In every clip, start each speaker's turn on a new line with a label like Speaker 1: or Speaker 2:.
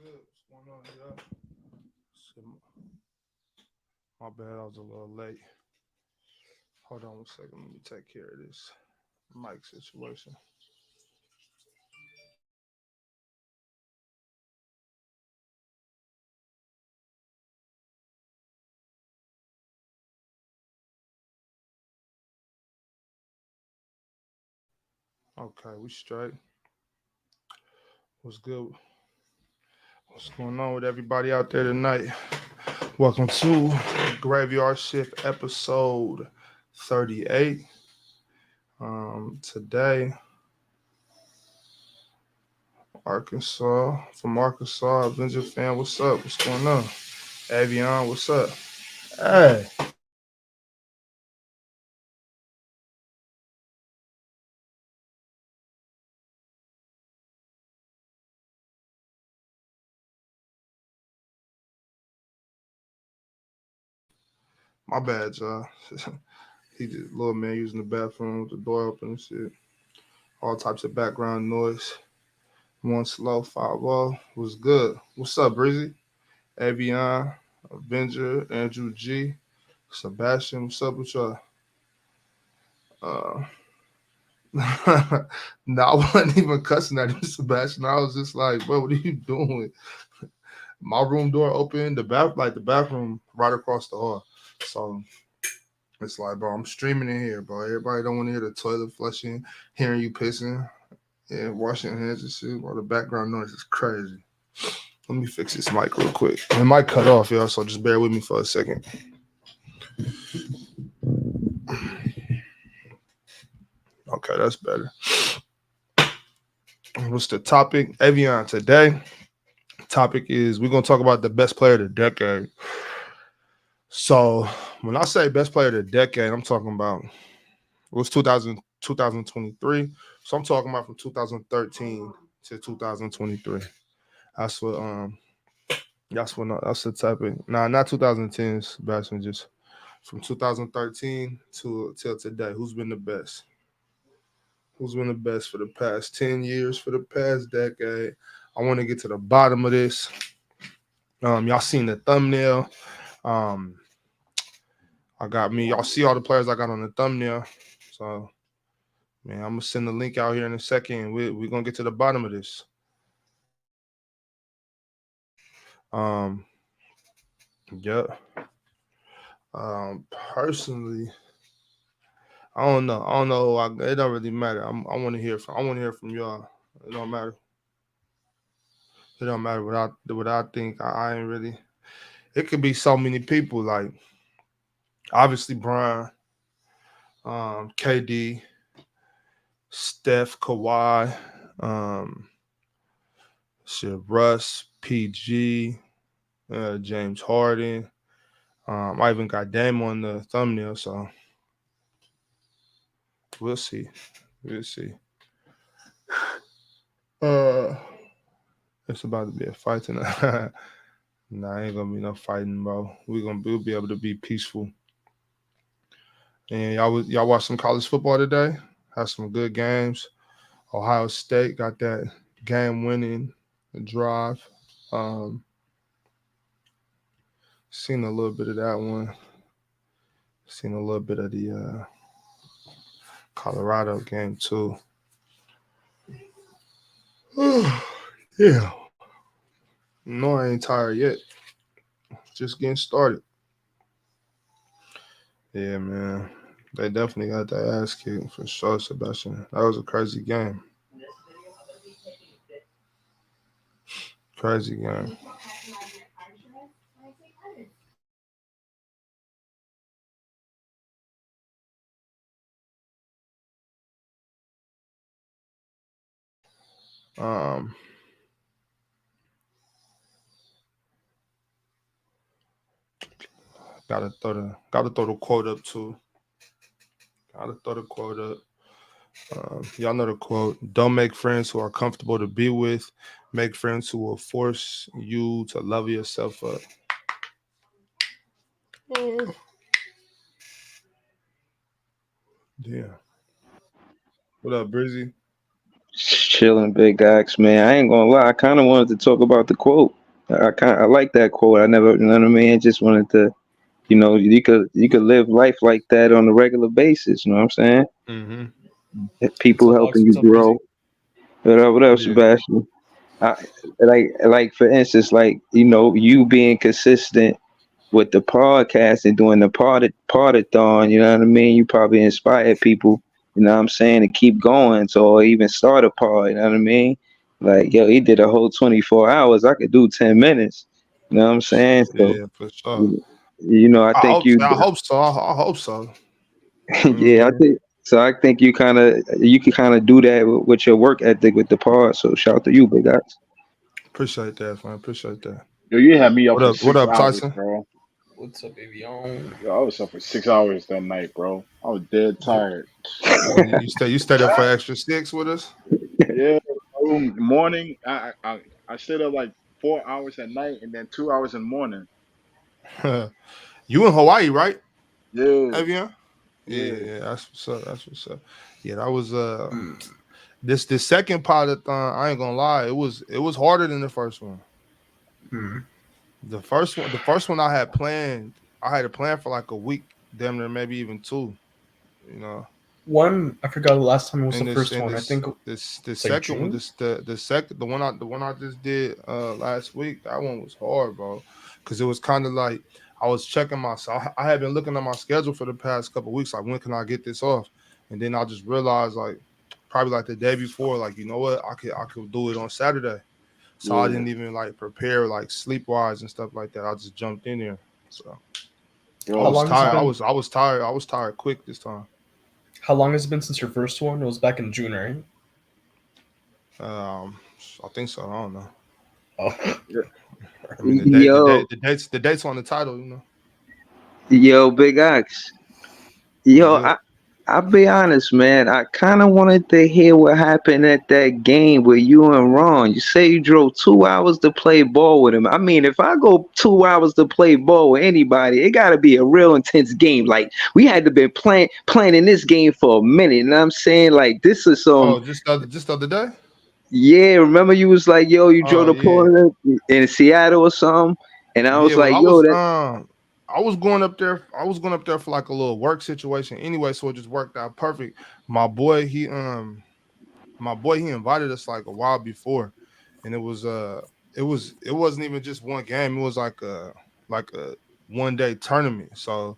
Speaker 1: good? What's going on here? Shit, my bad, I was a little late. Hold on one second. Let me take care of this mic situation. Okay, we straight. What's good? What's going on with everybody out there tonight? Welcome to Graveyard Shift episode 38. Today, from Arkansas, Avenger fan, what's up? What's going on? Avion, what's up? Hey, my bad, y'all. He just little man using the bathroom with the door open and shit. All types of background noise. One slow 5-0 was good. What's up, Breezy? Avion, Avenger, Andrew G, Sebastian. What's up with y'all? Uh, no, I wasn't even cussing at him, Sebastian. I was just like, bro, what are you doing? My room door open, the bathroom right across the hall. So it's like, bro, I'm streaming in here, bro. Everybody don't want to hear the toilet flushing, hearing you pissing. Yeah, washing hands and shit. While the background noise is crazy. Let me fix this mic real quick. It might cut off, y'all, so just bear with me for a second. Okay, that's better. What's the topic? Avion today. Topic is we're gonna talk about the best player of the decade. So when I say best player of the decade, I'm talking about it was 2023. So I'm talking about from 2013 to 2023. That's what that's the topic. Nah, not 2010s, Sebastian, just from 2013 to till today. Who's been the best? Who's been the best for the past 10 years, for the past decade? I want to get to the bottom of this. Y'all seen the thumbnail. Um, I got me. Y'all see all the players I got on the thumbnail. So, man, I'm gonna send the link out here in a second. We're gonna get to the bottom of this. Um, yeah. Personally, I don't know. I don't know. It don't really matter. I want to hear from. I want to hear from y'all. It don't matter. It don't matter what I think. I ain't really. It could be so many people. Like obviously Brian, KD, Steph, Kawhi, um, shit, Russ, PG, James Harden. I even got Dame on the thumbnail, so we'll see. We'll see. Uh, it's about to be a fight tonight. Nah, ain't gonna be no fighting, bro. We'll be able to be peaceful. And y'all watch some college football today? Had some good games. Ohio State got that game winning drive. Um, Seen a little bit of that one. Seen a little bit of the Colorado game too. Yeah. No, I ain't tired yet. Just getting started. Yeah, man. They definitely got that ass kicked for sure, Sebastian. That was a crazy game. Crazy game. Um, gotta throw the quote up too. Gotta throw the quote up. Y'all know the quote. Don't make friends who are comfortable to be with. Make friends who will force you to love yourself up. Oh, damn. What up, Brizzy?
Speaker 2: chilling, big axe, man. I ain't gonna lie. I kind of wanted to talk about the quote. I like that quote. I never, you know what I mean. I just wanted to, you could live life like that on a regular basis. You know what I'm saying?
Speaker 1: Mm-hmm.
Speaker 3: What's
Speaker 2: People
Speaker 3: up, Lux?
Speaker 2: helping
Speaker 3: What's
Speaker 2: you
Speaker 3: up, Breezy?
Speaker 2: grow. What else,
Speaker 1: Yeah,
Speaker 2: Sebastian? I, like for instance, like you being consistent with the podcast and doing the partathon, you know what I mean? You probably inspired people, you know what I'm saying, to keep going, so or even start a pod, you know what I mean? Like, yo, he did a whole 24 hours. I could do 10 minutes. You know what I'm saying? So,
Speaker 1: yeah, for sure.
Speaker 2: I
Speaker 1: I
Speaker 2: think
Speaker 1: hope,
Speaker 2: you,
Speaker 1: I hope so. I hope so.
Speaker 2: yeah, I
Speaker 1: Mm-hmm.
Speaker 2: think so. I think you can kind of do that with your work ethic with the pod. So, shout out to you, big guys.
Speaker 1: Appreciate that, man. Appreciate that.
Speaker 4: Yo, you had me up
Speaker 1: What
Speaker 4: for
Speaker 1: up? What
Speaker 4: six
Speaker 1: up,
Speaker 4: hours,
Speaker 1: Tyson?
Speaker 4: bro.
Speaker 3: What's up, baby? On.
Speaker 4: Yo, I was up for 6 hours that night, bro. I was dead tired.
Speaker 1: You stayed up for extra six with us?
Speaker 4: Yeah, bro. Morning, I stayed up like 4 hours at night and then 2 hours in the morning.
Speaker 1: You in Hawaii, right?
Speaker 4: Yeah,
Speaker 1: Evian? Yeah,
Speaker 4: yeah.
Speaker 1: yeah, that's what's up. That's what's up. Yeah, that was
Speaker 3: Hmm.
Speaker 1: this second pilot. I ain't gonna lie, it was harder than the first one.
Speaker 3: Hmm.
Speaker 1: The first one I had planned. I had a plan for like a week, damn near maybe even two. You know,
Speaker 3: One, I forgot the last time was the
Speaker 1: and this
Speaker 3: first
Speaker 1: and
Speaker 3: one. I
Speaker 1: this
Speaker 3: think
Speaker 1: this the
Speaker 3: it's like
Speaker 1: second one,
Speaker 3: June.
Speaker 1: the one I just did last week. That one was hard, bro, because it was kind of like I was checking myself. I had been looking at my schedule for the past couple weeks, like when can I get this off, and then I just realized like probably like the day before, like you know what, I could do it on Saturday. So I
Speaker 4: Yeah.
Speaker 1: didn't even like prepare like sleep wise and stuff like that. I just jumped in there. So I
Speaker 3: How
Speaker 4: Yo,
Speaker 1: was
Speaker 3: long has it
Speaker 1: tired. I
Speaker 3: been?
Speaker 1: was I was tired. I was tired quick this time.
Speaker 3: How long has it been since your first one? It was back in June, right?
Speaker 1: Um, I think so. I don't know.
Speaker 3: Oh,
Speaker 4: yeah,
Speaker 1: I mean
Speaker 2: Yo,
Speaker 1: the dates on the title.
Speaker 2: yo, big Ox.
Speaker 1: What's
Speaker 2: Yo,
Speaker 1: good?
Speaker 2: I'll be honest, man. I kind of wanted to hear what happened at that game with you and Ron. You say you drove 2 hours to play ball with him. I mean, if I go 2 hours to play ball with anybody, it got to be a real intense game. Like we had to be planning this game for a minute. You know what I'm saying? Like this is some.
Speaker 1: Oh, just the other day.
Speaker 2: Yeah, remember you was like, yo, you drove
Speaker 1: Oh
Speaker 2: to
Speaker 1: yeah,
Speaker 2: Portland in Seattle or something, and I
Speaker 1: yeah.
Speaker 2: was
Speaker 1: Well,
Speaker 2: like,
Speaker 1: I
Speaker 2: yo,
Speaker 1: was
Speaker 2: that.
Speaker 1: I was going up there. I was going up there for like a little work situation anyway, so it just worked out perfect. My boy, he invited us like a while before, and it wasn't even just one game. It was like a 1 day tournament. So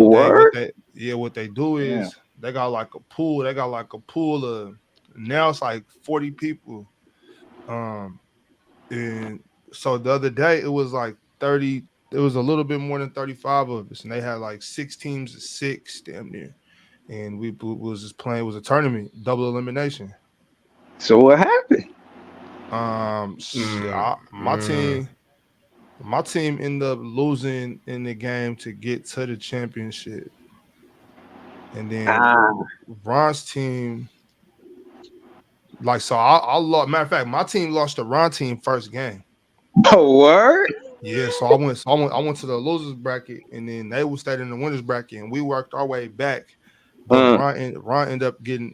Speaker 1: they what
Speaker 2: Word?
Speaker 1: they yeah what they do
Speaker 4: damn.
Speaker 1: is they got like a pool. They got like a pool of now it's like 40 people. Um, and so the other day it was like 30. It was a little bit more than 35 of us, and they had like 6 teams of six, damn near. And we was just playing. It was a tournament, double elimination.
Speaker 2: So what happened?
Speaker 3: mm,
Speaker 1: My
Speaker 3: mm.
Speaker 1: team ended up losing in the game to get to the championship, and then
Speaker 2: Ah,
Speaker 1: Ron's team, like, so I lost. Matter of fact, my team lost to Ron team first game.
Speaker 2: word?
Speaker 1: Yeah, so I went to the losers bracket, and then they would stay in the winners bracket, and we worked our way back. But
Speaker 2: Uh,
Speaker 1: Ron ended up getting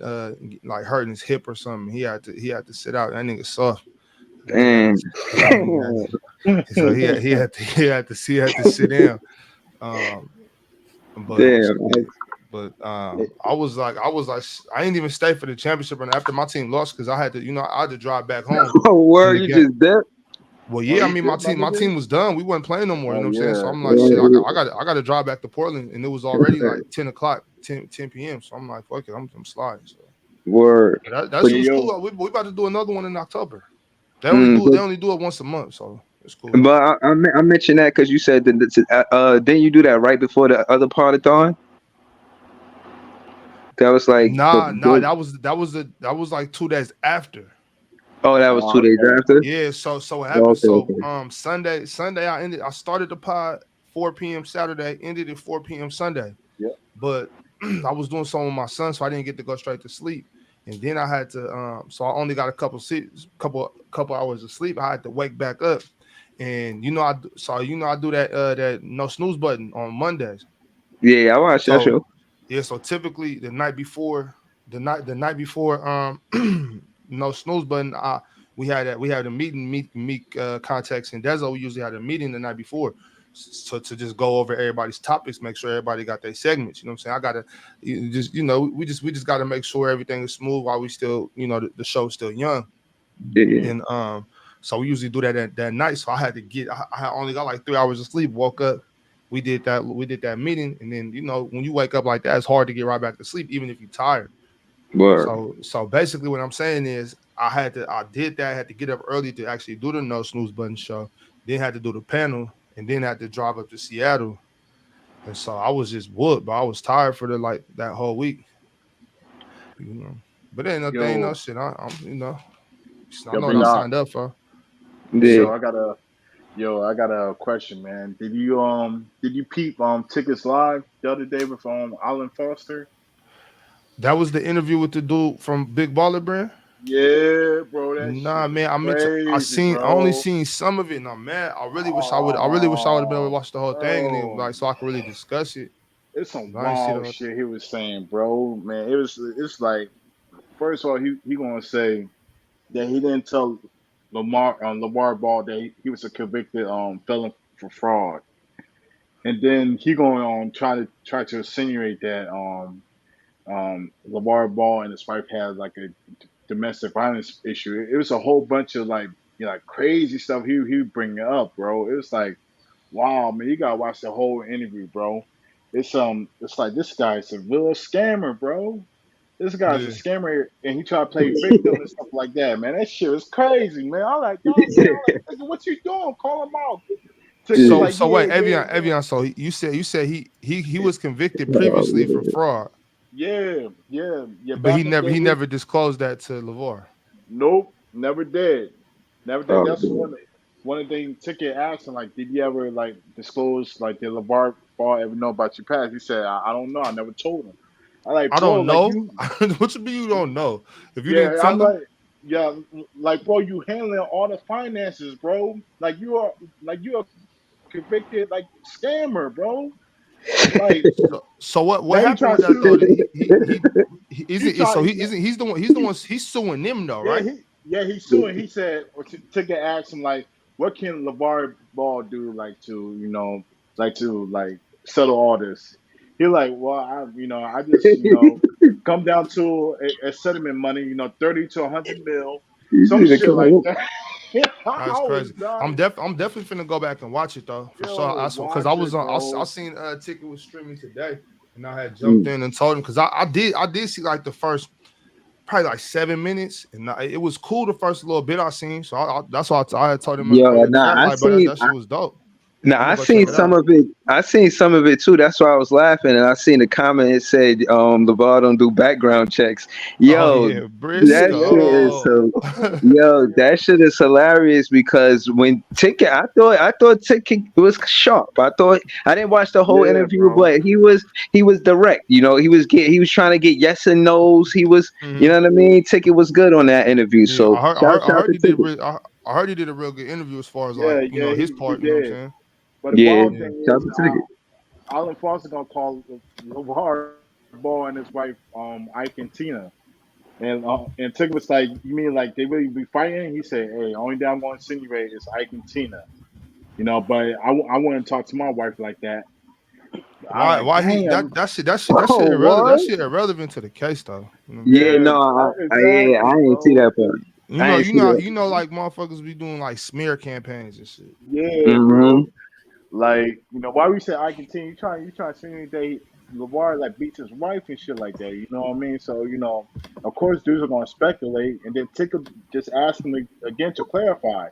Speaker 1: like hurting his hip or something. He had to sit out. That nigga soft. He had
Speaker 2: damn.
Speaker 1: to, he had to, so he had to sit down. Um, but
Speaker 2: Damn.
Speaker 1: I was like I didn't even stay for the championship run after my team lost because I had to drive back home
Speaker 2: Oh,
Speaker 1: from
Speaker 2: word,
Speaker 1: the
Speaker 2: you
Speaker 1: game.
Speaker 2: just dipped?
Speaker 1: Well,
Speaker 4: Oh,
Speaker 1: yeah, I
Speaker 4: you
Speaker 1: mean
Speaker 4: did, my
Speaker 1: my
Speaker 4: nigga?
Speaker 1: team was done. We wasn't playing no more. You
Speaker 4: Oh
Speaker 1: know what I'm saying? So
Speaker 4: yeah,
Speaker 1: I'm like, shit,
Speaker 2: Yeah,
Speaker 1: I got to drive back to Portland, and it was already like 10 o'clock, 10 p.m. So I'm like, fuck it, I'm sliding. So
Speaker 2: word.
Speaker 1: but that
Speaker 2: But,
Speaker 1: shit
Speaker 4: yeah,
Speaker 1: was
Speaker 4: yo.
Speaker 1: cool. We about to do another one in October.
Speaker 2: mm,
Speaker 1: They
Speaker 2: but,
Speaker 1: only do it once a month, so it's cool.
Speaker 2: but I mentioned that because you said that, didn't you do that right before the other part of dawn? That was like,
Speaker 1: Nah, that was like 2 days after.
Speaker 2: oh, that was
Speaker 4: Oh,
Speaker 2: 2 days
Speaker 4: okay.
Speaker 2: after?
Speaker 1: Yeah, so what happened?
Speaker 2: Okay,
Speaker 1: So
Speaker 2: okay.
Speaker 1: Sunday I started the pod 4 p.m. Saturday, ended at 4 p.m. Sunday.
Speaker 4: Yeah.
Speaker 1: But I was doing something with my son, so I didn't get to go straight to sleep. And then I had to so I only got a couple hours of sleep. I had to wake back up. And I do that no snooze button on Mondays.
Speaker 2: Yeah, I watched that
Speaker 1: So
Speaker 2: show.
Speaker 1: yeah, so typically the night before no snooze button. We had a meet context in Dezo. We usually had a meeting the night before, so to just go over everybody's topics, make sure everybody got their segments. You know what I'm saying? I gotta we just got to make sure everything is smooth while we still the show's still young.
Speaker 2: Yeah.
Speaker 1: And so we usually do that that night. So I had to I only got like 3 hours of sleep. Woke up, we did that meeting, and then when you wake up like that, it's hard to get right back to sleep, even if you're tired.
Speaker 2: Word.
Speaker 1: So basically, what I'm saying is, I did that. I had to get up early to actually do the no snooze button show. Then had to do the panel, and then had to drive up to Seattle. And so I was just whooped, but I was tired for that whole week. You know, but there ain't no
Speaker 4: Yo,
Speaker 1: shit. I
Speaker 4: yo,
Speaker 1: know what
Speaker 4: big
Speaker 1: I
Speaker 4: up.
Speaker 1: signed up for.
Speaker 2: Yeah.
Speaker 4: I got a question, man. Did you peep tickets live the other day with Alan Foster?
Speaker 1: That was the interview with the dude from Big Baller Brand.
Speaker 4: Yeah, bro, that shit
Speaker 1: Nah,
Speaker 4: was
Speaker 1: man, I meant to.
Speaker 4: crazy,
Speaker 1: I only
Speaker 4: bro.
Speaker 1: seen some of it, and I'm mad. I really wish I would have been able to
Speaker 4: Oh,
Speaker 1: watch the whole thing, and then
Speaker 4: bro,
Speaker 1: like so I could really discuss it.
Speaker 4: it's some
Speaker 1: But I didn't see the
Speaker 4: wild
Speaker 1: whole thing.
Speaker 4: shit he was saying, bro. Man, it's like first of all, he gonna say that he didn't tell LaVar Ball that he was a convicted felon for fraud, and then he going on try to insinuate that LaVar Ball and his wife had like a domestic violence issue. It was a whole bunch of like like crazy stuff he bring up, bro. It was like, wow, man, you gotta watch the whole interview, bro. It's like this guy's a real scammer, bro. This guy's a
Speaker 1: Yeah.
Speaker 4: scammer, and he try to play victim and stuff like that, man. That shit was crazy, man. I like, dog, man. I like, nigga, what you doing? Call him out. Tick was
Speaker 2: Yeah.
Speaker 4: like,
Speaker 1: So
Speaker 4: yeah,
Speaker 1: wait,
Speaker 4: yeah, yeah,
Speaker 1: Evian. So you said he was convicted
Speaker 2: Oh,
Speaker 1: previously for
Speaker 2: man.
Speaker 1: fraud,
Speaker 4: yeah, yeah, yeah.
Speaker 1: but he
Speaker 4: Back in the
Speaker 1: never
Speaker 4: day,
Speaker 1: he
Speaker 4: he
Speaker 1: never disclosed that to Levar.
Speaker 4: nope, never did. Never did.
Speaker 2: Oh,
Speaker 4: That's
Speaker 2: man.
Speaker 4: one of the things Ticket asked him, like, did you ever like disclose like did LeVar Ball ever know about your past? He said, I don't know. I never told him. I like,
Speaker 1: I
Speaker 4: bro,
Speaker 1: don't
Speaker 4: like
Speaker 1: know.
Speaker 4: you
Speaker 1: What you mean you don't know? If you didn't
Speaker 4: yeah, I'm
Speaker 1: tell him,
Speaker 4: like yeah, like bro, you handling all the finances, bro. Like you are convicted like scammer, bro. Like
Speaker 1: so
Speaker 4: now
Speaker 1: what
Speaker 4: he
Speaker 1: happened
Speaker 4: trying to
Speaker 1: with that
Speaker 4: sue
Speaker 1: though? He
Speaker 4: he
Speaker 1: isn't
Speaker 4: try
Speaker 1: so
Speaker 4: he
Speaker 1: he isn't he's the one he's suing them though,
Speaker 4: yeah,
Speaker 1: right?
Speaker 4: he's suing. He said, or Ticket asked him like, what can LeVar Ball do, like to like to like settle all this? He like, well, I just come down to a settlement money, 30 to 100 mil,
Speaker 2: You
Speaker 4: some
Speaker 2: see the
Speaker 4: shit like
Speaker 2: comment?
Speaker 4: that.
Speaker 1: That's
Speaker 4: I was
Speaker 1: crazy.
Speaker 4: dying.
Speaker 1: I'm definitely finna go back and watch it though for sure.
Speaker 4: Yo,
Speaker 1: Because I
Speaker 4: watch
Speaker 1: was
Speaker 4: it,
Speaker 1: on. I
Speaker 4: bro.
Speaker 1: seen Ticket was streaming today, and I had jumped
Speaker 2: Mm.
Speaker 1: in and told him because I did see like the first probably like 7 minutes, and it was cool the first little bit I seen. So that's why I had told him
Speaker 2: Yo,
Speaker 1: earlier
Speaker 2: nah,
Speaker 1: before. I'm
Speaker 2: I
Speaker 1: like, bro, that
Speaker 2: seen.
Speaker 1: that shit was dope. I'm
Speaker 2: Now I
Speaker 1: gonna go check
Speaker 2: seen
Speaker 1: it
Speaker 2: some
Speaker 1: out.
Speaker 2: of it. I seen some of it too. That's why I was laughing, and I seen the comment. It said, "LeVar don't do background checks."
Speaker 1: Oh
Speaker 2: Yo,
Speaker 1: yeah,
Speaker 2: that shit
Speaker 4: Yeah.
Speaker 2: is
Speaker 1: Briscoe.
Speaker 2: so. Yo, that shit is hilarious because when Ticket, I thought Ticket was sharp. I didn't watch the whole
Speaker 4: Yeah,
Speaker 2: interview,
Speaker 4: bro.
Speaker 2: but he was direct. He was trying to get yes and nos. You
Speaker 1: Hmm.
Speaker 2: know what I mean. Ticket was good on that interview.
Speaker 1: Yeah,
Speaker 2: So
Speaker 1: I heard, I
Speaker 2: shout
Speaker 1: heard, I
Speaker 2: out
Speaker 1: heard
Speaker 2: to
Speaker 1: he did.
Speaker 2: Ticket.
Speaker 1: I heard he did a real good interview as far as like
Speaker 4: Yeah, yeah,
Speaker 1: his
Speaker 4: he
Speaker 1: part. You know what I'm
Speaker 4: did.
Speaker 1: saying?
Speaker 4: But the
Speaker 2: Yeah,
Speaker 4: wild
Speaker 1: Yeah.
Speaker 4: thing
Speaker 2: shout out
Speaker 4: is,
Speaker 2: to Ticket.
Speaker 4: Alan Foster gonna call LeVar Ball and his wife, Ike and Tina. And Tig was like, "You mean like they really be fighting?" He said, "Hey, only thing I'm gonna insinuate is Ike and Tina." But I wouldn't talk to my wife like that. I
Speaker 1: Why?
Speaker 4: like,
Speaker 1: Why he
Speaker 4: damn,
Speaker 1: that shit
Speaker 2: Oh,
Speaker 1: irrelevant. That
Speaker 2: what?
Speaker 1: shit irrelevant to the case though. You know what I'm
Speaker 2: Yeah,
Speaker 1: saying?
Speaker 4: yeah,
Speaker 2: no, yeah, I
Speaker 4: exactly,
Speaker 2: ain't see
Speaker 4: bro.
Speaker 2: that part.
Speaker 1: You
Speaker 2: I
Speaker 1: know,
Speaker 2: ain't
Speaker 1: you
Speaker 2: see
Speaker 1: know,
Speaker 2: that.
Speaker 1: like motherfuckers be doing like smear campaigns and shit.
Speaker 4: Yeah,
Speaker 2: Hmm.
Speaker 4: bro. Like, why we say I continue? You trying to see me that LeVar like beats his wife and shit like that. You know what I mean? So of course, dudes are gonna speculate, and then Tickle just asked him again to clarify.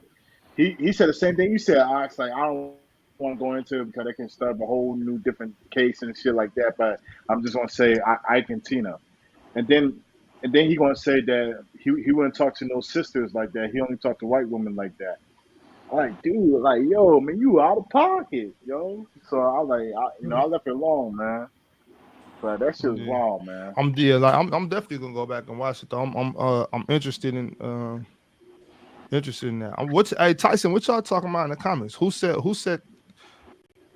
Speaker 4: He said the same thing you said. I was like, I don't want to go into it because they can start a whole new different case and shit like that. But I'm just gonna say I can Tina, and then he gonna say that he wouldn't talk to no sisters like that. He only talked to white women like that. I'm like, dude, like, yo, man, you out of pocket, yo. So I like, I left it alone, man. But that shit was
Speaker 1: Yeah,
Speaker 4: wild, man.
Speaker 1: I'm definitely gonna go back and watch it though. I'm interested in that. Hey Tyson, what y'all talking about in the comments? Who said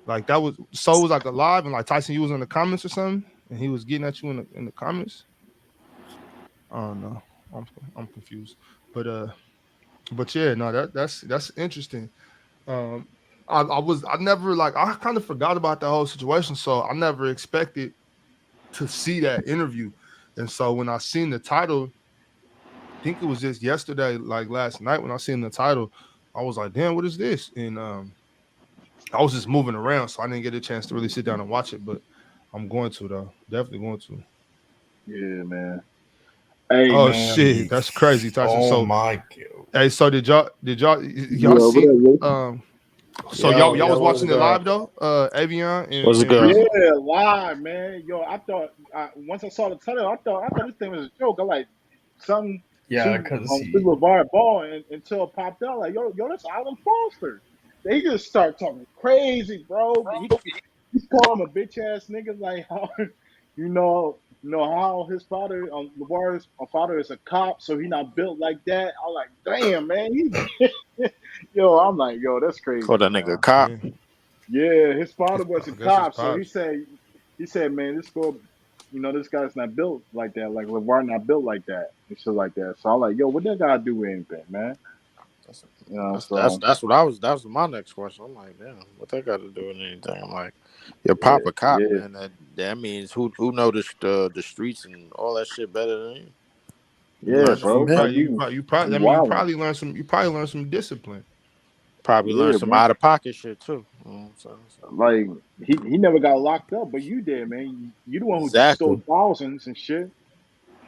Speaker 1: like that was so it was like a live and like Tyson you was in the comments or something and he was getting at you in the comments. I don't know. I'm I'm confused. But yeah, no, that's interesting. Um, I never like I kind of forgot about the whole situation, so I never expected to see that interview. And so when I seen the title, I think it was just yesterday, like last night, when I seen the title, I was like, "Damn, what is this?" And I was just moving around, so I didn't get a chance to really sit down and watch it. But I'm going to though, definitely going to.
Speaker 4: Yeah, man. Hey,
Speaker 1: Oh
Speaker 4: man.
Speaker 1: shit, that's crazy, Tyson.
Speaker 3: Oh
Speaker 1: So,
Speaker 3: my god.
Speaker 1: hey, so did y'all
Speaker 2: Yo, what
Speaker 1: see?
Speaker 2: up, Rich?
Speaker 1: So y'all was
Speaker 3: What was
Speaker 1: watching it
Speaker 3: good?
Speaker 1: live though, Avion
Speaker 5: What's
Speaker 1: and
Speaker 5: good?
Speaker 1: Briscoe.
Speaker 4: Yeah, live, man. Yo, I thought once I saw the title, I thought this thing was a joke. I like some
Speaker 3: Yeah, because
Speaker 4: see
Speaker 3: he.
Speaker 4: LaVar Ball until it popped out. Like, yo, that's Alan Foster. They just start talking crazy, bro. He's calling him a bitch ass nigga. Like, how, how his father, LaVar's father is a cop, so he not built like that. I'm like, damn, man. Yo, I'm like, yo, that's
Speaker 5: Call
Speaker 4: crazy,
Speaker 5: that nigga a
Speaker 4: man.
Speaker 5: cop.
Speaker 1: Yeah,
Speaker 4: Yeah, his father was a
Speaker 1: I guess it's
Speaker 4: cop, so he
Speaker 1: pops.
Speaker 4: said, man, this guy's not built like that. Like LeVar not built like that and shit like that. So I'm like, yo, what that guy do with anything, man?
Speaker 5: That's
Speaker 4: So
Speaker 5: that's what I was. That was my next question. I'm like, damn, what that got to do with anything? I'm like, your
Speaker 4: yeah,
Speaker 5: papa cop,
Speaker 4: yeah,
Speaker 5: man. That means who know the streets and all that shit better than you. You
Speaker 4: yeah,
Speaker 5: learned it
Speaker 4: bro.
Speaker 5: from
Speaker 4: It's like
Speaker 5: him.
Speaker 1: You probably. I mean,
Speaker 4: wilding.
Speaker 1: you probably learned some discipline.
Speaker 5: Probably learned
Speaker 4: Yeah,
Speaker 5: some
Speaker 4: bro.
Speaker 5: out of pocket shit too. You know what I'm saying? So,
Speaker 4: Like he never got locked up, but you did, man. You the one who
Speaker 5: exactly.
Speaker 4: stole thousands and shit.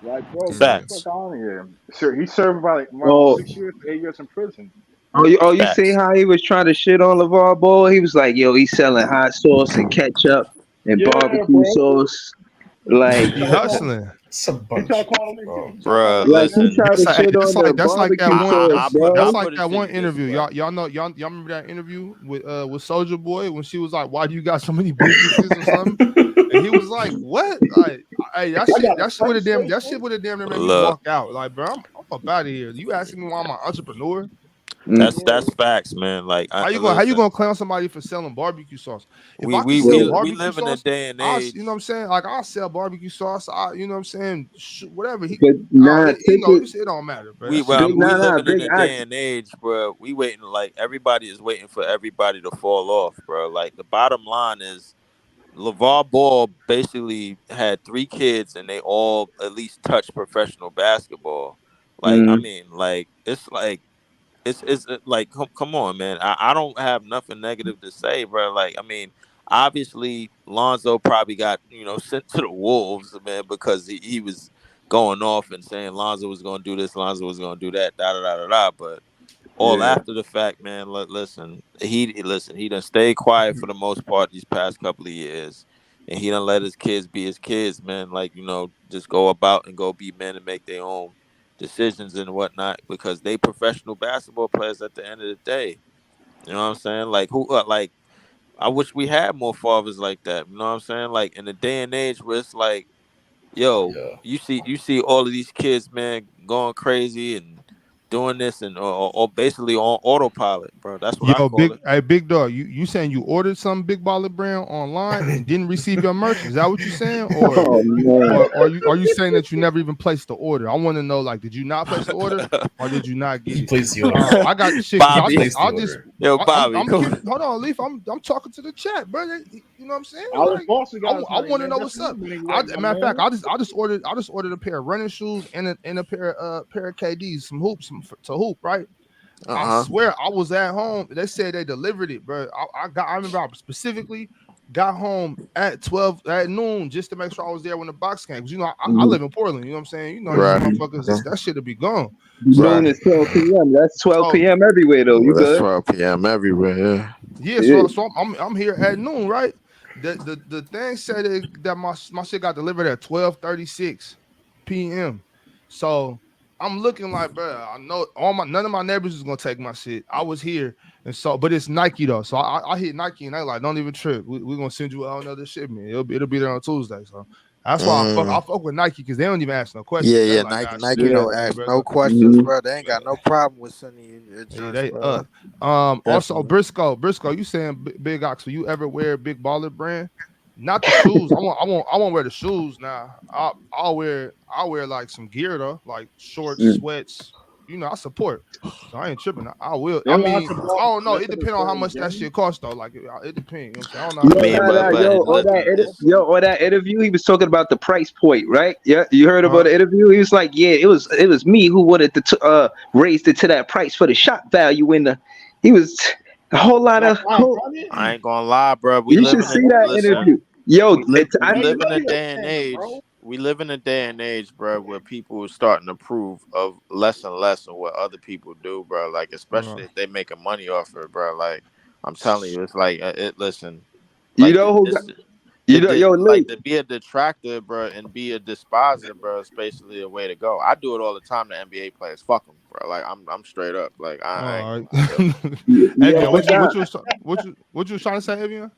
Speaker 4: Like, bro, get the
Speaker 1: Yeah.
Speaker 4: fuck
Speaker 5: Facts.
Speaker 4: out of here. Sir, he served like around
Speaker 2: Oh,
Speaker 4: 6 years, 8 years in prison.
Speaker 2: you see
Speaker 5: Facts.
Speaker 2: how he was trying to shit on LeVar Ball? He was like, yo, he's selling hot sauce and ketchup and
Speaker 4: Yeah,
Speaker 2: barbecue
Speaker 4: bro.
Speaker 2: sauce.
Speaker 4: He
Speaker 2: Like,
Speaker 1: He
Speaker 4: tried to call.
Speaker 1: husling.
Speaker 3: It's a
Speaker 4: He tried
Speaker 3: bunch
Speaker 4: to
Speaker 3: of.
Speaker 4: call him.
Speaker 3: Oh,
Speaker 4: He tried to call
Speaker 5: Bruh,
Speaker 4: him
Speaker 2: like he
Speaker 4: Eminem.
Speaker 5: listen.
Speaker 2: tried to
Speaker 1: That's like,
Speaker 2: shit on the
Speaker 1: that's like that
Speaker 2: barbecue
Speaker 1: one.
Speaker 2: sauce,
Speaker 5: I put
Speaker 2: bro.
Speaker 5: I
Speaker 1: That's like
Speaker 5: put it
Speaker 1: that
Speaker 5: to
Speaker 1: one
Speaker 5: you this
Speaker 1: interview.
Speaker 5: way.
Speaker 1: Y'all remember that interview with Soldier Boy when she was like, "Why do you got so many businesses or something?" And he was like, "What? Like, hey, that
Speaker 4: I
Speaker 1: shit,
Speaker 4: got a
Speaker 1: that shit would
Speaker 4: freight
Speaker 1: have
Speaker 4: station.
Speaker 1: made me
Speaker 5: Look,
Speaker 1: walk out. Like, bro, I'm up out of here. You asking me why I'm an entrepreneur?
Speaker 2: Mm,
Speaker 5: that's
Speaker 4: Yeah,
Speaker 5: facts, man. Like,
Speaker 1: How you
Speaker 5: listen,
Speaker 1: gonna clown somebody for selling barbecue sauce? If
Speaker 5: we
Speaker 1: I can
Speaker 5: we
Speaker 1: sell
Speaker 5: we
Speaker 2: yeah.
Speaker 5: we
Speaker 1: barbecue
Speaker 5: live in a
Speaker 1: sauce,
Speaker 5: day and
Speaker 1: you know what
Speaker 5: age.
Speaker 1: I'm saying? Like I'll sell barbecue sauce. You know what I'm saying? Whatever he,
Speaker 2: But nah,
Speaker 1: you know,
Speaker 2: ticket,
Speaker 1: it don't matter, bro.
Speaker 5: We
Speaker 1: That shit
Speaker 5: well, I
Speaker 1: don't
Speaker 2: big
Speaker 5: mean,
Speaker 1: matter.
Speaker 5: we
Speaker 2: nah nah,
Speaker 5: living in
Speaker 2: big
Speaker 5: a
Speaker 2: act.
Speaker 5: day and age, bro. We waiting like everybody is waiting for everybody to fall off, bro. Like the bottom line is, LeVar Ball basically had three kids, and they all at least touched professional basketball. Like, I
Speaker 2: Mm,
Speaker 5: mean, like it's like come on, man. I don't have nothing negative to say, bro. Like, I mean, obviously Lonzo probably got sent to the wolves, man, because he was going off and saying Lonzo was going to do this, Lonzo was going to do that, da da da da da. But all
Speaker 4: yeah,
Speaker 5: after the fact, man. Listen. He done stayed quiet for the most part these past couple of years, and he done let his kids be his kids, man. Like, just go about and go be men and make their own decisions and whatnot because they professional basketball players at the end of the day. You know what I'm saying? Like like I wish we had more fathers like that. You know what I'm saying? Like in the day and age where it's like, yo,
Speaker 3: yeah.
Speaker 5: you see all of these kids, man, going crazy and doing this and or basically on autopilot, bro. That's what I
Speaker 1: Yo,
Speaker 5: call it.
Speaker 1: big dog. You saying you ordered some big baller brand online and didn't receive your merch? Is that what you saying,
Speaker 2: oh man,
Speaker 1: or are you saying that you never even placed the order? I want to know, like, did you not place the order or did you not get
Speaker 3: He
Speaker 1: it?
Speaker 3: placed the order.
Speaker 1: I got shit because
Speaker 3: He
Speaker 5: Bobby,
Speaker 3: placed the order.
Speaker 5: yo, Bobby,
Speaker 1: I'm keeping. Hold on, Leaf. I'm talking to the chat, bro. You know what I'm saying?
Speaker 4: Alan
Speaker 1: Like,
Speaker 4: Foster got his
Speaker 1: I
Speaker 4: money,
Speaker 1: want to
Speaker 4: man.
Speaker 1: know
Speaker 4: That's
Speaker 1: what's
Speaker 4: his
Speaker 1: up.
Speaker 4: money right, my
Speaker 1: Matter of fact,
Speaker 4: man.
Speaker 1: I just ordered a pair of running shoes and a pair of KDs, some hoops to hoop, right? I
Speaker 5: uh huh,
Speaker 1: swear I was at home. They said they delivered it, bro. I remember I specifically got home at 12 at noon just to make sure I was there when the box came. Cause I
Speaker 2: Mhm.
Speaker 1: live in Portland. You know what I'm saying? You know these
Speaker 5: right,
Speaker 1: motherfuckers. That shit'll be gone. So
Speaker 2: Noon
Speaker 5: right.
Speaker 2: is 12 p.m. That's 12
Speaker 1: so
Speaker 2: p.m. everywhere though. You
Speaker 5: Well, that's
Speaker 2: good?
Speaker 5: 12 p.m. everywhere. Yeah.
Speaker 1: yeah,
Speaker 2: Yeah.
Speaker 1: so I'm here at noon, right? The thing said that my shit got delivered at 12:36 p.m. So I'm looking like, bro, I know none of my neighbors is gonna take my shit. I was here, and so but it's Nike though. So I hit Nike and they like, don't even trip. We're gonna send you out another shipment. It'll be there on Tuesday. So that's why
Speaker 5: Mm.
Speaker 1: I fuck with Nike because they don't even ask no
Speaker 5: Yeah,
Speaker 1: questions. They
Speaker 5: yeah.
Speaker 1: like,
Speaker 5: Nike,
Speaker 1: nah, send
Speaker 5: Nike
Speaker 1: it
Speaker 2: Yeah.
Speaker 5: don't
Speaker 1: that way,
Speaker 5: ask
Speaker 1: bro.
Speaker 5: no questions,
Speaker 2: Mhm.
Speaker 5: bro. They ain't got no problem with sending you your
Speaker 1: Yeah,
Speaker 5: joints,
Speaker 1: they
Speaker 5: bro.
Speaker 1: Also
Speaker 5: Definitely.
Speaker 1: Briscoe, you saying Big Ox? Will you ever wear Big Baller brand? Not the shoes. I won't wear the shoes now. I'll wear like some gear though, like shorts,
Speaker 2: Mm.
Speaker 1: sweats. You know, I support. So I ain't tripping. I will.
Speaker 4: They
Speaker 1: I
Speaker 4: launch
Speaker 1: mean,
Speaker 4: a
Speaker 1: I
Speaker 4: ball
Speaker 1: don't know. It
Speaker 4: listen to
Speaker 1: depends on how
Speaker 4: certain
Speaker 1: much that
Speaker 4: games.
Speaker 1: shit costs though. Like it depends. You know what I'm saying? I don't know how
Speaker 2: Yo,
Speaker 1: much
Speaker 5: mean,
Speaker 1: that
Speaker 2: nah,
Speaker 1: shit
Speaker 2: nah,
Speaker 5: but
Speaker 1: costs.
Speaker 5: listen, it's
Speaker 2: on that interview, he was talking about the price point, right? Yeah, you heard about
Speaker 1: Huh?
Speaker 2: the interview. He was like, "Yeah, it was me who wanted to raised it to that price for the shot value in the." He was a whole lot
Speaker 4: Like
Speaker 2: of whole.
Speaker 4: 500?
Speaker 5: I ain't gonna lie, bro. We
Speaker 2: You
Speaker 5: live
Speaker 2: should
Speaker 5: in a
Speaker 2: see that
Speaker 5: listen.
Speaker 2: interview. Yo,
Speaker 5: We
Speaker 2: I
Speaker 4: Bro, you
Speaker 5: live
Speaker 2: think
Speaker 5: in
Speaker 4: know
Speaker 5: a
Speaker 4: you
Speaker 5: day and
Speaker 4: understand, bro.
Speaker 5: age. We live in a day and age, bro, where people are starting to approve of less and less of what other people do, bro. Like,
Speaker 1: Uh,
Speaker 5: especially if they making money off it, bro. Like, I'm telling you, it's like it. Listen,
Speaker 2: you
Speaker 5: like
Speaker 2: know who got,
Speaker 5: it's
Speaker 2: you know, yo,
Speaker 5: like
Speaker 2: Lee.
Speaker 5: to be a detractor, bro, and be a despiser, bro, is basically a way to go. I do it all the time to NBA players. Fuck them, bro. Like I'm straight up. Like I ain't
Speaker 1: all
Speaker 5: gonna
Speaker 1: right.
Speaker 5: lie to you.
Speaker 2: Yo,
Speaker 1: Avian,
Speaker 2: what that?
Speaker 1: what you was trying to say, Avian?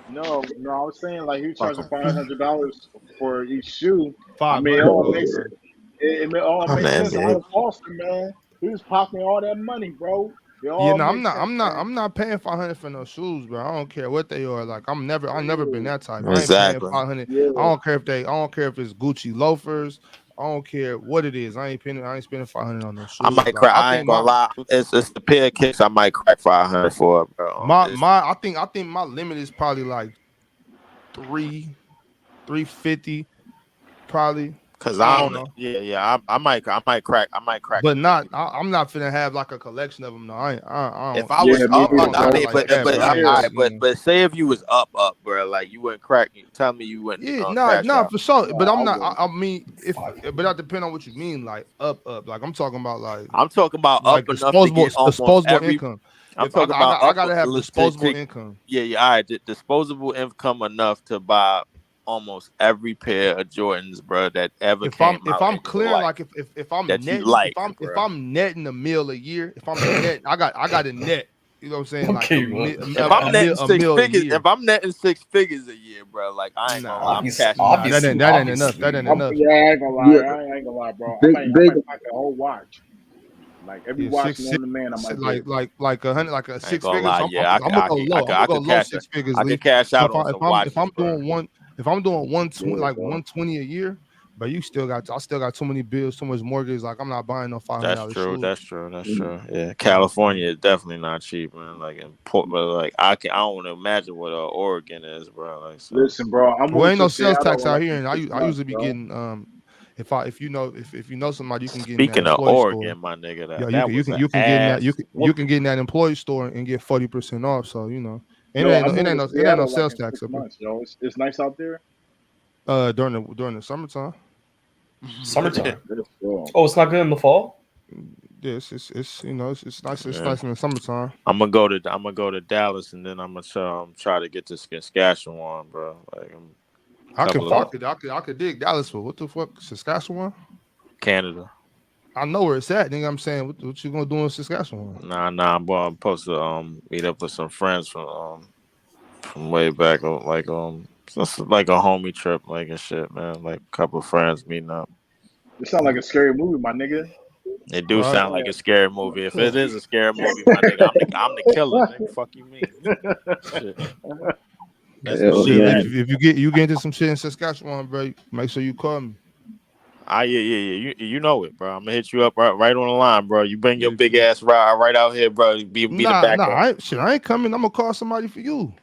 Speaker 4: No, no, I was saying like he was
Speaker 5: Fuck
Speaker 4: charging
Speaker 5: them.
Speaker 4: $500 for each shoe. I mean, it
Speaker 1: 500.
Speaker 4: all
Speaker 1: Oh,
Speaker 4: makes
Speaker 1: okay.
Speaker 4: it all
Speaker 5: I'm the
Speaker 4: makes sense. I
Speaker 5: NBA.
Speaker 4: was Boston, man. He was pocketing all that money, bro. It
Speaker 1: Yeah,
Speaker 4: all
Speaker 1: no,
Speaker 4: makes sense, man.
Speaker 1: I'm not paying 500 for no shoes, bro. I don't care what they are. Like, I've never been
Speaker 4: Yeah,
Speaker 1: that type. I ain't paying
Speaker 5: Exactly.
Speaker 1: 500.
Speaker 4: yeah.
Speaker 1: I don't care if it's Gucci loafers. I don't care what it is. I ain't spending 500 on no
Speaker 5: I
Speaker 1: shoes.
Speaker 5: might
Speaker 1: Like,
Speaker 5: crack.
Speaker 1: I
Speaker 5: I
Speaker 1: think
Speaker 5: ain't gonna lie. It's the pair of kicks I might crack 500 for, bro. It's
Speaker 1: I think my limit is probably like 350, probably.
Speaker 5: Cause
Speaker 1: I
Speaker 5: I
Speaker 1: don't
Speaker 5: don't.
Speaker 1: know.
Speaker 5: Yeah. I might crack
Speaker 1: But
Speaker 5: the 50.
Speaker 1: I'm not finna have like a collection of them. No, I
Speaker 5: If
Speaker 1: don't.
Speaker 5: I
Speaker 4: Yeah,
Speaker 5: was
Speaker 1: I
Speaker 4: me
Speaker 5: up,
Speaker 1: don't, I
Speaker 4: neither,
Speaker 1: don't
Speaker 5: I
Speaker 1: got it
Speaker 4: bro.
Speaker 5: mean,
Speaker 1: like
Speaker 5: but
Speaker 1: that,
Speaker 5: but
Speaker 1: bro.
Speaker 5: all
Speaker 1: I ain't
Speaker 5: right,
Speaker 1: like,
Speaker 4: Yeah.
Speaker 5: but say if you was up, bro, like you wouldn't crack. Tell me you wouldn't
Speaker 1: yeah,
Speaker 5: cash out.
Speaker 1: for sure. But
Speaker 4: No,
Speaker 1: I'm
Speaker 4: I
Speaker 1: not.
Speaker 4: wouldn't.
Speaker 1: I mean, if but
Speaker 3: 500.
Speaker 1: that depend on what you mean, like up. Like I'm talking about
Speaker 5: I'm talking about
Speaker 1: like
Speaker 5: up enough to get almost
Speaker 1: disposable
Speaker 5: every.
Speaker 1: income.
Speaker 5: I'm talking about
Speaker 1: I
Speaker 5: up
Speaker 1: gotta have disposable
Speaker 5: to
Speaker 1: income.
Speaker 5: yeah. All right, disposable income enough to buy almost every pair of Jordans, bro, that ever came
Speaker 1: If
Speaker 5: out
Speaker 1: I'm
Speaker 5: in your
Speaker 1: clearing,
Speaker 5: life
Speaker 1: like if I'm
Speaker 5: that you
Speaker 1: netting,
Speaker 5: like,
Speaker 1: if
Speaker 5: bro.
Speaker 1: I'm netting a meal a year, if I'm net, I got a net. You know what I'm saying? Like
Speaker 3: Okay, well,
Speaker 5: If I'm netting
Speaker 1: a
Speaker 5: six
Speaker 1: meal a
Speaker 5: figures,
Speaker 1: year.
Speaker 5: if I'm netting 6 figures a year, bro, like I ain't gonna lie, I'm cashing
Speaker 1: Nah,
Speaker 5: out.
Speaker 3: obviously,
Speaker 1: that ain't enough. That ain't enough.
Speaker 4: Yeah, I ain't gonna lie.
Speaker 2: Yeah,
Speaker 4: I ain't gonna lie, bro.
Speaker 2: big,
Speaker 4: I
Speaker 2: big.
Speaker 4: might pocket a whole watch. Like every
Speaker 1: Yeah,
Speaker 4: watch known to man, I might get.
Speaker 1: like 100, like a
Speaker 5: I ain't
Speaker 1: six
Speaker 5: gonna
Speaker 1: figures.
Speaker 5: lie,
Speaker 1: So
Speaker 5: yeah,
Speaker 1: I'm gonna go low. I'm
Speaker 5: I
Speaker 1: gonna go
Speaker 5: could
Speaker 1: low
Speaker 5: cash,
Speaker 1: 6 figures,
Speaker 5: I could
Speaker 1: Lee.
Speaker 5: cash
Speaker 1: So
Speaker 5: out on some watches, bro.
Speaker 1: if I'm doing
Speaker 4: Yeah,
Speaker 1: 120, like
Speaker 4: bro.
Speaker 1: 120 a year, but I still got too many bills, too much mortgage. Like I'm not buying no
Speaker 5: That's
Speaker 1: $500
Speaker 5: true.
Speaker 1: shoes.
Speaker 5: That's true. That's true. Yeah,
Speaker 1: You know what I'm saying?
Speaker 5: California is definitely not cheap, man. Like in Port, but like I don't want to imagine what Oregon is, bro. Like so.
Speaker 4: Listen, bro. I
Speaker 1: Well,
Speaker 4: moved
Speaker 1: ain't
Speaker 4: to
Speaker 1: no sales tax
Speaker 4: Seattle in
Speaker 1: out
Speaker 4: less
Speaker 1: here,
Speaker 4: than
Speaker 1: and
Speaker 4: six
Speaker 1: I
Speaker 4: months,
Speaker 1: usually be
Speaker 4: bro.
Speaker 1: getting if you know somebody, you can get in that
Speaker 5: Speaking of
Speaker 1: employee store.
Speaker 5: Oregon, my nigga,
Speaker 1: Yeah,
Speaker 5: that was an
Speaker 1: you can get in that
Speaker 5: ass
Speaker 1: you can
Speaker 5: whooping.
Speaker 1: get in that employee store and get 40% off. So and
Speaker 4: Yo, I moved to
Speaker 1: it ain't no
Speaker 4: Seattle like
Speaker 1: sales
Speaker 4: in
Speaker 1: tax
Speaker 4: six
Speaker 1: up here.
Speaker 4: months, yo. It's nice out there.
Speaker 1: During the summertime.
Speaker 3: summertime.
Speaker 4: Yes, bro.
Speaker 3: Oh, it's not good in the fall.
Speaker 1: Yes, it's it's
Speaker 5: Yeah.
Speaker 1: nice in the summertime.
Speaker 5: I'm gonna go to Dallas and then I'm gonna try to get to Saskatchewan, bro. Like a couple of
Speaker 3: Oh,
Speaker 1: I could dig Dallas for what the fuck Saskatchewan.
Speaker 5: Canada.
Speaker 1: I know where it's at. Nigga, I'm saying what you gonna do in Saskatchewan?
Speaker 5: Nah, boy, I'm supposed to meet up with some friends from way back, just like a homie trip, like and shit, man. Like a couple of friends meeting up.
Speaker 4: It sounds like a scary movie, my nigga.
Speaker 5: It do
Speaker 1: All right.
Speaker 5: sound like a scary movie. If it is a scary movie, my nigga, I'm the killer, nigga. Fuck you mean? Shit. Let's
Speaker 2: Hell
Speaker 1: Shit,
Speaker 5: believe
Speaker 2: yeah.
Speaker 5: that.
Speaker 1: if you get into some shit in Saskatchewan, bro, make sure you call me.
Speaker 5: Yeah. You know it, bro. I'm gonna hit you up right on the line, bro. You bring your
Speaker 1: Yeah,
Speaker 5: big ass right out here, bro. Be the backup.
Speaker 1: I ain't coming. I'm gonna call somebody for you.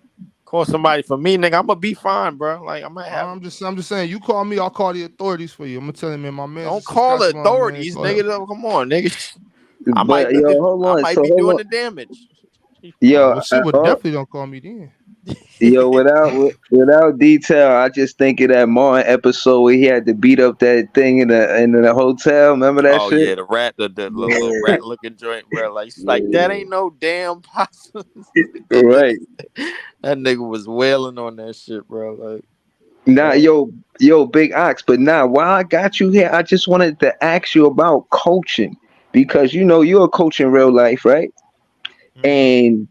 Speaker 5: Call somebody for me, nigga. I'm gonna be fine, bro. Like I'm gonna have.
Speaker 1: I'm just saying, you call me, I'll call the authorities for you. I'm gonna tell him, man, my man's in
Speaker 5: Don't call the
Speaker 1: Saskatchewan, man.
Speaker 5: authorities,
Speaker 1: Go ahead.
Speaker 5: nigga. Come on, nigga.
Speaker 2: But yo, hold
Speaker 5: I
Speaker 2: on.
Speaker 5: might
Speaker 2: So
Speaker 5: be
Speaker 2: hold
Speaker 5: doing
Speaker 2: on.
Speaker 5: the damage.
Speaker 1: Oh,
Speaker 2: Yo,
Speaker 1: well, shit, well, definitely don't call me then.
Speaker 2: yo, without detail, I just think of that Martin episode where he had to beat up that thing in the hotel. Remember that
Speaker 5: Oh
Speaker 2: shit?
Speaker 5: yeah, the little
Speaker 4: Yeah,
Speaker 5: rat looking joint, bro. Like that
Speaker 4: yeah.
Speaker 5: ain't no damn possum. that
Speaker 2: Right.
Speaker 5: nigga, that nigga was wailing on that shit, bro. Like,
Speaker 2: Nah,
Speaker 5: oh,
Speaker 2: yo, Big Ox. But nah, while I got you here, I just wanted to ask you about coaching because you're a coach in real life, right?
Speaker 1: Mm-hmm.
Speaker 2: And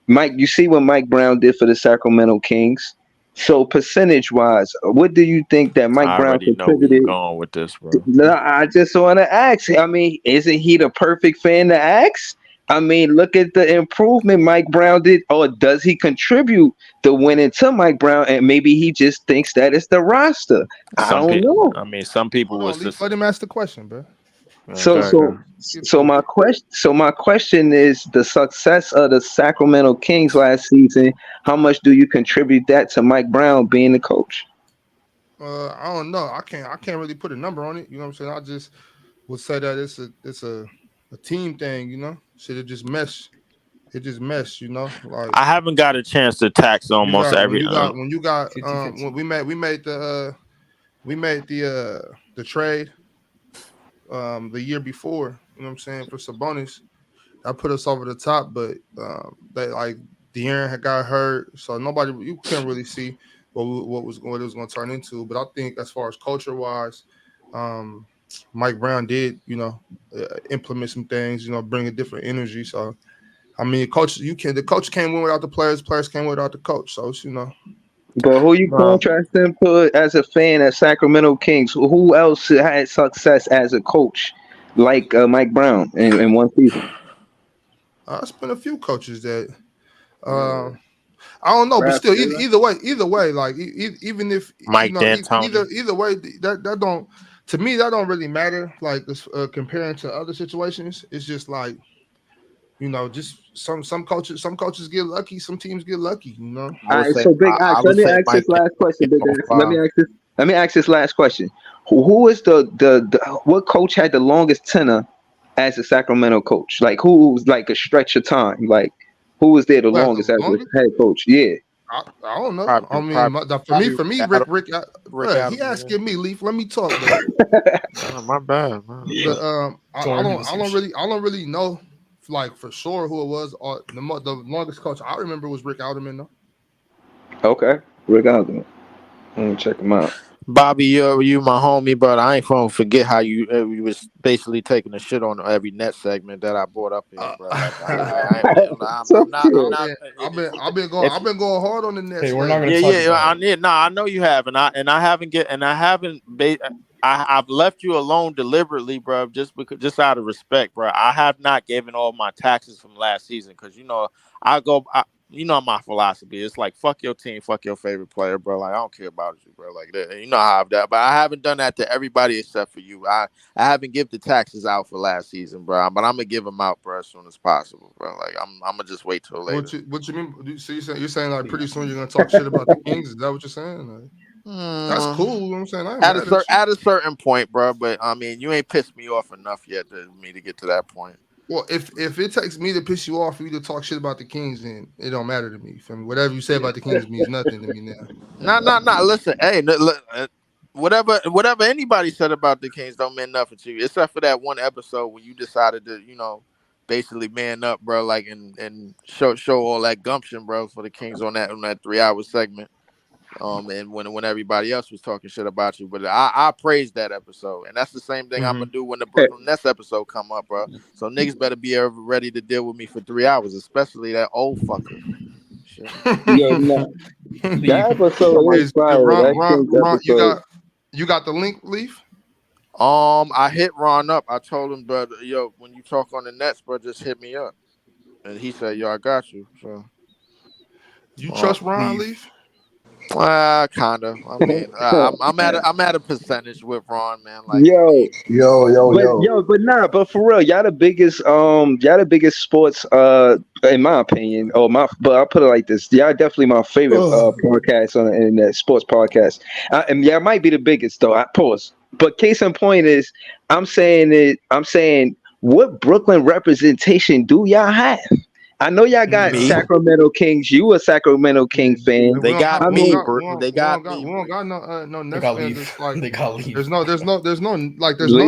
Speaker 2: Mike, you see what Mike Brown did for the Sacramento Kings. So percentage wise, what do you think that Mike
Speaker 5: I
Speaker 2: Brown
Speaker 5: already know where you
Speaker 2: contributed?
Speaker 5: going with this, bro.
Speaker 2: No, I just want to ask. I mean, isn't he the perfect fan to ask? I mean, look at the improvement Mike Brown did, or does he contribute the winning to Mike Brown? And maybe he just thinks that it's the roster. I
Speaker 5: Some
Speaker 2: don't
Speaker 5: people,
Speaker 2: know.
Speaker 5: I mean, some people
Speaker 1: Hold
Speaker 5: was
Speaker 1: on, Leaf.
Speaker 5: just
Speaker 1: Let him ask the question, bro.
Speaker 2: So,
Speaker 5: okay.
Speaker 2: so,
Speaker 1: Get to it.
Speaker 2: so my question is the success of the Sacramento Kings last season. How much do you contribute that to Mike Brown being the coach?
Speaker 1: I don't know. I can't really put a number on it. You know what I'm saying? I just would say that it's a team thing. You know, should it just mesh? It just mesh. You know, like
Speaker 5: I haven't got a chance to tax
Speaker 1: you
Speaker 5: almost
Speaker 1: got
Speaker 5: every.
Speaker 1: when you got
Speaker 3: 50-50.
Speaker 1: when we made the trade the year before. You know what I'm saying, for Sabonis. That put us over the top, but they like De'Aaron had got hurt, so nobody you couldn't really see what it was going to turn into. But I think as far as culture wise, um, Mike Brown did implement some things, bring a different energy. So I mean, the coach can't win without the players can't win without the coach. So
Speaker 2: But who you
Speaker 5: No,
Speaker 2: contrasting to as a fan of Sacramento Kings? Who else had success as a coach like Mike Brown in one season?
Speaker 1: it's been a few coaches that.
Speaker 4: Yeah.
Speaker 1: Uh, I don't know, but
Speaker 4: Brad
Speaker 1: still,
Speaker 4: Taylor.
Speaker 1: either way, like even if
Speaker 5: Mike D'Antoni.
Speaker 1: either way, that don't to me that don't really matter. Like comparing to other situations, it's just like just some coaches get lucky, some teams get lucky.
Speaker 2: All right, so Big Axe,
Speaker 5: I
Speaker 2: let
Speaker 5: would
Speaker 2: me
Speaker 5: say
Speaker 2: ask this
Speaker 5: Mike
Speaker 2: last question.
Speaker 5: D'Antoni
Speaker 2: Big
Speaker 5: in
Speaker 2: Axe,
Speaker 5: '05.
Speaker 2: let me ask this last question. Who is the what coach had the longest tenure as a Sacramento coach? Like who was like a stretch of time? Like who was there the
Speaker 1: Who has the
Speaker 2: longest as
Speaker 1: longest?
Speaker 2: a head coach? Yeah.
Speaker 1: I don't know. I
Speaker 5: Probably,
Speaker 1: mean,
Speaker 5: probably,
Speaker 1: for me,
Speaker 5: Rick Rick
Speaker 1: bro, he
Speaker 5: Adams. Yeah.
Speaker 1: asking me, Leaf. Let me talk, bro.
Speaker 5: My bad, man.
Speaker 1: The
Speaker 3: Don't
Speaker 1: I
Speaker 3: argue
Speaker 1: don't
Speaker 3: the
Speaker 1: I
Speaker 3: same
Speaker 1: don't
Speaker 3: shit.
Speaker 1: really I don't really know like for sure who it was. The longest coach I remember was Rick Alderman though.
Speaker 2: Okay. Rick Allen. Let me check him out.
Speaker 5: Bobby, you my homie, but I ain't gonna forget how you was basically taking a shit on every net segment that I brought up here, bro. Like
Speaker 2: So
Speaker 5: I'm
Speaker 2: yeah.
Speaker 5: not. If
Speaker 1: I've been going hard on the
Speaker 3: Hey,
Speaker 1: Nets
Speaker 3: we're not
Speaker 1: lately.
Speaker 3: gonna
Speaker 5: yeah,
Speaker 3: talk
Speaker 5: yeah,
Speaker 3: about
Speaker 5: I
Speaker 3: it.
Speaker 5: need. No, I know you have, and I haven't I've left you alone deliberately, bro. Just out of respect, bro. I have not given all my taxes from last season because I go. My philosophy. It's like fuck your team, fuck your favorite player, bro. Like I don't care about you, bro. Like that. You know how I've done, but I haven't done that to everybody except for you. I haven't give the taxes out for last season, bro. But I'm gonna give them out, bro, as soon as possible, bro. Like I'm gonna just wait till later.
Speaker 1: What you mean? So you're saying like pretty soon you're gonna talk shit about the Kings? Is that what you're saying? Like, that's
Speaker 5: Hmm.
Speaker 1: cool. You know what I'm saying? I ain't mad at you.
Speaker 5: At a certain point, bro. But I mean, you ain't pissed me off enough yet to me to get to that point.
Speaker 1: Well, if it takes me to piss you off for you to talk shit about the Kings, then it don't matter to me. You feel me? Whatever you say about the Kings means nothing to me now.
Speaker 5: Not. Listen, hey, whatever anybody said about the Kings don't mean nothing to you, except for that one episode when you decided to, basically man up, bro, like and show all that gumption, bro, for the Kings on that 3 hour segment. And when everybody else was talking shit about you, but I praised that episode, and that's the same thing I'm
Speaker 1: Hmm.
Speaker 5: gonna do when the Brooklyn Nets episode come up, bro. So niggas better be ready to deal with me for 3 hours, especially that old fucker. Shit.
Speaker 2: Yo, no,
Speaker 3: Leave.
Speaker 2: that episode is
Speaker 1: Is
Speaker 2: fire. That Kings
Speaker 1: Ron,
Speaker 2: episode.
Speaker 1: you got the link, Leaf?
Speaker 5: I hit Ron up. I told him, brother, yo, when you talk on the Nets, bro, just hit me up. And he said, yo, I got you. So,
Speaker 1: You
Speaker 5: uh,
Speaker 1: trust Ron,
Speaker 3: Leave.
Speaker 1: Leaf?
Speaker 5: well, kind of. I mean, I'm at a percentage with Ron, man. Like, I
Speaker 2: Yo,
Speaker 5: mean,
Speaker 6: Yo, yo,
Speaker 2: but
Speaker 6: yo.
Speaker 2: yo, but nah, but for real, y'all the biggest sports in my opinion, but I'll put it like this. Y'all definitely my favorite
Speaker 6: Ugh.
Speaker 2: podcast on the internet, sports podcast. And y'all might be the biggest though. I pause. But case in point is I'm saying what Brooklyn representation do y'all have? I know y'all got
Speaker 5: me,
Speaker 1: Nah.
Speaker 2: Sacramento Kings. You a Sacramento King fan.
Speaker 1: We
Speaker 5: they
Speaker 1: don't
Speaker 5: got
Speaker 1: have
Speaker 2: I
Speaker 1: we don't
Speaker 5: me,
Speaker 2: mean,
Speaker 1: got
Speaker 5: bro.
Speaker 1: we don't
Speaker 5: They
Speaker 1: we don't
Speaker 5: got
Speaker 1: got
Speaker 5: me,
Speaker 1: we don't
Speaker 5: Bree.
Speaker 1: got no
Speaker 3: They
Speaker 1: Nets
Speaker 3: gotta
Speaker 1: fans.
Speaker 3: leave.
Speaker 1: It's like
Speaker 3: They gotta
Speaker 1: there's
Speaker 3: leave.
Speaker 1: no there's no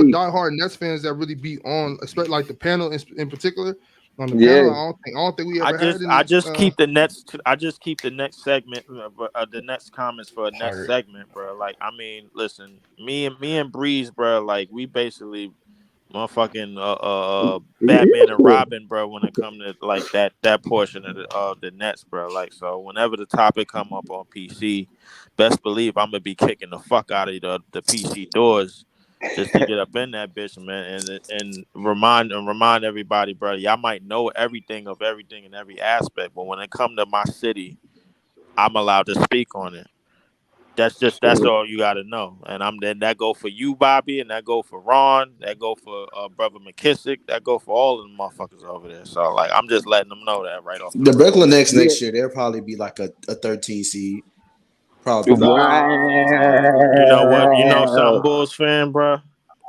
Speaker 2: Lee.
Speaker 1: diehard Nets fans that really be on, especially like the panel in particular. On the panel,
Speaker 2: Yeah.
Speaker 1: I don't think we ever had
Speaker 5: I
Speaker 1: any.
Speaker 5: just keep the I just keep the next segment, the next comments for a next
Speaker 3: Pirate.
Speaker 5: segment, bro. Like, I mean, listen, me and Breeze, bro. Like, we basically motherfucking Batman and
Speaker 2: Yeah.
Speaker 5: Robin, bro. When it come to like that portion of the Nets, bro. Like, so whenever the topic come up on PC, best believe I'm gonna be kicking the fuck out of the PC doors just to get up in that bitch, man, and remind everybody, bro. Y'all might know everything of everything in every aspect, but when it come to my city, I'm allowed to speak on it. That's all you got to know, and then that go for you, Bobby, and that go for Ron, that go for brother McKissick, that go for all of the motherfuckers over there. So like, I'm just letting them know that right off the
Speaker 6: The
Speaker 5: rip.
Speaker 6: Brooklyn next
Speaker 2: Yeah.
Speaker 6: year, they'll probably be like a 13 seed. Probably.
Speaker 5: You know what? You know
Speaker 4: Nah,
Speaker 5: something, Bulls fan, bro.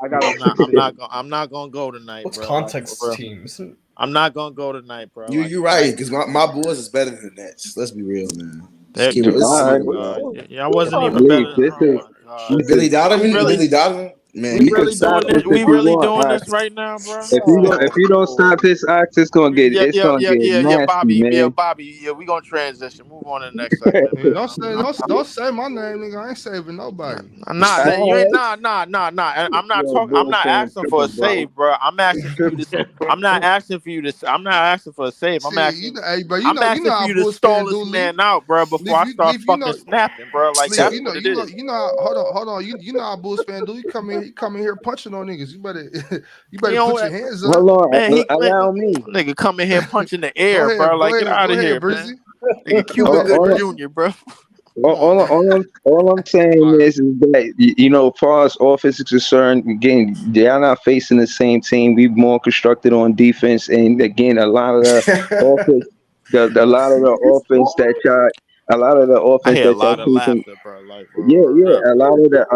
Speaker 4: I got a
Speaker 5: I'm not gonna go tonight,
Speaker 3: What's
Speaker 5: bro. Like for
Speaker 3: context
Speaker 5: real.
Speaker 3: teams?
Speaker 5: I'm not gonna go tonight, bro. Like
Speaker 6: You're right, because my Bulls is better than the Nets. Let's be real, man. Just
Speaker 5: that,
Speaker 6: keep it.
Speaker 5: oh
Speaker 6: Let's
Speaker 5: my
Speaker 6: keep
Speaker 2: All
Speaker 6: it real.
Speaker 5: god,
Speaker 2: right.
Speaker 5: yeah, I wasn't even
Speaker 2: Leave.
Speaker 5: better.
Speaker 2: This
Speaker 5: Oh
Speaker 2: is
Speaker 5: my god,
Speaker 2: this is.
Speaker 5: we really,
Speaker 6: Billy Donovan, man.
Speaker 5: we
Speaker 2: You can
Speaker 5: really
Speaker 2: stop
Speaker 5: doing this.
Speaker 2: this if
Speaker 5: We
Speaker 2: you
Speaker 5: really
Speaker 2: want.
Speaker 5: doing this right now, bro.
Speaker 2: If you don't stop this ox, it's gonna get
Speaker 5: Yeah,
Speaker 2: nasty, man.
Speaker 5: Bobby. Yeah, we gonna transition. Move on to the next segment,
Speaker 1: Man,
Speaker 5: man.
Speaker 1: don't say my name, nigga. I ain't saving nobody.
Speaker 5: Nah, you ain't nah. I'm not
Speaker 2: Yo,
Speaker 5: talking. I'm
Speaker 2: Bulls
Speaker 5: not
Speaker 2: fan
Speaker 5: asking for a
Speaker 2: tripping, bro.
Speaker 5: save, bro. I'm asking for you to. I'm not asking for you to. I'm not asking for a save. I'm
Speaker 1: See,
Speaker 5: asking.
Speaker 1: hey, bro,
Speaker 5: I'm
Speaker 1: you know
Speaker 5: asking for
Speaker 1: how
Speaker 5: you to
Speaker 1: Bulls
Speaker 5: stall
Speaker 1: fans do,
Speaker 5: this
Speaker 1: Leaf.
Speaker 5: man out, bro, before I start
Speaker 1: You
Speaker 5: fucking
Speaker 1: know,
Speaker 5: snapping, bro. Like
Speaker 1: Leaf,
Speaker 5: that's what it is.
Speaker 1: you know. Hold on. You know how Bulls fan do. You come in here punching on niggas. You better, you
Speaker 5: You
Speaker 1: better
Speaker 5: know
Speaker 1: put your
Speaker 5: what,
Speaker 1: hands up.
Speaker 2: Hold on,
Speaker 5: man?
Speaker 2: allow me.
Speaker 5: Nigga come in here punching the air, bro. Like get out
Speaker 1: Go
Speaker 5: of
Speaker 1: ahead,
Speaker 5: here,
Speaker 1: Brizzy.
Speaker 5: man. Nigga Cuba
Speaker 2: All,
Speaker 5: Gooding
Speaker 2: all,
Speaker 5: Jr., bro. Come on,
Speaker 2: all,
Speaker 5: man.
Speaker 2: all I'm saying
Speaker 1: All right.
Speaker 2: is that as far as offense is concerned, again, they're not facing the same team. We've more constructed on defense, and again, a lot of the offense, a lot of the offense that y'all, a lot of the
Speaker 5: I
Speaker 2: offense
Speaker 5: hear a
Speaker 2: that y'all
Speaker 5: lot of
Speaker 2: keeping.
Speaker 5: laughter, bro. Like
Speaker 2: Yeah,
Speaker 5: for real.
Speaker 2: yeah. A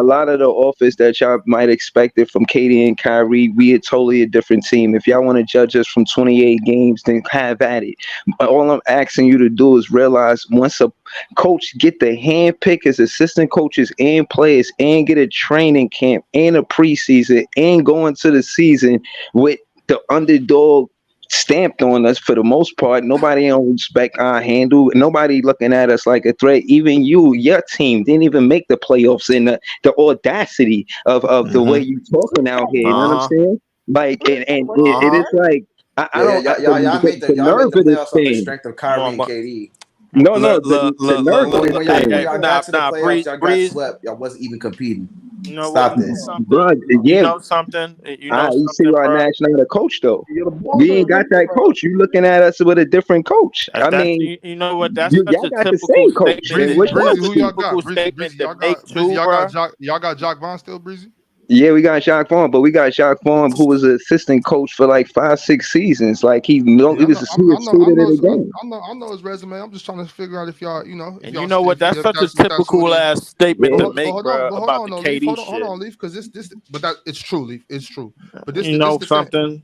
Speaker 2: lot of the offense that y'all might expect it from Katie and Kyrie, we are totally a different team. If y'all want to judge us from 28 games, then have at it. But all I'm asking you to do is realize once a coach get the hand pick his assistant coaches and players and get a training camp and a preseason and go into the season with the underdog stamped on us for the most part. Nobody don't respect our handle. Nobody looking at us like a threat. Even your team didn't even make the playoffs. And the audacity of the way
Speaker 5: Mm-hmm.
Speaker 2: you talking out here. You know what I'm
Speaker 5: Uh huh.
Speaker 2: saying? Like, and
Speaker 5: Uh
Speaker 2: it
Speaker 5: huh.
Speaker 2: is like I
Speaker 6: Yeah,
Speaker 2: don't the
Speaker 6: y'all made
Speaker 2: nerve
Speaker 6: the
Speaker 2: of this
Speaker 6: playoffs off the
Speaker 2: thing.
Speaker 6: strength of
Speaker 5: Come
Speaker 6: Kyrie
Speaker 5: on,
Speaker 6: and
Speaker 5: but
Speaker 6: KD.
Speaker 2: No,
Speaker 5: look, look,
Speaker 2: the
Speaker 5: look, look,
Speaker 2: nerve of
Speaker 5: look,
Speaker 2: this
Speaker 5: look.
Speaker 6: When
Speaker 2: thing.
Speaker 6: y'all got to the playoffs,
Speaker 5: Breeze,
Speaker 6: y'all got
Speaker 5: breeze.
Speaker 6: swept. Y'all wasn't even competing.
Speaker 5: You know what?
Speaker 6: Stop
Speaker 5: You know
Speaker 6: this.
Speaker 5: something.
Speaker 2: Bro,
Speaker 5: You
Speaker 2: yeah.
Speaker 5: know something. You know
Speaker 2: You see
Speaker 5: something,
Speaker 2: why
Speaker 5: bro.
Speaker 2: Nash not a coach though.
Speaker 4: You're the boss
Speaker 2: We
Speaker 4: of
Speaker 2: ain't got
Speaker 4: the
Speaker 2: that coach. You looking at us with a different coach. I
Speaker 5: That's
Speaker 2: mean,
Speaker 5: you know what? That's such
Speaker 2: y'all
Speaker 5: a
Speaker 2: got the
Speaker 5: typical
Speaker 2: same coach.
Speaker 5: statement.
Speaker 2: Then
Speaker 1: Breezy,
Speaker 2: what
Speaker 5: That's
Speaker 2: wrong
Speaker 1: Breezy,
Speaker 5: such
Speaker 2: with
Speaker 1: who
Speaker 5: a
Speaker 1: y'all
Speaker 2: you?
Speaker 1: got?
Speaker 5: typical statement
Speaker 1: Breezy,
Speaker 5: to make too,
Speaker 1: y'all got
Speaker 5: bro.
Speaker 1: Jock Vaughn still, Breezy?
Speaker 2: Yeah, we got Jacques Vaughn, but we got Jacques Vaughn, who was an assistant coach for like 5-6 seasons. Like he
Speaker 1: Yeah,
Speaker 2: was a student of the game.
Speaker 1: I know his resume. I'm just trying to figure out if y'all, if
Speaker 5: And you
Speaker 1: y'all,
Speaker 5: know what? That's
Speaker 1: if
Speaker 5: such a
Speaker 1: that's who it
Speaker 5: typical
Speaker 1: is.
Speaker 5: ass statement
Speaker 1: But
Speaker 2: Yeah.
Speaker 5: to make, bro,
Speaker 1: hold
Speaker 5: about
Speaker 1: on,
Speaker 5: the
Speaker 1: no, Leaf.
Speaker 5: KD
Speaker 1: Hold
Speaker 5: shit.
Speaker 1: on, Leaf, because this, but that it's true, Leaf. It's true. But
Speaker 5: You
Speaker 1: this
Speaker 5: know
Speaker 1: the thing,
Speaker 5: something?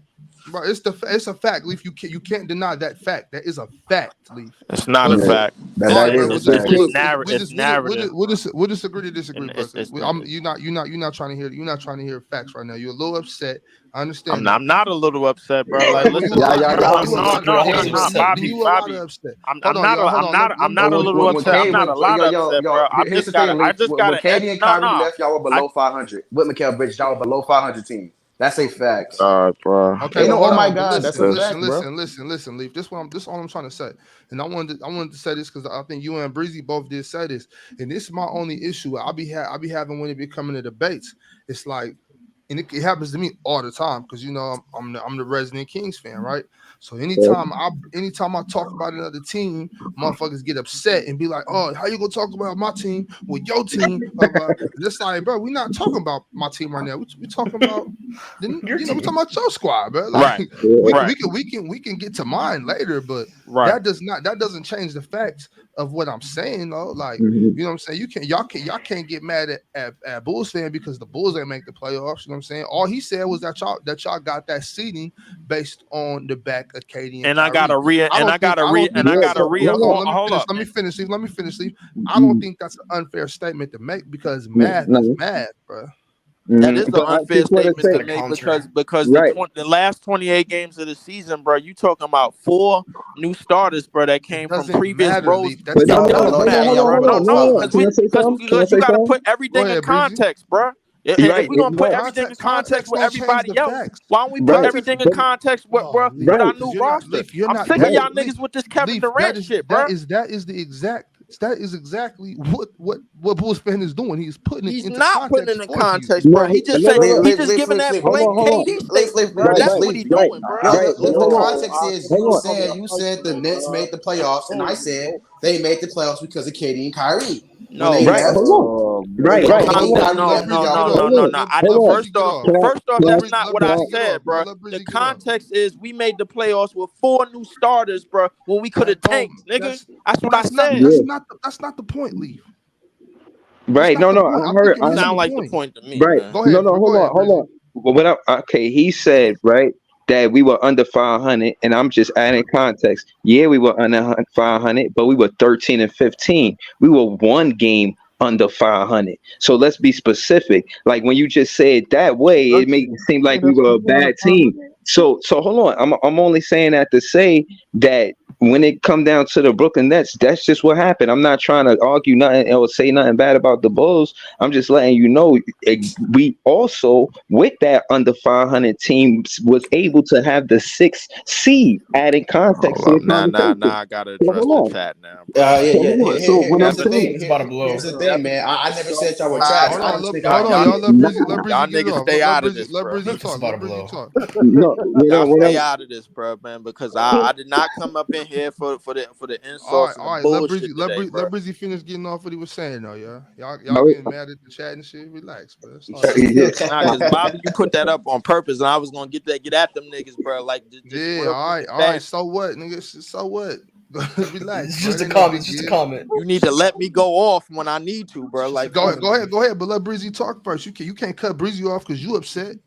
Speaker 1: bro. It's a fact, Leaf. You can't deny that fact. That is a fact, Leaf.
Speaker 5: It's not a
Speaker 1: But
Speaker 2: Yeah.
Speaker 5: fact.
Speaker 2: That,
Speaker 1: all
Speaker 2: that
Speaker 1: right, bro.
Speaker 2: is a
Speaker 5: It's
Speaker 2: fact.
Speaker 5: It's narrative,
Speaker 1: We'll disagree to disagree,
Speaker 5: and
Speaker 1: bro. Because you're not trying to hear facts right now. You're a little upset. I understand that.
Speaker 5: I'm not a little upset, bro.
Speaker 1: All
Speaker 5: Like,
Speaker 1: right, well, you
Speaker 5: listen,
Speaker 1: a
Speaker 6: Y'all,
Speaker 1: lot.
Speaker 6: y'all,
Speaker 1: You
Speaker 6: y'all,
Speaker 1: a,
Speaker 3: Why
Speaker 1: you
Speaker 3: is
Speaker 1: a
Speaker 3: he
Speaker 1: lot.
Speaker 3: keeping your
Speaker 5: no,
Speaker 3: hands
Speaker 5: I'm
Speaker 3: so
Speaker 5: not,
Speaker 3: upset?
Speaker 1: You a lot of
Speaker 5: Bobby.
Speaker 1: upset.
Speaker 5: I'm not,
Speaker 1: Hold on.
Speaker 5: I'm not a little upset. I'm not a lot upset, bro.
Speaker 6: here's the thing,
Speaker 5: I
Speaker 6: Leaf.
Speaker 5: just
Speaker 6: When
Speaker 5: gotta,
Speaker 6: KD and
Speaker 5: no,
Speaker 6: Kyrie
Speaker 5: no.
Speaker 6: left, y'all were
Speaker 5: I,
Speaker 6: below 500. With Mikal Bridges, y'all were below 500 team. That's a fact.
Speaker 5: bro.
Speaker 1: Okay,
Speaker 6: Ain't
Speaker 1: well,
Speaker 6: no,
Speaker 1: hold
Speaker 6: oh my
Speaker 1: on. But
Speaker 6: God, that's a fact, bro.
Speaker 1: listen, Leaf. This all I'm trying to say. And I wanted to say this because I think you and Breezy both did say this. And this is my only issue. I be having when it be coming to debates. It's like, and it happens to me all the time because I'm the resident Kings fan, right? So anytime I talk about another team, motherfuckers get upset and be like, "Oh, how you gonna talk about my team with your team?" Blah blah. And it's like, bro, we're not talking about my team right now. We talking about
Speaker 3: Your
Speaker 1: we're talking
Speaker 3: team.
Speaker 1: about your squad, bro. Like
Speaker 5: Right,
Speaker 2: Yeah.
Speaker 5: right,
Speaker 1: we can get to mine later, but
Speaker 5: right.
Speaker 1: that doesn't change the facts of what I'm saying though. Like,
Speaker 2: Mhm.
Speaker 1: you know what I'm saying? Y'all can't get mad at Bulls fan because the Bulls ain't make the playoffs. You know what I'm saying? All he said was that y'all got that seeding based on the back of Katie and
Speaker 5: And I gotta
Speaker 1: Kyrie.
Speaker 5: re,
Speaker 1: I
Speaker 5: and
Speaker 1: don't
Speaker 5: I
Speaker 1: think
Speaker 5: gotta
Speaker 1: I
Speaker 5: re,
Speaker 1: don't
Speaker 5: and
Speaker 1: think
Speaker 5: I
Speaker 2: Yeah.
Speaker 1: that's
Speaker 5: gotta
Speaker 1: a
Speaker 2: Hold
Speaker 5: reaffirm. Hold up.
Speaker 1: let me finish, Leaf. Let me finish, Leaf. I don't
Speaker 2: on.
Speaker 1: think that's an unfair statement to make because math is
Speaker 2: No.
Speaker 1: math, bro.
Speaker 5: That is an
Speaker 2: But I
Speaker 5: unfair
Speaker 2: just want to
Speaker 5: statement
Speaker 3: It's
Speaker 5: to
Speaker 3: a
Speaker 2: say,
Speaker 5: make
Speaker 3: counter.
Speaker 5: because
Speaker 2: right.
Speaker 5: the last 28 games of the season, bro, you talking about 4 new starters, bro, that
Speaker 1: It
Speaker 5: came from
Speaker 1: doesn't
Speaker 5: previous
Speaker 1: matter,
Speaker 5: roles.
Speaker 1: Leaf. That's
Speaker 2: But
Speaker 1: the
Speaker 2: no,
Speaker 5: It
Speaker 6: Y'all were
Speaker 2: no,
Speaker 5: does
Speaker 6: below,
Speaker 2: hold on,
Speaker 6: and
Speaker 5: matter,
Speaker 6: y'all were
Speaker 2: hold
Speaker 5: bro.
Speaker 2: on,
Speaker 5: No,
Speaker 6: below
Speaker 2: no,
Speaker 5: no,
Speaker 2: no.
Speaker 6: 500.
Speaker 2: Can I say something? Can I
Speaker 5: because you
Speaker 2: say
Speaker 5: got to
Speaker 2: something?
Speaker 5: put everything
Speaker 1: Go
Speaker 5: in
Speaker 1: ahead, Breezy.
Speaker 5: context, bro.
Speaker 2: You're
Speaker 5: If
Speaker 2: right.
Speaker 5: we're gonna put
Speaker 2: Right.
Speaker 5: everything in context
Speaker 1: Context
Speaker 5: with
Speaker 1: don't change
Speaker 5: everybody
Speaker 1: the
Speaker 5: else,
Speaker 1: facts.
Speaker 5: why don't we put
Speaker 2: Right.
Speaker 1: Context,
Speaker 5: everything in
Speaker 2: But
Speaker 5: context with,
Speaker 1: oh,
Speaker 5: bro,
Speaker 1: Leaf,
Speaker 5: with
Speaker 2: right.
Speaker 5: our
Speaker 1: because
Speaker 5: new
Speaker 1: you're not
Speaker 5: roster?
Speaker 1: Leaf. You're
Speaker 5: I'm
Speaker 1: not
Speaker 5: sick of
Speaker 2: Right.
Speaker 5: y'all
Speaker 1: Leaf.
Speaker 5: niggas with this Kevin
Speaker 1: Leaf.
Speaker 5: Durant shit, bro.
Speaker 1: That is the exact That is exactly what Bulls fan is doing. He's putting it
Speaker 5: He's
Speaker 1: into
Speaker 5: not putting it
Speaker 1: context
Speaker 5: in
Speaker 1: for you.
Speaker 5: context,
Speaker 2: No,
Speaker 5: bro. He just
Speaker 2: no,
Speaker 5: said
Speaker 2: no, no.
Speaker 5: he just giving that
Speaker 2: Hold on,
Speaker 5: blank
Speaker 2: hold on.
Speaker 5: KD statement, bro.
Speaker 2: Right,
Speaker 5: That's
Speaker 2: right,
Speaker 5: what he's
Speaker 2: right,
Speaker 5: doing, bro.
Speaker 6: Yo,
Speaker 2: right.
Speaker 6: the,
Speaker 2: Hold
Speaker 6: the
Speaker 2: on,
Speaker 6: context is
Speaker 2: hold on.
Speaker 6: you said the Nets made the playoffs, and I said they made the playoffs because of KD and Kyrie. When they
Speaker 5: No,
Speaker 2: Right,
Speaker 6: left,
Speaker 2: hold on.
Speaker 4: Oh
Speaker 6: when
Speaker 2: Right,
Speaker 6: they
Speaker 2: right.
Speaker 1: Hold on,
Speaker 6: KD
Speaker 2: Hold
Speaker 6: and
Speaker 2: on.
Speaker 1: let,
Speaker 6: Kyrie
Speaker 1: let, let
Speaker 6: left,
Speaker 1: Breezy
Speaker 6: y'all
Speaker 1: get
Speaker 6: won.
Speaker 1: off.
Speaker 2: Hold on.
Speaker 1: Let
Speaker 2: Hold on.
Speaker 1: Breezy
Speaker 5: First
Speaker 1: get
Speaker 5: off,
Speaker 1: off.
Speaker 2: Can I,
Speaker 5: first off,
Speaker 2: can I,
Speaker 5: that's
Speaker 1: Let
Speaker 5: not
Speaker 1: let
Speaker 5: what I
Speaker 1: Breezy
Speaker 2: can
Speaker 1: get
Speaker 5: said,
Speaker 1: off, bro.
Speaker 5: bro.
Speaker 1: Let
Speaker 5: The
Speaker 1: Breezy get off.
Speaker 5: context is we made the playoffs with 4 new starters, bro. When we could have
Speaker 1: That don't.
Speaker 5: tanked, nigga. That's what I
Speaker 1: Not.
Speaker 5: said.
Speaker 2: yeah.
Speaker 1: That's not the point, Leaf. That's
Speaker 2: Right.
Speaker 1: not
Speaker 2: No,
Speaker 1: the
Speaker 2: no.
Speaker 1: point. I think you're
Speaker 5: It
Speaker 1: missing
Speaker 5: sound
Speaker 1: the
Speaker 5: like the
Speaker 1: point.
Speaker 5: point to me,
Speaker 2: Right.
Speaker 5: man.
Speaker 1: Go
Speaker 2: No,
Speaker 1: ahead.
Speaker 2: no.
Speaker 1: Go
Speaker 2: Hold on.
Speaker 1: ahead,
Speaker 2: Hold
Speaker 1: Breezy.
Speaker 2: on. Okay, he said, right, that we were under 500, and I'm just adding context. Yeah, we were under 500, but we were 13 and 15. We were one game under 500. So let's be specific. Like when you just say it that way, it makes it seem
Speaker 4: yeah,
Speaker 2: like we
Speaker 4: that's
Speaker 2: were
Speaker 4: what
Speaker 2: a
Speaker 4: I'm saying.
Speaker 2: bad team. So hold on. I'm only saying that to say that when it come down to the Brooklyn Nets, that's just what happened. I'm not trying to argue nothing or say nothing bad about the Bulls. I'm just letting you know we also with that under 500 team was able to have the sixth seed, adding context
Speaker 5: Hold
Speaker 2: to
Speaker 5: up.
Speaker 2: the
Speaker 5: Now
Speaker 2: conversation.
Speaker 5: I gotta
Speaker 2: So
Speaker 5: address
Speaker 2: hold
Speaker 5: the
Speaker 2: on.
Speaker 5: chat now, bro.
Speaker 6: Yeah,
Speaker 5: Like,
Speaker 2: So
Speaker 6: yeah.
Speaker 2: hold on. So what I'm
Speaker 3: It's,
Speaker 5: that's a
Speaker 3: it's,
Speaker 2: saying,
Speaker 3: it's about to blow.
Speaker 6: Here's the thing, man. I never said y'all were
Speaker 5: tired
Speaker 6: trash.
Speaker 5: of
Speaker 1: Hold
Speaker 6: I
Speaker 1: on,
Speaker 5: this.
Speaker 6: just think
Speaker 5: Y'all,
Speaker 1: hold on,
Speaker 5: y'all,
Speaker 1: y'all.
Speaker 2: nah,
Speaker 1: Let Breezy
Speaker 5: y'all
Speaker 1: get it
Speaker 5: niggas
Speaker 1: off.
Speaker 5: stay
Speaker 1: Let
Speaker 5: out of
Speaker 1: Breezy,
Speaker 5: this,
Speaker 1: let
Speaker 5: bro.
Speaker 1: Breezy
Speaker 3: It's
Speaker 1: talk.
Speaker 3: about
Speaker 1: Let
Speaker 3: to
Speaker 1: Breezy
Speaker 3: blow.
Speaker 1: talk.
Speaker 2: no,
Speaker 5: Y'all
Speaker 2: what
Speaker 5: stay
Speaker 2: I'm
Speaker 5: out of this, bro, man, because I did not come up in here for the insults and the
Speaker 1: All right. Let
Speaker 5: bullshit
Speaker 1: Breezy,
Speaker 5: today,
Speaker 1: let
Speaker 5: bro.
Speaker 1: Breezy finish getting off what he was saying, though. Yeah, y'all
Speaker 2: no,
Speaker 1: getting mad at the chat and shit. Relax, bro. It's all good.
Speaker 2: yeah,
Speaker 5: Nah, cause Bobby, you put that up on purpose, and I was gonna get at them niggas, bro. Like just
Speaker 1: Yeah.
Speaker 5: real quick and
Speaker 1: All right.
Speaker 5: fast.
Speaker 1: So what, nigga? So what? Relax,
Speaker 3: It's
Speaker 1: bro.
Speaker 3: just
Speaker 1: It
Speaker 3: a
Speaker 1: ain't no
Speaker 3: comment.
Speaker 1: big
Speaker 3: It's just a
Speaker 1: deal.
Speaker 3: comment.
Speaker 5: You need
Speaker 3: It's
Speaker 5: to
Speaker 3: just a
Speaker 5: let
Speaker 3: comment.
Speaker 5: me go off when I need to,
Speaker 3: It's
Speaker 5: bro.
Speaker 3: just a
Speaker 5: Like,
Speaker 1: Go
Speaker 5: come
Speaker 1: ahead,
Speaker 3: comment,
Speaker 5: on.
Speaker 1: go ahead,
Speaker 3: baby.
Speaker 1: go ahead. But let Breezy talk first. You can't cut Breezy off because you upset.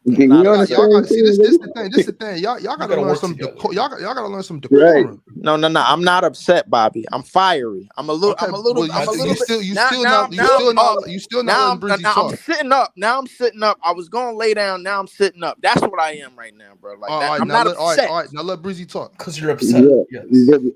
Speaker 5: I'm not
Speaker 2: you on the
Speaker 5: upset.
Speaker 1: Y'all got
Speaker 2: same
Speaker 1: to see
Speaker 2: team,
Speaker 1: this.
Speaker 2: nigga?
Speaker 1: The thing. This the thing. Y'all
Speaker 3: We
Speaker 1: got to
Speaker 3: gotta
Speaker 1: learn
Speaker 3: work
Speaker 1: some
Speaker 3: together.
Speaker 1: y'all got to learn some
Speaker 2: Right.
Speaker 1: decorum.
Speaker 5: No. I'm not upset, Bobby. I'm fiery.
Speaker 1: Okay. Well,
Speaker 3: I
Speaker 5: I'm a
Speaker 3: think
Speaker 5: little bit.
Speaker 1: you
Speaker 5: Now,
Speaker 1: still
Speaker 5: now,
Speaker 1: not
Speaker 5: now I'm up.
Speaker 1: you still not letting Breezy
Speaker 5: Now I'm
Speaker 1: talk.
Speaker 5: sitting up. Now I'm sitting up. I was gonna lay down. Now I'm sitting up. That's what I am right now, bro. Like that. I'm not upset.
Speaker 1: All right. Now let Breezy talk.
Speaker 3: because you're upset.
Speaker 2: Yeah.
Speaker 3: Yes.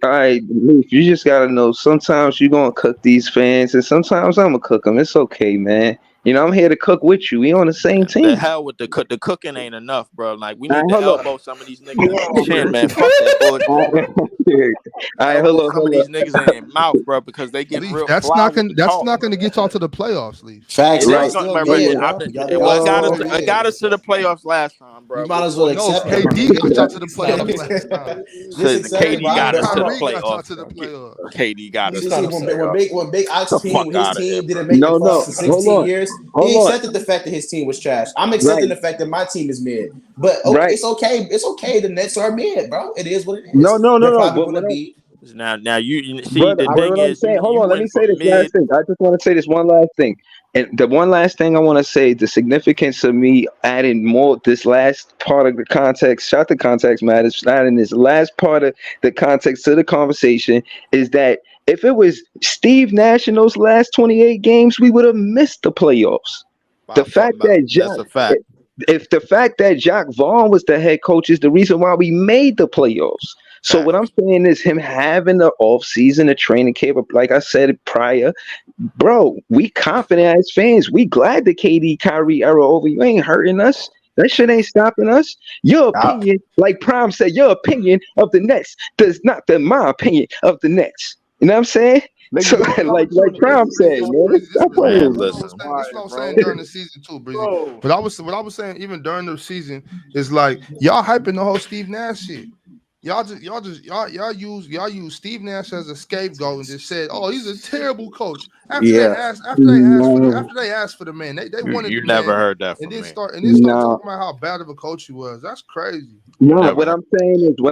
Speaker 2: All right, Luke, you just gotta know sometimes you're gonna cook these fans and sometimes I'm gonna cook them. It's okay, man. You know, I'm here to cook with you. We on the same
Speaker 5: The
Speaker 2: team.
Speaker 5: hell with the cook. The cooking ain't enough, bro. Like we
Speaker 2: All
Speaker 5: need
Speaker 2: right,
Speaker 5: to
Speaker 2: hold up.
Speaker 5: elbow some of these niggas in their chin, man. Fuck that bullshit,
Speaker 2: All
Speaker 5: bro.
Speaker 2: right, hold
Speaker 5: Elbow
Speaker 2: up,
Speaker 5: some of
Speaker 2: hold up.
Speaker 5: these niggas in their mouth, bro, because they getting
Speaker 1: Leaf.
Speaker 5: real fly with the
Speaker 1: That's
Speaker 5: talk,
Speaker 1: not
Speaker 5: bro.
Speaker 1: gonna get y'all to the playoffs, Leaf.
Speaker 6: Facts.
Speaker 5: It
Speaker 6: Y'all
Speaker 5: is
Speaker 2: Right.
Speaker 5: going,
Speaker 6: still
Speaker 5: bro.
Speaker 6: mid, bro.
Speaker 5: Well,
Speaker 6: Y'all
Speaker 2: Oh,
Speaker 6: still
Speaker 5: it
Speaker 6: mid.
Speaker 5: got us to the playoffs last time,
Speaker 6: You
Speaker 5: bro.
Speaker 6: might as well
Speaker 5: Before
Speaker 1: No,
Speaker 5: this,
Speaker 6: accept that, my
Speaker 1: KD got
Speaker 6: nigga.
Speaker 1: y'all to the
Speaker 3: Not
Speaker 1: playoffs last time.
Speaker 6: Just
Speaker 5: said the
Speaker 6: accept it,
Speaker 5: KD
Speaker 6: Bobby.
Speaker 5: got us
Speaker 6: But
Speaker 5: to the
Speaker 1: Kyrie got y'all
Speaker 5: playoffs,
Speaker 1: to the
Speaker 5: bro.
Speaker 1: playoffs.
Speaker 5: KD got us
Speaker 3: He's
Speaker 6: see,
Speaker 5: to
Speaker 3: not
Speaker 6: see,
Speaker 5: the
Speaker 3: upset.
Speaker 5: playoffs.
Speaker 6: when Big Ox
Speaker 5: The
Speaker 6: team,
Speaker 5: fuck
Speaker 6: when his
Speaker 5: out of here,
Speaker 6: team
Speaker 5: bro.
Speaker 6: didn't make the
Speaker 2: no,
Speaker 6: playoffs
Speaker 2: no.
Speaker 6: in
Speaker 2: Hold
Speaker 6: 16
Speaker 2: on.
Speaker 6: years, he
Speaker 2: Hold on.
Speaker 6: accepted the fact that his team was trash. I'm
Speaker 2: Right,
Speaker 6: accepting the fact that my team is mid. But
Speaker 2: right.
Speaker 6: it's okay. It's okay. The Nets are mid, bro. It is what it
Speaker 2: No,
Speaker 6: is.
Speaker 2: no, no,
Speaker 6: They're
Speaker 2: no.
Speaker 6: probably
Speaker 2: But
Speaker 6: going
Speaker 2: what
Speaker 6: to
Speaker 2: I
Speaker 6: be.
Speaker 5: Now you see
Speaker 2: brother,
Speaker 5: the
Speaker 2: but
Speaker 5: thing
Speaker 2: what I'm
Speaker 5: is
Speaker 2: saying, hold
Speaker 5: you
Speaker 2: on, let me
Speaker 5: went
Speaker 2: say
Speaker 5: from
Speaker 2: this last
Speaker 5: mid.
Speaker 2: thing. I just want to say this one last thing. And the one last thing I want to say, the significance of me adding more this last part of the context, shot the context matters, adding this last part of the context to the conversation is that if it was Steve Nash in those last 28 games, we would have missed the playoffs. The fact that
Speaker 5: That's a fact.
Speaker 2: if the fact that Jacques Vaughn was the head coach is the reason why we made the playoffs. So what I'm
Speaker 5: Facts.
Speaker 2: saying is him having the off season, the training camp, like I said prior, bro, we confident as fans. We glad the KD Kyrie era over. You ain't hurting us. That shit ain't stopping us. Your
Speaker 6: I,
Speaker 2: opinion, like Prime said, your opinion of the Nets does not than my opinion of the Nets. You know what I'm saying?
Speaker 4: Nigga,
Speaker 2: So
Speaker 4: y'all
Speaker 2: like
Speaker 4: shooting
Speaker 2: Prime said,
Speaker 1: Breezy,
Speaker 2: man,
Speaker 1: this
Speaker 2: stop
Speaker 1: Breezy.
Speaker 2: playing
Speaker 5: Man,
Speaker 2: with me.
Speaker 5: listen.
Speaker 1: This is what I was saying
Speaker 4: bro.
Speaker 1: during the season too, Breezy.
Speaker 4: Bro.
Speaker 1: But what I was saying even during the season is like y'all hyping the whole Steve Nash shit. Y'all use Steve Nash as a scapegoat and just said, "Oh, he's a terrible coach."
Speaker 6: yeah.
Speaker 2: No,
Speaker 1: after they asked for the man, they wanted
Speaker 5: You
Speaker 1: the
Speaker 5: never
Speaker 1: man,
Speaker 5: heard that
Speaker 1: and
Speaker 5: from
Speaker 1: then
Speaker 5: me.
Speaker 1: start
Speaker 2: no.
Speaker 1: talking about how bad of a coach he was. That's crazy.
Speaker 5: You
Speaker 2: No,
Speaker 5: never
Speaker 2: what
Speaker 5: heard.
Speaker 2: I'm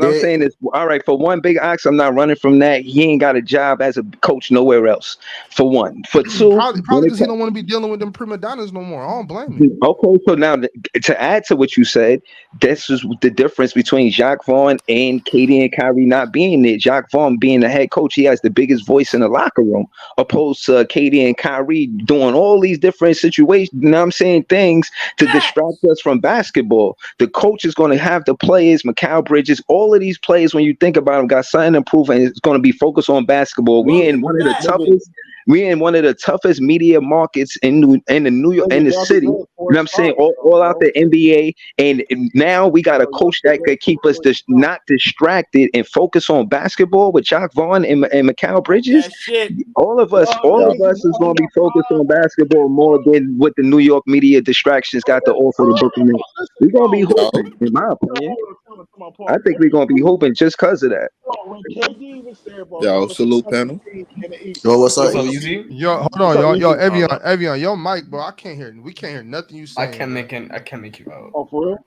Speaker 6: It,
Speaker 2: saying is, all right, for one, Big Ox, I'm not running from that. He ain't got a job as a coach nowhere else. For one. For two,
Speaker 1: Probably
Speaker 2: when it
Speaker 1: because he don't want to be dealing with them prima donnas no more. I don't blame him.
Speaker 2: okay, so now to add to what you said, this is the difference between Jacques Vaughn and Katie and Kyrie not being there. Jacques Vaughn being the head coach, he has the biggest voice in the locker room, opposed to Katie and Kyrie doing all these different situations. You know what I'm saying? Things to distract us from basketball. The coach is going to have the players, Mikal Bridges, all of these players, when you think about them, got something to prove, and it's going to be focused on basketball. We in one of the
Speaker 4: Nigga,
Speaker 2: toughest. We in one of the toughest media markets in the New York in the
Speaker 4: Y'all be
Speaker 2: city.
Speaker 4: good
Speaker 2: You
Speaker 4: for
Speaker 2: know what I'm saying?
Speaker 4: spots,
Speaker 2: All out
Speaker 4: bro.
Speaker 2: the NBA, and now we got a
Speaker 4: Bro, y'all
Speaker 2: coach
Speaker 4: be
Speaker 2: that
Speaker 4: good
Speaker 2: could keep us
Speaker 4: for spots.
Speaker 2: not distracted and focus on basketball with Jock Vaughn and Mikal
Speaker 5: Talk
Speaker 2: Bridges.
Speaker 5: that shit.
Speaker 2: All of us
Speaker 4: Y'all niggas,
Speaker 2: is
Speaker 4: y'all
Speaker 2: going to be
Speaker 4: got
Speaker 2: focused on
Speaker 4: 5
Speaker 2: basketball more than what the New York media distractions got to offer the Brooklyn Nets.
Speaker 4: Listen,
Speaker 2: We're going to be
Speaker 7: Yo,
Speaker 2: hooping, in my opinion.
Speaker 4: hold on,
Speaker 2: I
Speaker 4: Paul.
Speaker 2: think we're going to be hooping just because of that.
Speaker 4: When KD was there, bro,
Speaker 7: yo,
Speaker 4: y'all was the
Speaker 7: salute
Speaker 4: toughest
Speaker 7: panel.
Speaker 4: team in the East.
Speaker 6: Yo, what's up,
Speaker 3: What's up,
Speaker 6: Easy?
Speaker 3: Easy?
Speaker 1: Yo, hold
Speaker 2: What's
Speaker 1: on,
Speaker 2: up,
Speaker 1: y'all.
Speaker 2: Easy?
Speaker 1: Evian, your mic, bro. I can't hear. We can't hear nothing you
Speaker 3: I
Speaker 1: saying.
Speaker 3: can't
Speaker 1: bro.
Speaker 3: make you out.
Speaker 4: Oh, for real?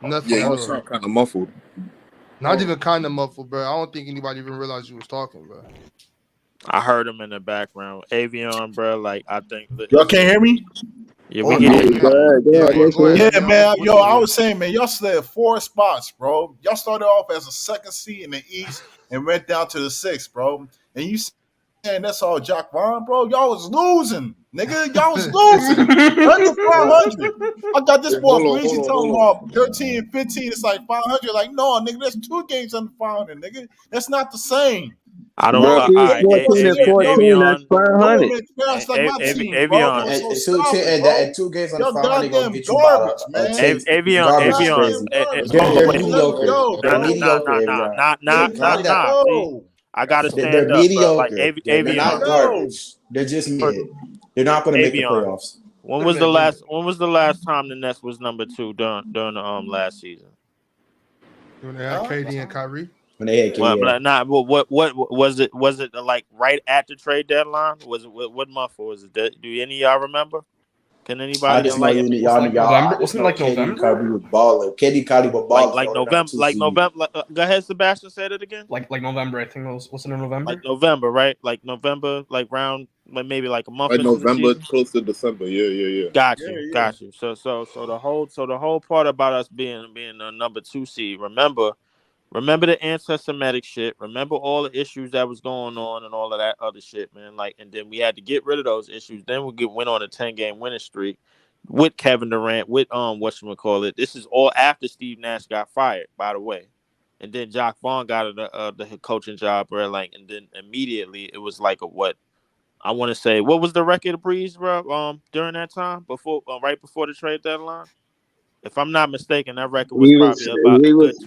Speaker 1: Nothing
Speaker 7: Yeah,
Speaker 1: at
Speaker 7: you
Speaker 1: all.
Speaker 7: sound kind of muffled.
Speaker 1: Not even kind of muffled, bro. I don't think anybody even realized you was talking, bro.
Speaker 5: I heard him in the background. Avion, bro. Like I think
Speaker 8: Y'all can't hear me?
Speaker 5: Yeah, we
Speaker 6: Oh
Speaker 5: can
Speaker 6: no,
Speaker 5: hear
Speaker 2: Yeah,
Speaker 5: you.
Speaker 6: you
Speaker 2: go
Speaker 6: good.
Speaker 2: ahead, go
Speaker 1: Yeah,
Speaker 2: ahead,
Speaker 1: go
Speaker 2: listen.
Speaker 1: ahead,
Speaker 8: Yeah,
Speaker 1: Evian.
Speaker 8: man.
Speaker 1: What
Speaker 8: Yo,
Speaker 1: you
Speaker 8: I
Speaker 1: hear?
Speaker 8: was saying, man, y'all slid 4 spots, bro. Y'all started off as a 2nd seed in the East and went down to the 6th, bro. And you saying that's all Jock Vaughn, bro? Y'all was losing, nigga. Y'all was losing. Under 500. I got this
Speaker 7: Hey,
Speaker 8: boy
Speaker 7: hold
Speaker 8: Breezy
Speaker 7: on,
Speaker 8: talking
Speaker 7: hold on.
Speaker 8: about 13 and 15. It's like 500. Like, no, nigga, that's 2 games under 500, nigga. That's not the same.
Speaker 5: I don't.
Speaker 2: Bro, if
Speaker 8: Y'all,
Speaker 2: we
Speaker 5: All
Speaker 2: was
Speaker 5: right,
Speaker 8: y'all
Speaker 2: 14 and
Speaker 8: scared. Y'all,
Speaker 2: 14, that's
Speaker 5: Avion,
Speaker 8: y'all would
Speaker 2: 500.
Speaker 8: have been trash like my team, bro.
Speaker 5: Avion,
Speaker 8: Y'all
Speaker 6: And
Speaker 8: so
Speaker 6: two
Speaker 8: selfish,
Speaker 6: and
Speaker 8: bro.
Speaker 6: that 2 games on the
Speaker 8: Y'all
Speaker 6: 500 gonna
Speaker 8: goddamn
Speaker 6: get you about
Speaker 8: garbage, man.
Speaker 5: Avion,
Speaker 6: garbage is
Speaker 5: Avion.
Speaker 6: crazy.
Speaker 8: Goddamn garbage,
Speaker 6: They're
Speaker 5: Hold
Speaker 8: man.
Speaker 5: on,
Speaker 6: they're
Speaker 5: wait.
Speaker 8: Just let it
Speaker 6: mediocre.
Speaker 8: go,
Speaker 6: They're
Speaker 5: Nah,
Speaker 8: bro.
Speaker 5: nah,
Speaker 6: mediocre,
Speaker 5: nah, nah,
Speaker 6: Avion.
Speaker 5: nah, nah,
Speaker 8: Just
Speaker 5: nah,
Speaker 8: let
Speaker 6: Calm
Speaker 8: it
Speaker 6: down.
Speaker 5: nah. See,
Speaker 8: go.
Speaker 5: I gotta
Speaker 6: They're
Speaker 5: stand up, bro. Like
Speaker 6: mediocre. They're
Speaker 5: Avion,
Speaker 6: not
Speaker 8: No.
Speaker 6: garbage. They're just mid. They're not gonna make the
Speaker 5: Avion.
Speaker 6: playoffs
Speaker 5: When
Speaker 1: Them
Speaker 5: was the
Speaker 1: niggas.
Speaker 5: last? When was the last time the Nets was number 2 during the last season?
Speaker 1: When they had
Speaker 8: Huh?
Speaker 1: KD and Kyrie.
Speaker 6: when they hit
Speaker 5: Well,
Speaker 6: yeah.
Speaker 5: what was it? Was it like right at the trade deadline? Was it what month was it? Do any of y'all remember? Can
Speaker 6: I
Speaker 5: anybody
Speaker 6: just know
Speaker 5: enlighten
Speaker 6: you
Speaker 5: me?
Speaker 3: Wasn't
Speaker 6: y'all
Speaker 3: like
Speaker 6: y'all
Speaker 3: November?
Speaker 6: I just
Speaker 3: Wasn't it
Speaker 6: know
Speaker 3: like
Speaker 6: KD and
Speaker 3: November?
Speaker 6: Kyrie was balling. KD Kyrie was
Speaker 5: Like
Speaker 6: balling over number 2
Speaker 5: Like
Speaker 6: seed.
Speaker 5: November. Go ahead, Sebastian. Say it again.
Speaker 3: Like November, I think it was. Wasn't it
Speaker 5: Like
Speaker 3: November?
Speaker 5: November, right? Like November, like round, like maybe like a month
Speaker 7: By
Speaker 5: into the
Speaker 7: November,
Speaker 5: season.
Speaker 7: close to December. Yeah.
Speaker 5: Got
Speaker 8: Yeah,
Speaker 5: you,
Speaker 8: yeah.
Speaker 5: got you. So the whole part about us being a number 2 seed. Remember the anti-Semitic shit. Remember all the issues that was going on and all of that other shit, man. Like, and then we had to get rid of those issues. Then went on a 10-game winning streak with Kevin Durant, with whatchamacallit. This is all after Steve Nash got fired, by the way. And then Jock Vaughn got the head coaching job, bro. Like, and then immediately it was like a what I want to say. What was the record of Breeze, bro? During that time, before right before the trade deadline. If I'm not mistaken, that record was probably about
Speaker 2: We was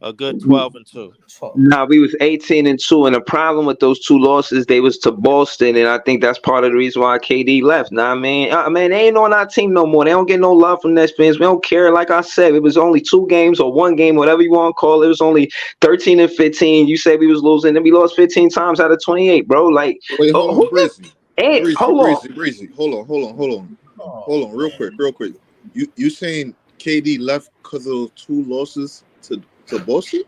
Speaker 5: a good 12-2.
Speaker 3: 12.
Speaker 2: Nah, we was 18-2, and the problem with those 2 losses, they was to Boston, and I think that's part of the reason why KD left. Nah, I mean, they ain't on our team no more. They don't get no love from Nets fans. We don't care. Like I said, it was only 2 games or 1 game, whatever you want to call it. It was only 13 and 15. You said we was losing, and we lost 15 times out of 28, bro. Like,
Speaker 7: Wait, hold on,
Speaker 2: who get?
Speaker 7: Breezy.
Speaker 2: Hey, hold on.
Speaker 7: Breezy.
Speaker 8: Oh,
Speaker 7: Hold on, real
Speaker 8: man.
Speaker 7: quick. You saying KD left because of those 2 losses to Boston?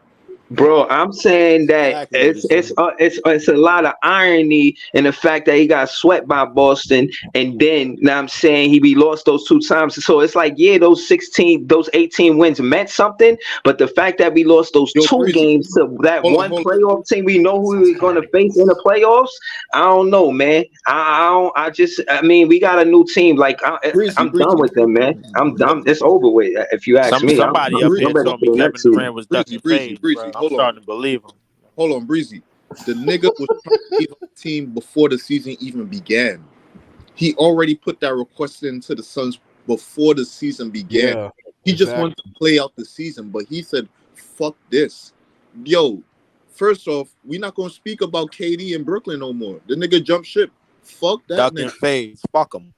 Speaker 2: Bro, I'm saying that
Speaker 5: Exactly what he's saying.
Speaker 2: it's a lot of irony in the fact that he got swept by Boston, and then now I'm saying we lost those 2 times. So it's like, yeah, those 18 wins meant something, but the fact that we lost those
Speaker 7: Yo,
Speaker 2: 2
Speaker 7: Breezy.
Speaker 2: games to that
Speaker 7: Hold on,
Speaker 2: one
Speaker 7: hold on.
Speaker 2: playoff team we know who
Speaker 3: Sounds
Speaker 2: we were
Speaker 3: kind of
Speaker 2: going to face in the
Speaker 3: ridiculous.
Speaker 2: playoffs, I don't know, man. I don't. I mean, we got a new team. Like
Speaker 7: Breezy.
Speaker 2: I'm done with them, man. I'm done. It's over with. If you ask me,
Speaker 5: Somebody up
Speaker 2: I'm
Speaker 5: here
Speaker 2: ready
Speaker 5: told
Speaker 2: for
Speaker 5: me
Speaker 2: the
Speaker 5: Kevin
Speaker 2: next season.
Speaker 5: Durant was ducking fades,
Speaker 7: Breezy.
Speaker 5: bro. I'm starting to believe him.
Speaker 7: Hold on, Breezy. The nigga was trying to leave the team before the season even began. He already put that request into the Suns before the season began.
Speaker 1: Yeah,
Speaker 7: He just wanted to play out the season, but he said, fuck this. Yo, first off, we're not going to speak about KD in Brooklyn no more. The nigga jumped ship. Fuck that
Speaker 5: Ducking
Speaker 7: nigga.
Speaker 5: fades. Fuck him.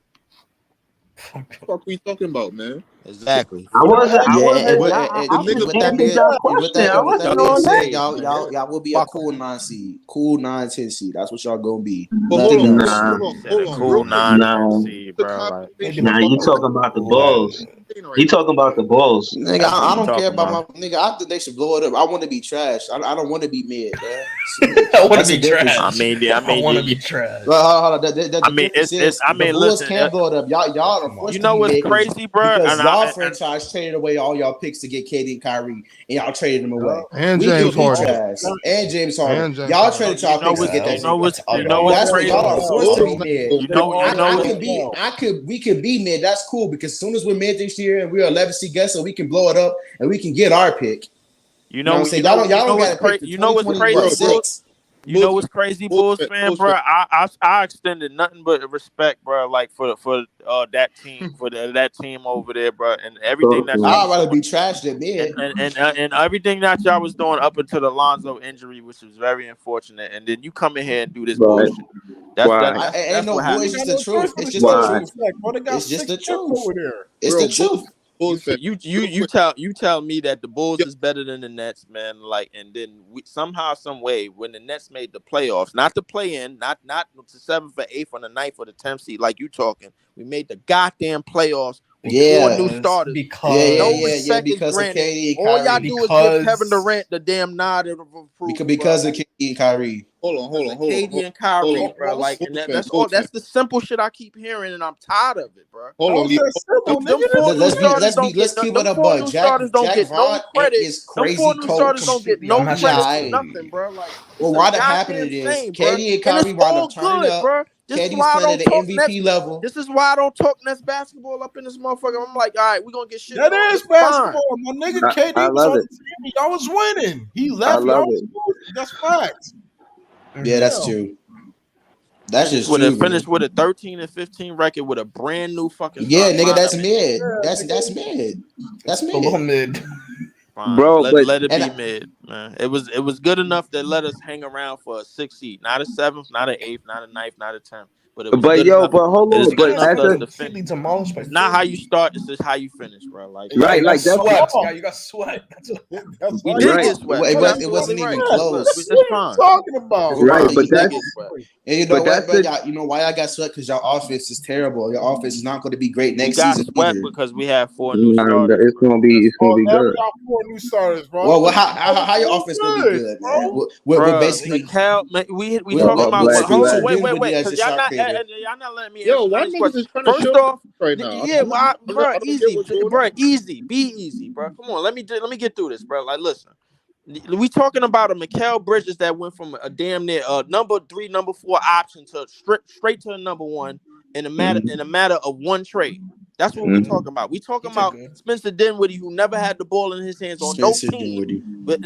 Speaker 7: Fuck we talking about, man?
Speaker 5: Exactly.
Speaker 2: I wasn't. I
Speaker 6: Yeah,
Speaker 2: wasn't.
Speaker 7: The
Speaker 2: I
Speaker 7: nigga
Speaker 2: just
Speaker 6: with that
Speaker 2: answered
Speaker 6: being
Speaker 2: your
Speaker 6: with
Speaker 2: question. I
Speaker 6: with
Speaker 2: wasn't
Speaker 6: that being
Speaker 2: on
Speaker 5: Ducking
Speaker 2: that.
Speaker 6: said,
Speaker 5: fades, man.
Speaker 6: y'all will be a
Speaker 5: Fuck
Speaker 6: cool
Speaker 5: him.
Speaker 6: 9 seed, cool 9-10 seed. That's what y'all gonna be.
Speaker 7: But hold
Speaker 6: Nothing
Speaker 7: on,
Speaker 6: else.
Speaker 2: Nah,
Speaker 5: He said a
Speaker 7: hold on, real
Speaker 5: cool
Speaker 7: quick.
Speaker 5: 9-10
Speaker 2: nah,
Speaker 5: seed,
Speaker 7: The
Speaker 5: bro. Like
Speaker 3: Maybe
Speaker 7: conversation
Speaker 3: not
Speaker 2: nah.
Speaker 7: about
Speaker 2: You
Speaker 3: cool.
Speaker 2: talking about the
Speaker 3: Cool.
Speaker 2: balls?
Speaker 7: right
Speaker 2: You
Speaker 7: now.
Speaker 2: talking about the balls?
Speaker 6: Nigga,
Speaker 5: that's what
Speaker 6: I
Speaker 5: he
Speaker 6: don't care
Speaker 5: talking
Speaker 6: about
Speaker 5: about.
Speaker 6: my nigga. I think they should blow it up. I want to be trash. I don't want to be mid, man.
Speaker 3: I want to
Speaker 6: That's the
Speaker 3: be
Speaker 6: difference.
Speaker 5: I
Speaker 3: trash.
Speaker 5: mean,
Speaker 3: I want to be trash.
Speaker 6: Well, hold on. The
Speaker 5: mean,
Speaker 6: difference
Speaker 5: it's.
Speaker 6: is
Speaker 5: I
Speaker 6: the
Speaker 5: mean,
Speaker 6: Bulls
Speaker 5: listen.
Speaker 6: can blow it up. Y'all are
Speaker 3: Come
Speaker 6: forced
Speaker 5: You
Speaker 6: to
Speaker 3: on.
Speaker 5: know
Speaker 6: be
Speaker 5: what's
Speaker 6: mid
Speaker 5: crazy, bro?
Speaker 6: because y'all franchise traded away all y'all picks to get KD and Kyrie, and y'all traded them away.
Speaker 1: and
Speaker 6: We
Speaker 1: James
Speaker 6: can be
Speaker 1: Harden.
Speaker 6: trash and James Harden.
Speaker 1: And James
Speaker 6: Y'all
Speaker 1: Harden.
Speaker 6: traded y'all picks to get that nigga.
Speaker 3: That's
Speaker 5: You
Speaker 3: other.
Speaker 5: know what's
Speaker 6: That's what
Speaker 5: crazy.
Speaker 6: y'all are forced to be mid.
Speaker 5: You know what's
Speaker 6: We could be mid. That's cool because as soon as we're mid this year and we're 11 seed guess, so we can blow it up and we can get our pick.
Speaker 5: You
Speaker 6: You know what I'm
Speaker 5: know
Speaker 6: saying? Y'all don't got to pick
Speaker 5: crazy.
Speaker 6: the
Speaker 5: You know what's
Speaker 6: 2020
Speaker 5: crazy,
Speaker 6: what
Speaker 5: bro.
Speaker 6: six.
Speaker 5: You know what's crazy, Bulls fan, bro?
Speaker 7: Bullshit.
Speaker 5: I extended nothing but respect, bro. Like for that team, for that team over there, bro, and everything that y'all
Speaker 6: I'd
Speaker 5: was
Speaker 6: rather
Speaker 5: doing,
Speaker 6: be trashed than mid.
Speaker 5: and everything that y'all was doing up until the Lonzo injury, which was very unfortunate, and then you come in here and do this
Speaker 2: Right.
Speaker 5: bullshit. That's
Speaker 2: Why?
Speaker 6: Ain't no
Speaker 5: what
Speaker 6: bull.
Speaker 5: happened.
Speaker 6: It's just
Speaker 8: got
Speaker 6: the
Speaker 8: no choice
Speaker 6: truth.
Speaker 8: but
Speaker 6: It's
Speaker 8: to
Speaker 6: just the
Speaker 8: show
Speaker 2: Why?
Speaker 6: truth.
Speaker 8: respect, bro. They got
Speaker 6: It's just
Speaker 8: 6
Speaker 6: the
Speaker 8: chips
Speaker 6: truth.
Speaker 8: over there.
Speaker 6: It's
Speaker 7: Bro,
Speaker 6: the truth.
Speaker 7: Bulls fan.
Speaker 5: You tell me that the Bulls is better than the Nets, man. Like, and then somehow, some way, when the Nets made the playoffs, not the play-in, not the 7th or 8th or the 9th or the 10th seed, like you talking, we made the goddamn playoffs with 4 new starters. No
Speaker 6: Yeah.
Speaker 5: respect is
Speaker 6: Because of
Speaker 5: granted.
Speaker 6: KD and
Speaker 5: All y'all
Speaker 6: Kyrie.
Speaker 5: do is give Kevin Durant the damn nod of approval,
Speaker 6: Because
Speaker 5: bro.
Speaker 6: of KD and Kyrie.
Speaker 7: Hold on.
Speaker 5: KD and Kyrie, bro. Like, and that's all. That's the simple shit I keep hearing, and I'm tired of it, bro.
Speaker 7: Hold on,
Speaker 5: Them 4 new starters don't get.
Speaker 6: Let's keep
Speaker 5: Them
Speaker 6: it a
Speaker 5: 4
Speaker 6: bug.
Speaker 5: new starters don't
Speaker 6: Jack
Speaker 5: get no
Speaker 6: Vaughn
Speaker 5: credit.
Speaker 6: is
Speaker 5: Them
Speaker 6: crazy
Speaker 5: 4 new starters
Speaker 6: coach.
Speaker 5: don't get
Speaker 3: Yeah, I'm
Speaker 5: no
Speaker 3: happy
Speaker 5: credit
Speaker 3: to
Speaker 5: for
Speaker 3: see.
Speaker 5: nothing, bro. Like,
Speaker 6: Well,
Speaker 5: it's a
Speaker 6: why that happened
Speaker 5: goddamn
Speaker 6: it is
Speaker 5: shame, bro.
Speaker 6: KD and
Speaker 5: And it's
Speaker 6: Kyrie wound
Speaker 5: all
Speaker 6: up turning
Speaker 5: good,
Speaker 6: up.
Speaker 5: bro. This is
Speaker 6: KD's
Speaker 5: why I
Speaker 6: playing at
Speaker 5: don't
Speaker 6: the
Speaker 5: talk
Speaker 6: MVP
Speaker 5: Nets.
Speaker 6: level.
Speaker 5: This is why I don't talk Nets basketball up in this motherfucker. I'm like, all right, we're gonna get shit.
Speaker 8: That is basketball, my nigga. KD
Speaker 2: I
Speaker 8: was
Speaker 2: love
Speaker 8: on
Speaker 2: it.
Speaker 8: the team. And y'all was winning. He
Speaker 2: I
Speaker 8: left.
Speaker 2: love
Speaker 8: Y'all was
Speaker 2: it.
Speaker 8: losing. That's facts.
Speaker 6: Yeah, that's true. That's just true, man.
Speaker 5: Finish with a 13-15 record with a brand new fucking
Speaker 6: Yeah,
Speaker 5: starting
Speaker 6: nigga, that's
Speaker 5: lineup.
Speaker 6: mid. That's mid. That's
Speaker 3: Below
Speaker 6: mid.
Speaker 3: mid.
Speaker 5: Fine.
Speaker 2: Bro,
Speaker 5: Let it
Speaker 6: And
Speaker 5: be mid, man. It was good enough that let us hang around for a 6th seed, not a 7th, not an 8th, not a 9th, not a 10th. But it was good enough.
Speaker 2: hold
Speaker 5: It is
Speaker 2: on,
Speaker 5: good
Speaker 2: but
Speaker 5: enough
Speaker 2: as
Speaker 5: for us
Speaker 2: a
Speaker 5: to finish.
Speaker 3: Completely demolished by
Speaker 5: It's not how
Speaker 3: 40.
Speaker 5: you start. It's just how you finish, bro. Like,
Speaker 3: Yeah,
Speaker 2: right,
Speaker 3: you got
Speaker 2: like that's
Speaker 3: sweat. Yeah, you got sweat. That's what
Speaker 8: That's
Speaker 5: we
Speaker 8: why
Speaker 5: did
Speaker 2: right,
Speaker 5: get swept.
Speaker 6: it
Speaker 5: You
Speaker 6: wasn't
Speaker 5: absolutely
Speaker 6: even
Speaker 5: right.
Speaker 6: close.
Speaker 5: It's
Speaker 8: what are you
Speaker 5: fine.
Speaker 8: talking about,
Speaker 5: It's
Speaker 2: right,
Speaker 5: fine.
Speaker 8: bro?
Speaker 2: but
Speaker 5: We did
Speaker 2: that's
Speaker 5: get swept.
Speaker 6: And you know
Speaker 2: but
Speaker 6: what,
Speaker 2: that's
Speaker 6: bro? You know why I got swept? Because your offense is terrible. Your offense is not going to be great
Speaker 5: We
Speaker 6: next
Speaker 5: got
Speaker 6: season
Speaker 5: swept
Speaker 6: either.
Speaker 5: because we had 4 new starters.
Speaker 2: it's
Speaker 5: Bro.
Speaker 2: gonna be
Speaker 8: Oh, now we
Speaker 2: good.
Speaker 8: got 4 new starters, bro.
Speaker 6: Well,
Speaker 8: But
Speaker 6: how your
Speaker 8: doing
Speaker 6: offense going to be
Speaker 8: good,
Speaker 6: good, man?
Speaker 8: bro.
Speaker 6: We're
Speaker 5: Bruh,
Speaker 6: basically
Speaker 5: we talking
Speaker 2: I'm
Speaker 5: about
Speaker 2: glad
Speaker 5: what?
Speaker 2: you
Speaker 5: Hold on,
Speaker 2: laughed.
Speaker 5: wait,
Speaker 6: as
Speaker 5: because
Speaker 6: the
Speaker 5: y'all
Speaker 6: shot
Speaker 5: not
Speaker 6: creator.
Speaker 5: y'all not letting me
Speaker 7: Yo,
Speaker 5: answer none
Speaker 7: why
Speaker 5: of these
Speaker 7: niggas
Speaker 5: questions.
Speaker 7: is trying to
Speaker 5: First
Speaker 7: show
Speaker 5: off,
Speaker 7: right now?
Speaker 5: yeah,
Speaker 7: I don't get
Speaker 5: easy,
Speaker 7: what's going
Speaker 5: bro,
Speaker 7: on.
Speaker 5: easy, be easy, bro. Come on, let me get through this, bro. Like, listen, we talking about a Mikal Bridges that went from a damn near number 3, number 4 option to straight to a number 1 in a matter of one trade. That's what we talking about. We talking about Spencer Dinwiddie, who never had the ball in his hands on no team, but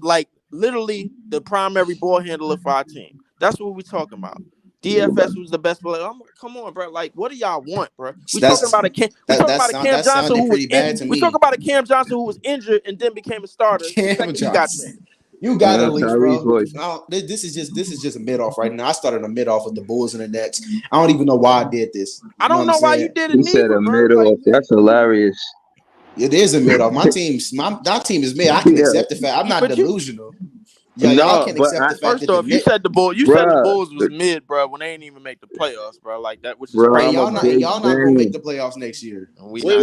Speaker 5: like literally the primary ball handler for our team. That's what we talking about. DFS was the best player. Come on, bro. Like, what do y'all want, bro? We talking about a Cam Johnson who was we talking about a Cam Johnson who was injured and then became a starter.
Speaker 6: Cam Johnson. You got to leave, bro. This is just a mid off right now. I started a mid off with the Bulls and the Nets. I don't even know why I did this.
Speaker 5: I don't know why you did it.
Speaker 2: He said a
Speaker 5: bro.
Speaker 2: mid off. That's hilarious.
Speaker 6: It is a mid off. My team is mid. I can accept the fact. I'm not delusional. Y'all can accept the fact
Speaker 5: first off, you said the Bulls was mid, bro, when they ain't even make the playoffs, bro. Like that, which is crazy.
Speaker 6: Y'all not gonna make the playoffs next year.
Speaker 5: Wait, all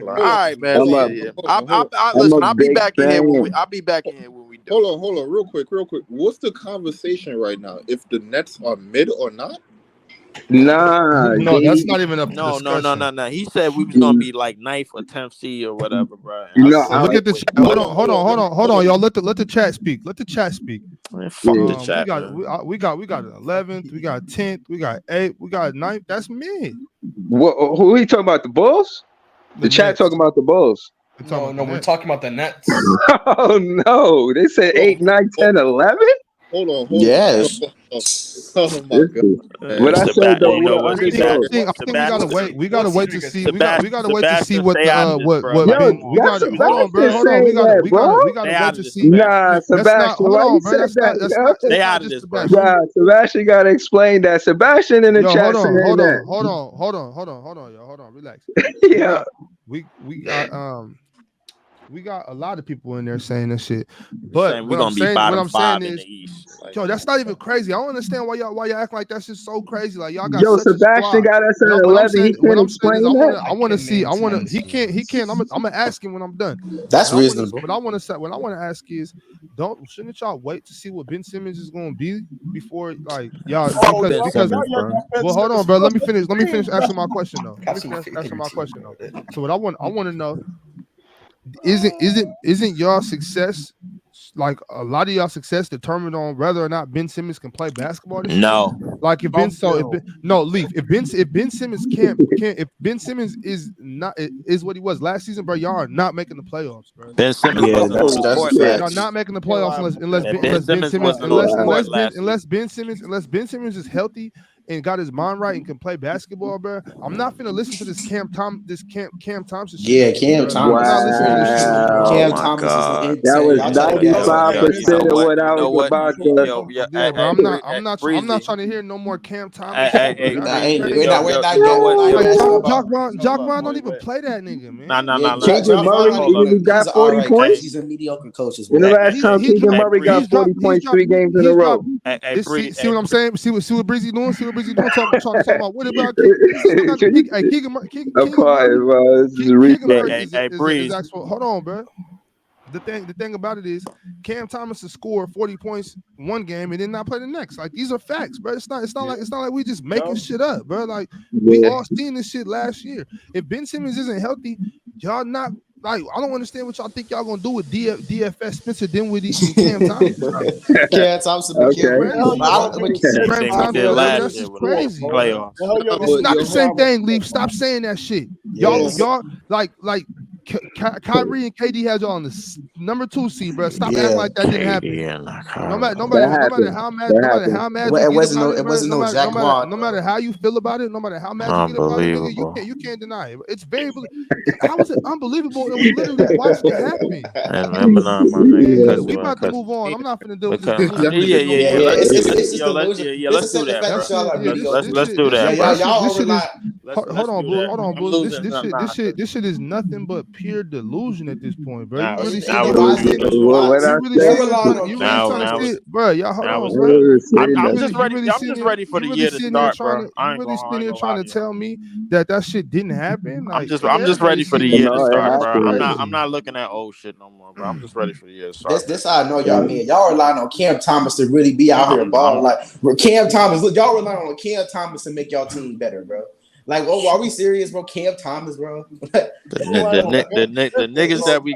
Speaker 5: right, man. Yeah.
Speaker 2: Listen,
Speaker 5: I'll be back in here when we do.
Speaker 7: Hold on, real quick. What's the conversation right now? If the Nets are mid or not?
Speaker 2: Nah,
Speaker 1: no, that's not even a
Speaker 5: No.
Speaker 1: discussion.
Speaker 5: He said we was gonna be like 9th or 10th seed or whatever, bro.
Speaker 1: Look at the chat. Hold on, y'all. Let the chat speak. Let the chat speak.
Speaker 5: Man, fuck the chat.
Speaker 1: We got 11th, we got 10th, we got 8th, we got 9th. That's mid.
Speaker 2: Who are you talking about? The Bulls? The chat
Speaker 1: Nets.
Speaker 2: talking about the Bulls.
Speaker 3: No, we're talking about the Nets.
Speaker 2: Oh no, they said 8, 9, 10, 11.
Speaker 7: Hold on.
Speaker 6: Yes.
Speaker 7: Oh my god.
Speaker 2: What I said though,
Speaker 5: you know what?
Speaker 1: I think we gotta wait. We gotta wait to see. We gotta wait to see what
Speaker 2: Yo,
Speaker 1: Ben. We got. Hold on, bro. Hold on. We gotta wait to see.
Speaker 2: Nah, Sebastian.
Speaker 1: Hold
Speaker 2: Why
Speaker 1: on,
Speaker 2: you
Speaker 1: bro.
Speaker 2: said
Speaker 1: That's
Speaker 2: that?
Speaker 1: not.
Speaker 5: Stay out of this, bro.
Speaker 2: Nah, Sebastian gotta explain that. Sebastian in the chat saying that.
Speaker 1: Hold on, y'all. Hold on. Relax.
Speaker 2: Yeah.
Speaker 1: We got a lot of people in there saying this shit, but
Speaker 5: we're gonna be bottom 5 in the East.
Speaker 1: Yo, that's not even crazy. I don't understand why y'all acting like that's just so crazy. Like y'all got
Speaker 2: Sebastian got us at 11. He can't explain that.
Speaker 1: I want to see. He can't. I'm gonna ask him when I'm done.
Speaker 6: That's reasonable.
Speaker 1: What I want to say. What I want to ask is, shouldn't y'all wait to see what Ben Simmons is gonna be before y'all? Because well, hold on, bro. Let me finish answering my question though. So what I want to know. Isn't y'all success like a lot of y'all success determined on whether or not Ben Simmons can play basketball this
Speaker 5: No.
Speaker 1: season? Like if Leaf, if Ben Simmons if Ben Simmons is not is what he was last season, bro, y'all are not making the playoffs, bro.
Speaker 5: Ben Simmons
Speaker 6: Yeah,
Speaker 5: wasn't on the
Speaker 6: that's
Speaker 5: court
Speaker 6: facts.
Speaker 5: last
Speaker 1: Y'all
Speaker 5: season.
Speaker 1: not making the playoffs
Speaker 5: Ben Simmons wasn't on the court last season.
Speaker 1: unless Ben Simmons is healthy and got his mind right and can play basketball, bro. I'm not finna listen to this Cam Thompson shit.
Speaker 6: Yeah, Cam
Speaker 1: bro.
Speaker 6: Thomas.
Speaker 1: I'm not listening to this shit, bro.
Speaker 6: Cam
Speaker 5: Oh my
Speaker 6: Thomas
Speaker 5: God.
Speaker 6: is
Speaker 2: That
Speaker 6: insane.
Speaker 2: was
Speaker 6: Y'all trying to get us
Speaker 2: 95% of what I was about to.
Speaker 1: Yeah, bro. I'm not trying to hear no more Cam Thomas.
Speaker 5: Hey,
Speaker 6: We're not
Speaker 5: you know what?
Speaker 6: like
Speaker 1: Jock Vaughn don't even play that nigga, man.
Speaker 5: Nah.
Speaker 2: Keegan Murray got 40 points.
Speaker 6: He's a mediocre coach as
Speaker 2: When
Speaker 6: well.
Speaker 2: the last time Keegan Murray got 40 points 3 games in a row?
Speaker 1: See what I'm saying? See what Breezy doing? See what Breezy doing? Trying to talk about what about Keegan Murray is actual. Hold on, bro. The thing about it is Cam Thomas has scored 40 points one game and then not play the next. Like these are facts, bro. It's not like we just making shit up, bro. Like we all seen this shit last year. If Ben Simmons isn't healthy, y'all not like I don't understand what y'all think y'all gonna do with DFS Spencer Dinwiddie and Cam Thomas.
Speaker 6: Cam Thompson,
Speaker 5: last year with
Speaker 1: crazy.
Speaker 5: Playoffs.
Speaker 1: It's not the same thing, Leaf. Stop saying that shit. Y'all like Kyrie and KD had y'all on the number 2 seed, bro. Stop acting like that didn't happen. No matter how mad
Speaker 6: it wasn't no Jack Vaughn.
Speaker 1: No matter how you feel about it, no matter how mad you get about it, nigga, you can't deny it. It's very how is it unbelievable that we literally watched it happen? We about to move on. I'm not gonna deal with this.
Speaker 5: Let's do that. Let's do that.
Speaker 1: Hold on, boo. This shit is nothing but pure delusion at this point, bro.
Speaker 5: Now,
Speaker 1: you really
Speaker 5: now,
Speaker 1: bro. Y'all hold on, bro.
Speaker 5: I'm just ready for the year to start, bro.
Speaker 1: You really sitting here trying to tell me that shit didn't happen?
Speaker 5: Like, I'm just ready for the year to start, bro. I'm not looking at old shit no more, bro. I'm just ready for the year to start.
Speaker 6: This how I know y'all mean. Y'all relying on Cam Thomas to really be out here balling. Like Cam Thomas, look, y'all relying on Cam Thomas to make y'all team better, bro. Like, oh, are we serious, bro? Cam Thomas, bro.
Speaker 5: the niggas that we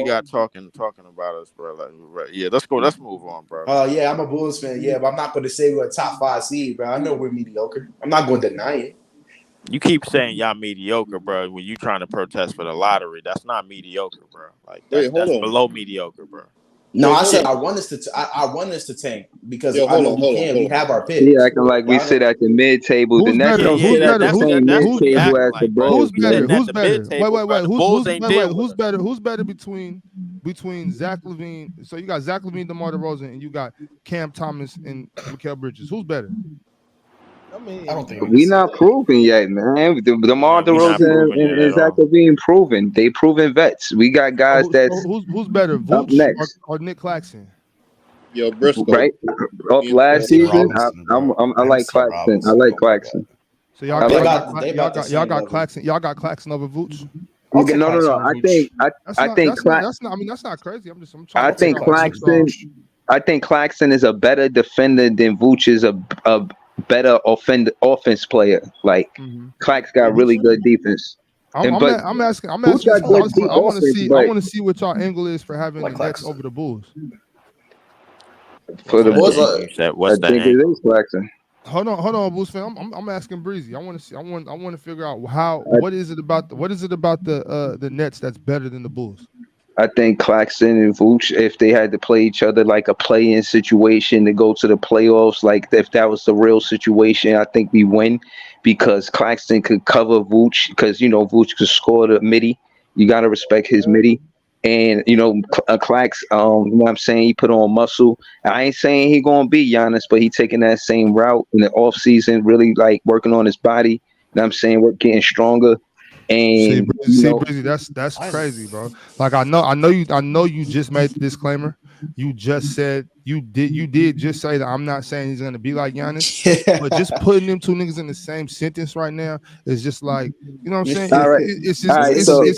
Speaker 5: got talking about us, bro. Like, yeah, let's move on, bro.
Speaker 6: Yeah, I'm a Bulls fan, yeah, but I'm not going to say we're a top 5 seed, bro. I know we're mediocre. I'm not going to deny it.
Speaker 5: You keep saying y'all mediocre, bro. When you trying to protest for the lottery, that's not mediocre, bro. Like that's below mediocre, bro.
Speaker 6: No, I said I want us to tank because I know we can. We have our picks.
Speaker 2: Yeah, acting like we sit at the mid table. The next
Speaker 1: Who's better? Who's better? Who's better between Zach LaVine? So you got Zach LaVine, DeMar DeRozan, and you got Cam Thomas and Mikal Bridges. Who's better?
Speaker 3: I don't think
Speaker 2: we not proven yet, man. DeMar DeRozan and Zach LaVine proven. They proven vets. We got guys
Speaker 1: who's better, Vooch or Nick Claxton?
Speaker 7: Yo, Briscoe.
Speaker 2: Right off last season, I like Claxton. I like Claxton.
Speaker 1: So y'all got Claxton. Y'all got Claxton over Vooch.
Speaker 2: No. I think
Speaker 1: that's not crazy. I'm trying.
Speaker 2: I think Claxton is a better defender than Vooch is a better offense player. Like Clax got really good defense.
Speaker 1: I'm asking. I want to see what y'all angle is for having the Nets over the Bulls.
Speaker 2: For the Bulls,
Speaker 5: what's that?
Speaker 2: It is Claxton.
Speaker 1: Hold on, Bulls fan. I'm asking Breezy. I want to figure out what is it about the Nets that's better than the Bulls.
Speaker 2: I think Claxton and Vooch, if they had to play each other like a play-in situation to go to the playoffs, like if that was the real situation, I think we win because Claxton could cover Vooch because, Vooch could score the midi. You got to respect his midi. And, Clax, what I'm saying, he put on muscle. I ain't saying he going to be Giannis, but he taking that same route in the offseason, really like working on his body. You know what I'm saying? We're getting stronger. And
Speaker 1: Breezy, that's crazy, bro. Like I know you just made the disclaimer. You just said you did just say that I'm not saying he's gonna be like Giannis, but just putting them two niggas in the same sentence right now is just like, you know what I'm saying?
Speaker 2: All right.
Speaker 1: It's
Speaker 2: crazy.
Speaker 1: What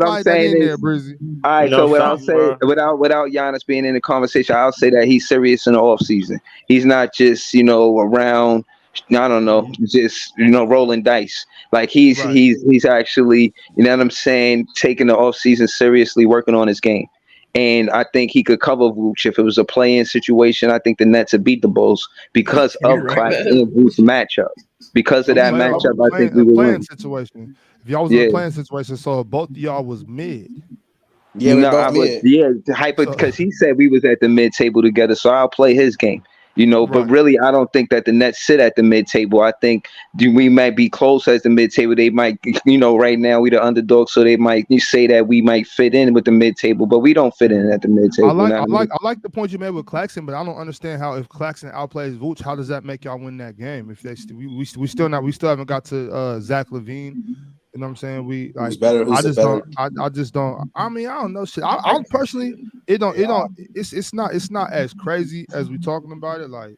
Speaker 1: I'm saying is, Breezy.
Speaker 2: All right, so what I'll say without Giannis being in the conversation, I'll say that he's serious in the offseason. He's not just, around I don't know, just rolling dice. Like he's
Speaker 1: Right.
Speaker 2: he's actually, you know what I'm saying, taking the off season seriously, working on his game. And I think he could cover Vooch if it was a play-in situation. I think the Nets would beat the Bulls because of
Speaker 3: You're right,
Speaker 2: Claxton
Speaker 3: man.
Speaker 2: and Vooch matchup. Because of
Speaker 1: A
Speaker 2: that
Speaker 1: play
Speaker 2: matchup, I think we
Speaker 1: a
Speaker 2: would
Speaker 1: playing
Speaker 2: win.
Speaker 1: situation. If y'all was in a
Speaker 2: Yeah.
Speaker 1: playing situation, so if both of y'all was mid.
Speaker 6: Yeah, we're
Speaker 2: No, I
Speaker 6: both
Speaker 2: would,
Speaker 6: mid.
Speaker 2: yeah, hyper,
Speaker 1: So
Speaker 2: because he said we was at the mid table together, so I'll play his game, But
Speaker 1: right.
Speaker 2: really, I don't think that the Nets sit at the mid table. I think we might be close as the mid table. They might, right now we the underdog, so they might say that we might fit in with the mid table, but we don't fit in at the mid
Speaker 1: I
Speaker 2: table.
Speaker 1: like
Speaker 2: You know
Speaker 1: I
Speaker 2: what I
Speaker 1: like
Speaker 2: mean?
Speaker 1: I like the point you made with Claxton, but I don't understand how if Claxton outplays Vooch, how does that make y'all win that game? If they we still haven't got to Zach LaVine. You know what I'm saying? We
Speaker 6: Who's
Speaker 1: like
Speaker 6: better?
Speaker 1: I
Speaker 6: Who's
Speaker 1: just
Speaker 6: better?
Speaker 1: don't I just don't I mean I don't know shit. I personally it's not as crazy as we talking about it. Like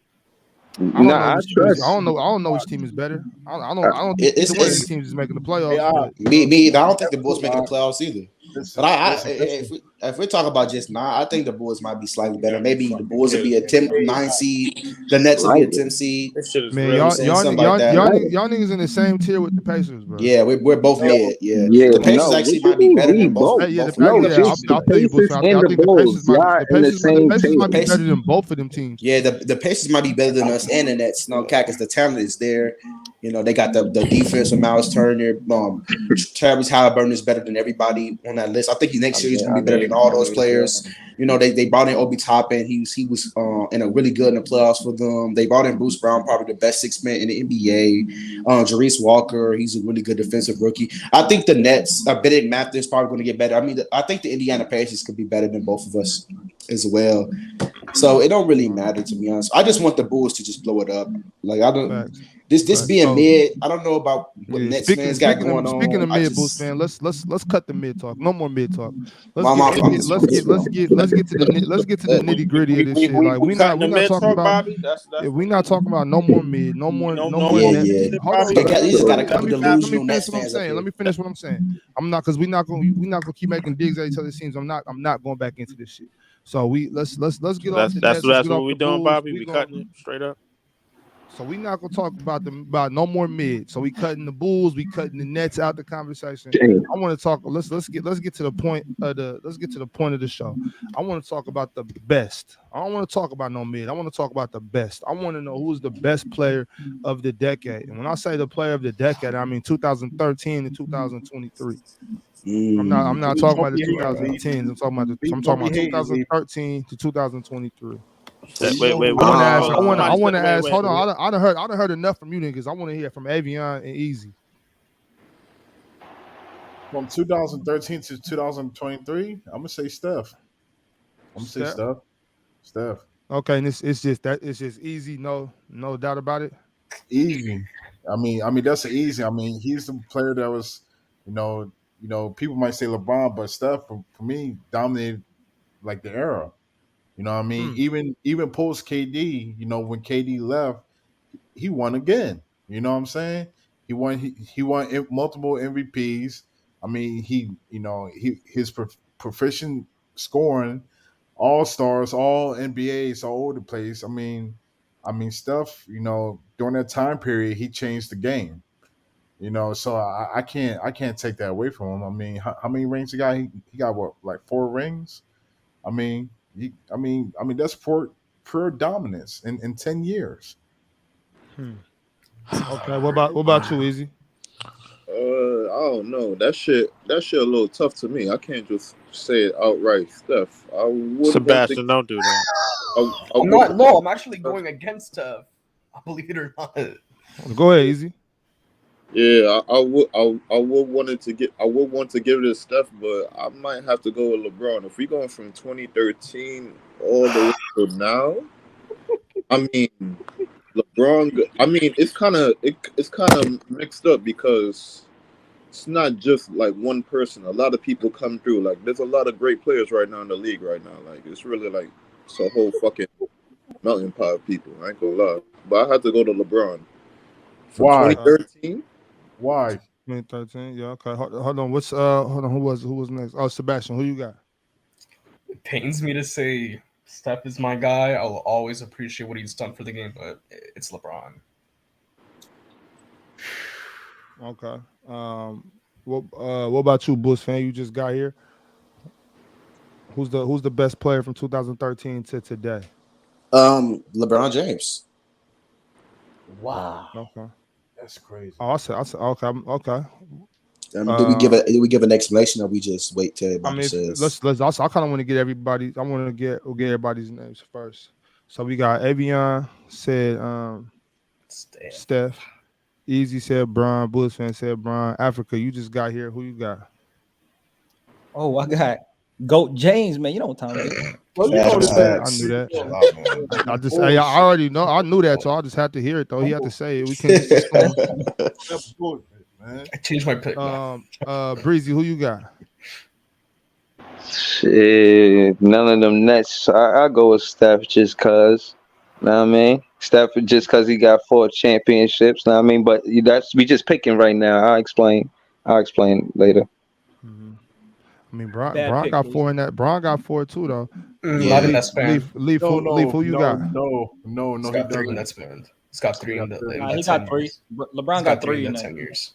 Speaker 1: I don't know
Speaker 2: I
Speaker 1: which team is
Speaker 2: trust.
Speaker 1: I don't know which team is better. I don't think
Speaker 6: It's
Speaker 1: either one of these
Speaker 6: it's
Speaker 1: teams is making the
Speaker 8: Hey,
Speaker 1: playoffs, but you
Speaker 6: me
Speaker 1: know.
Speaker 6: me either. I don't think the Bulls
Speaker 8: listen,
Speaker 6: making the playoffs either. But
Speaker 8: listen, listen, listen.
Speaker 6: if we talk about just now, I think the Bulls might be slightly better. Maybe the Bulls will be a 9 seed, the Nets will be a
Speaker 2: Like
Speaker 6: 10 seed.
Speaker 5: This shit is
Speaker 1: Man,
Speaker 6: You know what I'm
Speaker 5: really
Speaker 6: saying? Something like that.
Speaker 1: y'all niggas in the same tier with the Pacers, bro.
Speaker 6: Yeah, we're both
Speaker 8: No,
Speaker 6: mid. Yeah,
Speaker 2: Yeah,
Speaker 6: the Pacers
Speaker 2: no. What
Speaker 6: actually
Speaker 2: you
Speaker 6: might be
Speaker 2: mean?
Speaker 6: better
Speaker 2: We
Speaker 6: than both
Speaker 2: both.
Speaker 1: Yeah,
Speaker 6: both of them
Speaker 2: No,
Speaker 1: yeah.
Speaker 6: teams.
Speaker 2: just the
Speaker 1: I'll tell you, Bush.
Speaker 2: Pacers and
Speaker 1: I
Speaker 2: the
Speaker 1: think
Speaker 2: Bulls. Y'all in the same
Speaker 1: The
Speaker 6: The
Speaker 2: table.
Speaker 1: Pacers might be
Speaker 6: Pacers,
Speaker 1: better than both of them teams.
Speaker 6: yeah, the Pacers might be better than us and the Nets. No cat, because the talent is there. They got the defense with Miles Turner. Travis Halliburton is better than everybody on that list. I think next year he's going to be better than all those players. They brought in Obi Toppin. He was in a really good in the playoffs for them. They brought in Bruce Brown, probably the best six man in the NBA. Jarice Walker, he's a really good defensive rookie. I think the Nets, Bennedict Matthews, probably going to get better. I mean, I think the Indiana Pacers could be better than both of us as well. So it don't really matter, to be honest. I just want the Bulls to just blow it up. Like I don't
Speaker 1: Facts.
Speaker 6: this
Speaker 1: Facts.
Speaker 6: being
Speaker 1: So
Speaker 6: mid. I don't know about what
Speaker 1: yeah,
Speaker 6: Nets fans got going
Speaker 1: speaking
Speaker 6: on.
Speaker 1: of
Speaker 6: I
Speaker 1: mid Bulls
Speaker 6: just
Speaker 1: fan, let's cut the mid talk. No more mid talk. Let's
Speaker 6: my
Speaker 1: get
Speaker 6: mouth.
Speaker 1: into let's get to the nitty gritty of this shit. Like
Speaker 5: we cutting
Speaker 1: we're
Speaker 5: the
Speaker 1: not
Speaker 5: mid
Speaker 1: talking
Speaker 5: talk,
Speaker 1: about
Speaker 5: Bobby. That's
Speaker 1: we're
Speaker 5: what
Speaker 1: not talking about no more mid, no more
Speaker 6: Yeah,
Speaker 1: net.
Speaker 6: yeah.
Speaker 1: Hold on,
Speaker 6: They just got a
Speaker 1: let
Speaker 6: couple
Speaker 1: me finish. Let me
Speaker 6: delusional
Speaker 1: finish
Speaker 6: Nets
Speaker 1: what I'm
Speaker 6: fans up
Speaker 1: saying.
Speaker 6: here.
Speaker 1: Let me finish what I'm saying. I'm not because we're not gonna keep making digs at each other's teams. I'm not going back into this shit. So let's get off the Nets. Let's
Speaker 5: that's
Speaker 1: get
Speaker 5: what
Speaker 1: off
Speaker 5: we
Speaker 1: the
Speaker 5: doing,
Speaker 1: Bulls.
Speaker 5: Bobby. We cutting it straight up.
Speaker 1: So we not gonna talk about no more mid. So we cutting the Bulls, we cutting the Nets out the conversation.
Speaker 2: Damn.
Speaker 1: I want to talk. Let's get to the point of the show. I want to talk about the best. I don't want to talk about no mid. I want to talk about the best. I want to know who's the best player of the decade. And when I say the player of the decade, I mean 2013 to 2023. I'm not talking about the 2010s. I'm talking about 2013 to 2023.
Speaker 5: Wait.
Speaker 1: I want to ask.
Speaker 5: Hold on. Somebody
Speaker 1: I want
Speaker 5: said,
Speaker 1: to
Speaker 5: wait,
Speaker 1: ask.
Speaker 5: wait.
Speaker 1: Hold on. I done heard enough from you niggas. I want to hear from Avion and Easy.
Speaker 8: from 2013 to 2023, I'm gonna say Steph. Steph.
Speaker 1: Okay, and it's just easy. No doubt about it.
Speaker 8: Easy. I mean that's easy. I mean, he's the player that was, people might say LeBron, but Steph for me dominated like the era. You know what I mean?
Speaker 1: Hmm.
Speaker 8: Even post KD, when KD left, he won again. You know what I'm saying? He won multiple MVPs. I mean, his proficient scoring, all stars, all NBAs, all over the place. I mean, Steph. During that time period, he changed the game. So I can't take that away from him. I mean, how many rings he got? He got what, like 4 rings? I mean, I mean that's pure dominance in 10 years.
Speaker 1: Hmm. Okay. What about you, Easy?
Speaker 7: I don't know. That shit a little tough to me. I can't just say it outright, Steph. I would want to.
Speaker 5: Sebastian, don't do that.
Speaker 7: I
Speaker 3: I'm
Speaker 7: would.
Speaker 3: not. No, I'm actually going against believe it or not.
Speaker 1: Go ahead, Easy.
Speaker 7: Yeah, I would wanted to get. I would want to give it to Steph, but I might have to go with LeBron. If we going from 2013 all the way to now, I mean LeBron. I mean it's kind of mixed up because it's not just like one person. A lot of people come through. Like there's a lot of great players right now in the league right now. Like it's really like it's a whole fucking melting pot of people. I ain't gonna lie, but I had to go to LeBron for
Speaker 8: Why?
Speaker 7: 2013.
Speaker 8: Why?
Speaker 1: 2013. Yeah. Okay. Hold on. Hold on. Who was next? Oh, Sebastian. Who you got?
Speaker 3: It pains me to say Steph is my guy. I'll always appreciate what he's done for the game, but it's LeBron.
Speaker 1: Okay. What about you, Bulls fan? You just got here. Who's the best player from 2013 to today?
Speaker 6: LeBron James.
Speaker 8: Wow,
Speaker 1: Okay.
Speaker 8: that's crazy.
Speaker 1: I said okay. Okay.
Speaker 6: Do we give
Speaker 1: Uh,
Speaker 6: a do we give an explanation or we just wait till
Speaker 1: I
Speaker 6: everybody
Speaker 1: mean,
Speaker 6: says?
Speaker 1: let's. I kind of want to get everybody. I want to get everybody's names first. So we got Avion said
Speaker 3: Steph.
Speaker 1: Steph. Easy said Bron. Bulls fan said Bron. Africa, you just got here. Who you got?
Speaker 9: Oh, I got Goat James, man. You know what time it is.
Speaker 8: Well, you know
Speaker 6: Facts,
Speaker 8: this
Speaker 1: Okay,
Speaker 8: nigga
Speaker 1: I
Speaker 6: facts.
Speaker 1: knew that.
Speaker 8: chill out, man.
Speaker 1: I just, I
Speaker 8: Bullshit.
Speaker 1: already know. I knew that, so I just had to hear it though. He had to say it. We can just assume.
Speaker 8: That bullshit, man.
Speaker 3: I changed my pick now.
Speaker 1: Breezy, who you got?
Speaker 2: Shit, none of them nets. I go with Steph just cause. Know what I mean? Steph just cause he got 4 championships. Know what I mean? But that's we just picking right now. I'll explain. I'll explain later.
Speaker 1: Hmm. I mean, Bron,
Speaker 9: Bad
Speaker 1: Bron
Speaker 9: pick,
Speaker 1: got
Speaker 9: Bruce.
Speaker 1: four in that. Bron got four too though.
Speaker 3: Not in
Speaker 6: Yeah.
Speaker 3: that span.
Speaker 8: No,
Speaker 1: Leaf,
Speaker 8: no,
Speaker 1: who you
Speaker 8: no,
Speaker 1: got?
Speaker 3: He's
Speaker 8: he
Speaker 3: got three in
Speaker 8: doesn't.
Speaker 3: that span. He's got three
Speaker 8: He
Speaker 3: in
Speaker 8: got
Speaker 3: the
Speaker 8: three.
Speaker 3: in
Speaker 9: He
Speaker 3: that
Speaker 9: got
Speaker 3: 10
Speaker 9: three.
Speaker 3: years.
Speaker 9: LeBron
Speaker 3: He's
Speaker 9: got
Speaker 3: got three
Speaker 9: three
Speaker 3: in
Speaker 9: in
Speaker 3: that
Speaker 9: that.
Speaker 3: 10 years.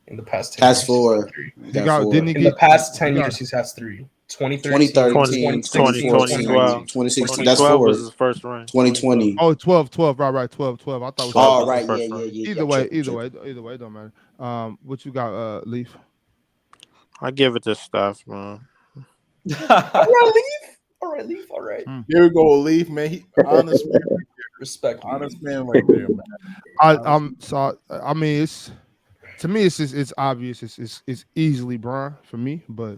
Speaker 3: In the past 10
Speaker 6: Has
Speaker 3: years, he's got
Speaker 6: four.
Speaker 3: three.
Speaker 6: He
Speaker 1: He
Speaker 6: got
Speaker 1: got.
Speaker 6: four.
Speaker 1: Didn't he
Speaker 3: In the
Speaker 1: get?
Speaker 3: past
Speaker 1: He
Speaker 3: 10
Speaker 1: got.
Speaker 3: years, he's has three. 2013,
Speaker 6: 2013,
Speaker 3: 2016,
Speaker 6: 2014,
Speaker 3: 2019.
Speaker 6: 2016. That's
Speaker 5: 2012 was
Speaker 6: four.
Speaker 5: his first ring.
Speaker 6: 2020.
Speaker 1: Oh, 12, 12. Right, 12, 12. I thought it was
Speaker 5: 12
Speaker 6: Oh,
Speaker 5: was his
Speaker 1: 2013.
Speaker 6: right. Yeah,
Speaker 5: first
Speaker 6: yeah,
Speaker 5: ring.
Speaker 6: yeah, yeah.
Speaker 1: Either
Speaker 6: I'm
Speaker 1: way,
Speaker 6: tripping, tripping.
Speaker 1: it don't matter. What you got? Leaf.
Speaker 5: I give it to Steph, man.
Speaker 3: All right, leave. All right, leave. All right.
Speaker 1: Hmm.
Speaker 8: Here we go, Leaf, man. He
Speaker 3: Respect me.
Speaker 8: honest man right there, man. Honest.
Speaker 1: I mean, it's to me, it's obvious. It's easily Bron for me, but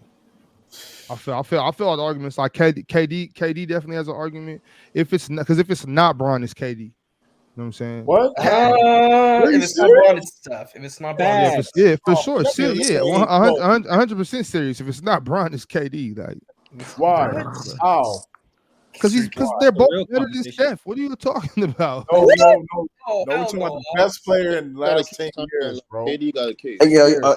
Speaker 1: I feel the arguments like KD definitely has an argument. If it's not, because if it's not Bron, it's KD. You know what I'm saying?
Speaker 8: What? Are you
Speaker 3: If it's not
Speaker 8: serious?
Speaker 3: Braun, it's Steph. If it's not Braun,
Speaker 1: Yeah,
Speaker 3: it's
Speaker 1: for
Speaker 9: Facts.
Speaker 3: Steph.
Speaker 1: for sure.
Speaker 8: That
Speaker 1: Still,
Speaker 8: nigga
Speaker 1: yeah,
Speaker 8: saying, no.
Speaker 1: 100% serious. If it's not Bron, it's KD. Like,
Speaker 8: Why?
Speaker 3: What?
Speaker 8: How?
Speaker 1: because
Speaker 3: Why?
Speaker 1: they're
Speaker 9: The
Speaker 1: both
Speaker 9: real
Speaker 1: better than
Speaker 9: competition.
Speaker 1: Steph. What are you talking about?
Speaker 8: No,
Speaker 3: What?
Speaker 8: no, no.
Speaker 3: Oh,
Speaker 8: No, we're
Speaker 3: hell
Speaker 8: talking about
Speaker 3: no.
Speaker 8: the best player in the
Speaker 7: Gotta
Speaker 8: last
Speaker 7: keep
Speaker 8: 10
Speaker 7: talking
Speaker 8: years,
Speaker 7: like
Speaker 8: bro.
Speaker 7: KD got a case.
Speaker 6: Yeah,
Speaker 8: Yeah.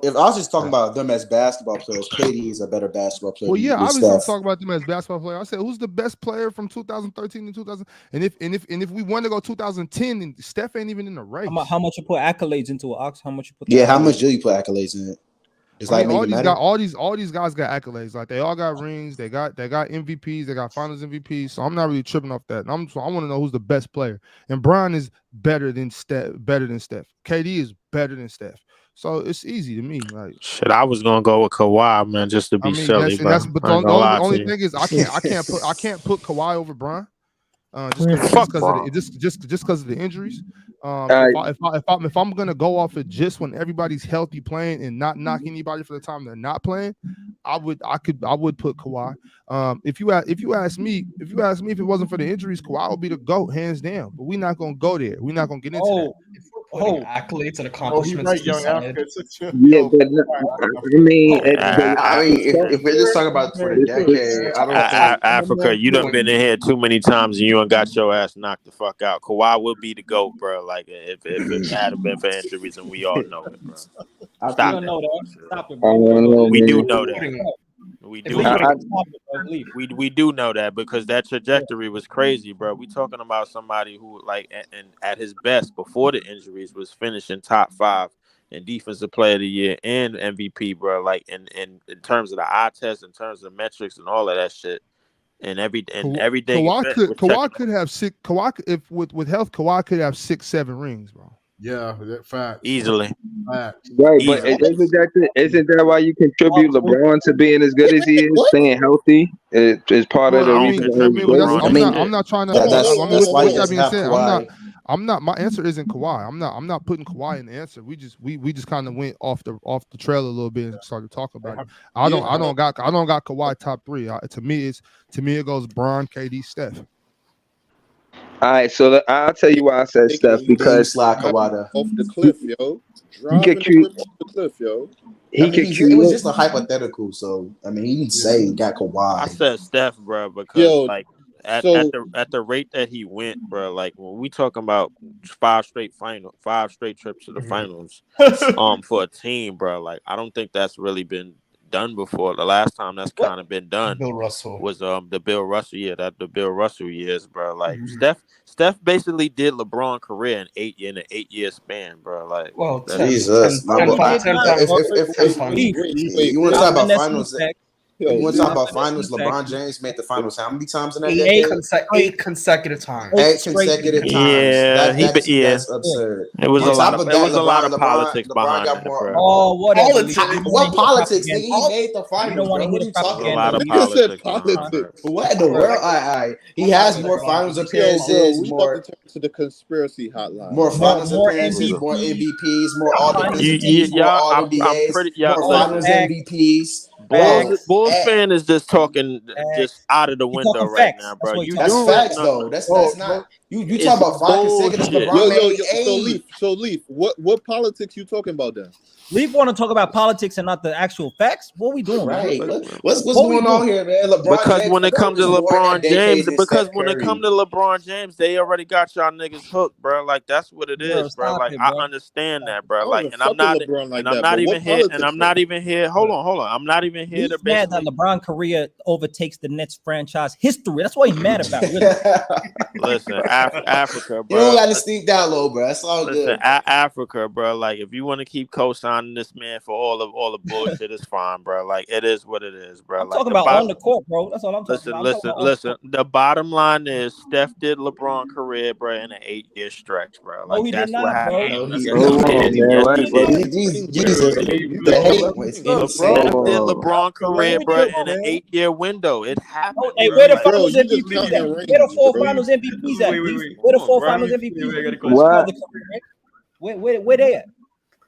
Speaker 6: if I was just talking about them as basketball players, KD is a better basketball player
Speaker 1: Well, yeah,
Speaker 6: than
Speaker 1: obviously I'm
Speaker 6: Steph.
Speaker 1: talking about them as basketball player. I said who's the best player from 2013 to 2000, and if we want to go 2010, then Steph ain't even in the race.
Speaker 9: How much you put accolades into it, Ox? How much you put the
Speaker 6: Yeah, how much
Speaker 9: accolades?
Speaker 6: do you put accolades in it? Does
Speaker 1: I
Speaker 6: that
Speaker 1: mean,
Speaker 6: make it matter?
Speaker 1: all these guys got accolades. Like they all got rings. They got MVPs. They got Finals MVPs. So I'm not really tripping off that. I want to know who's the best player. And Bron is better than Steph. Better than Steph. KD is better than Steph. So it's easy to me. Like
Speaker 5: Shit, I was gonna go with Kawhi, man, just to
Speaker 1: I
Speaker 5: be
Speaker 1: mean,
Speaker 5: silly, bro.
Speaker 1: but
Speaker 5: I ain't
Speaker 1: the
Speaker 5: gonna lie to
Speaker 1: only
Speaker 5: you.
Speaker 1: thing is I can't put Kawhi over Bron.
Speaker 5: Man,
Speaker 1: Just
Speaker 5: fuck
Speaker 1: because of the
Speaker 5: Bron.
Speaker 1: just because of the injuries.
Speaker 2: All
Speaker 1: If
Speaker 2: right,
Speaker 1: I'm gonna go off it just when everybody's healthy playing and not knock anybody for the time they're not playing, I would put Kawhi. If you ask me if it wasn't for the injuries, Kawhi would be the GOAT hands down. But we're not gonna go there. We're not gonna get into that.
Speaker 9: Oh,
Speaker 3: If we're putting
Speaker 9: oh,
Speaker 3: accolades and
Speaker 8: No, he
Speaker 3: accomplishments
Speaker 8: right,
Speaker 3: to the
Speaker 8: young
Speaker 3: side,
Speaker 8: Africa.
Speaker 2: yeah,
Speaker 8: Yo,
Speaker 2: but I mean,
Speaker 3: oh,
Speaker 2: but
Speaker 7: Yeah,
Speaker 6: I
Speaker 7: A-
Speaker 6: mean,
Speaker 7: Africa.
Speaker 6: if we're just talking about for the decade, I don't think.
Speaker 5: Africa, you done been in here too many times and you done got your ass knocked the fuck out. Kawhi will be the GOAT, bro. Like if it hadn't been for injuries, and we all know it, bro.
Speaker 6: I
Speaker 9: we
Speaker 5: Stop
Speaker 6: think
Speaker 9: don't
Speaker 5: that
Speaker 9: know that.
Speaker 5: bullshit.
Speaker 9: Stop it,
Speaker 2: I
Speaker 9: bro. We don't
Speaker 2: don't
Speaker 9: know
Speaker 2: know,
Speaker 9: that.
Speaker 5: We do
Speaker 2: man.
Speaker 5: know
Speaker 3: if we're
Speaker 5: that.
Speaker 3: putting,
Speaker 5: We
Speaker 3: if
Speaker 5: do
Speaker 3: we're
Speaker 5: know
Speaker 9: Leave.
Speaker 3: putting,
Speaker 5: that.
Speaker 9: Stop it, bro. Leave.
Speaker 5: We do know that because that trajectory was crazy, bro. We talking about somebody who, like, and at his best before the injuries, was finishing top 5 in defensive player of the year and MVP, bro. Like, in terms of the eye test, in terms of metrics and all of that shit, and everything event was checking
Speaker 1: Kawhi could
Speaker 5: out
Speaker 1: have six. If with health, Kawhi could have 6, 7 rings, bro.
Speaker 8: yeah, facts.
Speaker 5: easily,
Speaker 8: Facts.
Speaker 2: Right, but
Speaker 5: easily.
Speaker 2: isn't that why you contribute
Speaker 9: Ox,
Speaker 2: LeBron to being as good
Speaker 6: Wait,
Speaker 2: as he is,
Speaker 6: what?
Speaker 2: staying healthy? Is part of
Speaker 1: Well,
Speaker 2: the
Speaker 5: I
Speaker 1: I
Speaker 5: don't
Speaker 2: reason
Speaker 1: mean,
Speaker 2: why
Speaker 5: contribute
Speaker 2: he's
Speaker 1: well, that's
Speaker 2: great.
Speaker 5: LeBron
Speaker 6: I
Speaker 1: I'm
Speaker 5: to
Speaker 1: not.
Speaker 6: mean,
Speaker 1: I'm
Speaker 5: shit.
Speaker 1: not trying to.
Speaker 6: that,
Speaker 1: I mean,
Speaker 6: that's why he
Speaker 1: with that
Speaker 6: doesn't
Speaker 1: being
Speaker 6: have
Speaker 1: said,
Speaker 6: Kawhi.
Speaker 1: I'm not. My answer isn't Kawhi. I'm not putting Kawhi in the answer. We just kind of went off the trail a little bit and started talking about it.
Speaker 6: Yeah,
Speaker 1: I don't got Kawhi top 3. To me it goes Bron, KD, Steph.
Speaker 2: All right, so I'll tell you why I said
Speaker 7: Taking
Speaker 2: Steph
Speaker 7: you
Speaker 6: then you
Speaker 2: because
Speaker 6: slide
Speaker 7: driving
Speaker 6: Kawhi there.
Speaker 7: off the
Speaker 2: he,
Speaker 7: cliff, yo.
Speaker 2: he could
Speaker 7: Driving the
Speaker 2: create
Speaker 7: whip off the cliff, yo.
Speaker 6: I
Speaker 2: he
Speaker 6: mean,
Speaker 2: could
Speaker 6: it was
Speaker 2: create.
Speaker 6: just a hypothetical. So I mean, he didn't
Speaker 8: Yeah.
Speaker 6: say he got
Speaker 5: I
Speaker 6: Kawhi.
Speaker 5: said Steph, bro, because
Speaker 7: Yo,
Speaker 5: like
Speaker 7: so
Speaker 5: at the rate that he went, bro, like when we talking about 5 straight trips to the finals, for a team, bro, like I don't think that's really been done before. The last time that's kind of been done
Speaker 3: Bill Russell.
Speaker 5: was the Bill Russell year. The Bill Russell years, bro. Like
Speaker 3: Mhm.
Speaker 5: Steph basically did LeBron career in an 8-year span, bro. Like
Speaker 3: Well,
Speaker 5: that's
Speaker 3: 10,
Speaker 6: Jesus,
Speaker 3: 10,
Speaker 6: no,
Speaker 3: 10,
Speaker 6: but
Speaker 9: He did
Speaker 3: 10
Speaker 9: not,
Speaker 3: times,
Speaker 9: bro.
Speaker 3: ten times.
Speaker 9: Leaf.
Speaker 7: Wait,
Speaker 6: you want to
Speaker 9: I'll
Speaker 6: talk about
Speaker 9: finesse you
Speaker 6: finals?
Speaker 9: back.
Speaker 7: yo,
Speaker 6: You want to talk
Speaker 9: I'll
Speaker 6: about
Speaker 9: finesse
Speaker 6: finals?
Speaker 9: you back.
Speaker 6: LeBron James made the finals how many times in that
Speaker 9: Eight,
Speaker 6: decade?
Speaker 9: straight.
Speaker 3: 8 consecutive times.
Speaker 9: 8
Speaker 6: 8
Speaker 9: straight
Speaker 6: consecutive
Speaker 9: years.
Speaker 6: times.
Speaker 5: yeah,
Speaker 6: That's
Speaker 9: Yeah.
Speaker 6: absurd.
Speaker 5: It was
Speaker 6: On
Speaker 5: a lot
Speaker 6: top
Speaker 5: of
Speaker 6: of that,
Speaker 5: politics
Speaker 6: LeBron
Speaker 5: behind
Speaker 6: got
Speaker 5: that,
Speaker 6: more.
Speaker 5: bro.
Speaker 9: Oh, whatever. Leaf.
Speaker 3: Politics.
Speaker 9: You don't
Speaker 6: What
Speaker 9: want to hear the
Speaker 6: politics, nigga?
Speaker 9: propaganda.
Speaker 6: He made the
Speaker 9: You
Speaker 6: finals,
Speaker 9: don't want
Speaker 6: bro.
Speaker 9: to hear
Speaker 6: What are
Speaker 9: the
Speaker 6: you
Speaker 5: There was
Speaker 6: talking
Speaker 5: a
Speaker 9: propaganda.
Speaker 5: lot of
Speaker 6: about?
Speaker 7: nigga said
Speaker 5: politics behind
Speaker 9: Uh-huh.
Speaker 5: that.
Speaker 7: politics.
Speaker 6: What in the
Speaker 9: Bro.
Speaker 6: world? He
Speaker 3: I'm not
Speaker 6: has
Speaker 3: gonna
Speaker 6: more
Speaker 3: lie.
Speaker 6: finals
Speaker 7: Yo, bro,
Speaker 6: appearances,
Speaker 7: we about to turn to the conspiracy hotline.
Speaker 6: more finals
Speaker 9: More
Speaker 6: appearances, more
Speaker 9: MVP,
Speaker 6: MVPs, more All
Speaker 9: finals
Speaker 5: You,
Speaker 6: Defensive Teams, more
Speaker 5: y'all,
Speaker 6: All
Speaker 5: I'm
Speaker 6: NBAs,
Speaker 5: pretty. Y'all
Speaker 6: more
Speaker 9: all
Speaker 6: Finals
Speaker 5: listen.
Speaker 9: facts,
Speaker 6: MVPs, bro.
Speaker 9: facts,
Speaker 5: Bulls fan is just talking just
Speaker 9: facts.
Speaker 5: out of the
Speaker 9: He
Speaker 5: window
Speaker 9: talking
Speaker 5: right
Speaker 9: facts.
Speaker 5: now,
Speaker 9: That's
Speaker 5: bro.
Speaker 9: what he
Speaker 5: You
Speaker 9: talking
Speaker 6: That's
Speaker 5: do
Speaker 9: about.
Speaker 5: re-
Speaker 6: facts,
Speaker 5: no,
Speaker 6: though.
Speaker 5: no,
Speaker 6: That's not you talk
Speaker 5: it's
Speaker 6: about 5 consecutive.
Speaker 5: bullshit.
Speaker 6: LeBron made
Speaker 7: So
Speaker 6: 8.
Speaker 7: Leaf, what politics you talking about then?
Speaker 9: Leaf want to talk about politics and not the actual facts. What we doing, man?
Speaker 6: Right.
Speaker 5: Listen,
Speaker 6: What's
Speaker 9: What we
Speaker 6: going on
Speaker 9: doing?
Speaker 6: here, man? LeBron
Speaker 5: because
Speaker 6: James
Speaker 5: when it comes to
Speaker 6: accomplished more in that
Speaker 5: LeBron James,
Speaker 6: decade than
Speaker 5: because
Speaker 6: Steph
Speaker 5: when it comes
Speaker 6: Curry.
Speaker 5: to LeBron James, they already got y'all niggas hooked, bro. Like that's what it
Speaker 9: Bro,
Speaker 5: is, bro.
Speaker 9: stop
Speaker 5: Like
Speaker 9: it,
Speaker 5: I
Speaker 9: bro.
Speaker 5: understand
Speaker 9: Stop
Speaker 5: that,
Speaker 9: it.
Speaker 5: bro.
Speaker 7: I don't
Speaker 5: Like,
Speaker 7: even fuck with LeBron like that. But what politics though?
Speaker 5: Hold on. I'm not even here
Speaker 9: He's
Speaker 5: to
Speaker 9: mad that
Speaker 5: basically
Speaker 9: LeBron career overtakes the Nets franchise history. That's what he's mad about, really.
Speaker 5: listen. Africa,
Speaker 6: You don't
Speaker 5: bro.
Speaker 6: got to sneak down low, bro. That's all
Speaker 5: Listen,
Speaker 6: good, bro.
Speaker 5: Africa, bro. Like, if you want to keep co-signing this man for all the bullshit, it's fine, bro. Like, it is what it is, bro.
Speaker 9: I'm
Speaker 5: Like,
Speaker 9: talking
Speaker 5: the
Speaker 9: about on
Speaker 5: bottom.
Speaker 9: the court, bro. That's all I'm talking
Speaker 5: Listen,
Speaker 9: about. I'm talking
Speaker 5: listen,
Speaker 9: about on the
Speaker 5: listen.
Speaker 9: court.
Speaker 5: The bottom line is Steph did LeBron career, bro, in an 8-year stretch, bro.
Speaker 9: No,
Speaker 5: Like
Speaker 9: he did
Speaker 5: that's what
Speaker 9: not, bro.
Speaker 5: happened.
Speaker 6: No,
Speaker 7: That's
Speaker 6: he
Speaker 5: Yes, he
Speaker 2: Hold
Speaker 7: cap.
Speaker 5: did.
Speaker 2: on, man.
Speaker 5: Yes,
Speaker 9: No,
Speaker 5: he
Speaker 9: he
Speaker 2: What?
Speaker 9: did
Speaker 5: did.
Speaker 9: not.
Speaker 6: Jesus,
Speaker 7: You
Speaker 6: the
Speaker 7: know
Speaker 6: hate
Speaker 7: what?
Speaker 6: was
Speaker 5: Steph
Speaker 6: insane.
Speaker 5: did
Speaker 2: Hold
Speaker 5: LeBron
Speaker 9: No,
Speaker 5: career,
Speaker 9: he
Speaker 5: bro,
Speaker 9: didn't,
Speaker 5: in an
Speaker 9: man.
Speaker 5: 8-year window. It
Speaker 9: Oh,
Speaker 5: happened,
Speaker 9: hey,
Speaker 5: bro.
Speaker 9: where the
Speaker 5: Like,
Speaker 7: Bro,
Speaker 9: finals
Speaker 7: you just
Speaker 9: MVPs at?
Speaker 7: counting
Speaker 9: Where the
Speaker 7: rings,
Speaker 9: 4
Speaker 7: bro.
Speaker 9: finals MVPs at, Leaf?
Speaker 3: Wait.
Speaker 9: Where the
Speaker 5: come on,
Speaker 9: 4
Speaker 5: bro.
Speaker 9: finals
Speaker 3: I
Speaker 9: MVPs?
Speaker 3: got a
Speaker 9: You
Speaker 3: question.
Speaker 9: know
Speaker 2: What?
Speaker 9: the career, right? Where they at?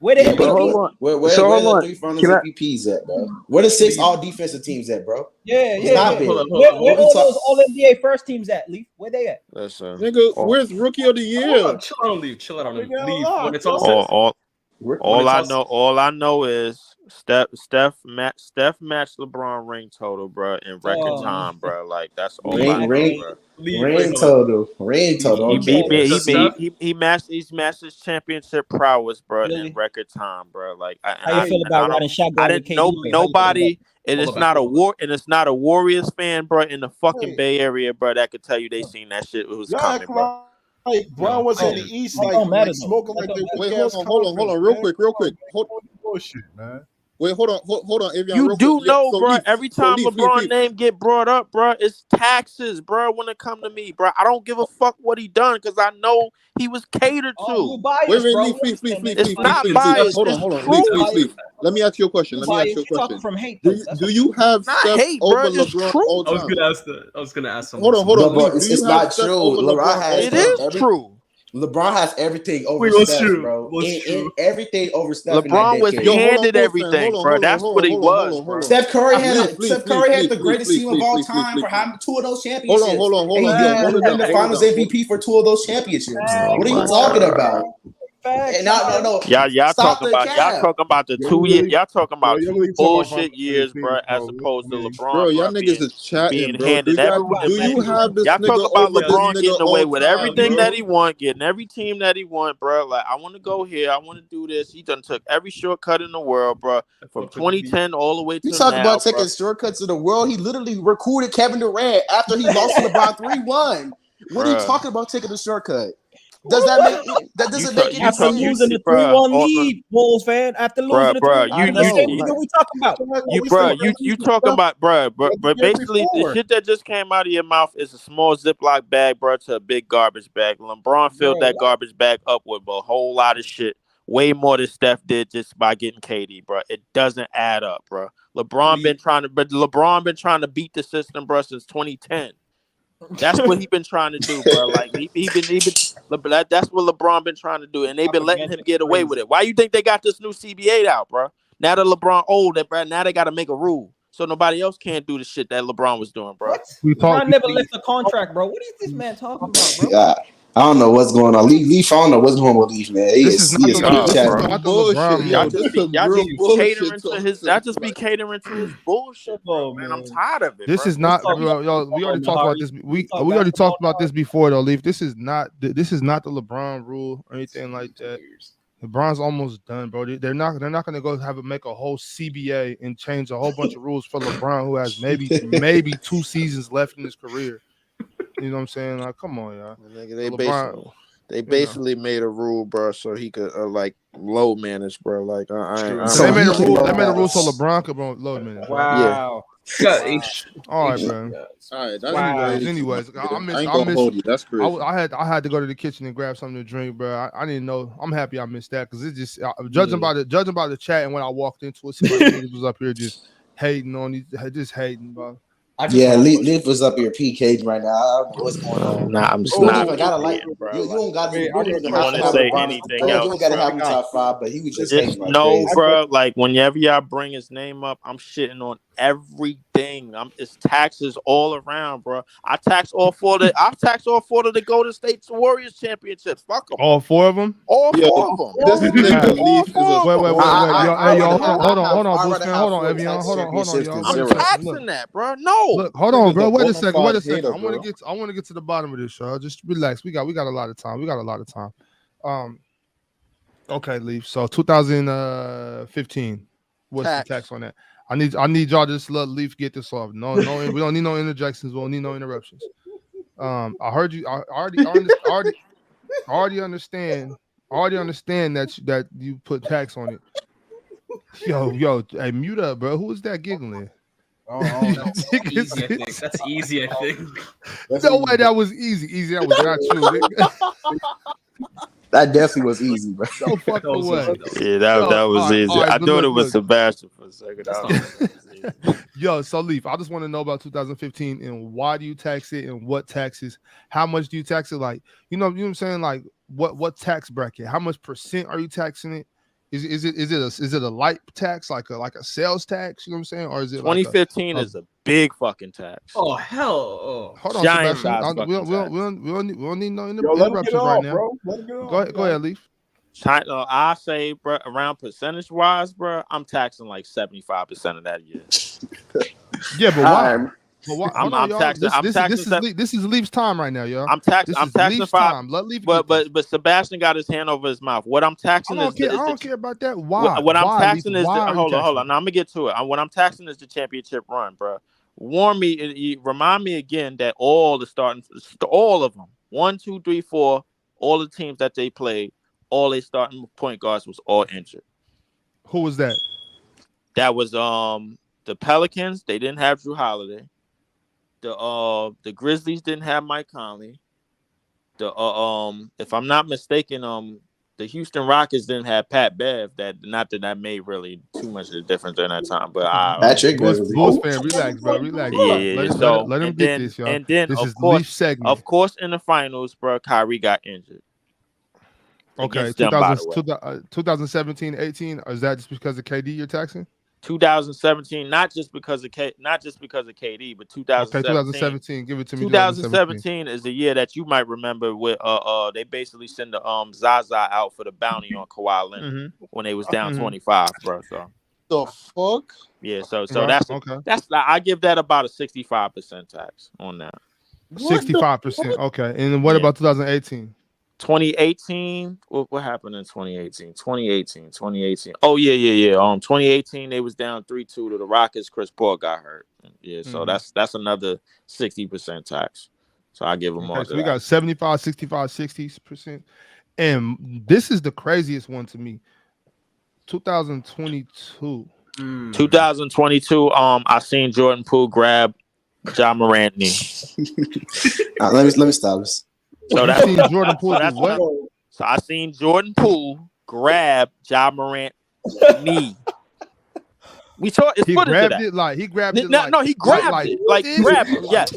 Speaker 9: Where the
Speaker 6: Yeah,
Speaker 2: But hold
Speaker 9: MVP?
Speaker 2: on. So
Speaker 6: where
Speaker 2: hold
Speaker 6: the
Speaker 2: on.
Speaker 6: 3 finals
Speaker 2: Can I?
Speaker 6: MVPs at, bro? Where the 6
Speaker 3: Leave.
Speaker 6: all defensive teams at, bro?
Speaker 9: Yeah.
Speaker 6: Stop
Speaker 3: Hold
Speaker 6: it.
Speaker 3: on.
Speaker 9: Where
Speaker 6: What we
Speaker 9: all
Speaker 6: talk?
Speaker 9: those All NBA first teams at, Leaf? Where they at?
Speaker 5: Listen,
Speaker 7: Nigga,
Speaker 5: all,
Speaker 7: where's rookie of the
Speaker 3: Hold
Speaker 7: year?
Speaker 3: on. Chill out on Leave. Chill out on him.
Speaker 8: Nigga,
Speaker 3: Leave. When
Speaker 8: lock,
Speaker 3: it's all
Speaker 8: yo.
Speaker 3: said,
Speaker 5: all,
Speaker 3: when it's all
Speaker 5: all I know is Steph matched LeBron ring total, bro, in record
Speaker 9: Oh man.
Speaker 5: time, bro. Like that's all I
Speaker 6: Ring,
Speaker 5: know,
Speaker 6: ring,
Speaker 9: Okay.
Speaker 5: bro.
Speaker 3: Leave. Wait,
Speaker 6: ring
Speaker 3: hold on.
Speaker 6: total. Ring
Speaker 3: Leave.
Speaker 6: total.
Speaker 5: He
Speaker 6: Okay.
Speaker 5: he
Speaker 3: So
Speaker 5: he
Speaker 3: Steph,
Speaker 5: he matched his championship prowess, bro, in
Speaker 9: Really?
Speaker 5: record time, bro. Like
Speaker 9: How you feel
Speaker 5: I
Speaker 9: about
Speaker 5: don't
Speaker 9: riding
Speaker 5: I
Speaker 9: shotgun with
Speaker 5: didn't
Speaker 9: KD?
Speaker 5: know
Speaker 9: How you feel about
Speaker 5: nobody, and
Speaker 3: hold
Speaker 5: it's
Speaker 3: on back.
Speaker 5: not it's not a Warriors fan, bro, in the fucking
Speaker 8: Hey,
Speaker 5: Bay Area, bro, that could tell you they
Speaker 9: that?
Speaker 5: seen that shit was
Speaker 8: y'all
Speaker 5: coming,
Speaker 8: act
Speaker 5: bro.
Speaker 8: like Brown
Speaker 3: No,
Speaker 8: was
Speaker 3: I
Speaker 8: in the
Speaker 9: Oh,
Speaker 3: didn't.
Speaker 8: East,
Speaker 9: that don't matter
Speaker 8: like
Speaker 9: though.
Speaker 8: smoking
Speaker 9: That
Speaker 8: like
Speaker 9: don't
Speaker 8: the
Speaker 9: matter.
Speaker 8: weak
Speaker 7: Wait,
Speaker 8: ass
Speaker 7: hold
Speaker 8: conference,
Speaker 7: on, real
Speaker 8: man.
Speaker 7: quick,
Speaker 8: Come on, man.
Speaker 7: Hold,
Speaker 8: Bullshit, man.
Speaker 7: wait, hold on, Avion,
Speaker 5: You
Speaker 7: real quick.
Speaker 5: do know,
Speaker 7: So
Speaker 5: bro.
Speaker 7: Leaf,
Speaker 5: Every time LeBron name get brought up, bro, it's taxes, bro. When it come to me, bro, I don't give a fuck what he done because I know he was catered
Speaker 9: Oh, you
Speaker 5: to.
Speaker 9: biased, bro.
Speaker 7: Leaf,
Speaker 9: We understand that. You
Speaker 5: It's
Speaker 9: biased.
Speaker 5: not
Speaker 3: And Steph,
Speaker 5: biased.
Speaker 7: hold
Speaker 5: It's
Speaker 7: on,
Speaker 9: You
Speaker 5: true.
Speaker 9: biased.
Speaker 7: Leaf. Let me ask you a question.
Speaker 9: You biased. You talking from hate though. That's
Speaker 7: Do
Speaker 9: what
Speaker 7: you have
Speaker 5: Not
Speaker 7: Steph
Speaker 5: hate,
Speaker 7: over
Speaker 5: bro. It's
Speaker 7: LeBron
Speaker 5: true.
Speaker 7: all
Speaker 3: I was
Speaker 7: time?
Speaker 3: gonna ask
Speaker 7: Hold
Speaker 3: someone
Speaker 7: on,
Speaker 6: But
Speaker 7: Leaf. Do
Speaker 6: it's
Speaker 7: you have
Speaker 6: not
Speaker 7: Steph
Speaker 6: true.
Speaker 7: over LeBron all
Speaker 5: It is
Speaker 7: time?
Speaker 5: true.
Speaker 6: LeBron has everything over
Speaker 3: Wait, what's
Speaker 6: Steph,
Speaker 3: true?
Speaker 6: bro.
Speaker 3: What's
Speaker 6: In
Speaker 3: true?
Speaker 6: everything over Steph in that
Speaker 5: LeBron was
Speaker 7: Yo,
Speaker 6: decade.
Speaker 7: hold on,
Speaker 5: handed
Speaker 7: pause, man.
Speaker 5: everything, bro. That's what he was, bro.
Speaker 6: Steph Curry
Speaker 7: Leaf,
Speaker 6: had the greatest team of all time for having 2 of those championships.
Speaker 7: Hold on.
Speaker 6: And he
Speaker 7: Yo,
Speaker 6: didn't
Speaker 7: hold
Speaker 6: even
Speaker 7: it
Speaker 6: win
Speaker 7: down,
Speaker 6: the
Speaker 7: hold it
Speaker 6: Finals
Speaker 7: down.
Speaker 6: MVP for 2 of those championships.
Speaker 5: Oh
Speaker 6: What are you
Speaker 5: my
Speaker 6: talking
Speaker 5: god.
Speaker 6: about?
Speaker 9: facts.
Speaker 6: And no.
Speaker 5: Y'all
Speaker 6: Stop
Speaker 5: talking
Speaker 6: the
Speaker 5: about
Speaker 6: cap.
Speaker 5: the
Speaker 8: Yo,
Speaker 5: 2
Speaker 8: you
Speaker 5: year.
Speaker 8: really,
Speaker 5: Y'all talking
Speaker 8: yo,
Speaker 5: about
Speaker 8: you
Speaker 5: 2
Speaker 8: really talking about
Speaker 5: bullshit
Speaker 8: finals
Speaker 5: years,
Speaker 8: MVP,
Speaker 5: bro. As
Speaker 8: bro.
Speaker 5: opposed to
Speaker 7: Bro,
Speaker 5: LeBron,
Speaker 7: y'all
Speaker 5: bro,
Speaker 7: niggas is chatting,
Speaker 5: being
Speaker 7: bro.
Speaker 5: handed everything.
Speaker 7: Do you have this
Speaker 5: Y'all talk
Speaker 7: nigga
Speaker 5: about
Speaker 7: over this
Speaker 5: LeBron
Speaker 7: nigga
Speaker 5: getting away
Speaker 7: all
Speaker 5: with
Speaker 7: time,
Speaker 5: everything that
Speaker 7: bro?
Speaker 5: he want, getting every team that he want, bro. Like I want to go here, I want to do this. He done took every shortcut in the world, bro,
Speaker 3: I
Speaker 5: from
Speaker 3: fuck with Leave.
Speaker 5: 2010 all the way
Speaker 6: You
Speaker 5: to
Speaker 6: talk
Speaker 5: now,
Speaker 6: about
Speaker 5: bro.
Speaker 6: taking shortcuts to the world. He literally recruited Kevin Durant after he lost to LeBron 3-1. What are you
Speaker 5: Bruh.
Speaker 6: talking about taking the shortcut? That doesn't make any
Speaker 9: After losing
Speaker 6: sense.
Speaker 9: the 3-1 lead, Bulls fan. After losing the 3-1,
Speaker 6: I
Speaker 9: what
Speaker 6: know.
Speaker 9: are we talking about?
Speaker 5: You talking about, but basically the shit that just came out of your mouth is a small Ziploc bag, bro, to a big garbage bag. LeBron filled that garbage bag up with a whole lot of shit, way more than Steph did just by getting KD, bro. It doesn't add up, bro. LeBron been trying to beat the system, bro, since 2010. That's what he been trying to do, bro. Like he been that's what LeBron been trying to do, and they've been letting him get away with it. Why you think they got this new CBA out, bro? Now that LeBron old, bro, now they got to make a rule so nobody else can't do the shit that LeBron was doing, bro.
Speaker 9: What? LeBron never left the contract, bro. What is this man talking about, bro?
Speaker 6: Yeah, I don't know what's going on. Leaf, I don't know what's going on with Leaf, man. He is
Speaker 5: God, bro.
Speaker 6: chatting.
Speaker 5: Y'all just be catering to his. Y'all just be
Speaker 7: Like,
Speaker 5: catering to his bullshit, bro. Man, I'm tired of it.
Speaker 1: This
Speaker 5: bro.
Speaker 1: is not, bro. Yo, we already talked about this. We already talked about this before, though. Leaf. This is not the LeBron rule or anything like that. LeBron's almost done, bro. They're not gonna go make a whole CBA and change a whole bunch of rules for LeBron, who has maybe 2 seasons left in his career. You know what I'm saying? Like, come on, y'all.
Speaker 5: Nigga,
Speaker 1: LeBron,
Speaker 5: they basically made a rule, bro, so he could like load manage, bro. Like
Speaker 1: so they made a rule. They made a rule so LeBron could load manage.
Speaker 9: Wow.
Speaker 5: Yeah.
Speaker 1: All right, bro.
Speaker 7: All right, that's
Speaker 1: Anyways,
Speaker 7: I ain't gonna hold you. That's crazy.
Speaker 1: I had to go to the kitchen and grab something to drink, bro. I didn't know. I'm happy I missed that because it's just judging by the chat and when I walked into it, somebody niggas was up here just hating on these, just hating, bro.
Speaker 6: Yeah, Leaf was up here PKing right now. I don't know what's going on.
Speaker 5: Nah, I'm just not.
Speaker 6: You don't got to. You don't
Speaker 5: want to say anything else.
Speaker 6: You don't got to have him top 5, but he was just hating like
Speaker 5: no,
Speaker 6: crazy.
Speaker 5: bro. Like whenever y'all bring his name up, I'm shitting on everything. It's taxes all around, bro. I tax all 4 of the Golden State Warriors championships. Fuck them.
Speaker 1: All 4 of them.
Speaker 5: All 4 of them.
Speaker 7: This nigga Leaf is a
Speaker 1: wait, y'all, hold on, Boost fan, hold on, Evian, hold on, y'all.
Speaker 5: I'm taxing that, bro. No.
Speaker 1: Look, hold on, bro. Wait a second. I want to get to the bottom of this, y'all. Just relax. We got a lot of time. Okay, Leaf. So 2015. What's the tax on that? I need y'all to just let Leaf get this off. No, we don't need no interjections. We don't need no interruptions. I heard you. I already understand that you put tax on it. Yo, hey, mute up, bro. Who is that giggling?
Speaker 3: That's easy, I think.
Speaker 1: No way, that was easy. That was not true.
Speaker 6: That definitely was easy, bro.
Speaker 1: No fucking way.
Speaker 5: Yeah, that was easy. Right, I thought it was Sebastian for a second.
Speaker 1: Yo, so Leaf, I just want to know about 2015 and why do you tax it and what taxes? How much do you tax it? Like, you know what I'm saying? Like, what tax bracket? How much percent are you taxing it? Is it a light tax, like a sales tax? You know what I'm saying? Or is it
Speaker 5: 2015 is a big fucking tax?
Speaker 3: Oh hell! Oh.
Speaker 1: Hold on, Sebastian. We don't need no interruptions right now. Go ahead, Leaf.
Speaker 5: China, I say, bro, around percentage wise, bro, I'm taxing like 75% of that year.
Speaker 1: Yeah, but why?
Speaker 5: I'm taxing.
Speaker 1: This is Leaf's time right now, yo.
Speaker 5: I'm taxing 5.
Speaker 1: Let Leaf.
Speaker 5: But Sebastian got his hand over his mouth. What I'm taxing
Speaker 1: I don't care about that. Why?
Speaker 5: What I'm taxing is hold on. Now I'm gonna get to it. What I'm taxing is the championship run, bro. Remind me again that all of them, 1, 2, 3, 4, all the teams that they played, all their starting point guards was all injured.
Speaker 1: Who was that?
Speaker 5: That was the Pelicans. They didn't have Drew Holiday. The Grizzlies didn't have Mike Conley. If I'm not mistaken, the Houston Rockets didn't have Pat Bev. That made really too much of a difference during that time. But
Speaker 6: Patrick
Speaker 1: Bulls fan, relax, bro, relax.
Speaker 5: Yeah.
Speaker 1: Let him get this, y'all.
Speaker 5: And then
Speaker 1: this is Leaf segment.
Speaker 5: Of course, in the finals, bro, Kyrie got injured.
Speaker 1: Okay, 2017-18. Or is that just because of KD you're taxing?
Speaker 5: 2017, not just because of KD, but 2017.
Speaker 1: Okay, 2017. Give it to me.
Speaker 5: 2017 is the year that you might remember with they basically send the Zaza out for the bounty on Kawhi Leonard when they was down 25, bro. So
Speaker 7: the fuck?
Speaker 5: Yeah, so that's I give that about a 65% tax on that.
Speaker 1: 65%. Okay, and what about 2018?
Speaker 5: 2018, what happened in 2018? 2018. Oh yeah. 2018 they was down 3-2 to the Rockets. Chris Paul got hurt. Yeah, so that's another 60% tax. So I give them all.
Speaker 1: So we got 75, 65, 60%. And this is the craziest one to me. 2022.
Speaker 5: 2022. I seen Jordan Poole grab Ja Morant knee.
Speaker 6: Let me stop this.
Speaker 5: So that's
Speaker 1: Jordan Poole.
Speaker 5: So I seen Jordan Poole grab Ja Morant knee. We saw it's footage of that.
Speaker 1: He grabbed
Speaker 5: he grabbed it. Yes.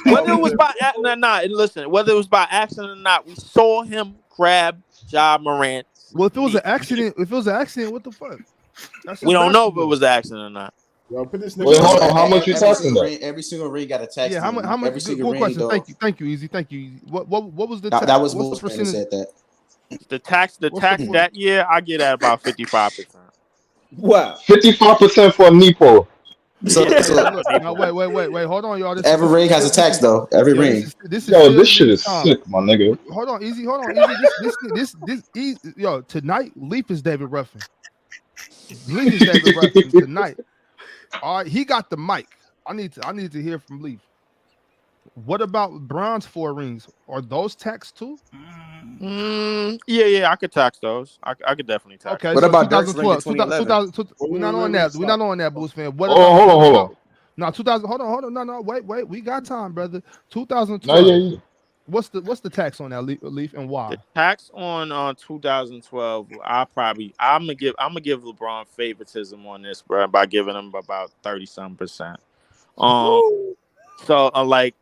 Speaker 5: Whether it was by accident or not, and listen, whether it was by accident or not, we saw him grab Ja Morant.
Speaker 1: Well, if it was an accident, what the fuck?
Speaker 5: We don't know if it was an accident or not.
Speaker 8: Yo, put this
Speaker 7: Wait, hold on. How much you talking about?
Speaker 6: Every single ring got a tax.
Speaker 1: Yeah, how much?
Speaker 6: Every single
Speaker 1: good
Speaker 6: ring,
Speaker 1: question. Thank you, Easy. Thank you. What was the tax?
Speaker 6: That was
Speaker 1: what's the percentage?
Speaker 6: Said that.
Speaker 5: The tax that year, I get at about 55%.
Speaker 9: Wow.
Speaker 7: 55% for a knee pull.
Speaker 6: So
Speaker 5: Yeah,
Speaker 6: so
Speaker 1: Look, now wait. Hold on, y'all.
Speaker 6: every ring has a tax though. Every
Speaker 1: Yeah,
Speaker 6: ring.
Speaker 1: this is
Speaker 10: Yo,
Speaker 1: still
Speaker 10: this shit
Speaker 1: leaf
Speaker 10: is
Speaker 1: time.
Speaker 10: sick, my nigga.
Speaker 1: Hold on, easy. Hold on, easy. Yo, tonight Leaf is David Ruffin. Leaf is David Ruffin tonight. All right, he got the mic. I need to hear from Leaf. What about Bron's 4 rings? Are those taxed too?
Speaker 5: Yeah, I could tax those. I could definitely tax
Speaker 1: Okay,
Speaker 6: What
Speaker 5: those.
Speaker 1: so
Speaker 6: about Dirk's ring in
Speaker 1: 2012,
Speaker 6: 2011?
Speaker 1: we're not on that. We're not on that, Blues fan.
Speaker 10: Hold on, hold on,
Speaker 1: What
Speaker 10: hold
Speaker 1: about
Speaker 10: on.
Speaker 1: now? 2000. Hold on. No. Wait. We got time, brother.
Speaker 10: No, yeah,
Speaker 1: 2012.
Speaker 10: yeah.
Speaker 1: What's the tax on that Leaf and
Speaker 5: The
Speaker 1: why?
Speaker 5: tax on 2012, I'm gonna give LeBron favoritism on this, bro, by giving him about 30-some%. Um, so like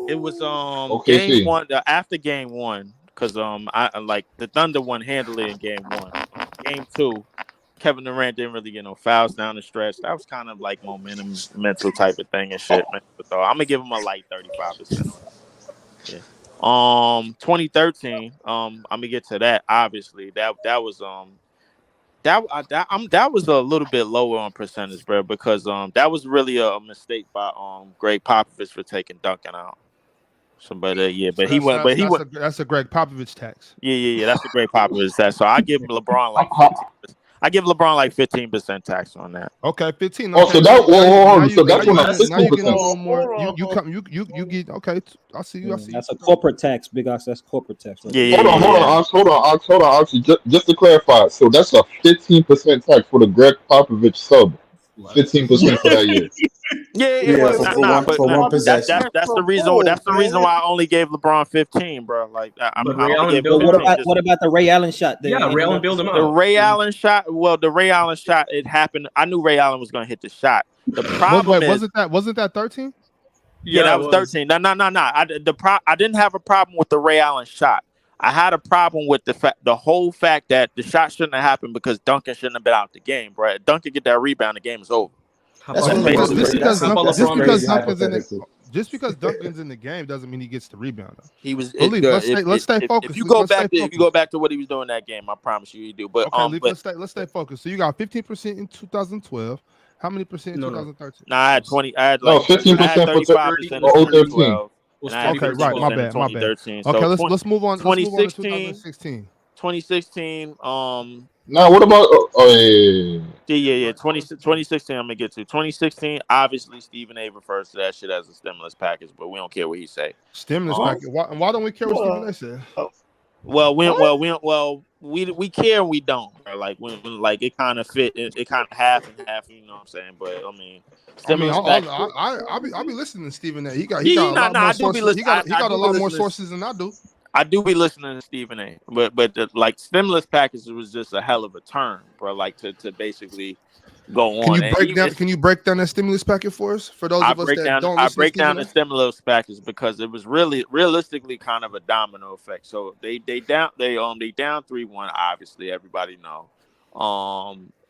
Speaker 5: it was game
Speaker 10: OKC.
Speaker 5: one after game one because I like the Thunder won handily in game one. Game two, Kevin Durant didn't really get no fouls down the stretch. That was kind of like momentum mental type of thing and shit, man. So I'm gonna give him a light 35% on that. Yeah. 2013. I'm gonna get to that. Obviously, that was that was a little bit lower on percentage, bro, because that was really a mistake by Greg Popovich for taking Duncan out. So, but yeah, but
Speaker 1: So
Speaker 5: he went, but he went.
Speaker 1: that's a Greg Popovich tax.
Speaker 5: Yeah. That's the great Popovich tax. So I give LeBron
Speaker 10: How,
Speaker 5: like
Speaker 10: how,
Speaker 5: 15. I give LeBron like 15% tax on that.
Speaker 1: Okay, 15.
Speaker 10: oh, so
Speaker 1: Okay,
Speaker 10: that, hold on, so
Speaker 1: now
Speaker 10: that's
Speaker 1: you
Speaker 10: on a
Speaker 1: getting now you getting a
Speaker 10: 15%.
Speaker 1: little more.
Speaker 8: Hold
Speaker 1: You
Speaker 8: on.
Speaker 1: come you get okay. I see you. I see you.
Speaker 9: That's a corporate tax, big ass. That's corporate tax. Right
Speaker 5: Yeah,
Speaker 9: there.
Speaker 10: Hold on, hold on,
Speaker 5: yeah.
Speaker 10: Ox, hold on, Ox, hold on, Ox. Just to clarify, so that's a 15% tax for the Greg Popovich sub. 15% for that year.
Speaker 5: Yeah,
Speaker 6: Yeah,
Speaker 5: well,
Speaker 8: But
Speaker 6: for,
Speaker 5: not,
Speaker 6: for
Speaker 5: not,
Speaker 6: one
Speaker 5: but
Speaker 6: for
Speaker 5: not,
Speaker 6: one
Speaker 8: Popovich
Speaker 5: that
Speaker 6: possession.
Speaker 5: that's
Speaker 8: went
Speaker 5: that's the
Speaker 8: from
Speaker 5: reason.
Speaker 8: boom,
Speaker 5: That's the reason
Speaker 8: man.
Speaker 5: why I only gave LeBron 15, bro. Like
Speaker 11: But
Speaker 5: I
Speaker 11: Ray
Speaker 5: only
Speaker 11: Allen
Speaker 5: gave him
Speaker 11: built
Speaker 9: But
Speaker 11: him
Speaker 9: what
Speaker 5: 15
Speaker 11: out.
Speaker 9: about
Speaker 5: just
Speaker 9: what about the Ray Allen shot?
Speaker 11: Yeah, Ray Allen built him
Speaker 5: the
Speaker 11: out.
Speaker 5: Ray Allen shot. Well, the Ray Allen shot. It happened. I knew Ray Allen was gonna hit the shot. The problem is,
Speaker 1: Wasn't that 13?
Speaker 5: yeah,
Speaker 11: Yeah,
Speaker 5: that
Speaker 11: it
Speaker 5: was
Speaker 11: was.
Speaker 5: 13. No. I didn't have a problem with the Ray Allen shot. I had a problem with the whole fact that the shot shouldn't have happened because Duncan shouldn't have been out the game, bro. If Duncan get that rebound, the game is over.
Speaker 11: How
Speaker 6: That's
Speaker 11: about
Speaker 5: That's
Speaker 6: one
Speaker 11: LeBron?
Speaker 6: LeBron's
Speaker 5: basically
Speaker 1: Just
Speaker 6: crazy.
Speaker 5: it.
Speaker 1: because
Speaker 6: That's
Speaker 11: How about
Speaker 1: Duncan, just
Speaker 11: LeBron
Speaker 1: because
Speaker 6: crazy
Speaker 11: being?
Speaker 1: Duncan's in the
Speaker 6: hypothetical.
Speaker 1: just because Duncan's in the game doesn't mean he gets the rebound. Though.
Speaker 5: He was
Speaker 1: But Leaf, let's stay
Speaker 5: if
Speaker 1: focused.
Speaker 5: you go
Speaker 1: Let's stay
Speaker 5: back to
Speaker 1: focused.
Speaker 5: what he was doing that game, I promise you he do. But
Speaker 1: Okay, Leaf, let's stay focused. So you got 15% in 2012. How many percent in
Speaker 11: No, no.
Speaker 1: 2013?
Speaker 5: nah, I had 20. I had
Speaker 10: No,
Speaker 5: like 30. I had
Speaker 10: 15%
Speaker 11: 30
Speaker 5: 35% in
Speaker 11: was
Speaker 10: 2013.
Speaker 5: 2012,
Speaker 11: was
Speaker 5: and I had
Speaker 11: 30
Speaker 1: Okay,
Speaker 11: for
Speaker 1: right. My
Speaker 5: 50%
Speaker 11: 12.
Speaker 5: in
Speaker 1: bad. My bad.
Speaker 5: 2013.
Speaker 1: Okay,
Speaker 5: So
Speaker 1: let's move on. Let's move on to
Speaker 5: 2016,
Speaker 1: 2016.
Speaker 5: 2016.
Speaker 10: Now, what about, oh, yeah.
Speaker 5: Yeah. 2016. I'm gonna get to 2016. Obviously, Stephen A. refers to that shit as a stimulus package, but we don't care what he say.
Speaker 1: Stimulus
Speaker 5: Um,
Speaker 1: package. Why don't we care what Stephen A. said?
Speaker 5: we care and we don't, bro. Like when like it kind of fit, it kind of half and half. You know what I'm saying? But I mean,
Speaker 1: I mean,
Speaker 5: stimulus package.
Speaker 1: I'll be listening to Stephen A. He
Speaker 5: Yeah,
Speaker 1: got a lot
Speaker 5: I
Speaker 1: more
Speaker 5: do be
Speaker 1: sources.
Speaker 5: listening.
Speaker 1: He
Speaker 5: I
Speaker 1: got a
Speaker 5: do be
Speaker 1: lot more
Speaker 5: listening.
Speaker 1: sources than I do.
Speaker 5: I do be listening to Stephen A. But like stimulus package was just a hell of a term, bro. Like to basically go
Speaker 1: Can
Speaker 5: on.
Speaker 1: you
Speaker 5: And
Speaker 1: break down? Can you break down that stimulus package for us? For those of us that don't
Speaker 5: I
Speaker 1: listen to
Speaker 5: break down
Speaker 1: Stephen
Speaker 5: the
Speaker 1: A.
Speaker 5: stimulus package because it was really realistically kind of a domino effect. So they down 3-1. Obviously, everybody know.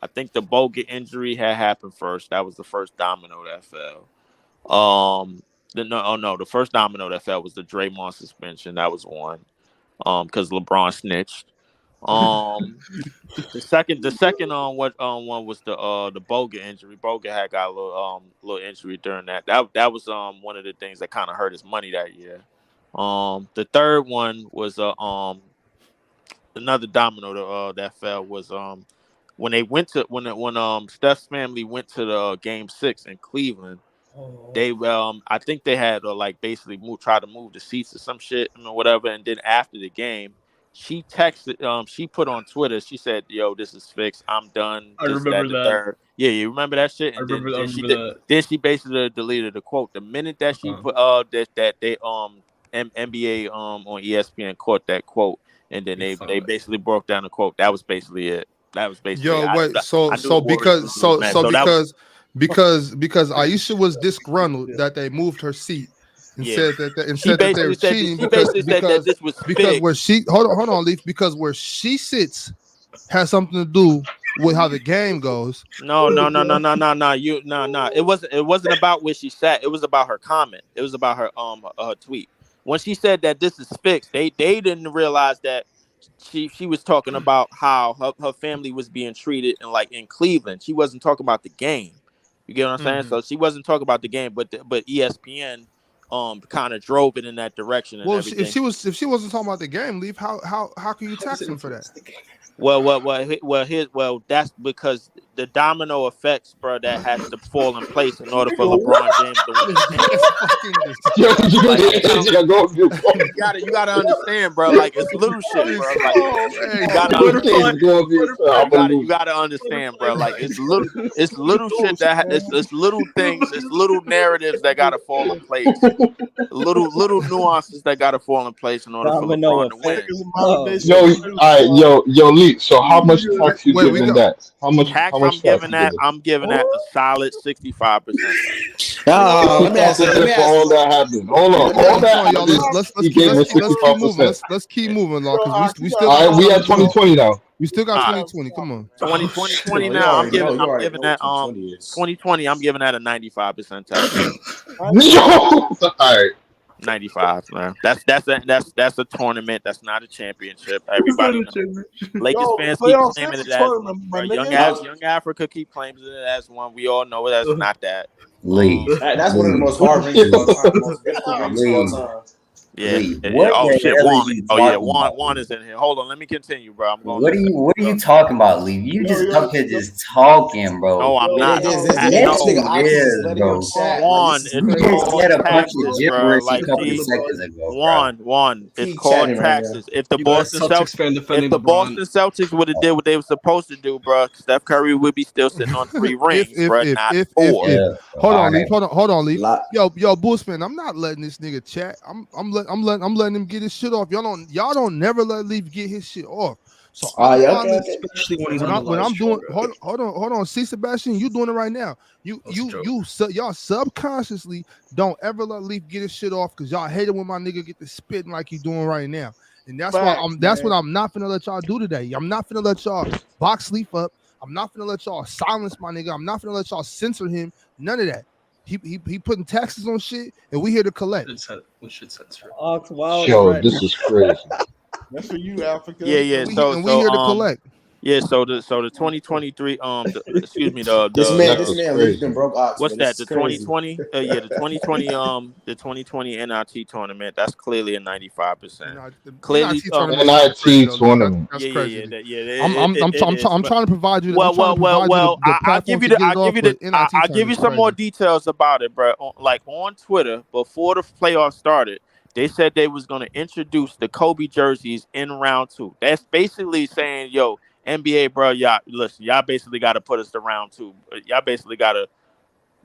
Speaker 5: I think the Bogut injury had happened first. That was the first domino that fell. The first domino that fell was the Draymond suspension. That was one. Because LeBron snitched. Um, the second one was the Bogut injury. Bogut had got a little injury during that. That was one of the things that kind of hurt his money that year. The third one was another domino that fell was when they went to when Steph's family went to the game 6 in Cleveland. They I think they had to like basically try to move the seats or some shit or whatever. And then after the game, she texted she put on Twitter, she said, "Yo, this is fixed. I'm done.
Speaker 11: I
Speaker 5: This, that,
Speaker 11: remember
Speaker 5: the
Speaker 11: that.
Speaker 5: third." Yeah, you remember that shit?
Speaker 11: I
Speaker 5: And then
Speaker 11: remember. I
Speaker 5: then she
Speaker 11: remember
Speaker 5: did
Speaker 11: that.
Speaker 5: then she basically deleted the quote. The minute that she
Speaker 11: Uh-huh.
Speaker 5: put that they NBA on ESPN caught that quote, and then
Speaker 11: They
Speaker 5: they
Speaker 11: found it.
Speaker 5: basically broke down the quote. That was basically it. That was basically
Speaker 1: Yo,
Speaker 5: it.
Speaker 1: wait.
Speaker 5: I knew the Warriors was gonna lose, man. So that was
Speaker 1: Because Aisha was disgruntled that they moved her seat and
Speaker 5: yeah.
Speaker 1: said that they were cheating
Speaker 5: She basically said that this was
Speaker 1: because where
Speaker 5: fixed.
Speaker 1: she hold on, Leaf, because where she sits has something to do with how the game goes.
Speaker 5: No. It wasn't about where she sat. It was about her comment. It was about her tweet. When she said that this is fixed, they didn't realize that she was talking about how her family was being treated in Cleveland. She wasn't talking about the game. You get what I'm saying? So she wasn't talking about the game, but ESPN kind of drove it in that direction and
Speaker 1: Well,
Speaker 5: everything.
Speaker 1: if she wasn't talking about the game, Leaf, how can you tax him for that?
Speaker 5: Well, that's because the domino effects, bro, that has to fall in place in order for LeBron James to win the championship. You gotta understand, bro. Like it's little shit, bro. Like you gotta understand, bro. Like it's little shit it's little things, it's little narratives that gotta fall in place. Little nuances that gotta fall in place in order for LeBron to win.
Speaker 10: Yo, Lee. So how much tax you giving that? How much
Speaker 5: I'm giving that a solid 65%.
Speaker 6: Let me ask you.
Speaker 10: All that happened. Hold on. All that
Speaker 1: y'all. Let's keep moving. Let's keep moving, because we still.
Speaker 10: All right, we at 2020 now.
Speaker 1: We still got 2020. Come on.
Speaker 5: 2020 now. I'm giving that 2020. I'm giving that a 95% tax.
Speaker 10: All right.
Speaker 5: 95, man. That's a tournament. That's not a championship. Everybody knows. Lakers fans keep claiming it as one. Bro. Young Africa keep claiming it as one. We all know that's not that.
Speaker 6: That's one of the most hard rings of all time. Most difficult rings of all time.
Speaker 5: Yeah. Oh shit, Juan is in here. Hold on, let me continue, bro. I'm going.
Speaker 11: What are you talking about, Lee? You just up here just talking, bro.
Speaker 5: No, I'm not.
Speaker 11: Juan
Speaker 5: said a bunch of gibberish a couple of seconds ago. Juan, it's called taxes. If the Boston Celtics would have did what they were supposed to do, bro, Steph Curry would be still sitting on 3 rings, bro, not 4.
Speaker 1: Hold on, Leaf. Yo, Bulls fan, I'm not letting this nigga chat. I'm letting him get his shit off. Y'all don't never let Leaf get his shit off. So
Speaker 3: especially when he's on the
Speaker 1: when I'm doing
Speaker 3: show,
Speaker 1: hold on, see Sebastian, you doing it right now. Y'all subconsciously don't ever let Leaf get his shit off because y'all hate it when my nigga get to spitting like he's doing right now. And that's what I'm not finna let y'all do today. I'm not finna let y'all box Leaf up. I'm not finna let y'all silence my nigga. I'm not finna let y'all censor him. None of that. He putting taxes on shit, and we here to collect.
Speaker 3: We should censor.
Speaker 10: Yo, this is crazy.
Speaker 8: That's for you, Africa.
Speaker 5: Yeah.
Speaker 1: We here to collect.
Speaker 5: Yeah, so the 2023 excuse me
Speaker 6: this man lived in broke ox.
Speaker 5: What's that? The 2020 the 2020 NIT tournament. That's clearly a 95%. Clearly
Speaker 10: NIT tournament.
Speaker 1: That's crazy.
Speaker 5: Yeah.
Speaker 1: I'm trying to provide you.
Speaker 5: I'll give you some more details about it, bro. Like on Twitter before the playoffs started, they said they was going to introduce the Kobe jerseys in round 2. That's basically saying, yo, NBA, bro, y'all basically got to put us to round 2. Y'all basically got to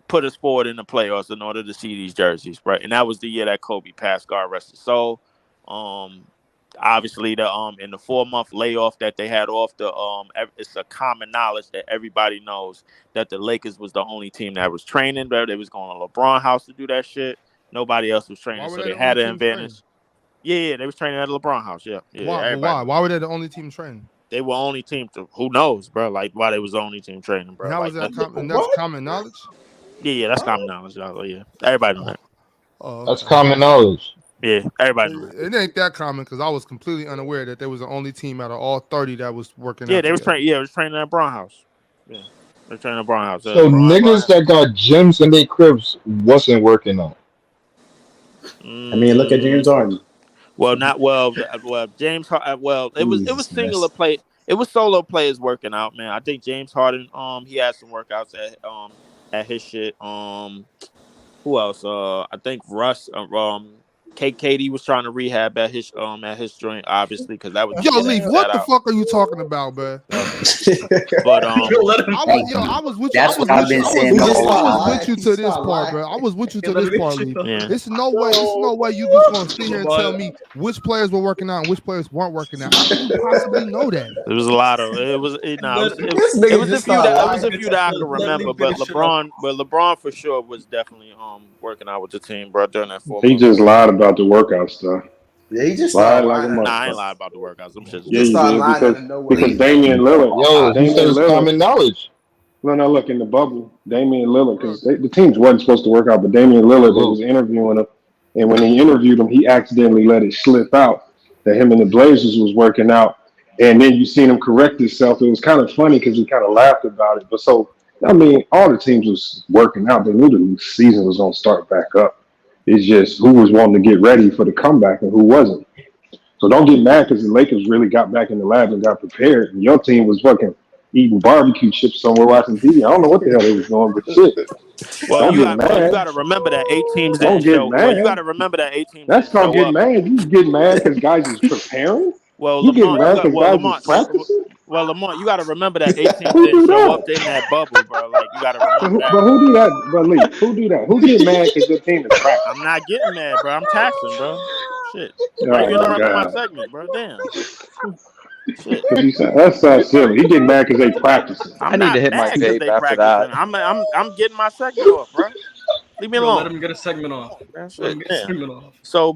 Speaker 5: put us forward in the playoffs in order to see these jerseys, right? And that was the year that Kobe passed, God rest his soul. Obviously, the in the 4-month layoff that they had off it's a common knowledge that everybody knows that the Lakers was the only team that was training, bro. They was going to LeBron house to do that shit. Nobody else was training, so they had an advantage. Yeah, they was training at LeBron house. Yeah.
Speaker 1: Why? Why were they the only team training?
Speaker 5: They were only team to who knows, bro. Like why they was the only team training, bro.
Speaker 1: How
Speaker 5: like,
Speaker 1: was that? That's common knowledge.
Speaker 5: Yeah, that's common knowledge. Yeah, everybody know that.
Speaker 10: That's common knowledge.
Speaker 5: Yeah, everybody know that.
Speaker 1: It ain't that common because I was completely unaware that there was the only team out of all 30 that was working.
Speaker 5: Yeah, they was training. Yeah, it was training at LeBron house. Yeah, they're training at LeBron house.
Speaker 10: So niggas that got gyms in their cribs wasn't working out.
Speaker 6: I mean, look at James Harden.
Speaker 5: Well, not well. James. Well, it was singular play. It was solo players working out, man. I think James Harden. He had some workouts at his shit. Who else? I think Russ. KD was trying to rehab at his joint, obviously, because that was.
Speaker 1: Yo, Leaf, what the fuck are you talking about, man?
Speaker 5: But
Speaker 1: I was with you.
Speaker 11: That's what I've been saying.
Speaker 1: I was with you to this part, bro. I was with you to this part, Leaf. There's no way you just gonna sit here and tell me which players were working out and which players weren't working out. How can you possibly know that?
Speaker 5: There was a lot of it was a few that I can remember, but LeBron for sure was definitely working out with the team, bro, during that 4 months.
Speaker 12: He just lied about the workout stuff.
Speaker 6: Yeah, he just lied
Speaker 12: like a motherfucker.
Speaker 5: Nah, I ain't lied about the workouts. Them shits.
Speaker 12: Yeah, you did because Damian Lillard.
Speaker 10: He said it's common knowledge.
Speaker 12: No, look, in the bubble, Damian Lillard, because the teams wasn't supposed to work out, but Damian Lillard was interviewing him, and when he interviewed him, he accidentally let it slip out that him and the Blazers was working out, and then you seen him correct himself. It was kind of funny because he kind of laughed about it, but so I mean, all the teams was working out. They knew the season was gonna start back up. It's just who was wanting to get ready for the comeback and who wasn't. So don't get mad because the Lakers really got back in the lab and got prepared, and your team was fucking eating barbecue chips somewhere watching TV. I don't know what the hell they was doing, but shit.
Speaker 5: Well,
Speaker 12: Don't
Speaker 5: you
Speaker 12: get
Speaker 5: got
Speaker 12: mad.
Speaker 5: to remember that 8 teams
Speaker 12: Don't
Speaker 5: didn't
Speaker 12: get
Speaker 5: show. Well, you got
Speaker 12: mad.
Speaker 5: to remember that 8 teams
Speaker 12: That's
Speaker 5: didn't
Speaker 12: not
Speaker 5: show
Speaker 12: getting
Speaker 5: up.
Speaker 12: mad. You get mad because guys is preparing.
Speaker 5: Well,
Speaker 12: You get
Speaker 5: Lamont,
Speaker 12: mad because guys is practicing.
Speaker 5: Well, Lamont, you got to remember that 8 teams
Speaker 12: Who
Speaker 5: didn't
Speaker 12: do
Speaker 5: show
Speaker 12: that?
Speaker 5: up in that bubble, bro. Like you got to remember that.
Speaker 12: But who do that? But Lee, who do that? Who get mad because your team is practicing?
Speaker 5: I'm not getting mad, bro. I'm taxing, bro. Shit. Why
Speaker 12: Oh
Speaker 5: you
Speaker 12: my
Speaker 5: interrupting my
Speaker 12: god!
Speaker 5: segment, bro? Damn. Shit.
Speaker 12: That sounds silly. He get mad because they practicing.
Speaker 5: I'm not mad because they practicing. I'm getting my segment off, bro. Leave me
Speaker 3: Bro,
Speaker 5: alone.
Speaker 3: let him get a segment off.
Speaker 5: That
Speaker 3: Let him
Speaker 5: shit.
Speaker 3: get a
Speaker 5: Yeah.
Speaker 3: segment off.
Speaker 5: So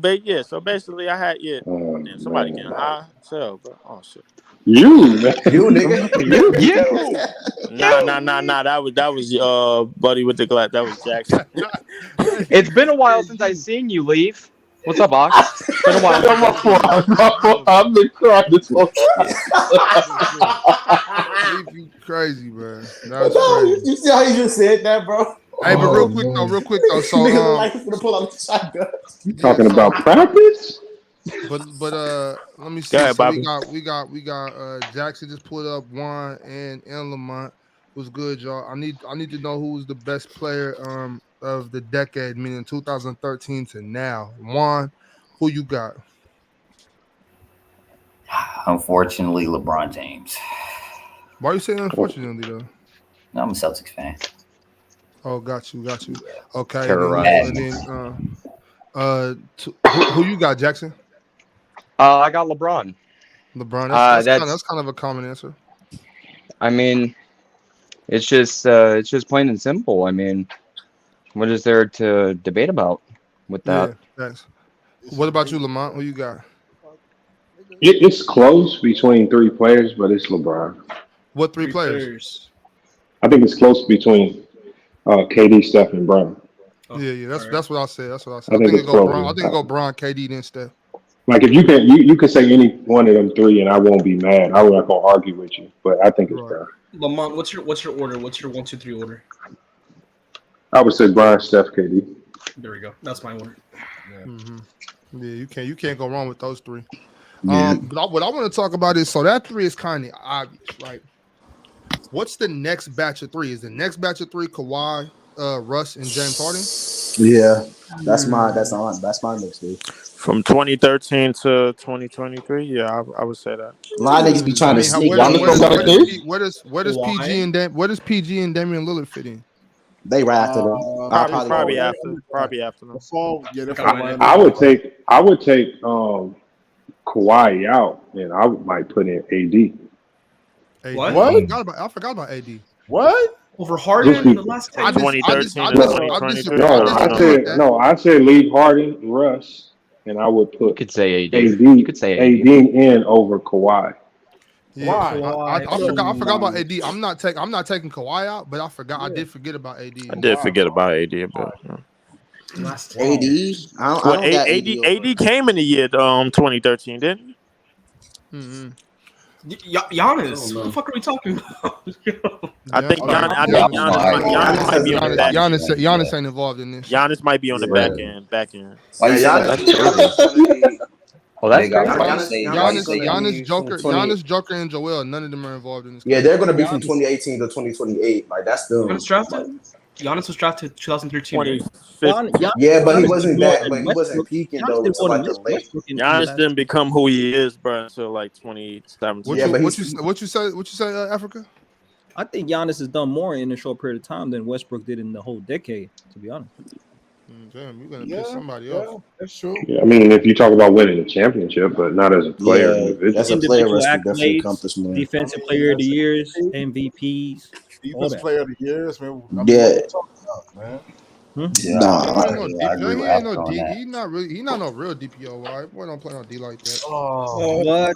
Speaker 5: basically I had
Speaker 12: Oh,
Speaker 5: damn, somebody
Speaker 12: man.
Speaker 5: getting high as hell, bro. Oh shit.
Speaker 12: You, man.
Speaker 6: You nigga.
Speaker 12: You.
Speaker 5: Nah. That was buddy with the glass. That was Jackson.
Speaker 13: It's been a while since I seen you leave. What's up, Ox? It's been a while.
Speaker 10: I've been crying this whole
Speaker 1: Leave you crazy, man. That was crazy.
Speaker 6: You see how you just said that, bro?
Speaker 1: Hey, but real quick though. So
Speaker 6: Nigga look like he's gonna pull out the shotgun.
Speaker 12: Talking about practice?
Speaker 1: But let me see.
Speaker 5: Go ahead,
Speaker 1: So
Speaker 5: Bobby.
Speaker 1: we got Jackson just pulled up Juan and Lamont. Was good, y'all. I need to know who's the best player of the decade, meaning 2013 to now. Juan, who you got?
Speaker 11: Unfortunately, LeBron James.
Speaker 1: Why you saying unfortunately though?
Speaker 11: I'm a Celtics fan.
Speaker 1: Oh, got you. Okay.
Speaker 13: Terrorized.
Speaker 1: And then who you got, Jackson?
Speaker 13: I got LeBron.
Speaker 1: LeBron. That's kind of a common answer.
Speaker 13: I mean, it's just plain and simple. I mean, what is there to debate about with that?
Speaker 1: Yeah, thanks. What about you, Lamont? Who you got?
Speaker 12: It's close between three players, but it's LeBron.
Speaker 1: What three players?
Speaker 12: I think it's close between KD, Steph, and Brown.
Speaker 1: Yeah. That's what I said.
Speaker 12: I think
Speaker 1: it
Speaker 12: it's
Speaker 1: go
Speaker 12: close.
Speaker 1: Bron. I think it go Bron, KD, then Steph.
Speaker 12: Like if you can say any one of them three, and I won't be mad. I'm not gonna argue with you, but I think it's Brown.
Speaker 3: Lamont, what's your order? What's your 1, 2, 3 order?
Speaker 12: I would say Brown, Steph, KD.
Speaker 3: There we go. That's my order.
Speaker 1: Yeah, you can't go wrong with those three.
Speaker 6: Yeah.
Speaker 1: But what I want to talk about is so that three is kind of obvious, right? What's the next batch of three? Is the next batch of three Kawhi, Russ, and James Harden?
Speaker 6: Yeah, that's my mix, dude.
Speaker 5: From 2013 to 2023, yeah, I would say that.
Speaker 6: A lot of niggas be trying to sneak.
Speaker 1: Where does PG and Damian Lillard fit in?
Speaker 6: They right after them.
Speaker 5: Probably after them.
Speaker 12: I would take Kawhi out, and I might put in AD.
Speaker 3: What?
Speaker 1: I forgot about AD.
Speaker 4: What?
Speaker 3: Over Harden in the last 10
Speaker 12: I said leave Harden, Russ, and I would put.
Speaker 13: You could say AD.
Speaker 12: You could say AD in over Kawhi.
Speaker 1: Yeah, I forgot about AD. I'm not taking Kawhi out, but I did forget about AD.
Speaker 5: I did forget about AD, but
Speaker 6: AD.
Speaker 5: AD came in the year 2013, didn't he?
Speaker 1: Mm-hmm.
Speaker 3: Giannis, what the fuck are we talking about?
Speaker 5: I think Giannis might be on the back end.
Speaker 1: Giannis ain't involved in this.
Speaker 5: Giannis might be on the back end.
Speaker 11: Why you say that?
Speaker 13: Well, that's
Speaker 1: Giannis, Joker, and Joel. None of them are involved in this.
Speaker 6: Yeah, they're gonna be from 2018 to 2028. Like that's them.
Speaker 3: Giannis was drafted 2013.
Speaker 6: Yeah, but he wasn't that. But he wasn't peaking though until like the late.
Speaker 5: Giannis didn't become who he is, bro, until like 2017.
Speaker 1: What you say, Africa?
Speaker 9: I think Giannis has done more in a short period of time than Westbrook did in the whole decade. To be honest.
Speaker 1: Damn, you're gonna piss somebody off.
Speaker 4: That's true.
Speaker 12: Yeah, I mean, if you talk about winning a championship, but not as a player,
Speaker 6: as a player, definitely accomplishment.
Speaker 9: Defensive player of the years, MVPs,
Speaker 4: defensive player of the years, man.
Speaker 1: He's not no real DPO. Right? Boy, don't play no D like that.
Speaker 9: What?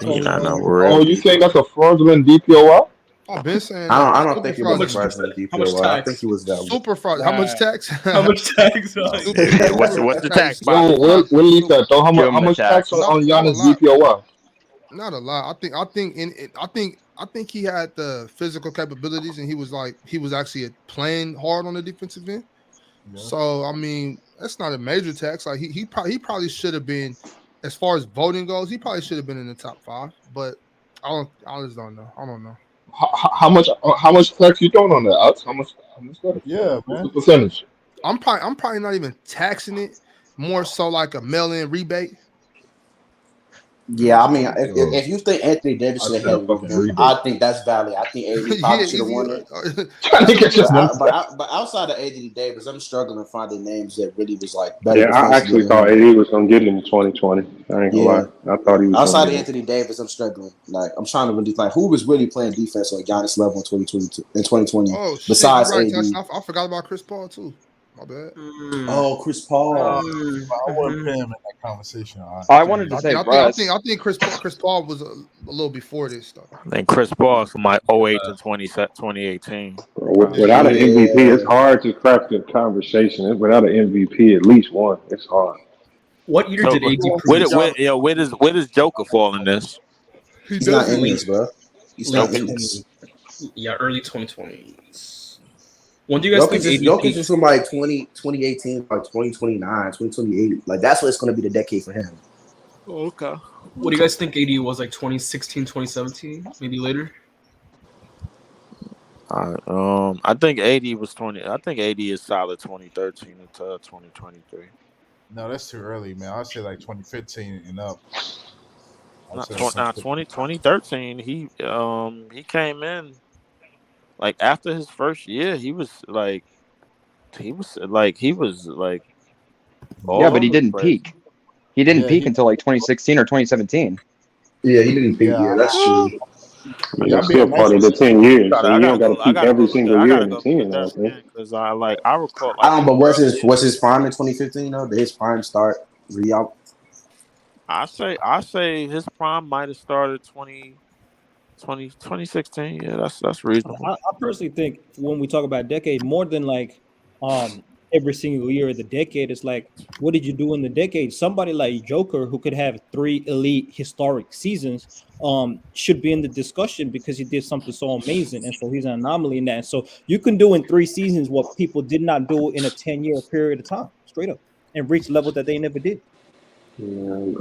Speaker 5: He's not no real.
Speaker 10: Oh, you saying that's a fraudulent DPOI?
Speaker 1: I've been saying.
Speaker 6: I don't think he was a fraudulent DPOI. I think he was that
Speaker 1: super fraud. How much tax?
Speaker 3: How much tax?
Speaker 5: What's the tax?
Speaker 10: We'll leave that though. How much tax on Giannis DPOI?
Speaker 1: Not a lot. I think I think he had the physical capabilities, and he was actually playing hard on the defensive end.
Speaker 8: Yeah.
Speaker 1: So I mean, that's not a major tax. Like he probably should have been, as far as voting goes, he probably should have been in the top 5. But I just don't know. I don't know.
Speaker 10: How much tax you throwing on that, Alex? How much that?
Speaker 8: Yeah,
Speaker 10: What's the
Speaker 8: man.
Speaker 10: percentage?
Speaker 1: I'm probably not even taxing it. More so like a mail-in rebate.
Speaker 6: Yeah, I mean,
Speaker 10: Yo,
Speaker 6: if you think Anthony Davis
Speaker 10: I
Speaker 6: should have
Speaker 10: said
Speaker 6: had
Speaker 10: a
Speaker 6: it over
Speaker 10: fucking
Speaker 6: him, I
Speaker 10: rebate.
Speaker 6: think that's valid. I think AD
Speaker 1: Yeah,
Speaker 6: probably should have won it.
Speaker 10: That
Speaker 1: that's what
Speaker 10: nigga
Speaker 1: I'm
Speaker 10: just
Speaker 1: saying.
Speaker 10: went that.
Speaker 6: But outside of AD Davis, I'm struggling finding names that really was like better
Speaker 12: Yeah, I
Speaker 6: defensively
Speaker 12: actually
Speaker 6: than
Speaker 12: thought
Speaker 6: him.
Speaker 12: AD was gonna get it in 2020. I ain't gonna lie.
Speaker 6: Yeah,
Speaker 12: I thought he was gonna
Speaker 6: outside of
Speaker 12: get it.
Speaker 6: Anthony Davis, I'm struggling. Like I'm trying to really like who was really playing defense on Giannis level in 2022 in 2020
Speaker 1: Oh shit, you're
Speaker 6: besides
Speaker 1: right,
Speaker 6: AD.
Speaker 1: Tyson. I forgot about Chris Paul too. My bad.
Speaker 6: Oh, Chris Paul.
Speaker 8: I wouldn't pay him in that conversation.
Speaker 13: I wanted to
Speaker 1: I
Speaker 13: say
Speaker 1: think I think I
Speaker 13: Russ.
Speaker 1: think I think Chris Paul was a little before this stuff.
Speaker 5: I think Chris Paul from like 08 to 2018.
Speaker 12: Without an
Speaker 1: Yeah.
Speaker 12: MVP, it's
Speaker 6: Yeah.
Speaker 12: hard to craft a conversation. Without an MVP, at least one, it's hard.
Speaker 3: What year
Speaker 5: So,
Speaker 3: did
Speaker 5: but
Speaker 3: AD
Speaker 5: where,
Speaker 3: prove
Speaker 5: did-
Speaker 3: his
Speaker 5: where, yo, where does Joker fall in this?
Speaker 1: He
Speaker 6: He's not in
Speaker 1: doesn't.
Speaker 6: this, bro. He's
Speaker 3: late
Speaker 6: not in
Speaker 5: Okay.
Speaker 6: this.
Speaker 3: 20, yeah, early 2020s. When do you guys think AD
Speaker 6: Jokic is
Speaker 3: peaked?
Speaker 6: from like 2018, like 2029, 2028. Like that's what it's going to be the decade for him.
Speaker 5: Okay.
Speaker 3: What do you guys think AD was like 2016, 2017, maybe later?
Speaker 5: I think 80 was 20. I think 80 is solid 2013 until 2023.
Speaker 8: No, that's too early, man. I'd say like 2015 and up. I'd
Speaker 5: Not
Speaker 8: say
Speaker 5: 20, not
Speaker 8: 2015.
Speaker 5: 2013. He came in like after his first year. He was like
Speaker 13: Yeah,
Speaker 5: all
Speaker 13: but he
Speaker 5: over the
Speaker 13: didn't
Speaker 5: place.
Speaker 13: peak. He didn't
Speaker 8: Yeah,
Speaker 13: peak until like 2016 or 2017.
Speaker 6: Yeah, he didn't peak.
Speaker 8: yeah.
Speaker 6: Yeah, that's true.
Speaker 12: I mean,
Speaker 8: Y'all
Speaker 12: that's still
Speaker 8: being nice
Speaker 12: part
Speaker 8: to
Speaker 12: of the 10
Speaker 5: I
Speaker 12: years,
Speaker 5: gotta,
Speaker 12: so
Speaker 5: I
Speaker 12: you
Speaker 5: gotta
Speaker 12: don't got to
Speaker 5: go. I
Speaker 12: peak
Speaker 5: gotta go
Speaker 12: every
Speaker 5: look at.
Speaker 12: single
Speaker 5: I
Speaker 12: year
Speaker 5: gotta
Speaker 12: in
Speaker 5: go look
Speaker 12: 10.
Speaker 5: at
Speaker 12: I
Speaker 5: that
Speaker 12: don't think.
Speaker 5: again because I recall
Speaker 6: I
Speaker 5: like
Speaker 6: don't
Speaker 5: in
Speaker 6: know, but
Speaker 5: the early
Speaker 6: was his
Speaker 5: years.
Speaker 6: prime in 2015? You know, did his prime start really out?
Speaker 5: I say his prime might have started 2016. Yeah, that's reasonable.
Speaker 9: I personally think when we talk about decade, more than like every single year of the decade, it's like what did you do in the decade? Somebody like Joker, who could have 3 elite historic seasons, should be in the discussion because he did something so amazing, and so he's an anomaly in that. And so you can do in 3 seasons what people did not do in a 10-year period of time, straight up, and reach levels that they never did.
Speaker 12: Yeah,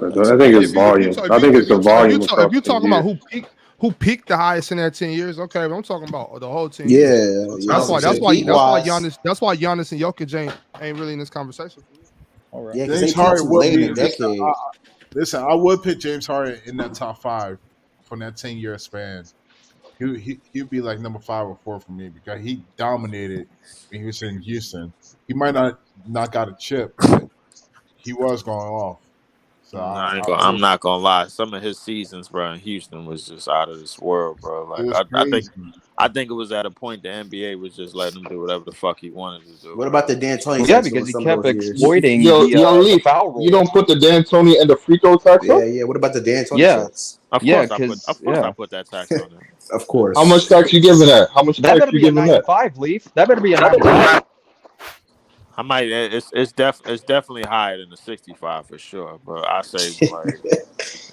Speaker 6: That's
Speaker 12: I
Speaker 6: a
Speaker 12: think
Speaker 1: Yeah,
Speaker 12: it's
Speaker 6: fact.
Speaker 12: volume. I think it's the volume
Speaker 1: if
Speaker 12: across
Speaker 1: you
Speaker 12: 10
Speaker 1: talking about
Speaker 12: years.
Speaker 1: who peaked the highest in that 10 years, okay, but I'm talking about the whole 10 years.
Speaker 6: Yeah,
Speaker 8: That's
Speaker 6: yeah.
Speaker 8: what
Speaker 6: That's
Speaker 1: That's
Speaker 6: what I'm
Speaker 1: why
Speaker 6: saying.
Speaker 1: that's why
Speaker 6: Peak
Speaker 1: that's why
Speaker 6: wise,
Speaker 1: Giannis and Jokic ain't really in this conversation for me.
Speaker 9: All right.
Speaker 6: yeah, because they
Speaker 8: James
Speaker 6: peaked
Speaker 8: Harden
Speaker 6: too
Speaker 8: would
Speaker 6: late in
Speaker 8: be.
Speaker 6: the decade.
Speaker 8: Listen, I would put James Harden in that top 5 from that 10-year span. He'd be like number 5 or 4 for me because he dominated when he was in Houston. He might not got a chip, but he was going off. So
Speaker 5: I'm not gonna lie. Some of his seasons, bro, in Houston was just out of this world, bro.
Speaker 8: it
Speaker 5: Like
Speaker 8: was crazy.
Speaker 5: I think it was at a point the NBA was just letting him do whatever the fuck he wanted to do,
Speaker 6: What about
Speaker 5: bro.
Speaker 6: the D'Antoni
Speaker 13: Well, yeah,
Speaker 6: tax on
Speaker 13: because he
Speaker 6: some of
Speaker 13: kept
Speaker 6: those years?
Speaker 13: exploiting
Speaker 10: Yo,
Speaker 13: the
Speaker 10: Leaf,
Speaker 13: foul
Speaker 10: you
Speaker 13: rule.
Speaker 10: don't put the D'Antoni and the free throw tax
Speaker 6: Yeah,
Speaker 10: up?
Speaker 6: yeah. What about the D'Antoni
Speaker 13: Yeah,
Speaker 6: tax?
Speaker 5: Of
Speaker 13: yeah,
Speaker 5: course I put.
Speaker 13: because
Speaker 5: Of course I
Speaker 13: yeah,
Speaker 5: put that tax on there.
Speaker 6: Of
Speaker 10: How
Speaker 6: course.
Speaker 10: much tax you giving that? How much
Speaker 13: that
Speaker 10: tax
Speaker 13: better
Speaker 10: you
Speaker 13: be a
Speaker 10: giving that?
Speaker 13: 95, Leaf. That better be a 95.
Speaker 5: I might. It's definitely higher than the 65 for sure. But I say like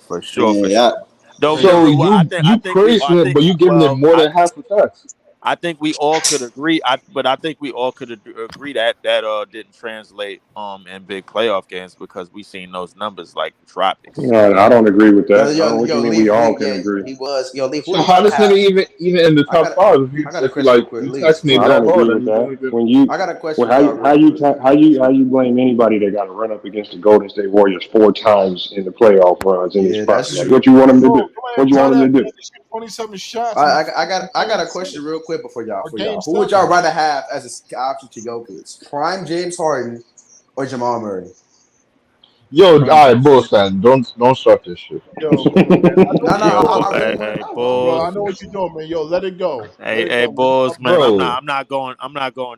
Speaker 5: for sure, for
Speaker 6: Yeah,
Speaker 5: sure. Don't get
Speaker 10: So
Speaker 5: me wrong.
Speaker 10: you praising it, but you giving it more than half the tax.
Speaker 5: I think we all could agree. But I think we all could agree that didn't translate in big playoff games because we seen those numbers like drop
Speaker 12: I
Speaker 5: extremely.
Speaker 12: don't agree with that. I don't. What you
Speaker 6: yo,
Speaker 12: mean?
Speaker 6: Leaf,
Speaker 12: We all can
Speaker 6: yeah,
Speaker 12: agree.
Speaker 6: he was. Yo, Leaf, who
Speaker 10: So
Speaker 6: would you
Speaker 10: how
Speaker 6: rather
Speaker 10: this
Speaker 6: have?
Speaker 10: nigga even in the
Speaker 6: I got,
Speaker 10: top five? If
Speaker 6: I
Speaker 10: you
Speaker 6: got a
Speaker 10: if you
Speaker 6: question real
Speaker 10: like
Speaker 6: quick,
Speaker 10: you
Speaker 6: Leaf.
Speaker 10: taxing
Speaker 12: Well,
Speaker 10: it
Speaker 12: I
Speaker 10: that
Speaker 12: don't agree
Speaker 10: hard, then
Speaker 12: with
Speaker 10: you don't
Speaker 12: that.
Speaker 10: even.
Speaker 12: When you,
Speaker 6: I got a question
Speaker 12: well,
Speaker 6: for y'all real quick.
Speaker 12: how you blame anybody that got to run up against the Golden State Warriors 4 times in the playoff runs in this
Speaker 6: Yeah,
Speaker 12: spot?
Speaker 6: that's
Speaker 12: Like,
Speaker 6: true.
Speaker 12: what you want them to
Speaker 8: Bro,
Speaker 12: do?
Speaker 8: go
Speaker 12: What
Speaker 8: ahead,
Speaker 12: you
Speaker 8: tell
Speaker 12: want them
Speaker 8: that
Speaker 12: to
Speaker 8: man
Speaker 12: do?
Speaker 8: to shoot 27 shots
Speaker 6: I,
Speaker 8: in
Speaker 6: I, I got I
Speaker 8: Game
Speaker 6: got a
Speaker 8: 6
Speaker 6: question real quick before y'all
Speaker 8: or
Speaker 6: for
Speaker 8: Game
Speaker 6: y'all. Who would y'all
Speaker 8: 7.
Speaker 6: rather have as an option to Jokic? Prime James Harden or Jamal Murray?
Speaker 10: Yo, all
Speaker 8: Prime
Speaker 10: right,
Speaker 8: James.
Speaker 10: Bulls fan, don't start this shit.
Speaker 8: Yo, man, I know
Speaker 6: No,
Speaker 8: what
Speaker 6: no,
Speaker 8: you're
Speaker 5: Yo,
Speaker 8: doing,
Speaker 6: I
Speaker 8: man.
Speaker 6: really
Speaker 5: hey,
Speaker 6: want to
Speaker 5: hey,
Speaker 6: know though.
Speaker 8: Bro, I
Speaker 5: Bulls.
Speaker 8: know what you're doing, man. Yo, let it go. Let
Speaker 5: Hey,
Speaker 8: it
Speaker 5: hey,
Speaker 8: go, man.
Speaker 5: Bulls, man.
Speaker 10: Bro,
Speaker 5: I'm not going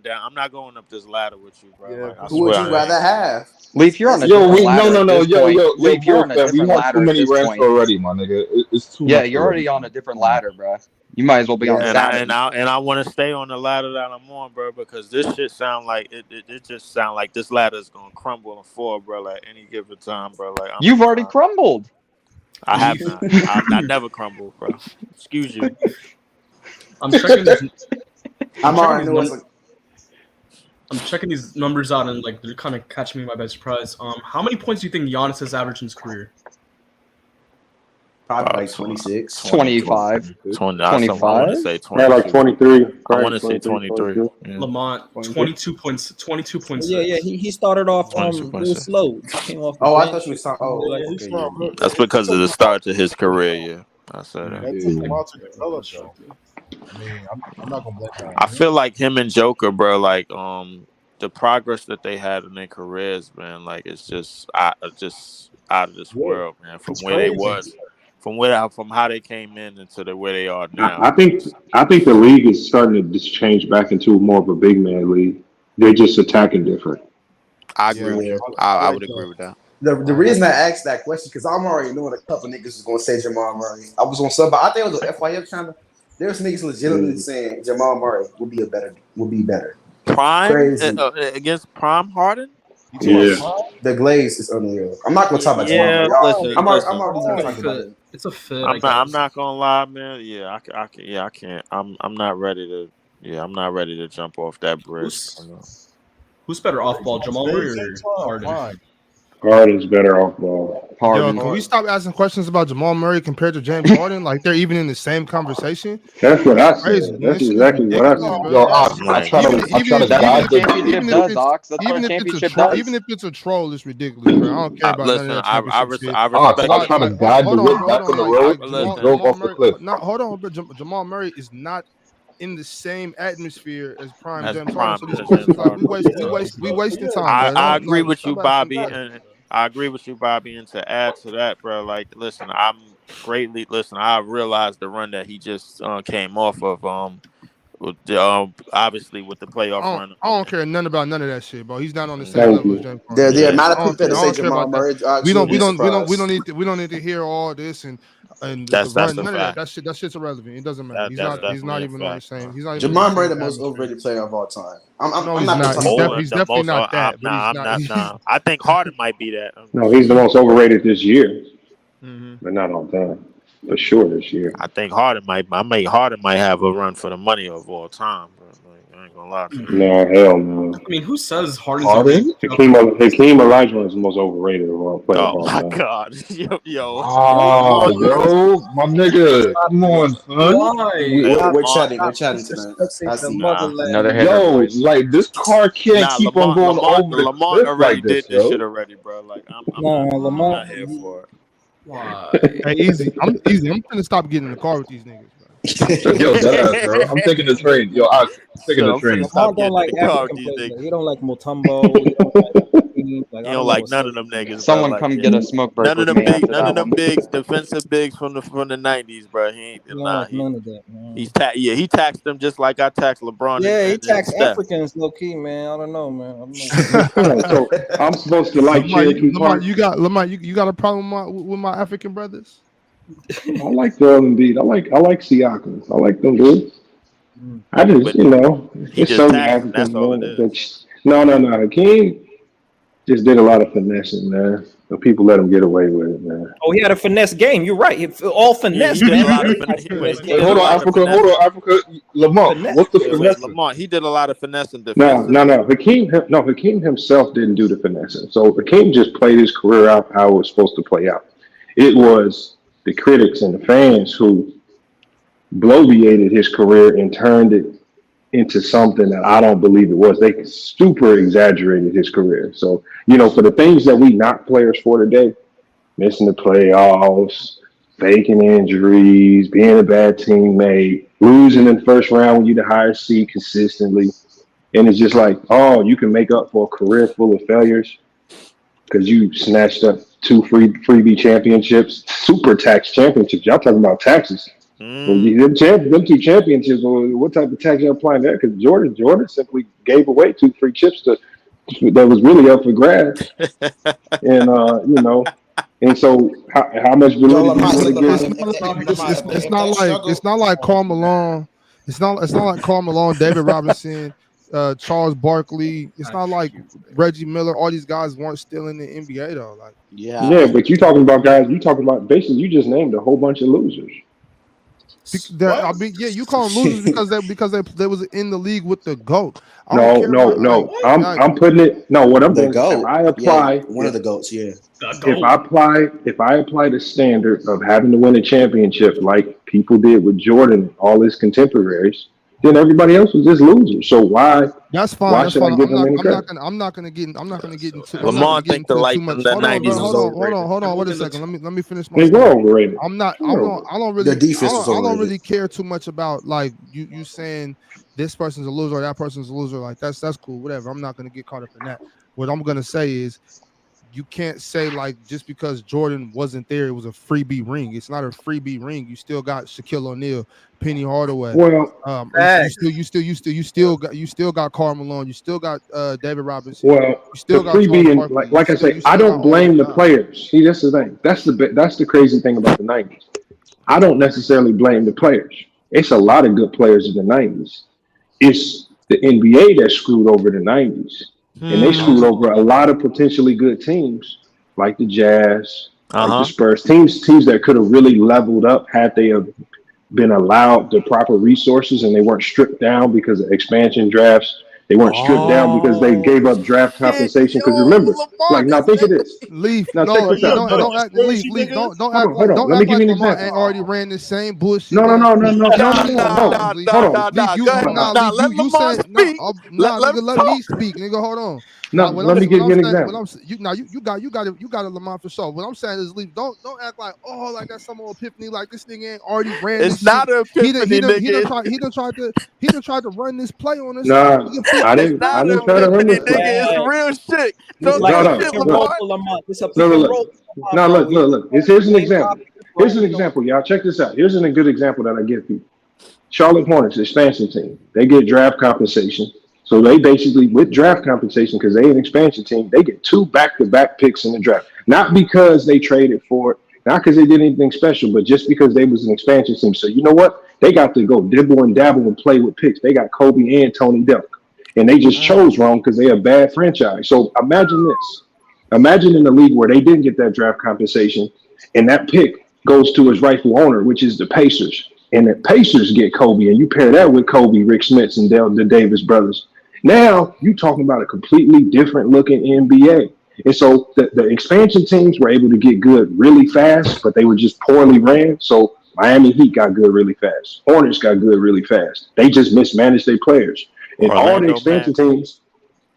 Speaker 5: down. I'm not going up this ladder with you, bro.
Speaker 8: Yeah,
Speaker 5: Like I
Speaker 8: for
Speaker 6: Who would
Speaker 5: swear
Speaker 6: you
Speaker 8: sure.
Speaker 5: I
Speaker 6: rather
Speaker 5: ain't, man.
Speaker 6: have?
Speaker 13: Leaf, you're on a
Speaker 10: yo,
Speaker 13: different
Speaker 10: we no
Speaker 13: ladder
Speaker 10: no
Speaker 13: at
Speaker 10: no
Speaker 13: this point.
Speaker 10: yo
Speaker 13: Leaf, you're
Speaker 10: Bulls
Speaker 13: on a
Speaker 10: fan. We
Speaker 13: different
Speaker 10: had too
Speaker 13: ladder at
Speaker 10: many
Speaker 13: this
Speaker 10: rants
Speaker 13: point.
Speaker 10: already, my nigga. It's too
Speaker 13: Yeah,
Speaker 10: much
Speaker 13: you're
Speaker 10: already,
Speaker 13: already on
Speaker 10: man.
Speaker 13: a different
Speaker 10: Come on.
Speaker 13: ladder, bro. You might as well be on
Speaker 6: Yeah,
Speaker 5: And I
Speaker 13: Saturn.
Speaker 5: and I and I want to stay on the ladder that I'm on, bro, because this shit sound like it just sound like this ladder is gonna crumble and fall, bro, at any given time, bro. Like I'm
Speaker 13: You've already crumbled.
Speaker 5: I have not. I never crumble, bro. Excuse you.
Speaker 3: I'm checking these.
Speaker 6: I'm already know it's like
Speaker 3: I'm checking these numbers out, and like they're kind of catching me by surprise. How many points do you think Giannis has averaged in his career?
Speaker 6: probably like 26.
Speaker 13: 25.
Speaker 5: 20. I want to say 20.
Speaker 12: Yeah, like 23.
Speaker 5: I want to say 23. Yeah.
Speaker 3: Lamont, 22 points. 22 points.
Speaker 9: Yeah. He started off
Speaker 5: 22
Speaker 9: really slow. Came off the
Speaker 6: Oh, I
Speaker 9: bench.
Speaker 6: thought you was talking. Oh,
Speaker 9: Like,
Speaker 6: okay, yeah.
Speaker 5: That's because of the start to his career. Yeah, I said that.
Speaker 8: That took him out to develop, though. I mean, I'm not gonna blame that.
Speaker 5: I feel like him and Joker, bro. Like the progress that they had in their careers, man. Like it's just out of this world, man. From where they was, from how they came in into where they are now.
Speaker 12: I think the league is starting to just change back into more of a big man league. They're just attacking different.
Speaker 5: I agree with you. I would agree with that.
Speaker 6: The reason I asked that question because I'm already knowing a couple niggas was gonna say Jamal Murray. I was on somebody. I think it was on FYF channel. There's niggas legitimately saying Jamal Murray will be better.
Speaker 5: Prime against Prime Harden.
Speaker 12: Yeah,
Speaker 6: the glaze is unreal. I'm not gonna talk about
Speaker 5: Yeah,
Speaker 6: Jamal.
Speaker 5: listen,
Speaker 6: I'm
Speaker 5: listen.
Speaker 6: already talking about it.
Speaker 3: It's a fit.
Speaker 5: I'm not gonna lie, man. Yeah, I can't. I'm not ready to. Yeah, I'm not ready to jump off that bridge.
Speaker 3: Who's better off ball, Jamal Murray or Harden?
Speaker 12: Harden's better off ball.
Speaker 1: Yo, can we stop asking questions about Jamal Murray compared to James Harden? Like they're even in the same conversation.
Speaker 12: That's what I
Speaker 1: Crazy,
Speaker 12: said.
Speaker 1: man.
Speaker 12: That's
Speaker 1: Shit is
Speaker 12: exactly what I said.
Speaker 1: ridiculous, bro.
Speaker 10: Yo, I try to guide the
Speaker 1: Even if it's a troll, it's ridiculous, bro. I don't care about none of that championship shit.
Speaker 10: I try to guide the whip back on the road. He drove off the cliff.
Speaker 1: No, hold on, but Jamal Murray is not in the same atmosphere as Prime James
Speaker 5: Prime.
Speaker 1: Harden. So these questions, like, we wasting time. Bro.
Speaker 5: I agree with you, Bobby, and I agree with you, Bobby. And to add to that, bro, like, listen, I realized the run that he just came off of. Obviously with the playoff run.
Speaker 1: I don't care nothing about none of that shit, bro. He's not on the same level as James Harden.
Speaker 6: The amount of people that say
Speaker 1: care
Speaker 6: Jamal
Speaker 1: about
Speaker 6: Murray,
Speaker 1: that. We don't need to hear all this and
Speaker 5: that's
Speaker 1: the run,
Speaker 5: a
Speaker 1: none
Speaker 5: fact.
Speaker 1: of that shit's irrelevant. It doesn't matter. He's not even on the same. He's not even
Speaker 6: Jamal Murray, the most overrated player of all time.
Speaker 1: He's definitely not that.
Speaker 5: Nah. I think Harden might be that.
Speaker 12: No, he's the most overrated this year, but not all time. For sure this year.
Speaker 5: I think Harden might have a run for the money of all time. Bro. Like, I ain't gonna lie to you.
Speaker 12: No, hell no.
Speaker 3: I mean, who says Harden's
Speaker 12: Hakeem Olajuwon is the most overrated of all players.
Speaker 5: Oh my god, yo.
Speaker 10: Oh, yo, my nigga, come on, son.
Speaker 6: We're chatting tonight.
Speaker 13: Another hitter.
Speaker 10: Yo, like this car can't keep on going over the
Speaker 5: Lamont
Speaker 10: cliff
Speaker 5: already
Speaker 10: like this,
Speaker 5: did this
Speaker 10: yo.
Speaker 5: shit already, bro. Like I'm not here for it.
Speaker 3: Why?
Speaker 1: Hey, easy. I'm gonna stop getting in the car with these niggas, bro.
Speaker 10: Yo, deadass, bro. I'm taking the train. Yo, I'm taking the train.
Speaker 9: I don't like African players. You don't like Mutombo. You
Speaker 5: don't like none of them niggas.
Speaker 13: Someone
Speaker 5: bro.
Speaker 13: come get a smoke break.
Speaker 5: None of them bigs, defensive bigs from the 90s, bro. He ain't
Speaker 9: none of that, man.
Speaker 5: He taxed them just like I taxed LeBron.
Speaker 9: Yeah, he taxed Africans low key, man. I don't know, man.
Speaker 12: So I'm supposed to like Cherokee Park.
Speaker 1: You got a problem with my African brothers?
Speaker 12: I like Joel Embiid. I like Siakam. I like them dudes. I just, it's some Africans. No. Hakeem just did a lot of finessing, man. So people let him get away with it, man.
Speaker 9: Oh, he had a finesse game. You're right. All finesse.
Speaker 5: Hold
Speaker 10: on, Africa. Lamont, what's the finesse?
Speaker 5: Lamont, he did a lot of finessing. No.
Speaker 12: Hakeem himself didn't do the finessing. So Hakeem just played his career out how it was supposed to play out. It was the critics and the fans who bloviated his career and turned it into something that I don't believe it was. They super exaggerated his career. So, for the things that we knock players for today, missing the playoffs, faking injuries, being a bad teammate, losing in the first round when you're the highest seed consistently. And it's just like, oh, you can make up for a career full of failures because you snatched up 2 freebie championships, super tax championships. Y'all talking about taxes. Them 2 championships, what type of tax y'all applying there? Because Jordan simply gave away 2 free chips that was really up for grabs. And, and so how much validity
Speaker 1: it's not like Karl Malone. It's not like Karl Malone, David Robinson, Charles Barkley. It's not like Reggie Miller. All these guys weren't still in the NBA though. Like,
Speaker 12: Yeah, but you talking about guys. You talking about basically. You just named a whole bunch of losers.
Speaker 1: I mean, yeah, you call them losers because they was in the league with the GOAT. I don't
Speaker 12: No,
Speaker 1: care
Speaker 12: no,
Speaker 1: about
Speaker 12: no.
Speaker 1: like
Speaker 12: I'm putting it. No, what I'm
Speaker 6: The
Speaker 12: doing is if
Speaker 6: GOAT.
Speaker 12: I
Speaker 6: Yeah,
Speaker 12: apply,
Speaker 6: one of the GOATs, yeah.
Speaker 12: if I apply the standard of having to win a championship like people did with Jordan and all his contemporaries, then everybody else was just losers. So
Speaker 1: that's fine.
Speaker 12: why
Speaker 1: That's
Speaker 12: should I
Speaker 1: fine.
Speaker 12: give them any credit?
Speaker 1: I'm not gonna get
Speaker 5: Lamar think the
Speaker 1: too
Speaker 5: like
Speaker 1: much.
Speaker 5: the
Speaker 1: Hold on, bro.
Speaker 5: '90s is overrated.
Speaker 1: Hold on. Wait a second. Let me finish my
Speaker 12: They were
Speaker 1: statement.
Speaker 12: overrated.
Speaker 1: I don't really
Speaker 6: The defense was
Speaker 1: I don't
Speaker 6: overrated.
Speaker 1: really care too much about like you saying this person's a loser or that person's a loser. Like that's cool. Whatever. I'm not gonna get caught up in that. What I'm gonna say is you can't say like just because Jordan wasn't there, it was a freebie ring. It's not a freebie ring. You still got Shaquille O'Neal, Penny Hardaway.
Speaker 12: Well,
Speaker 1: you still got Karl Malone. You still got David Robinson.
Speaker 12: Well,
Speaker 1: You still
Speaker 12: the
Speaker 1: got Charles
Speaker 12: freebie and
Speaker 1: Barkley.
Speaker 12: like I say, I don't blame the players. See, that's the thing. That's the crazy thing about the '90s. I don't necessarily blame the players. It's a lot of good players in the '90s. It's the NBA that screwed over the '90s, and they screwed over a lot of potentially good teams, like the Jazz, like the Spurs, teams that could have really leveled up had they have been allowed the proper resources and they weren't stripped down because of expansion drafts. They weren't stripped down because they gave up draft compensation. Because remember, like now think of this.
Speaker 1: Leaf,
Speaker 12: Now check this out.
Speaker 1: don't act Leaf. Don't
Speaker 12: Hold
Speaker 1: act
Speaker 12: on,
Speaker 1: like
Speaker 12: hold on. Let me give you an
Speaker 1: Lamar
Speaker 12: example.
Speaker 1: ain't already ran the same bullshit.
Speaker 12: No.
Speaker 1: Hold on.
Speaker 5: Go ahead. Let Lamar speak. Let him
Speaker 1: Let me
Speaker 5: talk.
Speaker 1: speak, nigga. Hold on.
Speaker 12: No, let me give you an example.
Speaker 1: You got a Lamar for sure. What I'm saying is, Leaf, don't act like like that's some old epiphany. Like this nigga ain't already ran.
Speaker 5: It's not an epiphany, nigga.
Speaker 1: He done tried to run this play on us.
Speaker 12: Nah, I
Speaker 5: It's
Speaker 12: didn't
Speaker 5: not an
Speaker 12: try to run
Speaker 5: epiphany,
Speaker 12: this play.
Speaker 5: nigga. It's real shit.
Speaker 9: It's
Speaker 5: Don't
Speaker 9: like
Speaker 5: do
Speaker 9: a
Speaker 5: shit,
Speaker 9: pick and roll
Speaker 5: Lamar.
Speaker 9: for Lamar. It's a pick
Speaker 12: No,
Speaker 9: and
Speaker 12: look.
Speaker 9: roll.
Speaker 12: Now look. Here's an example. Here's an example, y'all. Check this out. Here's a good example that I give people. Charlotte Hornets, expansion team. They get draft compensation. So they basically, with draft compensation, because they an expansion team, they get 2 back-to-back picks in the draft. Not because they traded for it, not because they did anything special, but just because they was an expansion team. So you know what? They got to go dibble and dabble and play with picks. They got Kobe and Tony Delk. And they just chose wrong because they're a bad franchise. So imagine this. Imagine in a league where they didn't get that draft compensation and that pick goes to its rightful owner, which is the Pacers. And the Pacers get Kobe, and you pair that with Kobe, Rick Smits, and the Davis brothers. Now you talking about a completely different looking NBA. And so the expansion teams were able to get good really fast, but they were just poorly ran. So Miami Heat got good really fast. Hornets got good really fast. They just mismanaged their players. And all the expansion teams,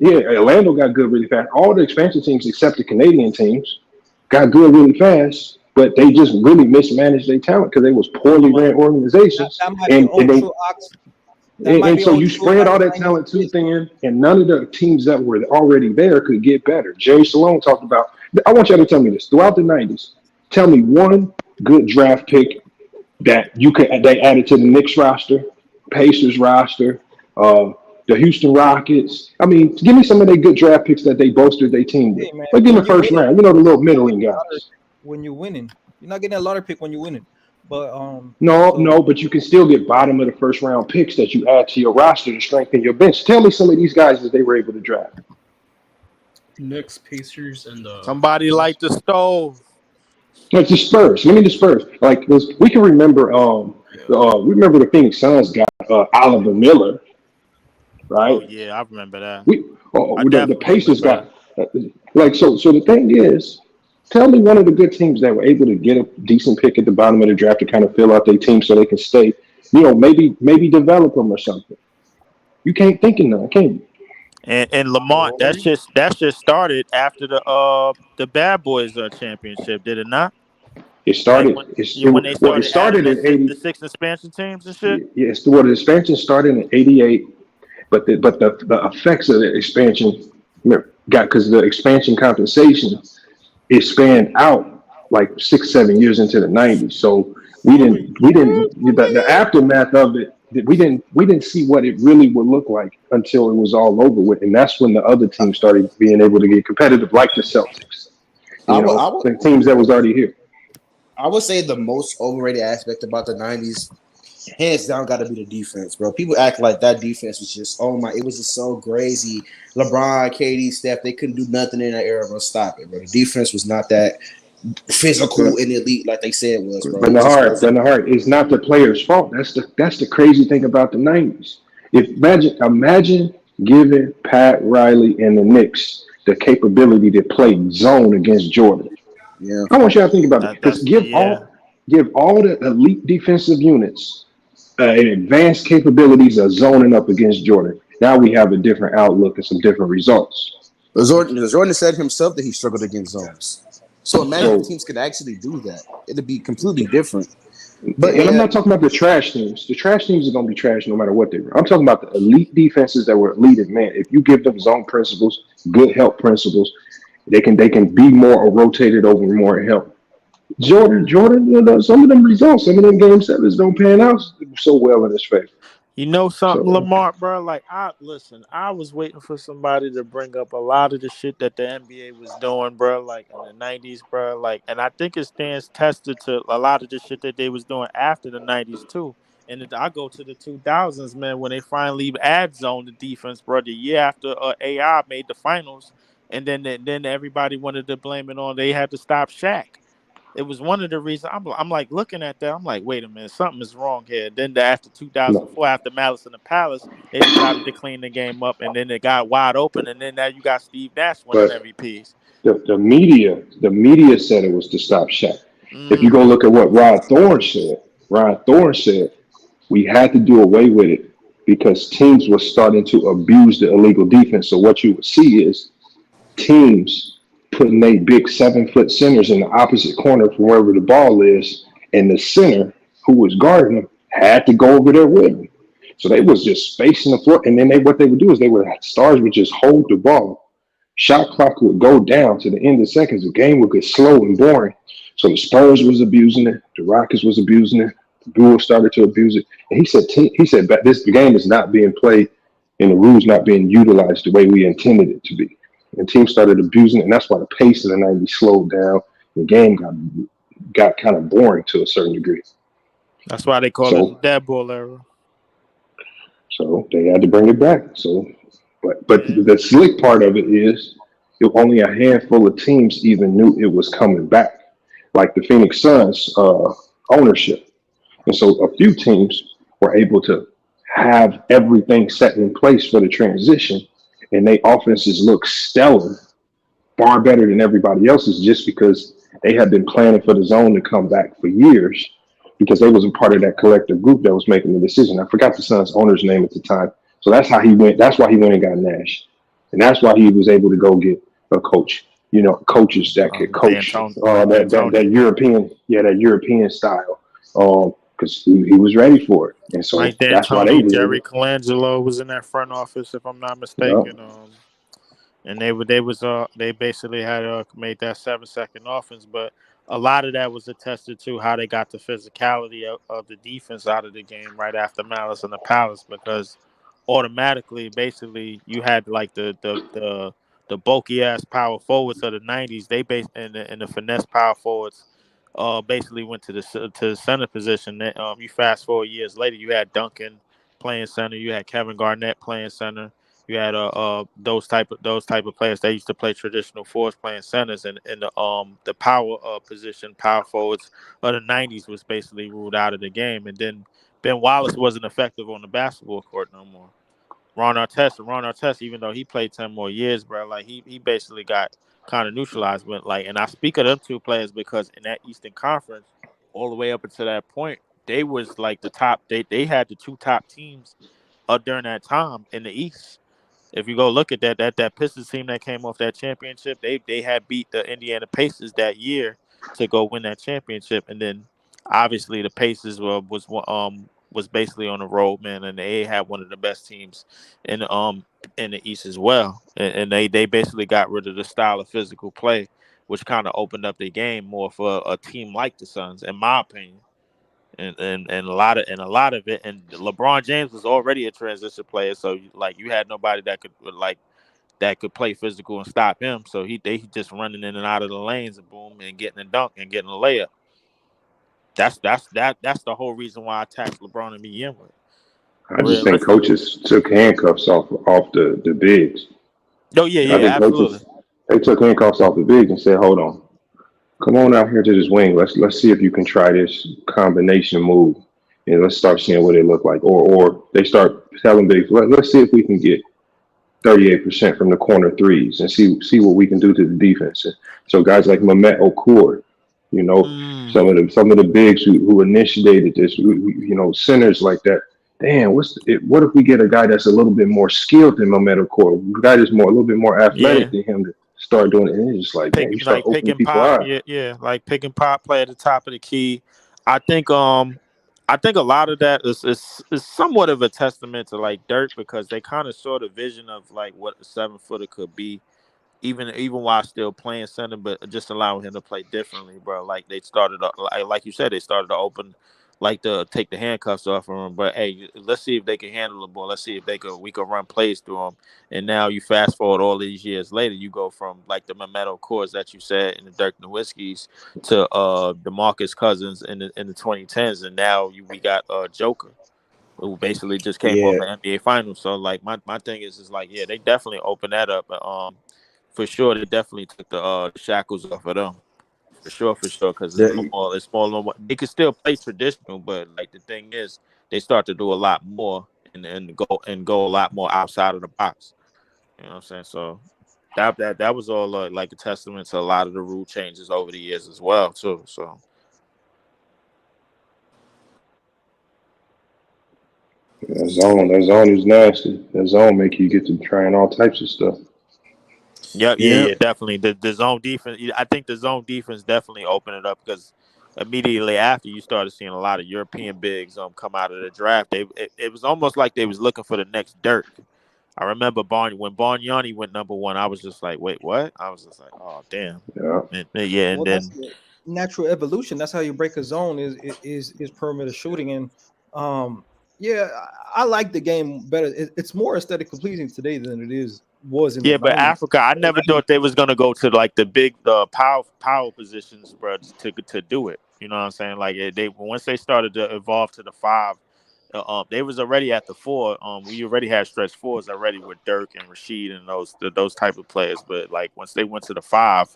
Speaker 12: Orlando got good really fast. All the expansion teams except the Canadian teams got good really fast, but they just really mismanaged their talent because they was poorly ran organizations. And so you spread all that talent too thin, and none of the teams that were already there could get better. Jerry Salone talked about. I want you to tell me this throughout the '90s. Tell me one good draft pick that they added to the Knicks roster, Pacers roster, the Houston Rockets. I mean, give me some of their good draft picks that they bolstered their team with. Like in the first round, the little middling guys.
Speaker 9: When you're winning, you're not getting a lottery pick when you're winning. But
Speaker 12: no, but you can still get bottom of the first round picks that you add to your roster to strengthen your bench. Tell me some of these guys that they were able to draft.
Speaker 3: Knicks, Pacers, and
Speaker 5: somebody like the stove.
Speaker 12: Like the Spurs. Give me the Spurs. Like we can remember. Remember the Phoenix Suns got Oliver Miller, right?
Speaker 5: Oh yeah, I remember that.
Speaker 12: The Pacers got so. The thing is. Tell me one of the good teams that were able to get a decent pick at the bottom of the draft to kind of fill out their team so they can stay, maybe develop them or something. You can't think of none, can you?
Speaker 5: And Lamar, that's just started after the Bad Boys championship, did it not?
Speaker 12: It started.
Speaker 5: Like when they started in '80. The 6 expansion teams and shit.
Speaker 12: Yes, the expansion started in '88, but the effects of the expansion because the expansion compensation. It spanned out like 6-7 years into the '90s. So we didn't the aftermath of it. We didn't see what it really would look like until it was all over with, and that's when the other teams started being able to get competitive, like the Celtics. The teams that was already here.
Speaker 6: I would say the most overrated aspect about the '90s hands down got to be the defense, bro. People act like that defense was just it was just so crazy. LeBron, KD, Steph, they couldn't do nothing in that era, bro. Stop it, bro. The defense was not that physical and elite like they said it was, bro.
Speaker 12: But
Speaker 6: It just
Speaker 12: the
Speaker 6: wasn't.
Speaker 12: heart, it's not the player's fault. That's the crazy thing about the '90s. If imagine giving Pat Riley and the Knicks the capability to play zone against Jordan.
Speaker 6: Yeah,
Speaker 12: I want y'all to think about it because
Speaker 5: That's yeah.
Speaker 12: give all the elite defensive units advanced capabilities of zoning up against Jordan. Now we have a different outlook and some different results.
Speaker 6: Jordan said himself that he struggled against zones. So imagine if
Speaker 12: So,
Speaker 6: teams could actually do that. It'd be completely different. But
Speaker 12: and I'm
Speaker 6: yeah,
Speaker 12: not talking about the trash teams. The trash teams are going to be trash no matter what they were. I'm talking about the elite defenses that were elite. And man, if you give them zone principles, good help principles, they can be more or rotated over more help. Jordan, some of them results, some of them game sevens don't pan out so well in his favor.
Speaker 5: You know something,
Speaker 12: So
Speaker 5: Lamar, bro? Like, I was waiting for somebody to bring up a lot of the shit that the NBA was doing, bro, like in the '90s, bro. Like, and I think it stands tested to a lot of the shit that they was doing after the '90s too. And I go to the 2000s, man, when they finally add zone the defense, bro. The year after AI made the finals, and then everybody wanted to blame it on they had to stop Shaq. It was one of the reasons I'm like looking at that. I'm like, wait a minute, something is wrong here. Then after
Speaker 12: no,
Speaker 5: 2004, after Malice in the Palace, they decided to clean the game up, and then it got wide open, and then now you got Steve Nash winning
Speaker 12: but
Speaker 5: MVPs.
Speaker 12: the media said it was to stop Shaq. If you go
Speaker 5: Mm-hmm.
Speaker 12: look at what Ron Thorne said we had to do away with it because teams were starting to abuse the illegal defense. So what you would see is teams putting their big 7 foot centers in the opposite corner from wherever the ball is, and the center who was guarding them had to go over there with them. So they was just spacing the floor, and then what they would do is stars would just hold the ball. Shot clock would go down to the end of seconds. The game would get slow and boring. So the Spurs was abusing it. The Rockets was abusing it. The Bulls started to abuse it. And he said this game is not being played and the rules not being utilized the way we intended it to be. And teams started abusing it, and that's why the pace of the '90s slowed down. The game got kind of boring to a certain degree.
Speaker 5: That's why they call it the
Speaker 12: So
Speaker 5: dead ball era.
Speaker 12: so they had to bring it back. So, but
Speaker 5: Yeah,
Speaker 12: the slick part of it is, only a handful of teams even knew it was coming back, like the Phoenix Suns ownership, and so a few teams were able to have everything set in place for the transition, and they offenses look stellar, far better than everybody else's, just because they had been planning for the zone to come back for years, because they was a part of that collective group that was making the decision. I forgot the Suns owner's name at the time. So that's how he went. That's why he went and got Nash, and that's why he was able to go get a coach. Coaches that could coach
Speaker 5: Mike
Speaker 12: that
Speaker 5: D'Antoni.
Speaker 12: European, yeah, that European style, because he was ready for it, and so
Speaker 5: Mike
Speaker 12: that's why they
Speaker 5: D'Antoni,
Speaker 12: did it.
Speaker 5: Jerry Colangelo was in that front office, if I'm not
Speaker 12: Yeah.
Speaker 5: mistaken. And they basically had made that 7 second offense, but a lot of that was attested to how they got the physicality of the defense out of the game right after Malice in the Palace, because automatically, basically, you had like the bulky ass power forwards of the '90s. They and the finesse power forwards. Basically went to the center position. You fast forward years later, you had Duncan playing center, you had Kevin Garnett playing center, you had those type of players. They used to play traditional fours playing centers, and in the power position, power forwards of the '90s was basically ruled out of the game. And then Ben Wallace wasn't effective on the basketball court no more. Ron Artest, even though he played 10 more years, bro, like he basically got kind of neutralized. But like, and I speak of them two players because in that Eastern Conference, all the way up until that point, they was like the top. They had the two top teams during that time in the East. If you go look at that Pistons team that came off that championship, they had beat the Indiana Pacers that year to go win that championship, and then obviously the Pacers was basically on the road, man, and they had one of the best teams in the East as well, and they basically got rid of the style of physical play, which kind of opened up the game more for a team like the Suns, in my opinion. And a lot of it, and LeBron James was already a transition player, so you had nobody that could play physical and stop him. So he just running in and out of the lanes and boom and getting a dunk and getting a layup. That's the whole reason why I taxed LeBron to begin with.
Speaker 12: I just think
Speaker 5: Realistically.
Speaker 12: coaches took handcuffs off the bigs.
Speaker 5: Oh yeah,
Speaker 12: I
Speaker 5: yeah,
Speaker 12: think
Speaker 5: absolutely.
Speaker 12: coaches they took handcuffs off the bigs and said, "Hold on, come on out here to this wing. Let's see if you can try this combination move, and let's start seeing what it look like." Or they start telling bigs, "Let's see if we can get 38% from the corner threes and see what we can do to the defense." And so guys like Mehmet Okur, you know,
Speaker 5: Mm,
Speaker 12: some of the bigs who initiated this, you know, centers like that. Damn, what if we get a guy that's a little bit more skilled than Mehmet Okur, a guy that's a little bit more
Speaker 5: yeah.
Speaker 12: athletic than him to start doing it? And it's just like, man, you start
Speaker 5: Pick
Speaker 12: opening
Speaker 5: and
Speaker 12: people's
Speaker 5: pop.
Speaker 12: eyes.
Speaker 5: Yeah, yeah. Like pick and pop play at the top of the key. I think I think a lot of that is somewhat of a testament to like Dirk because they kind of saw the vision of like what a 7-footer could be even while still playing center, but just allowing him to play differently, bro. Like they started, like you said, they started to open, like to take the handcuffs off of him. But hey, let's see if they can handle the ball. Let's see if we could run plays through them. And now you fast forward all these years later, you go from like the Memento cores that you said in the Dirk Nowitzki's to the Marcus Cousins in the 2010s, and now we got Joker, who basically just came off
Speaker 2: Yeah,
Speaker 5: an NBA Finals. So like my thing is like yeah, they definitely opened that up. For sure, they definitely took the shackles off of them. For sure, because
Speaker 2: the,
Speaker 5: it's more. They could still play traditional, but like the thing is, they start to do a lot more and go a lot more outside of the box. You know what I'm saying? So that was all like a testament to a lot of the rule changes over the years as well too. So
Speaker 12: That zone is nasty. That zone make you get to trying all types of stuff.
Speaker 2: yeah.
Speaker 5: yeah, definitely. The zone defense. I think the zone defense definitely opened it up because immediately after you started seeing a lot of European bigs come out of the draft. It was almost like they was looking for the next Dirk. I remember when Bargnani went number one. I was just like, wait, what? I was just like, oh damn.
Speaker 12: Yeah.
Speaker 5: Yeah, and
Speaker 9: Well, that's
Speaker 5: then
Speaker 9: the natural evolution. That's how you break a zone is perimeter shooting. And um, yeah, I like the game better. It's more aesthetically pleasing today than it was in the
Speaker 5: yeah, but
Speaker 9: '90s.
Speaker 5: Africa, I never thought they was gonna go to like the big power positions, bro, to do it. You know what I'm saying? Like they once they started to evolve to the five, they was already at the four. We already had stretch fours already with Dirk and Rashid and those type of players. But like once they went to the five,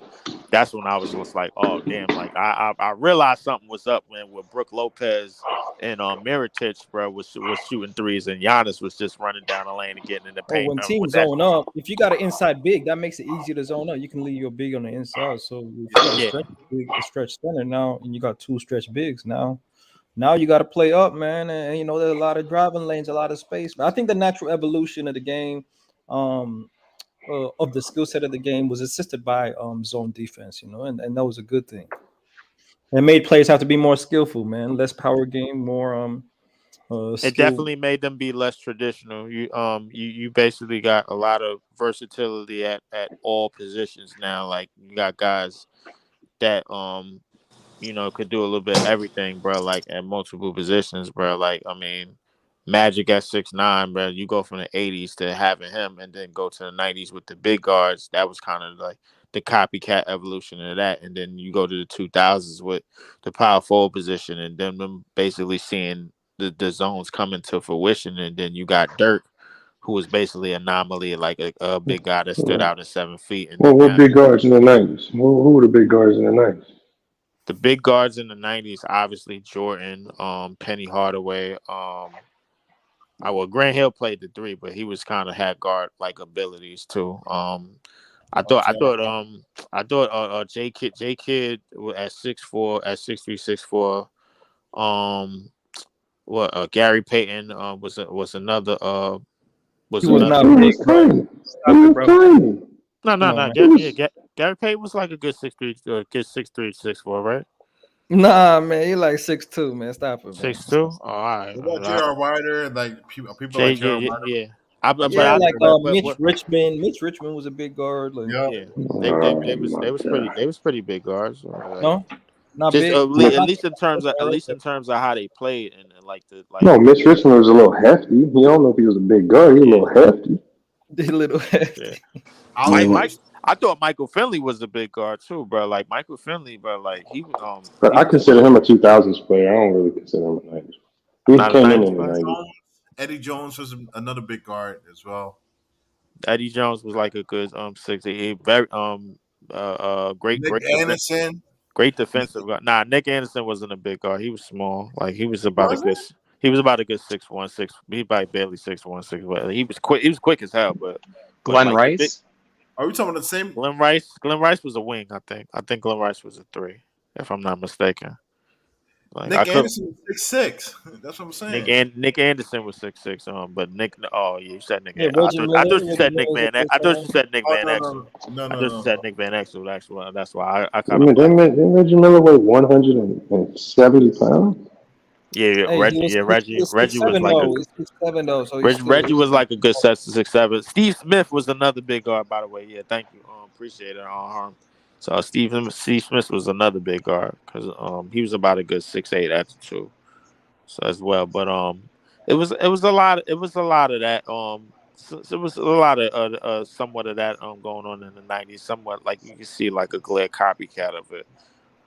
Speaker 5: that's when I was just like, oh damn! Like I realized something was up when with Brook Lopez and Mirotic, bro, was shooting threes and Giannis was just running down the lane and getting in the
Speaker 9: Oh,
Speaker 5: paint.
Speaker 9: when
Speaker 5: Remember with
Speaker 9: teams
Speaker 5: that?
Speaker 9: zone up, if you got an inside big, that makes it easier to zone up. You can leave your big on the inside. So if you got
Speaker 5: Yeah.
Speaker 9: a stretch center now, and you got two stretch bigs now, now you got to play up, man. And you know there's a lot of driving lanes, a lot of space. But I think the natural evolution of the game, um, of the skill set of the game, was assisted by zone defense. You know, and that was a good thing. It made players have to be more skillful, man. Less power game, more
Speaker 5: It
Speaker 9: skill.
Speaker 5: definitely made them be less traditional. You basically got a lot of versatility at all positions now. Like you got guys that could do a little bit of everything, bro. Like at multiple positions, bro. Like I mean, Magic at 6'9", bro. You go from the '80s to having him, and then go to the '90s with the big guards. That was kind of like the copycat evolution of that, and then you go to the 2000s with the power forward position, and then them basically seeing the zones coming to fruition, and then you got Dirk, who was basically an anomaly, like a big guy that stood out at 7 feet, and
Speaker 12: Well,
Speaker 5: then
Speaker 12: what
Speaker 5: now
Speaker 12: big guards in the '90s? Who were the big guards in the '90s?
Speaker 5: the big guards in the '90s, obviously Jordan, Penny Hardaway, Grant Hill played the three, but he was kind of had guard like abilities too. I thought J Kid at 6'4", at 6'3", 6'4". Um, Gary Payton was another
Speaker 9: He
Speaker 5: was
Speaker 9: was
Speaker 5: another
Speaker 9: not
Speaker 12: He
Speaker 5: big.
Speaker 9: big,
Speaker 12: was
Speaker 9: bro.
Speaker 12: tiny. He
Speaker 9: Stop it,
Speaker 12: was
Speaker 9: bro.
Speaker 12: tiny.
Speaker 9: Come on, man.
Speaker 12: He was.
Speaker 5: Gary Payton was like a good 6'3", good 6'3", 6'4", right?
Speaker 9: Nah, man, he like 6'2", man. Stop it, man.
Speaker 5: 6'2". Oh, all right.
Speaker 8: What about J.R. Ryder? Like people
Speaker 5: J,
Speaker 8: like
Speaker 5: yeah,
Speaker 8: J.R.
Speaker 5: yeah,
Speaker 8: Ryder.
Speaker 5: yeah.
Speaker 8: That's like
Speaker 9: Mitch Richmond. Mitch Richmond was a big guard. Like,
Speaker 8: yeah.
Speaker 5: Yeah,
Speaker 12: Oh my god.
Speaker 5: they was pretty big guards. Like
Speaker 9: no, not
Speaker 5: just
Speaker 9: big.
Speaker 12: Mitch,
Speaker 5: at least in terms of how they played and like the like
Speaker 12: no, Mitch Richmond was a little hefty. You don't know if he was a big guard. He was a
Speaker 5: yeah
Speaker 12: little hefty.
Speaker 9: A little
Speaker 5: yeah.
Speaker 9: hefty.
Speaker 8: I was
Speaker 5: Mike
Speaker 12: Mm.
Speaker 5: Mike
Speaker 8: close.
Speaker 5: I thought Michael Finley was a big guard too, bro. Like Michael Finley, bro. Like
Speaker 12: But
Speaker 5: he
Speaker 12: I
Speaker 5: was
Speaker 12: consider him a 2000s player. I don't really consider him a 90s. He
Speaker 5: not a
Speaker 12: came in
Speaker 5: '90s
Speaker 12: the
Speaker 5: player.
Speaker 12: 90s.
Speaker 8: Eddie Jones was another big guard as well.
Speaker 5: Eddie Jones was like a good 6'8", very
Speaker 8: Nick Anderson.
Speaker 5: great
Speaker 8: Nick,
Speaker 5: defensive guard. Nah, Nick Anderson wasn't a big guard. He was small. Like
Speaker 8: wasn't?
Speaker 5: he was about a good 6'1", 6. He about barely 6'1", 6. But he was quick. He was quick as hell. But
Speaker 13: Glenn
Speaker 5: like the big
Speaker 13: Rice.
Speaker 8: Are we talking about the same?
Speaker 5: Glenn Rice was a wing. I think Glenn Rice was a 3, if I'm not mistaken. Like I
Speaker 8: Nick
Speaker 5: could.
Speaker 8: Anderson was 6'6". That's what I'm saying.
Speaker 5: Nick Anderson was 6'6". But Nick. Oh yeah, you said Nick.
Speaker 9: Yeah, Reggie
Speaker 5: I
Speaker 9: Miller.
Speaker 5: thought you
Speaker 9: Reggie
Speaker 5: said Nick
Speaker 9: Miller's a
Speaker 5: Van.
Speaker 9: big
Speaker 5: I thought you
Speaker 9: time.
Speaker 5: said Nick
Speaker 8: Oh
Speaker 5: Van
Speaker 8: no
Speaker 5: Exel.
Speaker 8: no no
Speaker 5: I
Speaker 8: no
Speaker 5: thought you
Speaker 8: no
Speaker 5: said
Speaker 8: no.
Speaker 5: Nick Van Exel. That's why I kind of
Speaker 12: Didn't Reggie Miller weigh 170 pounds?
Speaker 5: yeah
Speaker 9: Hey, he was
Speaker 5: Reggie was
Speaker 9: 6'7"
Speaker 5: like a
Speaker 9: though. He's 6'7" though, so he's still
Speaker 5: Reggie was like a good 6'7". Steve Smith was another big guard, by the way. Yeah, thank you. Appreciate it. So Steve Smith was another big guard because he was about a good 6'8" at the 2. So as well, but it was a lot of that it was a lot of somewhat of that going on in the '90s. Somewhat like you can see like a clear copycat of it.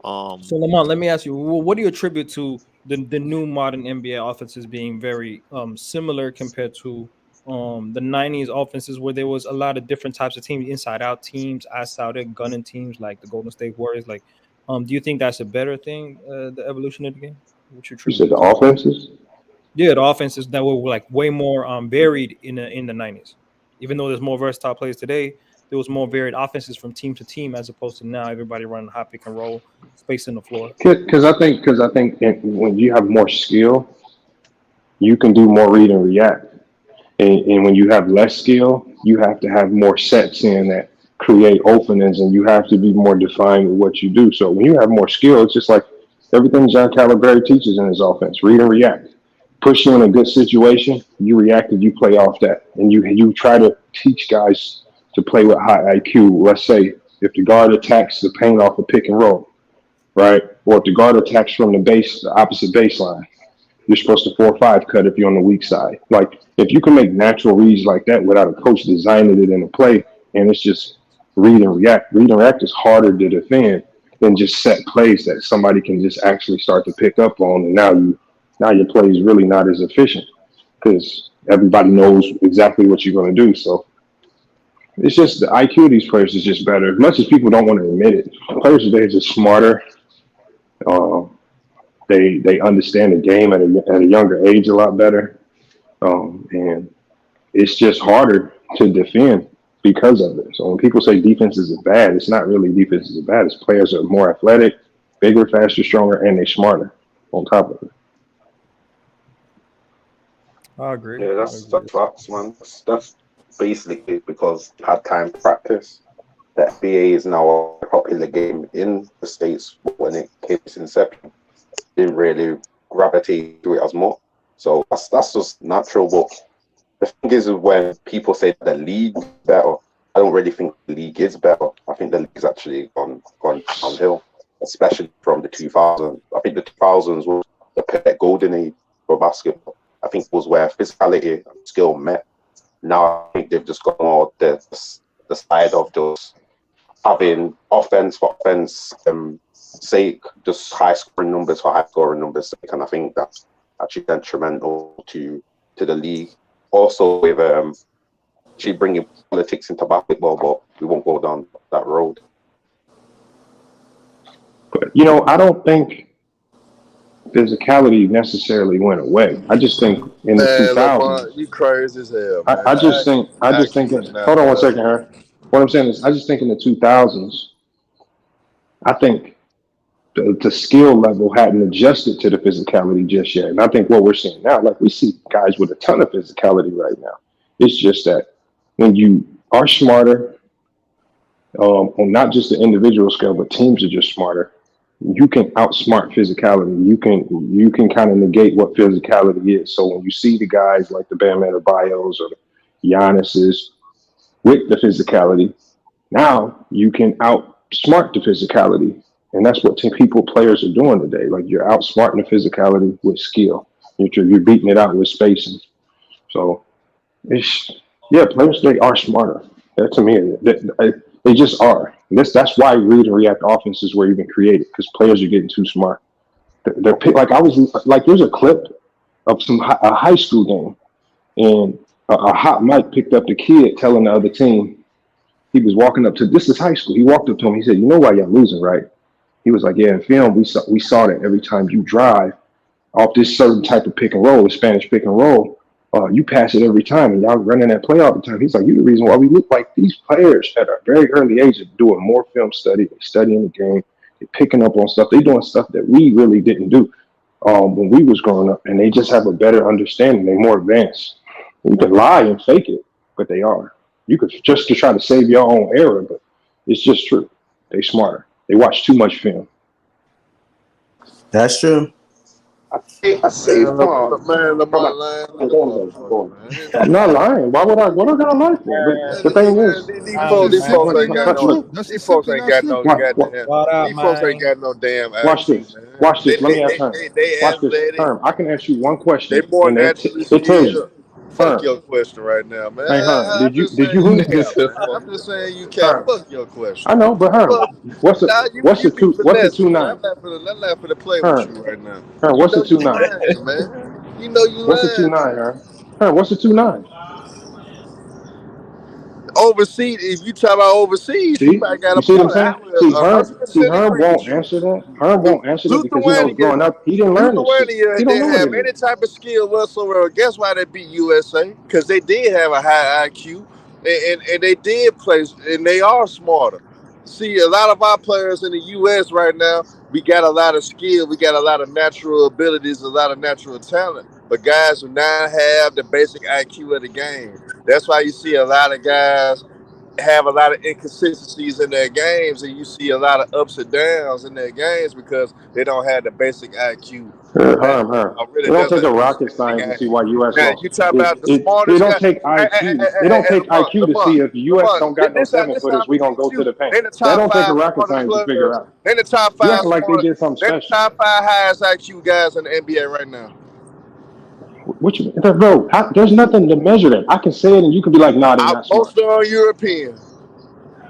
Speaker 9: So Lamont, let me ask you, what do you attribute to the new modern NBA offenses being very similar compared to the '90s offenses where there was a lot of different types of teams, inside out teams, outside out gunning teams like the Golden State Warriors? Like, do you think that's a better thing, the evolution of the game? What you
Speaker 12: You said
Speaker 9: attribute
Speaker 12: the
Speaker 9: it to?
Speaker 12: offenses?
Speaker 9: Yeah, the offenses that were like way more varied in the '90s. Even though there's more versatile players today, there was more varied offenses from team to team as opposed to now everybody running high pick and roll, space in the floor.
Speaker 12: Because I think when you have more skill, you can do more read and react. And when you have less skill, you have to have more sets in that create openings, and you have to be more defined with what you do. So when you have more skill, it's just like everything John Calibrari teaches in his offense: read and react. Push you in a good situation, you react and you play off that, and you try to teach guys to play with high IQ. Let's say if the guard attacks the paint off a pick and roll, right, or if the guard attacks from the opposite baseline, you're supposed to 4 or 5 cut if you're on the weak side. Like if you can make natural reads like that without a coach designing it in a play, and it's just read and react. Read and react is harder to defend than just set plays that somebody can just actually start to pick up on, and now your play is really not as efficient because everybody knows exactly what you're going to do. So it's just the IQ of these players is just better. As much as people don't want to admit it, players today are just smarter. Um, they understand the game at a younger age a lot better, and it's just harder to defend because of it. So when people say defenses are bad, it's not really defenses are bad. It's players are more athletic, bigger, faster, stronger, and they're smarter on top of it.
Speaker 9: I agree.
Speaker 14: Yeah, that's facts, man. That's basically because they had time to practice. The NBA is now a popular game in the States, but when it came to inception, didn't really gravitate to it as much. So that's just natural. But the thing is when people say the league is better, I don't really think the league is better. I think the league's actually gone downhill, especially from the 2000s. I think the 2000s was the perfect golden age for basketball. I think it was where physicality and skill met. Now I think they've just gone more the side of just having offense for offense sake, just high scoring numbers for high scoring numbers sake, and I think that's actually detrimental to the league. Also, with actually bringing politics into basketball, but we won't go down that road.
Speaker 12: But I don't think physicality necessarily went away. I just think in the
Speaker 7: Man,
Speaker 12: 2000s,
Speaker 7: LeBron, you crazy as hell,
Speaker 12: I,
Speaker 7: man.
Speaker 12: I just think,
Speaker 7: Now,
Speaker 12: hold on 1 second, Harry. What I'm saying is, I just think in the 2000s, I think the skill level hadn't adjusted to the physicality just yet. And I think what we're seeing now, like we see guys with a ton of physicality right now. It's just that when you are smarter, on not just the individual scale, but teams are just smarter. You can outsmart physicality. You can kind of negate what physicality is. So when you see the guys like the Bam Adebayos or the Giannis's with the physicality, now you can outsmart the physicality, and that's what players are doing today. Like you're outsmarting the physicality with skill. You're beating it out with spacing. So players today are smarter. That to me, They just are. And that's why read and react offenses were even created because players are getting too smart. Like I was like, there's a clip of a high school game, and a hot mic picked up the kid telling the other team. He was walking up to this is high school. He walked up to him. He said, "You know why y'all losing, right?" He was like, "Yeah, in film we saw that every time you drive off this certain type of pick and roll, the Spanish pick and roll, you pass it every time, and y'all running that play all the time." He's like, "You the reason why we look like these players at a very early age are doing more film study, they're studying the game, they're picking up on stuff, they're doing stuff that we really didn't do when we was growing up, and they just have a better understanding. They're more advanced. You can lie and fake it, but they are. You could just to try to save your own era, but it's just true. They smarter. They watch too much film."
Speaker 6: That's true.
Speaker 14: I say
Speaker 7: Lamar lying like a motherfucker, man.
Speaker 12: I'm not lying. Why would I? What am I gonna lie for? But the thing is,
Speaker 7: These
Speaker 8: Honest,
Speaker 7: folks
Speaker 8: man.
Speaker 7: ain't got no.
Speaker 1: That's
Speaker 7: These
Speaker 1: just
Speaker 7: folks
Speaker 1: simply
Speaker 7: ain't
Speaker 1: not
Speaker 7: got no
Speaker 1: simple.
Speaker 7: goddamn.
Speaker 9: What up,
Speaker 7: These folks ain't
Speaker 9: man?
Speaker 7: got no damn
Speaker 12: watch
Speaker 7: IQ,
Speaker 12: this.
Speaker 7: man.
Speaker 12: Watch this. Let me ask her.
Speaker 7: They
Speaker 12: Watch this.
Speaker 7: athletic.
Speaker 12: Herm, I can ask you one
Speaker 7: They
Speaker 12: question,
Speaker 7: more
Speaker 12: and
Speaker 7: naturally
Speaker 12: it tells you.
Speaker 7: skilled. Fuck
Speaker 12: Herm,
Speaker 7: your question right now, man.
Speaker 12: hey Herm,
Speaker 7: I'm just
Speaker 12: did
Speaker 7: saying
Speaker 12: you
Speaker 7: you
Speaker 12: hoop?
Speaker 10: Nigga
Speaker 7: cap,
Speaker 10: said,
Speaker 7: man.
Speaker 10: "Fuck
Speaker 7: I'm
Speaker 10: you."
Speaker 7: just saying you cap.
Speaker 12: Herm,
Speaker 7: Fuck your question.
Speaker 12: I know, but Herm,
Speaker 7: Fuck.
Speaker 12: what's
Speaker 7: Nah,
Speaker 12: the
Speaker 7: you be
Speaker 12: what's the
Speaker 7: finessing, man.
Speaker 12: 2-9?
Speaker 7: I'm not for to play with
Speaker 12: Herm,
Speaker 7: you right now.
Speaker 12: Herm,
Speaker 7: You
Speaker 12: what's the
Speaker 7: know you
Speaker 12: 2-9?
Speaker 7: lying, man. You know you
Speaker 12: What's the
Speaker 7: lying,
Speaker 12: 2-9,
Speaker 7: man.
Speaker 12: Herm? Herm, what's the 2-9?
Speaker 7: Overseas, if you talk about overseas, he
Speaker 12: See,
Speaker 7: might got
Speaker 12: you
Speaker 7: a
Speaker 12: see what I'm
Speaker 7: point.
Speaker 12: saying?
Speaker 7: I will 100%
Speaker 12: Herm
Speaker 7: agree with
Speaker 12: won't
Speaker 7: you.
Speaker 12: answer that. Herm won't answer that because he knows
Speaker 7: Lithuania,
Speaker 12: growing up he didn't learn this shit.
Speaker 7: Lithuania
Speaker 12: He don't know
Speaker 7: didn't
Speaker 12: what
Speaker 7: have
Speaker 12: it
Speaker 7: any
Speaker 12: is.
Speaker 7: type of skill whatsoever. Guess why they beat USA? Because they did have a high IQ, and they did play, and they are smarter. See, a lot of our players in the U.S. right now, we got a lot of skill, we got a lot of natural abilities, a lot of natural talent, but guys do not have the basic IQ of the game. That's why you see a lot of guys have a lot of inconsistencies in their games, and you see a lot of ups and downs in their games because they don't have the basic IQ.
Speaker 12: Herm.
Speaker 7: Really
Speaker 12: It don't take
Speaker 7: doesn't
Speaker 12: a rocket
Speaker 7: understand the
Speaker 12: science to see
Speaker 7: game.
Speaker 12: why US
Speaker 7: Now
Speaker 12: lost.
Speaker 7: you talk
Speaker 12: It
Speaker 7: about the
Speaker 12: it, it
Speaker 7: smartest
Speaker 12: don't
Speaker 7: guy.
Speaker 12: take
Speaker 7: Hey, hey, hey,
Speaker 12: IQ.
Speaker 7: hey,
Speaker 12: It
Speaker 7: hey,
Speaker 12: don't
Speaker 7: hey,
Speaker 12: take IQ to see if the US don't got no seven
Speaker 7: This
Speaker 12: footers,
Speaker 7: how
Speaker 12: we
Speaker 7: we
Speaker 12: gonna
Speaker 7: get
Speaker 12: go to
Speaker 7: you.
Speaker 12: the paint.
Speaker 7: They the
Speaker 12: That
Speaker 7: top
Speaker 12: don't take a
Speaker 7: five
Speaker 12: rocket
Speaker 7: smartest
Speaker 12: science to figure
Speaker 7: players.
Speaker 12: out.
Speaker 7: They the top
Speaker 12: You
Speaker 7: five
Speaker 12: acting like they
Speaker 7: smartest.
Speaker 12: did something
Speaker 7: They the
Speaker 12: special.
Speaker 7: top five highest IQ guys in the NBA right now.
Speaker 12: What you, bro? There's nothing to measure that. I can say it, and you can be like, "Nah, they not smart."
Speaker 7: Most of them are European.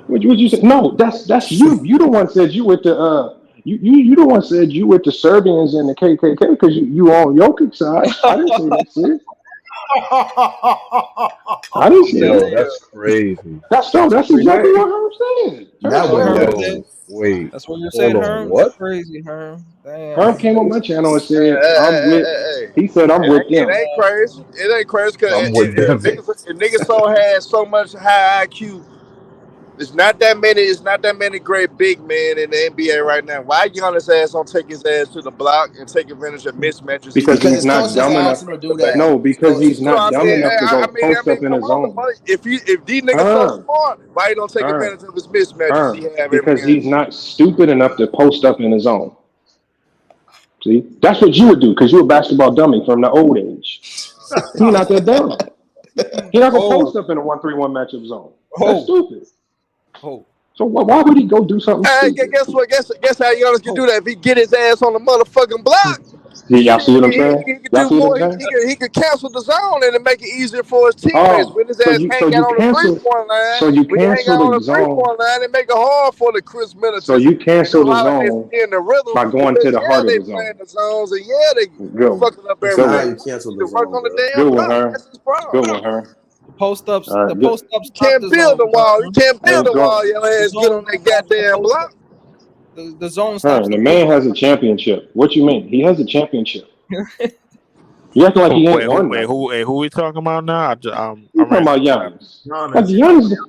Speaker 12: Would you say? No, that's you. You the one said you with the you the one said you with the Serbians and the KKK because you on Jokic side. I didn't say that shit. I didn't say
Speaker 10: Yo,
Speaker 12: that.
Speaker 10: that's crazy.
Speaker 12: That's exactly what I'm saying.
Speaker 6: That
Speaker 9: What
Speaker 6: was
Speaker 9: Herm
Speaker 6: nuts.
Speaker 10: Yo,
Speaker 9: said?
Speaker 10: wait,
Speaker 9: That's what you're
Speaker 10: hold
Speaker 9: saying,
Speaker 10: on,
Speaker 9: Herm? That's
Speaker 10: what?
Speaker 9: crazy, Herm. Damn.
Speaker 12: Herm came on my channel and
Speaker 7: Hey,
Speaker 12: said,
Speaker 7: hey,
Speaker 12: "I'm
Speaker 7: hey,
Speaker 12: with."
Speaker 7: hey, hey.
Speaker 12: He said, "I'm with
Speaker 7: It
Speaker 12: them."
Speaker 7: ain't crazy. It ain't crazy because
Speaker 10: I'm with them.
Speaker 7: if niggas so had so much high IQ. It's not that many. It's not that many great big men in the NBA right now. Why Giannis ass don't take his ass to the block and take advantage of mismatches he
Speaker 12: Because
Speaker 7: see?
Speaker 6: Because
Speaker 12: he's
Speaker 6: his
Speaker 12: not
Speaker 6: coaches
Speaker 12: dumb enough.
Speaker 6: asked him to do
Speaker 7: The back.
Speaker 6: that.
Speaker 12: No,
Speaker 6: His
Speaker 12: because he's
Speaker 6: coaches
Speaker 7: So
Speaker 12: not
Speaker 6: told him
Speaker 12: dumb
Speaker 6: to do
Speaker 12: enough
Speaker 6: that.
Speaker 12: to go post up in
Speaker 7: come
Speaker 12: his
Speaker 7: on,
Speaker 12: zone.
Speaker 7: Lamar. If these niggas so
Speaker 12: Herm,
Speaker 7: smart, why he don't take
Speaker 12: Herm,
Speaker 7: advantage of his mismatches he
Speaker 12: Herm.
Speaker 7: have every
Speaker 12: Because
Speaker 7: game?
Speaker 12: he's not stupid enough to post up in his zone. See, that's what you would do because you're a basketball dummy from the old age. He's not that dumb. He's not gonna
Speaker 9: Oh,
Speaker 12: post up in a 1-3-1 matchup zone. That's
Speaker 9: oh,
Speaker 12: stupid.
Speaker 9: oh,
Speaker 12: So why would he go do something
Speaker 7: Hey,
Speaker 12: stupid?
Speaker 7: guess what? Guess how Giannis can
Speaker 9: oh.
Speaker 7: do that? If he get his ass on the motherfucking block,
Speaker 12: See, y'all
Speaker 7: shit,
Speaker 12: see what I'm saying?
Speaker 7: he could
Speaker 12: Y'all
Speaker 7: do
Speaker 12: see what I'm
Speaker 7: more.
Speaker 12: saying?
Speaker 7: He could cancel the zone and make it easier for his teammates.
Speaker 12: Oh,
Speaker 7: When his ass
Speaker 12: so
Speaker 7: hang out
Speaker 12: you
Speaker 7: on the three
Speaker 12: cancel
Speaker 7: point line,
Speaker 12: so you
Speaker 7: when he hang
Speaker 12: cancel
Speaker 7: out on
Speaker 12: the
Speaker 7: the three
Speaker 12: zone.
Speaker 7: point line, it make it hard for the Chris
Speaker 12: So
Speaker 7: Middletons
Speaker 12: you
Speaker 7: and the
Speaker 12: cancel the
Speaker 7: Holidays to
Speaker 12: zone
Speaker 7: get in the rhythm
Speaker 12: by going to
Speaker 7: because
Speaker 12: the heart of
Speaker 7: they
Speaker 12: the zone.
Speaker 7: playing the zones and they
Speaker 12: Good one.
Speaker 7: fucking up
Speaker 6: That's
Speaker 12: Good
Speaker 6: not how
Speaker 7: everything.
Speaker 12: one.
Speaker 6: you
Speaker 7: He
Speaker 6: cancel
Speaker 7: need
Speaker 6: the
Speaker 7: to work
Speaker 6: zone,
Speaker 7: on the
Speaker 6: bro.
Speaker 7: damn
Speaker 12: Good one,
Speaker 7: block.
Speaker 12: her.
Speaker 7: That's his problem.
Speaker 12: Good one, her. All
Speaker 9: The
Speaker 12: right, good.
Speaker 9: post ups
Speaker 7: You
Speaker 9: stop
Speaker 7: can't
Speaker 9: the
Speaker 7: build
Speaker 9: zone,
Speaker 7: a wall. You
Speaker 9: Herm.
Speaker 7: can't build
Speaker 12: Let's
Speaker 7: a wall.
Speaker 12: go.
Speaker 7: Your
Speaker 9: The
Speaker 7: ass get
Speaker 9: zone
Speaker 7: on that
Speaker 9: stops the
Speaker 7: goddamn
Speaker 9: post
Speaker 7: block.
Speaker 9: up. The zone
Speaker 12: Her.
Speaker 9: stops
Speaker 12: The
Speaker 9: the
Speaker 12: man
Speaker 9: post
Speaker 12: has a championship. What you mean? He has a championship. You acting like he ain't won nothing.
Speaker 5: Who we talking about now?
Speaker 12: You
Speaker 5: I'm
Speaker 12: talking
Speaker 5: ready
Speaker 12: about
Speaker 5: for what happened.
Speaker 12: Giannis? Like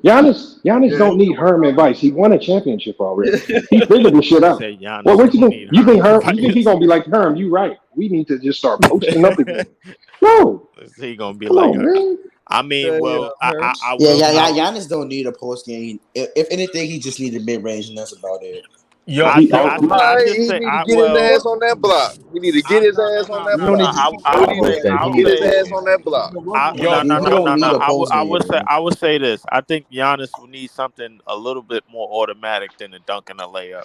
Speaker 8: Giannis.
Speaker 12: Giannis
Speaker 8: Yeah,
Speaker 12: don't
Speaker 8: you
Speaker 12: need
Speaker 8: talking about
Speaker 12: Herm
Speaker 8: Giannis.
Speaker 12: advice. He won a championship already. He figured this shit
Speaker 5: He
Speaker 12: out.
Speaker 5: said
Speaker 12: Well,
Speaker 5: Giannis
Speaker 12: what you
Speaker 5: don't
Speaker 12: think?
Speaker 5: need
Speaker 12: You think
Speaker 5: Herm
Speaker 12: Herm? You think he
Speaker 5: advice.
Speaker 12: gonna be like Herm? You right. We need to just start posting up again. No,
Speaker 5: He gonna be
Speaker 12: come
Speaker 5: like,
Speaker 12: on, man.
Speaker 5: I mean,
Speaker 9: Damn,
Speaker 5: well,
Speaker 9: Herm.
Speaker 5: I
Speaker 6: Yeah,
Speaker 5: will.
Speaker 6: Giannis don't need a post game. If anything, he just needed mid range, and that's about it.
Speaker 3: Yo,
Speaker 7: I
Speaker 12: He
Speaker 7: just,
Speaker 3: yo,
Speaker 7: I,
Speaker 3: Lamont.
Speaker 7: I
Speaker 10: He
Speaker 7: just say,
Speaker 10: need to
Speaker 7: I
Speaker 10: get his
Speaker 7: well,
Speaker 10: ass on that block. We need to get
Speaker 7: I
Speaker 10: his
Speaker 7: no, no,
Speaker 10: ass on
Speaker 7: no,
Speaker 10: that
Speaker 2: You don't
Speaker 7: no,
Speaker 2: need
Speaker 10: block.
Speaker 2: to
Speaker 7: no.
Speaker 2: keep
Speaker 7: I
Speaker 10: We
Speaker 7: would
Speaker 10: need
Speaker 2: talking
Speaker 10: to
Speaker 7: say,
Speaker 2: about that.
Speaker 7: I would
Speaker 10: get his
Speaker 7: say,
Speaker 10: ass on that block.
Speaker 3: Yo,
Speaker 7: no, no,
Speaker 2: You
Speaker 7: no,
Speaker 2: don't
Speaker 7: no,
Speaker 2: need
Speaker 7: no.
Speaker 2: a post
Speaker 7: I
Speaker 2: player,
Speaker 7: would say,
Speaker 2: man.
Speaker 7: I would say this. I think Giannis would need something a little bit more automatic than a dunk and a layup.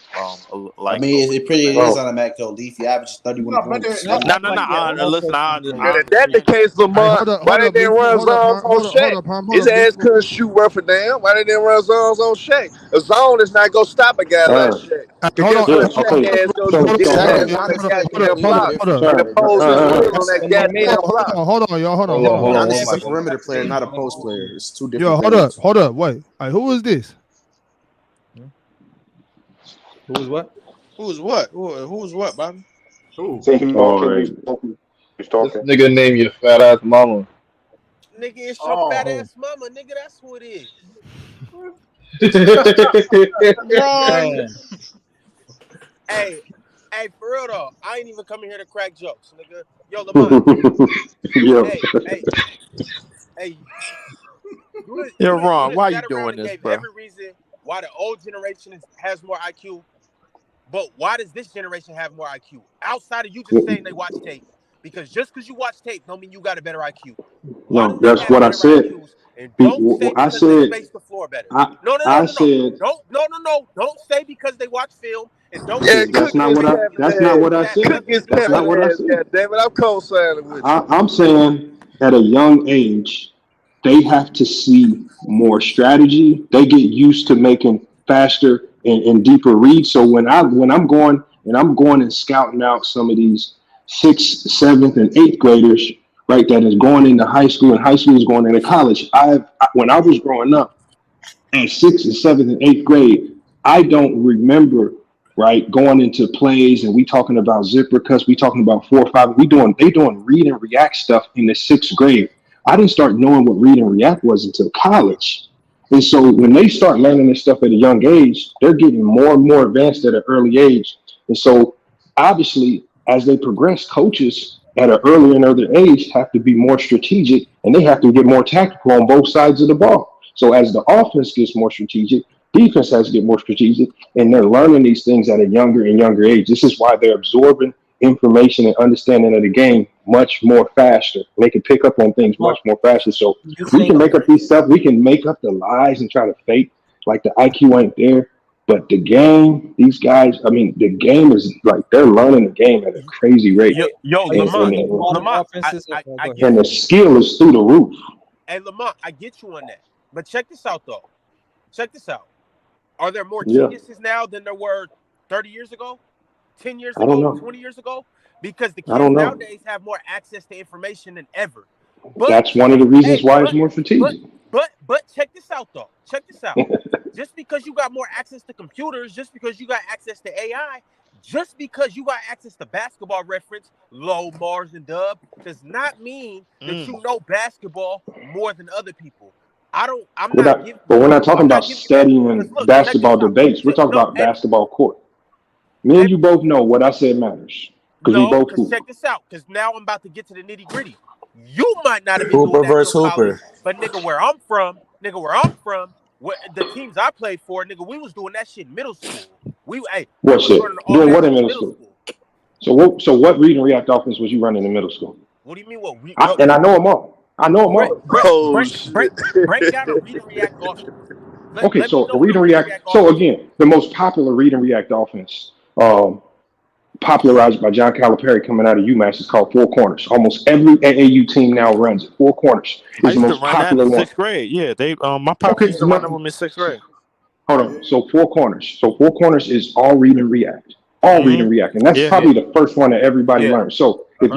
Speaker 6: I
Speaker 7: Like
Speaker 6: mean,
Speaker 7: over
Speaker 6: it
Speaker 7: the
Speaker 6: pretty it
Speaker 7: last.
Speaker 6: is
Speaker 12: Oh,
Speaker 6: automatic though. Leaf, he averages 31
Speaker 8: not better.
Speaker 6: points.
Speaker 9: Not
Speaker 7: No,
Speaker 9: act
Speaker 7: no,
Speaker 9: like that.
Speaker 7: no.
Speaker 9: One
Speaker 7: Listen,
Speaker 9: person can.
Speaker 10: And
Speaker 7: I
Speaker 10: if that the
Speaker 7: understand.
Speaker 10: case,
Speaker 1: Hey,
Speaker 10: Lamont, why
Speaker 1: hold
Speaker 10: they
Speaker 1: up,
Speaker 10: didn't
Speaker 1: Leaf.
Speaker 10: run
Speaker 1: Hold up,
Speaker 10: zones
Speaker 1: Palm.
Speaker 10: on
Speaker 1: Hold
Speaker 10: Shaq?
Speaker 1: up, Palm. Hold
Speaker 10: His
Speaker 1: up, Leaf.
Speaker 10: ass couldn't shoot worth a damn. Why they didn't run zones on Shaq? A zone is not gonna stop a guy like
Speaker 12: uh,
Speaker 10: Shaq.
Speaker 1: Hey,
Speaker 10: Cause
Speaker 1: hold
Speaker 10: guess
Speaker 1: on.
Speaker 12: yeah,
Speaker 10: what
Speaker 1: Hold
Speaker 10: Shaq
Speaker 1: on.
Speaker 12: okay.
Speaker 1: Hold
Speaker 10: ass
Speaker 1: up.
Speaker 10: gonna do?
Speaker 12: So
Speaker 10: Get his
Speaker 1: Hold
Speaker 6: Shaq
Speaker 1: on.
Speaker 6: and
Speaker 10: ass
Speaker 1: Y'all.
Speaker 10: on the
Speaker 6: Giannis
Speaker 1: Hold up.
Speaker 6: different.
Speaker 1: Hold up.
Speaker 10: goddamn
Speaker 1: Hold
Speaker 6: They're
Speaker 1: up.
Speaker 10: block.
Speaker 1: Hold
Speaker 6: different.
Speaker 1: up.
Speaker 10: And the
Speaker 12: sorry,
Speaker 10: post is
Speaker 12: uh,
Speaker 10: real on that
Speaker 9: And they made
Speaker 10: goddamn
Speaker 9: a
Speaker 1: Hold
Speaker 10: block.
Speaker 1: on. Hold on, y'all. Hold on. Hold
Speaker 12: hold
Speaker 1: on.
Speaker 12: on
Speaker 6: Giannis
Speaker 12: one
Speaker 6: is a
Speaker 12: second.
Speaker 6: perimeter player, not a post player. It's two
Speaker 1: Yo,
Speaker 6: different
Speaker 1: hold up.
Speaker 6: things.
Speaker 1: Hold up. Wait. Hey, who is this?
Speaker 9: who was what?
Speaker 6: Who's what? Who's what, Bobby?
Speaker 8: Who?
Speaker 14: Say he's
Speaker 12: All
Speaker 14: talking.
Speaker 12: right.
Speaker 14: He's talking. He's
Speaker 10: This
Speaker 14: talking.
Speaker 10: nigga name your fat ass mama.
Speaker 15: Nigga, it's your fat
Speaker 8: Oh,
Speaker 15: ass mama, nigga. That's who it is.
Speaker 6: Wrong.
Speaker 9: Man,
Speaker 15: Hey, hey, for real though, I ain't even coming here to crack jokes, nigga. Yo, Lamont,
Speaker 12: Yo.
Speaker 15: hey,
Speaker 7: You're
Speaker 15: you
Speaker 7: wrong.
Speaker 15: just
Speaker 7: Why you
Speaker 15: sat around
Speaker 7: doing
Speaker 15: and
Speaker 7: this,
Speaker 15: gave
Speaker 7: bro?
Speaker 15: every reason why the old generation has more IQ, but why does this generation have more IQ? Outside of you just saying they watch tape, because just because you watch tape don't mean you got a better IQ. Why
Speaker 12: No,
Speaker 15: do they
Speaker 12: that's
Speaker 15: have
Speaker 12: what I
Speaker 15: better
Speaker 12: said.
Speaker 15: IQs? And don't say
Speaker 12: I
Speaker 15: because they
Speaker 12: said,
Speaker 15: space the floor better.
Speaker 12: I,
Speaker 15: No, no, no,
Speaker 12: I
Speaker 15: no, no.
Speaker 12: said,
Speaker 15: No. Don't say because they watch film, and don't
Speaker 10: Yeah,
Speaker 15: say
Speaker 12: that's
Speaker 15: because
Speaker 10: cook
Speaker 12: not
Speaker 15: they
Speaker 10: his
Speaker 12: what
Speaker 15: make
Speaker 12: I,
Speaker 10: Kevin
Speaker 12: that's
Speaker 15: decisions
Speaker 12: not
Speaker 10: ass.
Speaker 12: what I
Speaker 15: that have
Speaker 12: said.
Speaker 10: Cook
Speaker 15: nothing to
Speaker 10: his
Speaker 15: do with
Speaker 12: That's
Speaker 15: your
Speaker 12: not
Speaker 10: Kevin
Speaker 12: what I
Speaker 15: IQ.
Speaker 10: ass.
Speaker 12: said.
Speaker 10: God damn it, I'm co-signing with you.
Speaker 12: I'm saying at a young age, they have to see more strategy. They get used to making faster and deeper reads. So when I'm going and scouting out some of these sixth, seventh, and eighth graders, right, that is going into high school and high school is going into college. When I was growing up in sixth and seventh and eighth grade, I don't remember right going into plays and we talking about zipper cuts, we talking about 4 or 5. They doing read and react stuff in the sixth grade. I didn't start knowing what read and react was until college. And so when they start learning this stuff at a young age, they're getting more and more advanced at an early age. And so obviously, as they progress, coaches at an earlier and earlier age have to be more strategic and they have to get more tactical on both sides of the ball. So as the offense gets more strategic, defense has to get more strategic, and they're learning these things at a younger and younger age. This is why they're absorbing information and understanding of the game much more faster. They can pick up on things much
Speaker 9: well,
Speaker 12: more faster. So
Speaker 9: you
Speaker 12: we can
Speaker 9: think
Speaker 12: make up these stuff. We can make up the lies and try to fake like the IQ ain't there. But the game, these guys, I mean, the game is like they're learning the game at a crazy rate.
Speaker 15: Yo,
Speaker 9: are you
Speaker 12: And,
Speaker 9: saying
Speaker 15: Lamont,
Speaker 9: that
Speaker 12: and,
Speaker 9: modern
Speaker 15: Lamont,
Speaker 9: offenses?
Speaker 15: I
Speaker 9: Go ahead.
Speaker 15: get
Speaker 12: and the
Speaker 15: you.
Speaker 12: skill is through the roof.
Speaker 15: Hey, Lamont, I get you on that. But check this out, though. Check this out. Are there more
Speaker 12: Yeah.
Speaker 15: geniuses now than there were 30 years ago, 10 years
Speaker 12: I don't
Speaker 15: ago,
Speaker 12: know.
Speaker 15: 20 years ago? Because the
Speaker 12: I
Speaker 15: kids
Speaker 12: don't know.
Speaker 15: nowadays have more access to information than ever. But,
Speaker 12: That's one of the reasons
Speaker 15: hey,
Speaker 12: why it's more strategic.
Speaker 15: but check this out, though. Check this out. Just because you got more access to computers, just because you got access to AI, just because you got access to basketball reference, low, Mars, and Dub, does not mean that you know basketball more than other people. I'm
Speaker 12: We're
Speaker 15: not
Speaker 12: not,
Speaker 15: giving
Speaker 12: but
Speaker 15: you
Speaker 12: we're not talking
Speaker 15: I'm
Speaker 12: about
Speaker 15: not giving you that because
Speaker 12: studying
Speaker 15: look, check this
Speaker 12: basketball
Speaker 15: out.
Speaker 12: debates. We're talking
Speaker 15: No,
Speaker 12: about basketball court. Me
Speaker 15: hey,
Speaker 12: and you both know what I said matters because we
Speaker 15: no,
Speaker 12: both
Speaker 15: because
Speaker 12: hoop.
Speaker 15: check this out. Because now I'm about to get to the nitty-gritty. You might not have been doing
Speaker 6: Hooper
Speaker 15: that in
Speaker 6: versus
Speaker 15: your college,
Speaker 6: Hooper.
Speaker 15: but nigga, where the teams I played for, nigga, we was doing that shit in middle school. We
Speaker 12: What
Speaker 15: was
Speaker 12: shit?
Speaker 15: running all
Speaker 12: Doing
Speaker 15: that
Speaker 12: what in
Speaker 15: shit in
Speaker 12: middle
Speaker 15: middle
Speaker 12: school?
Speaker 15: school.
Speaker 12: So what read and react offense was you running in middle school?
Speaker 15: What do you mean? What?
Speaker 12: And I know them all. I know them all.
Speaker 10: Oh shit.
Speaker 15: Break down a read and react offense.
Speaker 12: Okay,
Speaker 15: Let me
Speaker 12: so
Speaker 15: know
Speaker 12: a
Speaker 15: what
Speaker 12: read
Speaker 15: a
Speaker 12: and
Speaker 15: read and
Speaker 12: react.
Speaker 15: react
Speaker 12: So
Speaker 15: offense is.
Speaker 12: again, the most popular read and react offense, popularized by John Calipari coming out of UMass, is called four corners. Almost every AAU team now runs it. Four corners
Speaker 7: I
Speaker 12: is the
Speaker 7: used to
Speaker 12: most
Speaker 7: run that in
Speaker 12: popular one.
Speaker 7: sixth grade. Yeah, my pops
Speaker 12: Okay,
Speaker 7: used to run them
Speaker 12: no,
Speaker 7: in sixth grade.
Speaker 12: hold on. So four corners. So four corners is all read and react. All read
Speaker 7: Mm-hmm.
Speaker 12: and react, and that's
Speaker 7: Yeah,
Speaker 12: probably the first one that everybody
Speaker 15: Yeah.
Speaker 12: learns. So if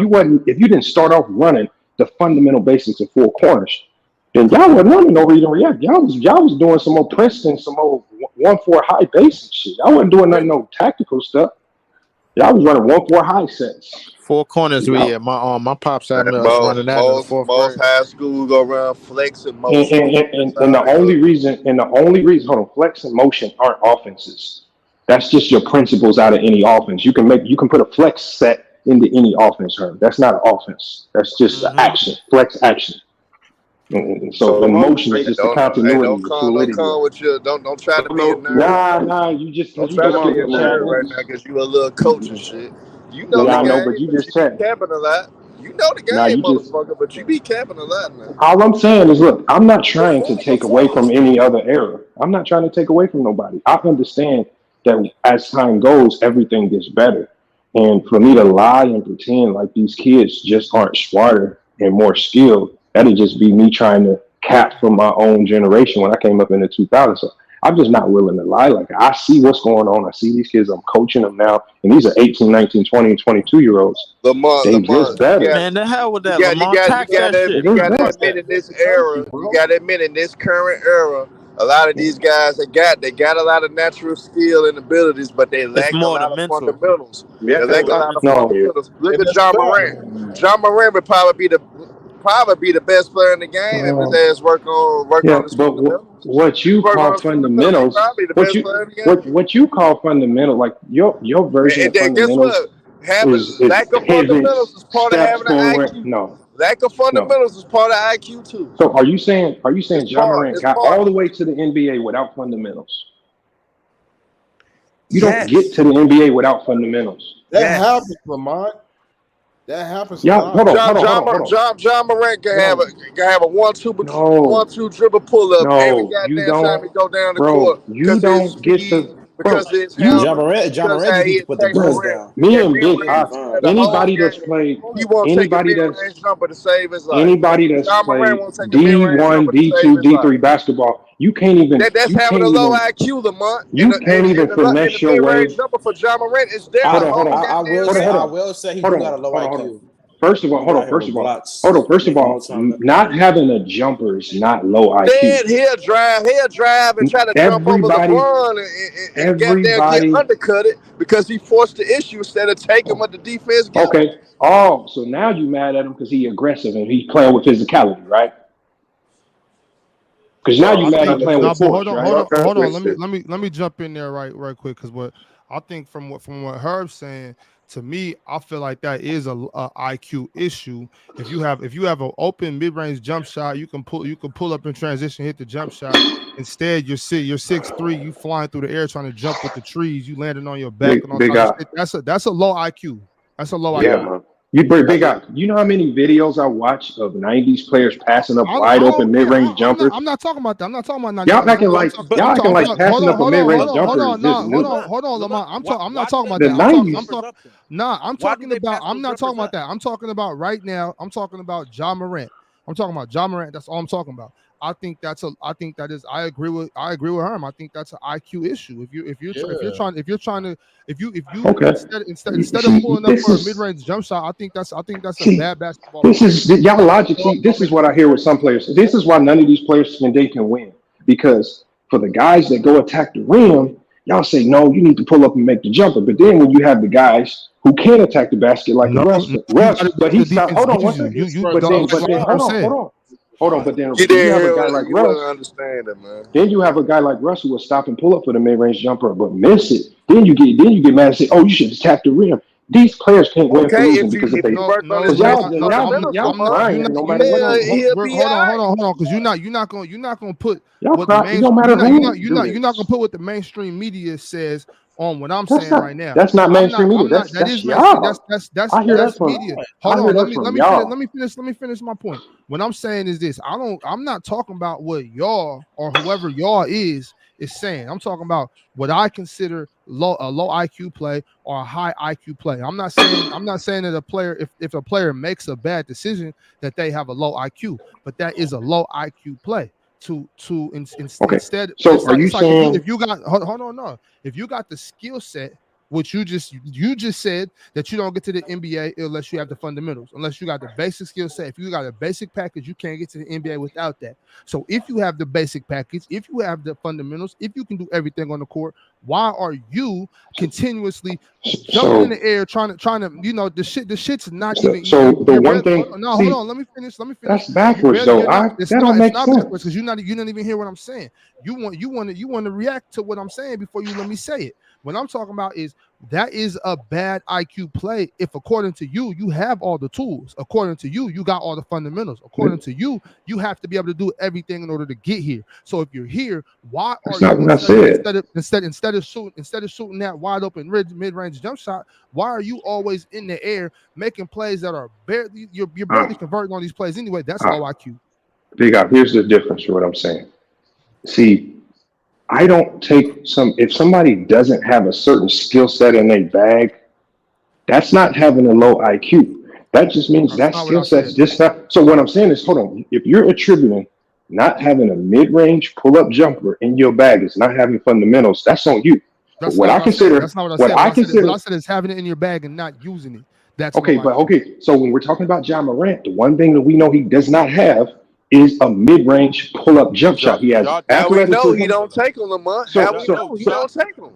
Speaker 12: you didn't start off running the fundamental basics of four corners, then y'all wasn't running no read and react. Y'all was doing some old Princeton, some old 1-4 high basic shit. Y'all wasn't doing nothing no tactical stuff. Y'all was running 1-4 high sets.
Speaker 7: four corners.
Speaker 12: Y'all,
Speaker 7: My pops had
Speaker 10: Man,
Speaker 7: us running that in the fourth
Speaker 10: most
Speaker 7: grade.
Speaker 10: high school go around flex and
Speaker 12: and,
Speaker 10: motion.
Speaker 12: and,
Speaker 10: That's
Speaker 12: and
Speaker 10: how they go.
Speaker 12: the only reason, hold on, flex and motion aren't offenses. That's just your principles out of any offense. You can put a flex set into any offense, Herb. That's not an offense. That's just an
Speaker 7: Mm-hmm.
Speaker 12: action, flex action. So the motion is
Speaker 7: Hey,
Speaker 12: just the continuity, the
Speaker 7: don't
Speaker 12: fluidity
Speaker 7: come
Speaker 12: of
Speaker 7: with your don't try to be a
Speaker 12: it.
Speaker 7: nerd.
Speaker 12: Nah, you just
Speaker 7: Don't
Speaker 12: because you
Speaker 7: try to
Speaker 12: just
Speaker 7: be a
Speaker 12: skipped
Speaker 7: nerd
Speaker 12: chatting.
Speaker 7: right now because you a little coach and shit. You know the
Speaker 12: Yeah, I know, but
Speaker 7: game,
Speaker 12: you
Speaker 7: but
Speaker 12: just
Speaker 7: you be
Speaker 12: chatting.
Speaker 7: capping a lot. You know the
Speaker 12: Now
Speaker 7: game,
Speaker 12: you just
Speaker 7: motherfucker, but you be capping a lot now.
Speaker 12: all I'm saying is, look, I'm not trying to take away from any other era. I'm not trying to take away from nobody. I understand that as time goes, everything gets better. And for me to lie and pretend like these kids just aren't smarter and more skilled, that'd just be me trying to cap from my own generation when I came up in the 2000s. So I'm just not willing to lie. Like, I see what's going on. I see these kids. I'm coaching them now. And these are 18, 19, 20, and 22-year-olds. They just
Speaker 7: Lamar,
Speaker 12: better.
Speaker 5: Man, the hell with that.
Speaker 7: you
Speaker 5: Lamar, tax that
Speaker 12: They
Speaker 5: shit,
Speaker 7: you
Speaker 12: just
Speaker 5: man.
Speaker 7: got to
Speaker 12: better.
Speaker 7: admit in this
Speaker 4: Versatility,
Speaker 7: era,
Speaker 4: bro.
Speaker 7: you got to admit in this current era, a lot of these guys they got a lot of natural skill and abilities, but they
Speaker 5: It's
Speaker 7: lack a
Speaker 5: more the
Speaker 7: lot of
Speaker 5: mental.
Speaker 7: fundamentals.
Speaker 14: Yeah,
Speaker 7: They lack a lot of
Speaker 12: No,
Speaker 7: fundamentals. Look
Speaker 4: And
Speaker 7: at
Speaker 4: that's a
Speaker 7: John
Speaker 4: fact.
Speaker 7: Moran. John Moran would probably be the best player in the game if his
Speaker 12: no.
Speaker 7: ass work
Speaker 12: Yeah,
Speaker 7: on his
Speaker 12: but
Speaker 7: fundamentals.
Speaker 12: what
Speaker 7: If he
Speaker 12: you
Speaker 7: work on
Speaker 12: call
Speaker 7: his fundamentals, he
Speaker 12: fundamentals,
Speaker 7: probably the best player in the game.
Speaker 12: what you call fundamental, like your version
Speaker 7: And
Speaker 12: of
Speaker 7: then guess
Speaker 12: fundamentals
Speaker 7: what? Having
Speaker 12: is
Speaker 7: lack of fundamentals
Speaker 12: pivots,
Speaker 7: is part of
Speaker 12: steps
Speaker 7: having an
Speaker 12: forward.
Speaker 7: IQ.
Speaker 12: No,
Speaker 7: Lack of
Speaker 12: no.
Speaker 7: fundamentals is part of IQ too.
Speaker 12: So are you saying
Speaker 7: It's
Speaker 12: John
Speaker 7: part.
Speaker 12: Morant
Speaker 7: It's
Speaker 12: got
Speaker 7: part.
Speaker 12: all the way to the NBA without fundamentals? You don't get
Speaker 11: Yes.
Speaker 12: to the NBA without fundamentals.
Speaker 4: That
Speaker 11: Yes.
Speaker 4: happens, Lamont. That happens a
Speaker 12: Yeah,
Speaker 4: lot.
Speaker 7: John Morant can
Speaker 12: hold
Speaker 7: have
Speaker 12: on.
Speaker 7: a
Speaker 12: No,
Speaker 7: 1-2 dribble pull up every
Speaker 12: no, you
Speaker 7: goddamn time
Speaker 12: don't,
Speaker 7: he go down the
Speaker 12: bro.
Speaker 7: court
Speaker 12: You
Speaker 7: because of his
Speaker 12: don't get
Speaker 7: speed,
Speaker 12: to,
Speaker 7: because
Speaker 12: bro.
Speaker 7: of his
Speaker 12: You
Speaker 7: handle,
Speaker 16: John
Speaker 7: because
Speaker 16: Moran
Speaker 7: how
Speaker 16: just need
Speaker 7: he
Speaker 16: to put the
Speaker 7: attacks the
Speaker 16: bricks
Speaker 12: Bro,
Speaker 7: rim.
Speaker 16: down.
Speaker 12: me
Speaker 7: That
Speaker 12: and
Speaker 7: mid
Speaker 12: Big
Speaker 16: He'll be
Speaker 7: range,
Speaker 12: Ox,
Speaker 16: fine.
Speaker 7: the whole
Speaker 12: anybody that's
Speaker 7: game,
Speaker 12: played,
Speaker 7: he won't take a
Speaker 12: anybody
Speaker 7: mid
Speaker 12: that's
Speaker 7: range jumper to save his life.
Speaker 12: anybody that's
Speaker 7: John Morant
Speaker 12: played
Speaker 7: won't take a mid range
Speaker 12: D1,
Speaker 7: jumper to save
Speaker 12: D2,
Speaker 7: his life.
Speaker 12: D3 basketball,
Speaker 7: That's having a low IQ, Lamont. And
Speaker 12: you can't even
Speaker 7: in the
Speaker 12: finesse your
Speaker 7: mid range
Speaker 12: way.
Speaker 7: jumper for John Morant is there
Speaker 12: Hold
Speaker 7: the
Speaker 12: on, hold
Speaker 7: whole
Speaker 12: on,
Speaker 16: I
Speaker 7: goddamn
Speaker 16: will
Speaker 12: hold on,
Speaker 16: say
Speaker 12: hold
Speaker 16: I
Speaker 7: game.
Speaker 12: on,
Speaker 16: will say he
Speaker 12: hold
Speaker 16: do
Speaker 12: on,
Speaker 16: got a low
Speaker 12: hold on, hold on.
Speaker 16: IQ.
Speaker 12: First of all,
Speaker 16: He
Speaker 12: hold
Speaker 16: go
Speaker 12: on.
Speaker 16: out here
Speaker 12: First
Speaker 16: with
Speaker 12: of all,
Speaker 16: blocks, making all time looking.
Speaker 12: not having a jumper is not low IQ.
Speaker 7: Then he'll drive and try to jump over
Speaker 12: Everybody,
Speaker 7: LeBron and get there and get
Speaker 12: everybody.
Speaker 7: undercutted because he forced the issue instead of taking what the defense give him.
Speaker 12: Okay. Oh, so now you mad at him because he aggressive and he's playing with physicality, right? Because now
Speaker 1: No,
Speaker 12: you
Speaker 1: I
Speaker 12: mad he
Speaker 1: think
Speaker 12: playing
Speaker 1: no,
Speaker 12: with
Speaker 1: but hold
Speaker 12: force,
Speaker 1: on,
Speaker 12: right?
Speaker 1: hold on. Let me jump in there right quick because what I think from what Herb's saying, to me, I feel like that is a IQ issue. If you have an open mid range jump shot, you can pull up in transition, hit the jump shot. Instead, you're 6'3", you flying through the air trying to jump with the trees, you landing on your back and all
Speaker 12: Big
Speaker 1: type of
Speaker 12: guy.
Speaker 1: shit. That's a low IQ. That's a low
Speaker 14: yeah,
Speaker 1: IQ.
Speaker 14: man.
Speaker 12: You big guy. You know how many videos I watch of '90s players passing up
Speaker 1: I
Speaker 12: wide open
Speaker 1: don't
Speaker 12: mid
Speaker 1: care.
Speaker 12: range jumpers?
Speaker 1: I'm not talking about that. I'm not talking about 90s
Speaker 12: Y'all
Speaker 1: players.
Speaker 12: acting like
Speaker 1: I'm talking.
Speaker 12: passing up a mid range
Speaker 1: Hold
Speaker 12: jumper
Speaker 1: on,
Speaker 12: is just
Speaker 1: nah,
Speaker 12: new.
Speaker 1: hold on, Lamont. I'm
Speaker 15: Why
Speaker 1: not
Speaker 15: do
Speaker 1: talking
Speaker 15: they
Speaker 1: about
Speaker 12: The
Speaker 1: that.
Speaker 15: pass those
Speaker 12: '90s.
Speaker 15: jumpers up then?
Speaker 1: Nah,
Speaker 15: Why do they pass
Speaker 1: I'm
Speaker 15: those
Speaker 1: not talking
Speaker 15: jumpers
Speaker 1: about
Speaker 15: up?
Speaker 1: that. I'm talking about right now. I'm talking about John Morant. I'm talking about John Morant. That's all I'm talking about. I think that is. I agree with him. I think that's an IQ issue. If you're trying to if you
Speaker 12: Okay.
Speaker 1: instead of
Speaker 12: See,
Speaker 1: pulling up
Speaker 12: this
Speaker 1: for a mid
Speaker 12: is
Speaker 1: range jump shot, I think that's a
Speaker 12: see,
Speaker 1: bad basketball
Speaker 12: this
Speaker 1: play.
Speaker 12: is y'all logic. See, this is what I hear with some players. This is why none of these players can win because for the guys that go attack the rim, y'all say no, you need to pull up and make the jumper. But then when you have the guys who can attack the basket like a
Speaker 1: No,
Speaker 12: Russ,
Speaker 1: you got to do
Speaker 12: but
Speaker 1: what the
Speaker 12: he stopped.
Speaker 1: defense
Speaker 12: Hold on one
Speaker 1: gives you.
Speaker 12: second.
Speaker 1: You don't like what Herb said.
Speaker 12: Hold on. But
Speaker 7: You
Speaker 12: then you
Speaker 7: didn't
Speaker 12: have a
Speaker 7: hear
Speaker 12: guy like
Speaker 7: you wouldn't
Speaker 12: Russ.
Speaker 7: understand it, man.
Speaker 12: Then you have a guy like Russ who will stop and pull up for the mid range jumper, but miss it. Then you get mad and say, "Oh, you should attack the rim." These players can't win for
Speaker 7: Okay,
Speaker 12: losing because if
Speaker 7: if he
Speaker 12: they,
Speaker 7: work on
Speaker 1: No,
Speaker 7: his
Speaker 12: because
Speaker 1: Lamont.
Speaker 7: basic
Speaker 1: No,
Speaker 7: fundamentals,
Speaker 12: y'all
Speaker 1: I'm not.
Speaker 7: Lamont,
Speaker 1: You're
Speaker 12: crying
Speaker 1: not.
Speaker 12: no
Speaker 1: You're
Speaker 12: matter
Speaker 1: not.
Speaker 12: what
Speaker 7: he'll,
Speaker 12: you do.
Speaker 7: he'll be all right.
Speaker 1: Hold on. Because you're not gonna put
Speaker 12: Y'all
Speaker 1: what the
Speaker 12: cry. It
Speaker 1: main.
Speaker 12: don't matter who
Speaker 1: You're
Speaker 12: do
Speaker 1: not gonna
Speaker 12: this.
Speaker 1: put what the mainstream media says on what I'm
Speaker 12: That's
Speaker 1: saying
Speaker 12: not
Speaker 1: right now.
Speaker 12: that's not mainstream media.
Speaker 1: I'm not. That
Speaker 12: That's
Speaker 1: is mainstream.
Speaker 12: y'all.
Speaker 1: That's
Speaker 12: I hear that from
Speaker 1: media.
Speaker 12: I
Speaker 1: Hold
Speaker 12: hear
Speaker 1: on.
Speaker 12: that from y'all.
Speaker 1: Let me finish my point. What I'm saying is this. I'm not talking about what y'all or whoever y'all is saying. I'm talking about what I consider a low IQ play or a high IQ play. I'm not saying that a player, if a player makes a bad decision, that they have a low IQ, but that is a low IQ play.
Speaker 12: Okay.
Speaker 1: Instead,
Speaker 12: So are you
Speaker 1: it's like
Speaker 12: saying
Speaker 1: if you got hold on, no, if you got the skill set, which you just said that you don't get to the NBA unless you have the fundamentals, unless you got the basic skill set. If you got a basic package, you can't get to the NBA without that. So if you have the basic package, if you have the fundamentals, if you can do everything on the court, why are you continuously jumping in the air trying to the shit's not even
Speaker 12: so the
Speaker 1: you're
Speaker 12: one
Speaker 1: barely
Speaker 12: thing
Speaker 1: no, hold
Speaker 12: see
Speaker 1: on, let me finish
Speaker 12: that's
Speaker 1: you
Speaker 12: backwards
Speaker 1: barely
Speaker 12: though.
Speaker 1: you're not
Speaker 12: That don't
Speaker 1: it's
Speaker 12: make
Speaker 1: not backwards
Speaker 12: sense.
Speaker 1: because you don't even hear what I'm saying. You want to react to what I'm saying before you let me say it. What I'm talking about is that is a bad IQ play. If according to you, you have all the tools. According to you, you got all the fundamentals. According to you, you have to be able to do everything in order to get here. So if you're here, why
Speaker 12: That's
Speaker 1: are
Speaker 12: not
Speaker 1: you
Speaker 12: what I said.
Speaker 1: instead of shooting that wide open mid-range jump shot? Why are you always in the air making plays that are barely you're barely converting on these plays anyway? That's low IQ.
Speaker 12: Big up. Here's the difference for what I'm saying. See, I don't take if somebody doesn't have a certain skill set in their bag, that's not having a low IQ. That just means that skill set's just not. So what I'm saying is, hold on. If you're attributing not having a mid-range pull-up jumper in your bag is not having fundamentals, that's on you. But what I consider,
Speaker 1: that's not what I said. What I said is having it in your bag and not using it. That's
Speaker 12: okay. But okay. So when we're talking about Ja Morant, the one thing that we know he does not have is a mid-range pull-up jump shot. He has
Speaker 7: Now we know he
Speaker 12: athleticism.
Speaker 7: don't take them, Lamont. Now we know he don't take them.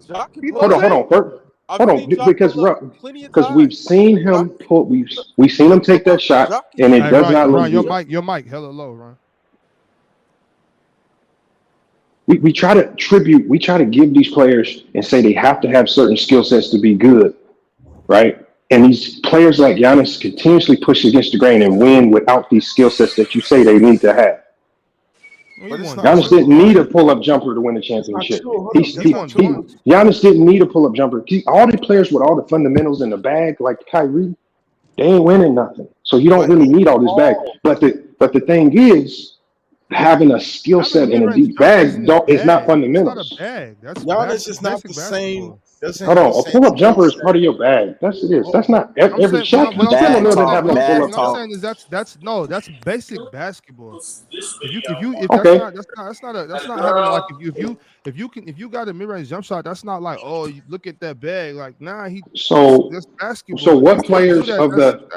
Speaker 12: Hold on, because we've seen him pull. We've seen him take that shot, and it does not look good.
Speaker 1: Your mic, hella low, Ron.
Speaker 12: We try to give these players and say they have to have certain skill sets to be good, right? And these players like Giannis continuously push against the grain and win without these skill sets that you say they need to have. Giannis didn't need a pull-up jumper to win the championship. Giannis didn't need a pull-up jumper. All the players with all the fundamentals in the bag, like Kyrie, they ain't winning nothing. So you don't really need all this bag. But the thing is, having a skill set in a deep bag is not fundamentals.
Speaker 8: Giannis is not the same.
Speaker 12: Hold on, a pull-up jumper is part of your bag. That's it is. That's not every shot.
Speaker 1: What I'm saying is that's basic basketball. That's not having like if you got a mid-range jump shot, that's not like, oh, you look at that bag, like, nah, that's basketball.
Speaker 12: So what players of the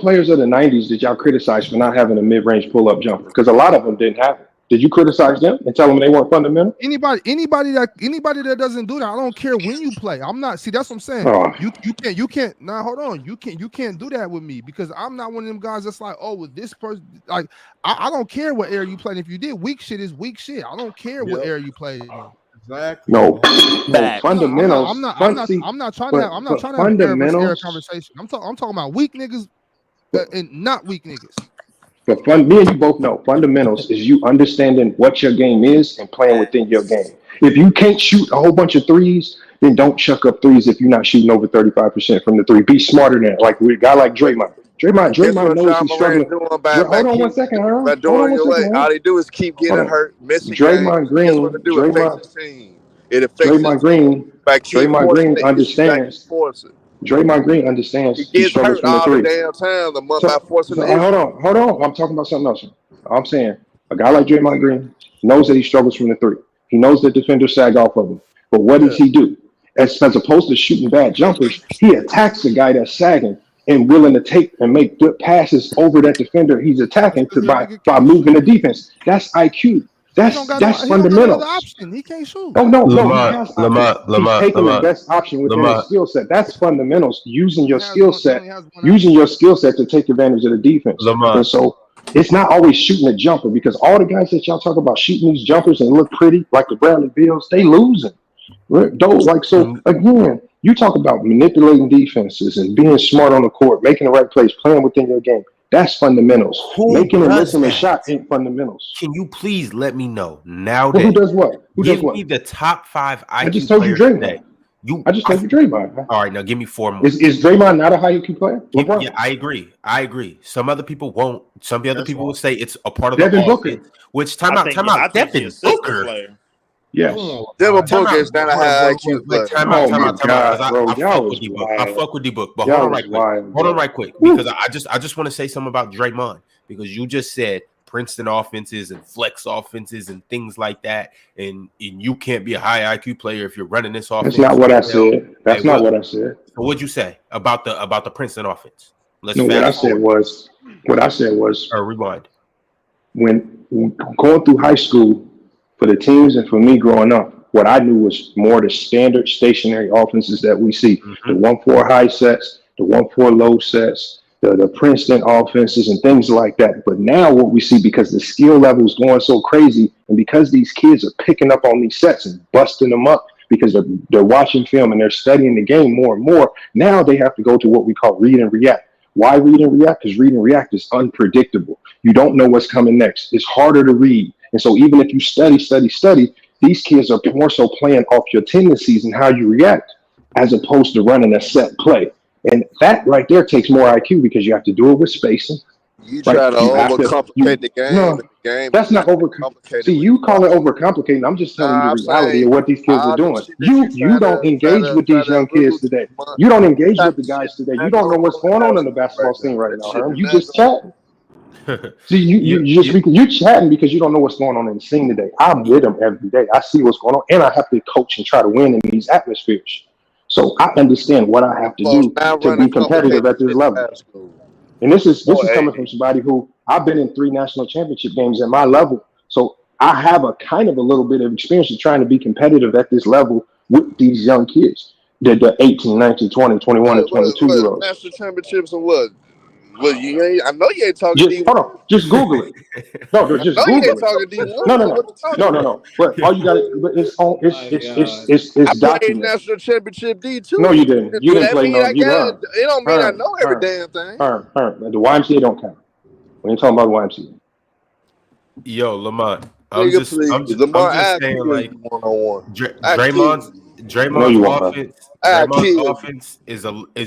Speaker 12: players of the 90s did y'all criticize for not having a mid-range pull-up jumper? Because a lot of them didn't have it. Did you criticize them and tell them they weren't fundamental?
Speaker 1: Anybody that doesn't do that, I don't care when you play. I'm not. See, that's what I'm saying.
Speaker 12: Oh.
Speaker 1: You can't. Nah, hold on. You can't do that with me because I'm not one of them guys that's like, oh, with this person, like, I don't care what era you played. If you did weak shit, is weak shit. I don't care what era you played.
Speaker 8: Exactly.
Speaker 12: No fundamentals.
Speaker 1: I'm not trying to have an era conversation. I'm talking about weak niggas and not weak niggas.
Speaker 12: But me and you both know fundamentals is you understanding what your game is and playing within your game. If you can't shoot a whole bunch of threes, then don't chuck up threes if you're not shooting over 35% from the three. Be smarter than that. Like a guy like Draymond. Draymond knows he's struggling. Hold on one second, Earl.
Speaker 7: All they do is keep getting hurt, missing
Speaker 12: Draymond Green.
Speaker 7: It affects
Speaker 12: Draymond Green understands. Draymond Green understands
Speaker 7: he struggles from the three. Damn time, the month by forcing the
Speaker 12: hold on. I'm talking about something else. I'm saying a guy like Draymond Green knows that he struggles from the three. He knows that defenders sag off of him. But what does he do? As opposed to shooting bad jumpers, he attacks the guy that's sagging and willing to take and make good passes over that defender he's attacking by moving the defense. That's IQ. That's fundamental.
Speaker 1: He can't shoot.
Speaker 12: Oh no, Lamont, he's taking the best option within his skill set. That's fundamentals. Using your skill set to take advantage of the defense. And so it's not always shooting a jumper because all the guys that y'all talk about shooting these jumpers and look pretty, like the Bradley Beals, they losing. Again, you talk about manipulating defenses and being smart on the court, making the right plays, playing within your game. That's fundamentals. Making and missing a shot ain't fundamentals.
Speaker 17: Can you please let me know now?
Speaker 12: Who does what?
Speaker 17: Give me the top 5 IQ
Speaker 12: I just told you Draymond. I just told you Draymond.
Speaker 17: All right, now give me 4 more.
Speaker 12: Is Draymond not a high IQ player?
Speaker 17: Yeah, I agree. Some other people won't. Some other people will say it's a part of
Speaker 12: Devin
Speaker 17: the
Speaker 12: Booker.
Speaker 17: Which time out. Devin Booker.
Speaker 12: Yes.
Speaker 7: Devin Booker is not a high IQ player.
Speaker 17: Time out. I fuck with D-Book. But hold on right quick. Because I just want to say something about Draymond. Because you just said Princeton offenses and flex offenses and things like that. And you can't be a high IQ player if you're running this offense.
Speaker 12: That's not what I said. That's not what I said.
Speaker 17: So what'd you say about the Princeton offense?
Speaker 12: What I said was
Speaker 17: rewind.
Speaker 12: When going through high school, for the teams and for me growing up, what I knew was more the standard stationary offenses that we see. The 1-4 high sets, the 1-4 low sets, the Princeton offenses and things like that. But now what we see, because the skill level is going so crazy and because these kids are picking up on these sets and busting them up because they're watching film and they're studying the game more and more. Now they have to go to what we call read and react. Why read and react? Because read and react is unpredictable. You don't know what's coming next. It's harder to read. And so even if you study, these kids are more so playing off your tendencies and how you react as opposed to running a set play. And that right there takes more IQ because you have to do it with spacing.
Speaker 7: You try to overcomplicate the game.
Speaker 12: No,
Speaker 7: the game
Speaker 12: that's not overcomplicated. See, you call it overcomplicating. I'm just telling you the reality of what these kids are doing. You don't engage with these young kids today. You don't engage with the guys today. You don't know what's going on in the basketball scene right now, Herm. You just chatting. See, you chatting because you don't know what's going on in the scene today. I'm with them every day. I see what's going on, and I have to coach and try to win in these atmospheres. So I understand what I have to do to be competitive at this level. And this is coming from somebody who I've been in 3 national championship games at my level. So I have a kind of a little bit of experience of trying to be competitive at this level with these young kids. The 18, 19, 20, 21, and 22-year-olds.
Speaker 7: National championships and what? Well, I know you ain't talking D1.
Speaker 12: Hold on, just Google it. No, just
Speaker 7: I know
Speaker 12: Google
Speaker 7: you ain't
Speaker 12: it.
Speaker 7: talking D1.
Speaker 12: No. But all you got it. But it's on. It's
Speaker 7: I played
Speaker 12: documented.
Speaker 7: national championship D2.
Speaker 12: No, you didn't. You didn't play no.
Speaker 7: It don't mean I know every damn thing.
Speaker 12: The YMCA don't count. We ain't talking about YMCA.
Speaker 17: Yo, Lamont. I'm just saying, like, Draymond's offense is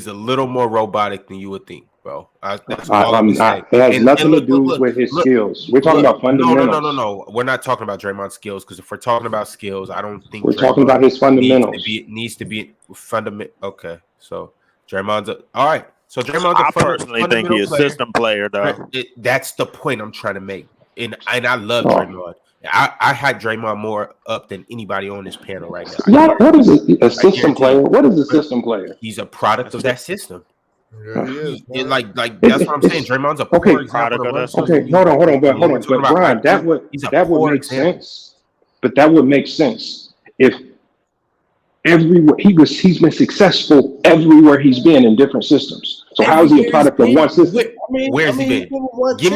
Speaker 17: a little more robotic than you would think, bro. That's all I'm saying.
Speaker 12: It has nothing to do with his skills. We're talking about fundamentals.
Speaker 17: No. We're not talking about Draymond's skills, because if we're talking about skills, I don't think
Speaker 12: we're talking about his fundamentals.
Speaker 17: Needs to be fundamental. Okay, so Draymond's all right. So Draymond's
Speaker 15: I personally think he's a system player, though.
Speaker 17: That's the point I'm trying to make, and I love Draymond. I had Draymond more up than anybody on this panel right now.
Speaker 12: What is a system player? What is a system player?
Speaker 17: He's a product of that system. Yeah, he is, like that's what I'm saying. Draymond's a poor product of that system.
Speaker 12: Okay, hold on. But Brian, that would make sense. But that would make sense if everywhere he's been successful everywhere he's been in different systems. So how is he a product of one system?
Speaker 17: Where's he been? Give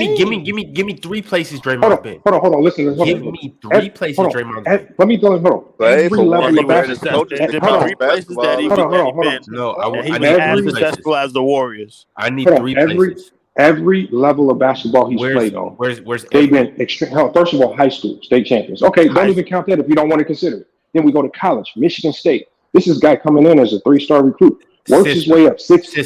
Speaker 17: me 3 places Draymond's been.
Speaker 12: Hold on. Listen.
Speaker 17: Give me 3 places Draymond's been.
Speaker 12: Let me go. Hold on.
Speaker 15: Every level of basketball.
Speaker 17: No,
Speaker 15: I need as successful as the Warriors.
Speaker 17: I need 3 places.
Speaker 12: Every level of basketball he's played on.
Speaker 17: Where's
Speaker 12: they've been extreme. First of all, high school state champions. Okay, don't even count that if you don't want to consider it. Then we go to college, Michigan State. This is a guy coming in as a 3-star recruit. Works his way up.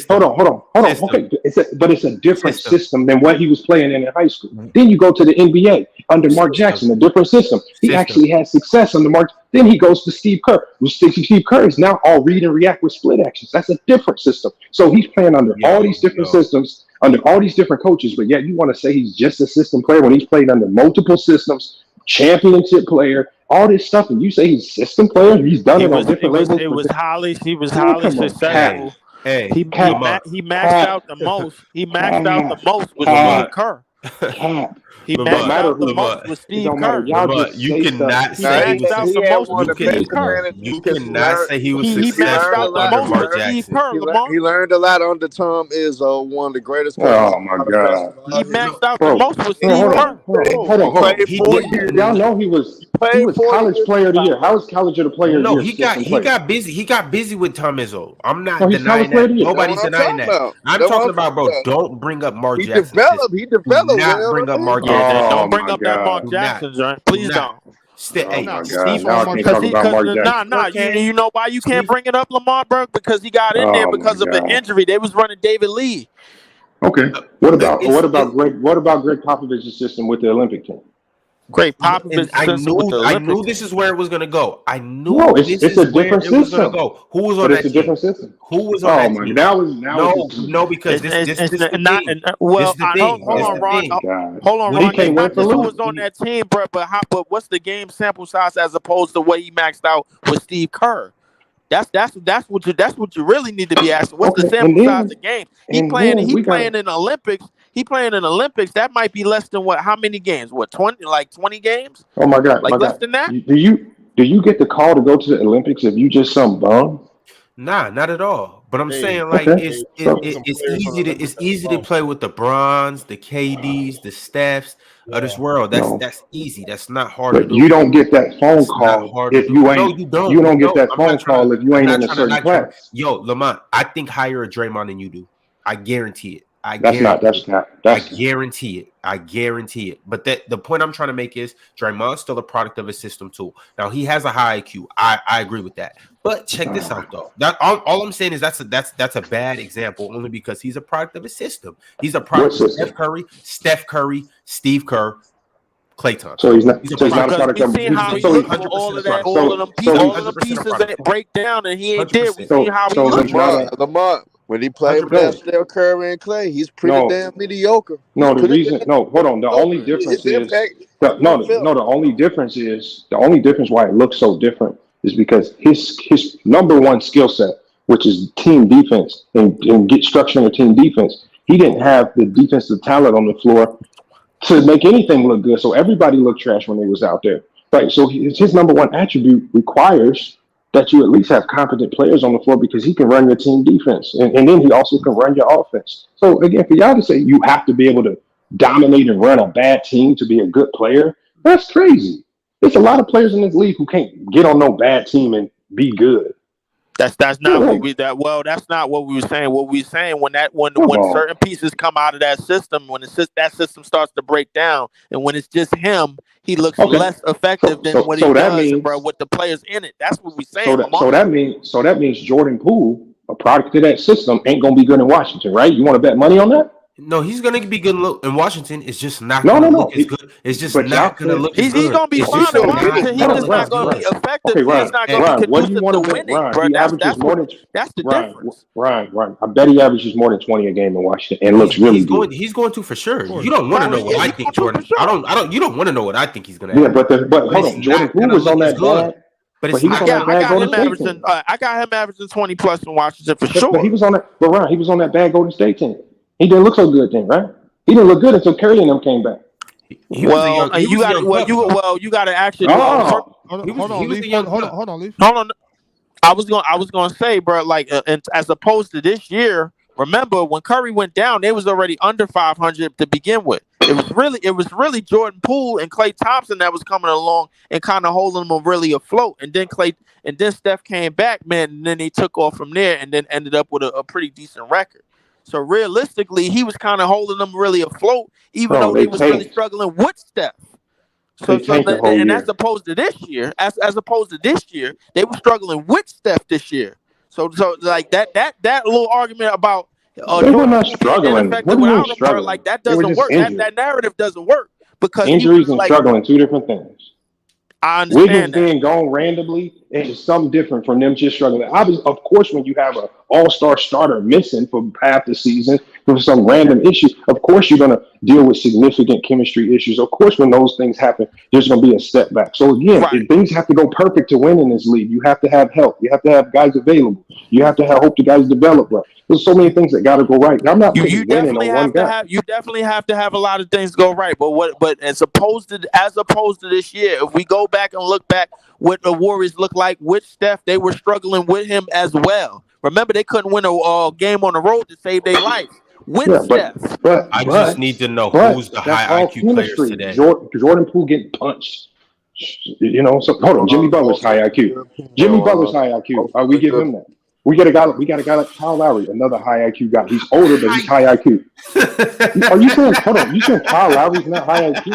Speaker 12: Hold on. Okay, it's a different system than what he was playing in high school. Then you go to the NBA under Mark Jackson, a different system. He actually had success under Mark. Then he goes to Steve Kerr. Steve Kerr is now all read and react with split actions. That's a different system. So he's playing under all these different systems, under all these different coaches. But yet you want to say he's just a system player when he's played under multiple systems, championship player, all this stuff, and you say he's a system player. He's done it on different levels.
Speaker 15: He was highly successful. He maxed out the most. He maxed out the most with Steve Kerr. He maxed out the most with Steve Kerr.
Speaker 17: You cannot say he was successful. You cannot say he was successful under Mark Jackson.
Speaker 7: He learned a lot under Tom Izzo, one of the greatest.
Speaker 12: Oh my God!
Speaker 15: He maxed out the most with Steve Kerr.
Speaker 12: Hold on. Y'all know he was college player of the year. How is college of the player of the year?
Speaker 17: No, he got busy. He got busy with Tom Izzo. I'm not denying that. Nobody's denying that. I'm talking about, bro. Don't bring up Mark Jackson.
Speaker 7: He developed.
Speaker 17: Not bring up Mark Jackson.
Speaker 15: Don't bring up that Mark Jackson, John. Please don't.
Speaker 12: Steve,
Speaker 15: you know why you can't bring it up, Lamar, bro? Because he got in there because of an injury. They was running David Lee.
Speaker 12: Okay. What about Greg Popovich's system with the Olympic team?
Speaker 15: Greg Popovich.
Speaker 17: I knew this is where it was going to go. I knew
Speaker 12: it's a different system.
Speaker 17: Who was on that team?
Speaker 12: It's a different system.
Speaker 17: Who was on that team?
Speaker 12: No,
Speaker 17: because this is the thing.
Speaker 15: Hold on, Ron. Hold on, Ron. It's not just who was on that team, bro, but what's the game sample size as opposed to what he maxed out with Steve Kerr? That's what you really need to be asking. What's the sample size of the game? He playing in Olympics. He playing in Olympics. That might be less than how many games? What, 20 games?
Speaker 12: Oh my God!
Speaker 15: Less than that?
Speaker 12: Do you get the call to go to the Olympics if you just some bum?
Speaker 17: Nah, not at all. But I'm saying like it's easy to play with the Brons, the KDs, the Stephs of this world. That's easy. That's not hard to
Speaker 12: But
Speaker 17: do.
Speaker 12: you don't get that phone call if you ain't.
Speaker 17: You don't.
Speaker 12: You don't get that phone call if you ain't in a certain class.
Speaker 17: Yo, Lamont, I think higher a Draymond than you do. I guarantee it. I guarantee it. But the point I'm trying to make is Draymond's still a product of his system too. Now he has a high IQ. I agree with that. But check this out though. That all I'm saying is that's a bad example only because he's a product of his system. He's a product of Steph Curry, Steve Kerr, Klay Thompson.
Speaker 12: So he's not a product of.
Speaker 15: We've seen how he looked for all of that, all of them pieces that break down, and he ain't there. We've seen how he looked.
Speaker 18: Lamont, when he played without Steph Curry and Clay, he's pretty damn mediocre.
Speaker 12: No, the reason. No, hold on. The only difference is the only difference is the only difference why it looks so different is because his number one skill set, which is team defense and get structure in the team defense, he didn't have the defensive talent on the floor to make anything look good. So everybody looked trash when they was out there. Right. So his number one attribute requires that you at least have competent players on the floor because he can run your team defense. And then he also can run your offense. So again, for y'all to say you have to be able to dominate and run a bad team to be a good player, that's crazy. There's a lot of players in this league who can't get on no bad team and be good.
Speaker 15: That's not that's not what we were saying. What we were saying when certain pieces come out of that system, when that system starts to break down, and when it's just him, he looks less effective than what he does, bro, with the players in it. That's what we're saying.
Speaker 12: So that means Jordan Poole, a product of that system, ain't gonna be good in Washington, right? You want to bet money on that?
Speaker 17: No, he's gonna be good in Washington. It's just not gonna look as good. It's just not gonna look as good.
Speaker 15: He's gonna be fine in Washington. He's just not gonna be effective. He's not gonna be conducive to winning, bro. That's the difference.
Speaker 12: Ryan. I bet he averages more than 20 a game in Washington and looks really good.
Speaker 17: He's going to for sure. You don't want to know what I think, Jordan. I don't. You don't want to know what I think he's gonna.
Speaker 12: Yeah, but hold on, Jordan Poole was on that bad.
Speaker 17: But
Speaker 15: I got him averaging 20 plus in Washington for sure.
Speaker 12: But he was on that. But Ryan, he was on that bad Golden State team. He didn't look so good then, right? He didn't look good until Curry and them came back.
Speaker 15: You got to actually. Hold on. I was gonna say, bro, like, and as opposed to this year. Remember when Curry went down, they was already under 500 to begin with. It was really Jordan Poole and Klay Thompson that was coming along and kind of holding them really afloat. And then Steph came back, man, and then they took off from there and then ended up with a pretty decent record. So realistically, he was kind of holding them really afloat, even though they was really struggling with Steph. And as opposed to this year, they were struggling with Steph this year. So like that little argument about
Speaker 12: they were not struggling. What do you mean struggling?
Speaker 15: Like that doesn't work. That narrative doesn't work because
Speaker 12: injuries and struggling, two different things.
Speaker 15: I understand
Speaker 12: Wiggins being gone randomly is something different from them just struggling. Obviously, of course, when you have an all-star starter missing for half the season for some random issue, of course you're going to deal with significant chemistry issues. Of course, when those things happen, there's going to be a step back. So again, if things have to go perfect to win in this league, you have to have help. You have to have guys available. You have to hope the guys develop right. There's so many things that got to go right. I'm not putting winning on one guy.
Speaker 15: You definitely have to have a lot of things go right. But as opposed to this year, if we go back and look back what the Warriors look like with Steph, they were struggling with him as well. Remember, they couldn't win a game on the road to save their life with Steph.
Speaker 17: I just need to know who's the high IQ players today.
Speaker 12: Jordan Poole getting punched. You know, so hold on. Jimmy Butler's high IQ. Jimmy Butler's high IQ. We give him that. We got a guy like Kyle Lowry, another high IQ guy. He's older, but he's high IQ. Are you saying? Hold on. You saying Kyle Lowry's not high IQ?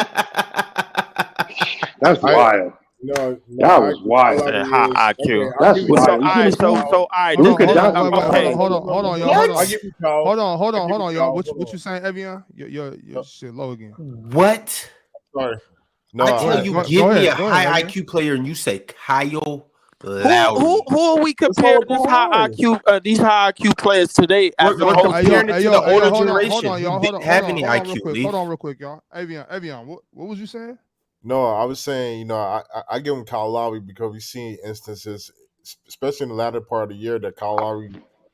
Speaker 12: That's wild.
Speaker 4: No,
Speaker 12: that was wild.
Speaker 15: High IQ.
Speaker 12: That's wild.
Speaker 15: All right.
Speaker 8: Hold on, y'all. Hold on, y'all. What you saying, Evian? Your shit low again.
Speaker 17: What?
Speaker 8: Sorry.
Speaker 17: No, I tell you, give me a high IQ player, and you say Kyle Lowry.
Speaker 15: Who are we comparing these high IQ players today?
Speaker 17: We're comparing it to the older generation.
Speaker 8: Hold on, real quick, y'all. Evian, what was you saying?
Speaker 19: No, I was saying, you know, I give him Kyle Lowry because we've seen instances, especially in the latter part of the year, that Kyle Lowry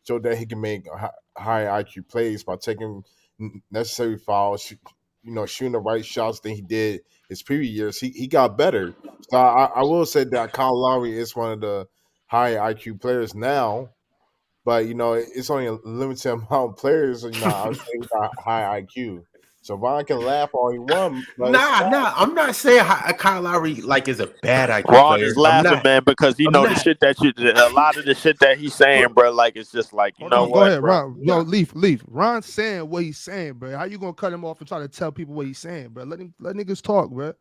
Speaker 19: showed that he can make high IQ plays by taking necessary fouls, shooting the right shots than he did his previous years. He got better. So I will say that Kyle Lowry is one of the high IQ players now. but it's only a limited amount of players. I would say got high IQ. So Ron can laugh all he wants, but it's
Speaker 17: Nah. I'm not saying Kyle Lowry is a bad IQ
Speaker 5: Ron is
Speaker 17: player. I'm
Speaker 5: laughing,
Speaker 17: not.
Speaker 5: man, because he
Speaker 17: I'm
Speaker 5: know the
Speaker 17: not.
Speaker 5: shit a lot of the shit that he's saying, bro. Like it's just like, you
Speaker 1: Hold
Speaker 5: know
Speaker 1: on, go
Speaker 5: what,
Speaker 1: ahead,
Speaker 5: bro?
Speaker 1: Ron. Yo, Leaf. Ron's saying what he's saying, bro. How you gonna cut him off and try to tell people what he's saying, bro? Let niggas talk, bro.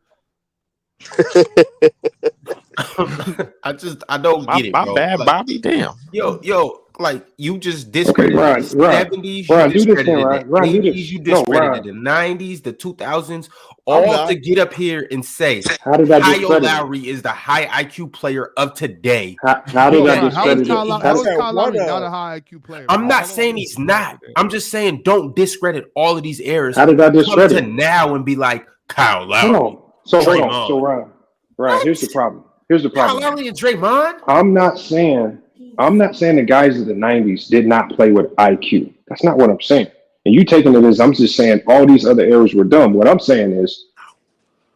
Speaker 17: I don't get it,
Speaker 5: My
Speaker 17: bro.
Speaker 5: bad,
Speaker 17: Like,
Speaker 5: Bobby. Damn.
Speaker 17: yo, like you just
Speaker 12: Okay,
Speaker 17: discredited the
Speaker 12: Ron,
Speaker 17: 70s, you
Speaker 12: do this thing,
Speaker 17: discredited the
Speaker 12: Ron. Ron, do
Speaker 17: 80s,
Speaker 12: this.
Speaker 17: you
Speaker 12: No,
Speaker 17: discredited
Speaker 12: Ron.
Speaker 17: the 90s, the 2000s,
Speaker 19: I'm
Speaker 17: all to
Speaker 19: not.
Speaker 17: get up here and say
Speaker 12: How did I
Speaker 17: Kyle
Speaker 12: discredit it?
Speaker 17: Lowry is the high IQ player of today.
Speaker 12: How
Speaker 1: Yo,
Speaker 12: did I
Speaker 1: Ron, how is
Speaker 12: discredit it?
Speaker 1: Kyle Lowry not a high IQ player,
Speaker 17: I'm
Speaker 1: bro?
Speaker 17: not saying he's not. I'm just saying don't discredit all of these errors.
Speaker 12: How did I
Speaker 17: Come
Speaker 12: discredit
Speaker 17: to
Speaker 12: it?
Speaker 17: now and be like Kyle
Speaker 12: Hold
Speaker 17: Lowry,
Speaker 12: on. So
Speaker 17: Draymond.
Speaker 12: Ron, here's the problem.
Speaker 17: Kyle Lowry and Draymond?
Speaker 12: I'm not saying the guys of the 90s did not play with IQ. That's not what I'm saying. And you taking it as I'm just saying all these other errors were dumb. What I'm saying is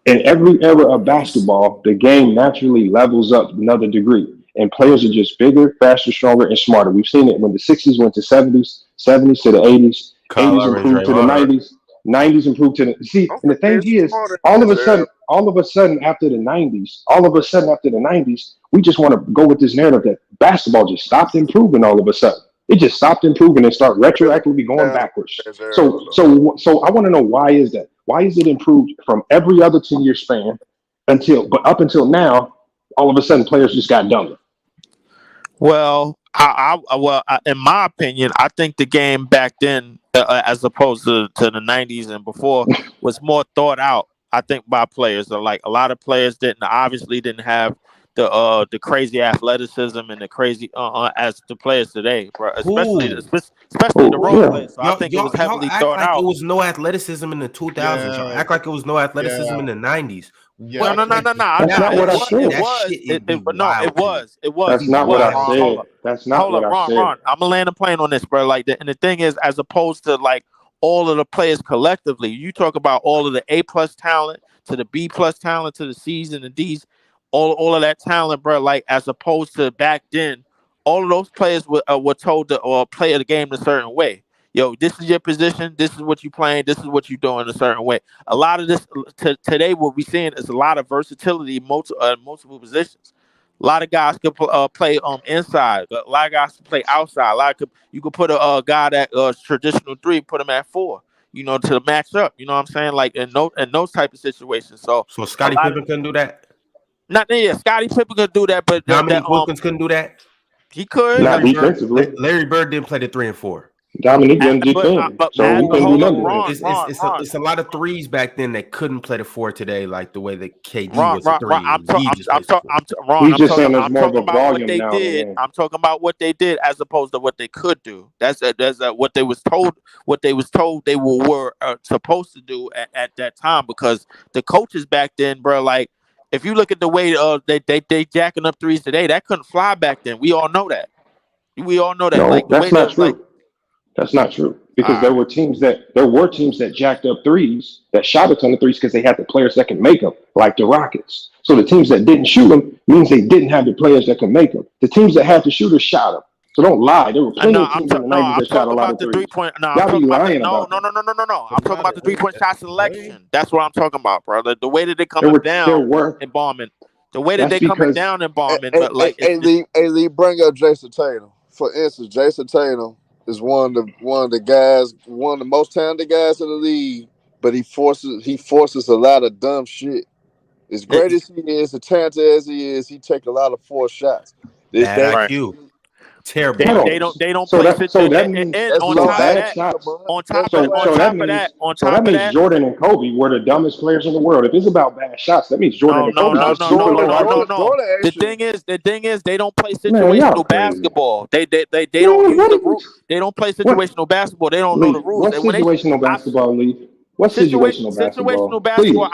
Speaker 12: in every era of basketball, the game naturally levels up another degree. And players are just bigger, faster, stronger, and smarter. We've seen it when the 60s went to 70s, 70s to the 80s,
Speaker 17: Kyle
Speaker 12: 80s
Speaker 17: Lowry and
Speaker 12: improved to the
Speaker 17: Draymond.
Speaker 12: 90s, 90s improved to the see. And the thing is, all of a sudden after the 90s, we just want to go with this narrative that basketball just stopped improving all of a sudden. It just stopped improving and start retroactively going backwards. So I want to know, why is that? Why is it improved from every other 10-year span but up until now, all of a sudden players just got dumber?
Speaker 5: Well, in my opinion, I think the game back then, as opposed to the '90s and before, was more thought out. I think by players. Like a lot of players obviously didn't have the crazy athleticism and the crazy as the players today, bro. Especially the role players. So I think it was heavily
Speaker 17: act
Speaker 5: thought
Speaker 17: like
Speaker 5: out.
Speaker 17: it was no athleticism in the 2000s. Y'all act like it was no athleticism in the 90s.
Speaker 5: No.
Speaker 12: That's not what I said.
Speaker 5: It was.
Speaker 12: That's not what I said. That's not
Speaker 5: Hold
Speaker 12: what
Speaker 5: up,
Speaker 12: I said.
Speaker 5: Ron. I'm gonna land a plane on this, bro. And the thing is, as opposed to like all of the players collectively, you talk about all of the A+ talent to the B+ talent to the C's and the D's, all of that talent, bro. Like as opposed to back then, all of those players were told to play the game a certain way. Yo, this is your position. This is what you playing. This is what you doing a certain way. A lot of this today, what we're seeing is a lot of versatility, multiple positions. A lot of guys could play inside. A lot of guys can play outside. You could put a guy that traditional 3, put him at 4. To match up. You know what I'm saying? Like in those type of situations. So
Speaker 17: Scottie Pippen couldn't do that.
Speaker 5: Scottie Pippen could do that, but
Speaker 17: Dominique Wilkins couldn't do that.
Speaker 5: He could.
Speaker 12: Not defensively.
Speaker 17: Larry Bird didn't play the 3 and 4.
Speaker 12: Dominique didn't defend, so he couldn't do nothing.
Speaker 17: It's a lot of threes back then that couldn't play the 4 today, like the way that KD was a 3.
Speaker 12: He's just saying there's more of a volume now.
Speaker 5: I'm talking about what they did as opposed to what they could do. That's what they was told. What they was told they were supposed to do at that time, because the coaches back then, bro, like if you look at the way they jacking up threes today, that couldn't fly back then. We all know that.
Speaker 12: No,
Speaker 5: like
Speaker 12: that's not true. That's not true, because there were teams that jacked up threes, that shot a ton of threes because they had the players that can make them, like the Rockets. So the teams that didn't shoot them means they didn't have the players that can make them. The teams that had the shooters shot them. So don't lie. There were plenty of teams in the 90s that shot a lot of threes. Y'all be lying about that.
Speaker 5: No. I'm talking about the 3-point shot selection. That's what I'm talking about, brother. The way that they coming down and bombing. The way that they coming down and bombing.
Speaker 18: Hey, Lee, bring up Jason Tatum. For instance, Jason Tatum is one of the guys, one of the most talented guys in the league, but he forces a lot of dumb shit. As great as he is, as talented as he is, he takes a lot of forced shots.
Speaker 17: Bad IQ. Terrible.
Speaker 5: They don't play situations. On top of that,
Speaker 12: Jordan and Kobe were the dumbest players in the world. If it's about bad shots, that means Jordan and Kobe.
Speaker 5: No. The thing is, they don't play situational basketball. They don't use the rules. They don't play situational basketball. They don't know the rules.
Speaker 12: What's situational basketball, Lee? What's situational basketball?
Speaker 5: Situational basketball.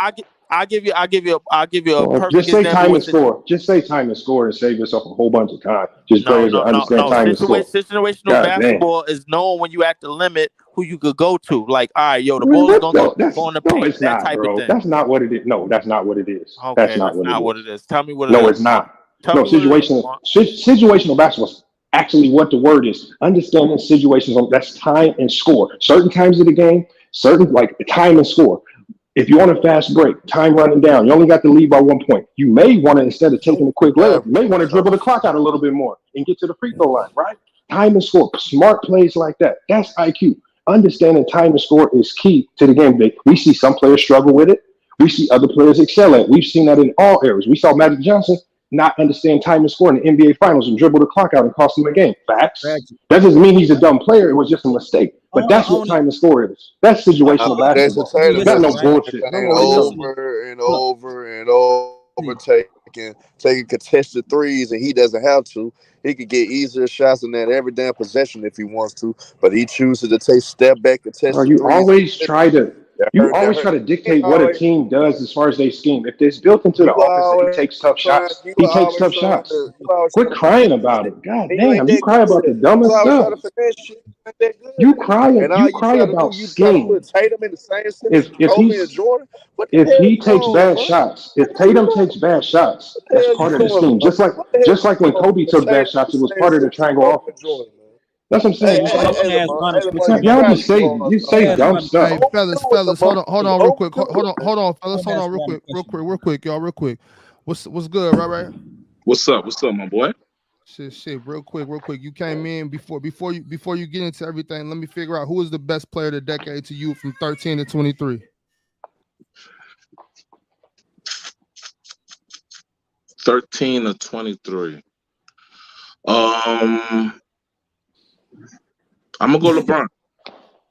Speaker 5: I'll give you a perfect
Speaker 12: just say
Speaker 5: example.
Speaker 12: Time and score. Just say time and score and save yourself a whole bunch of time. Just players that understand time and score.
Speaker 5: Situational basketball is known when you at the limit who you could go to. Like, all right, yo, the ball is gonna go on the paint.
Speaker 12: It's
Speaker 5: that
Speaker 12: not,
Speaker 5: type
Speaker 12: bro.
Speaker 5: of thing.
Speaker 12: That's not what it is. No, that's not what it is.
Speaker 5: Okay,
Speaker 12: that's not what it is.
Speaker 5: Tell me what it is.
Speaker 12: No, it's not. No, situational basketball. actually what the word is. Understanding situations that's time and score. Certain times of the game, certain like time and score. If you want a fast break, time running down, you only got to lead by 1 point. You may want to, instead of taking a quick layup, you may want to dribble the clock out a little bit more and get to the free throw line, right? Time and score, smart plays like that. That's IQ. Understanding time and score is key to the game. We see some players struggle with it. We see other players excel at it. We've seen that in all areas. We saw Magic Johnson not understand time and score in the NBA Finals and dribble the clock out and cost him a game. Facts. That doesn't mean he's a dumb player. It was just a mistake. But that's what time and score is. That's situational
Speaker 18: Jason
Speaker 12: basketball.
Speaker 18: Tatum
Speaker 12: Not
Speaker 18: did the
Speaker 12: no
Speaker 18: same
Speaker 12: bullshit. No
Speaker 18: thing
Speaker 12: more bullshit.
Speaker 18: over and over and over, taking contested threes, and he doesn't have to. He could get easier shots than that every damn possession if he wants to, but he chooses to take step back contested
Speaker 12: You
Speaker 18: threes.
Speaker 12: always try to dictate what a team does as far as they scheme. If it's built into the offense that he takes tough shots, he takes tough shots. Quit crying about it. God damn, you cry about the dumbest stuff. You cry about scheme.
Speaker 18: Tatum in the same sentence
Speaker 12: If
Speaker 18: as Kobe and Jordan. What the
Speaker 12: if
Speaker 18: hell
Speaker 12: he
Speaker 18: you
Speaker 12: takes
Speaker 18: on,
Speaker 12: bad
Speaker 18: bro?
Speaker 12: shots, if Tatum takes bad shots,
Speaker 18: What the
Speaker 12: that's
Speaker 18: hell
Speaker 12: part
Speaker 18: you
Speaker 12: of the
Speaker 18: doing,
Speaker 12: scheme.
Speaker 18: bro?
Speaker 12: Just like when Kobe took bad shots, it was part of the triangle offense. That's what I'm saying. Y'all just say dumb stuff.
Speaker 1: Hey, fellas, hold on, real quick. Hold on, fellas, hold on, real quick, y'all, real quick. What's good, right?
Speaker 20: What's up, my boy?
Speaker 1: Shit, real quick. You came in before you get into everything. Let me figure out who is the best player of the decade to you from 13 to 23.
Speaker 20: 13 to 23. I'm gonna go LeBron.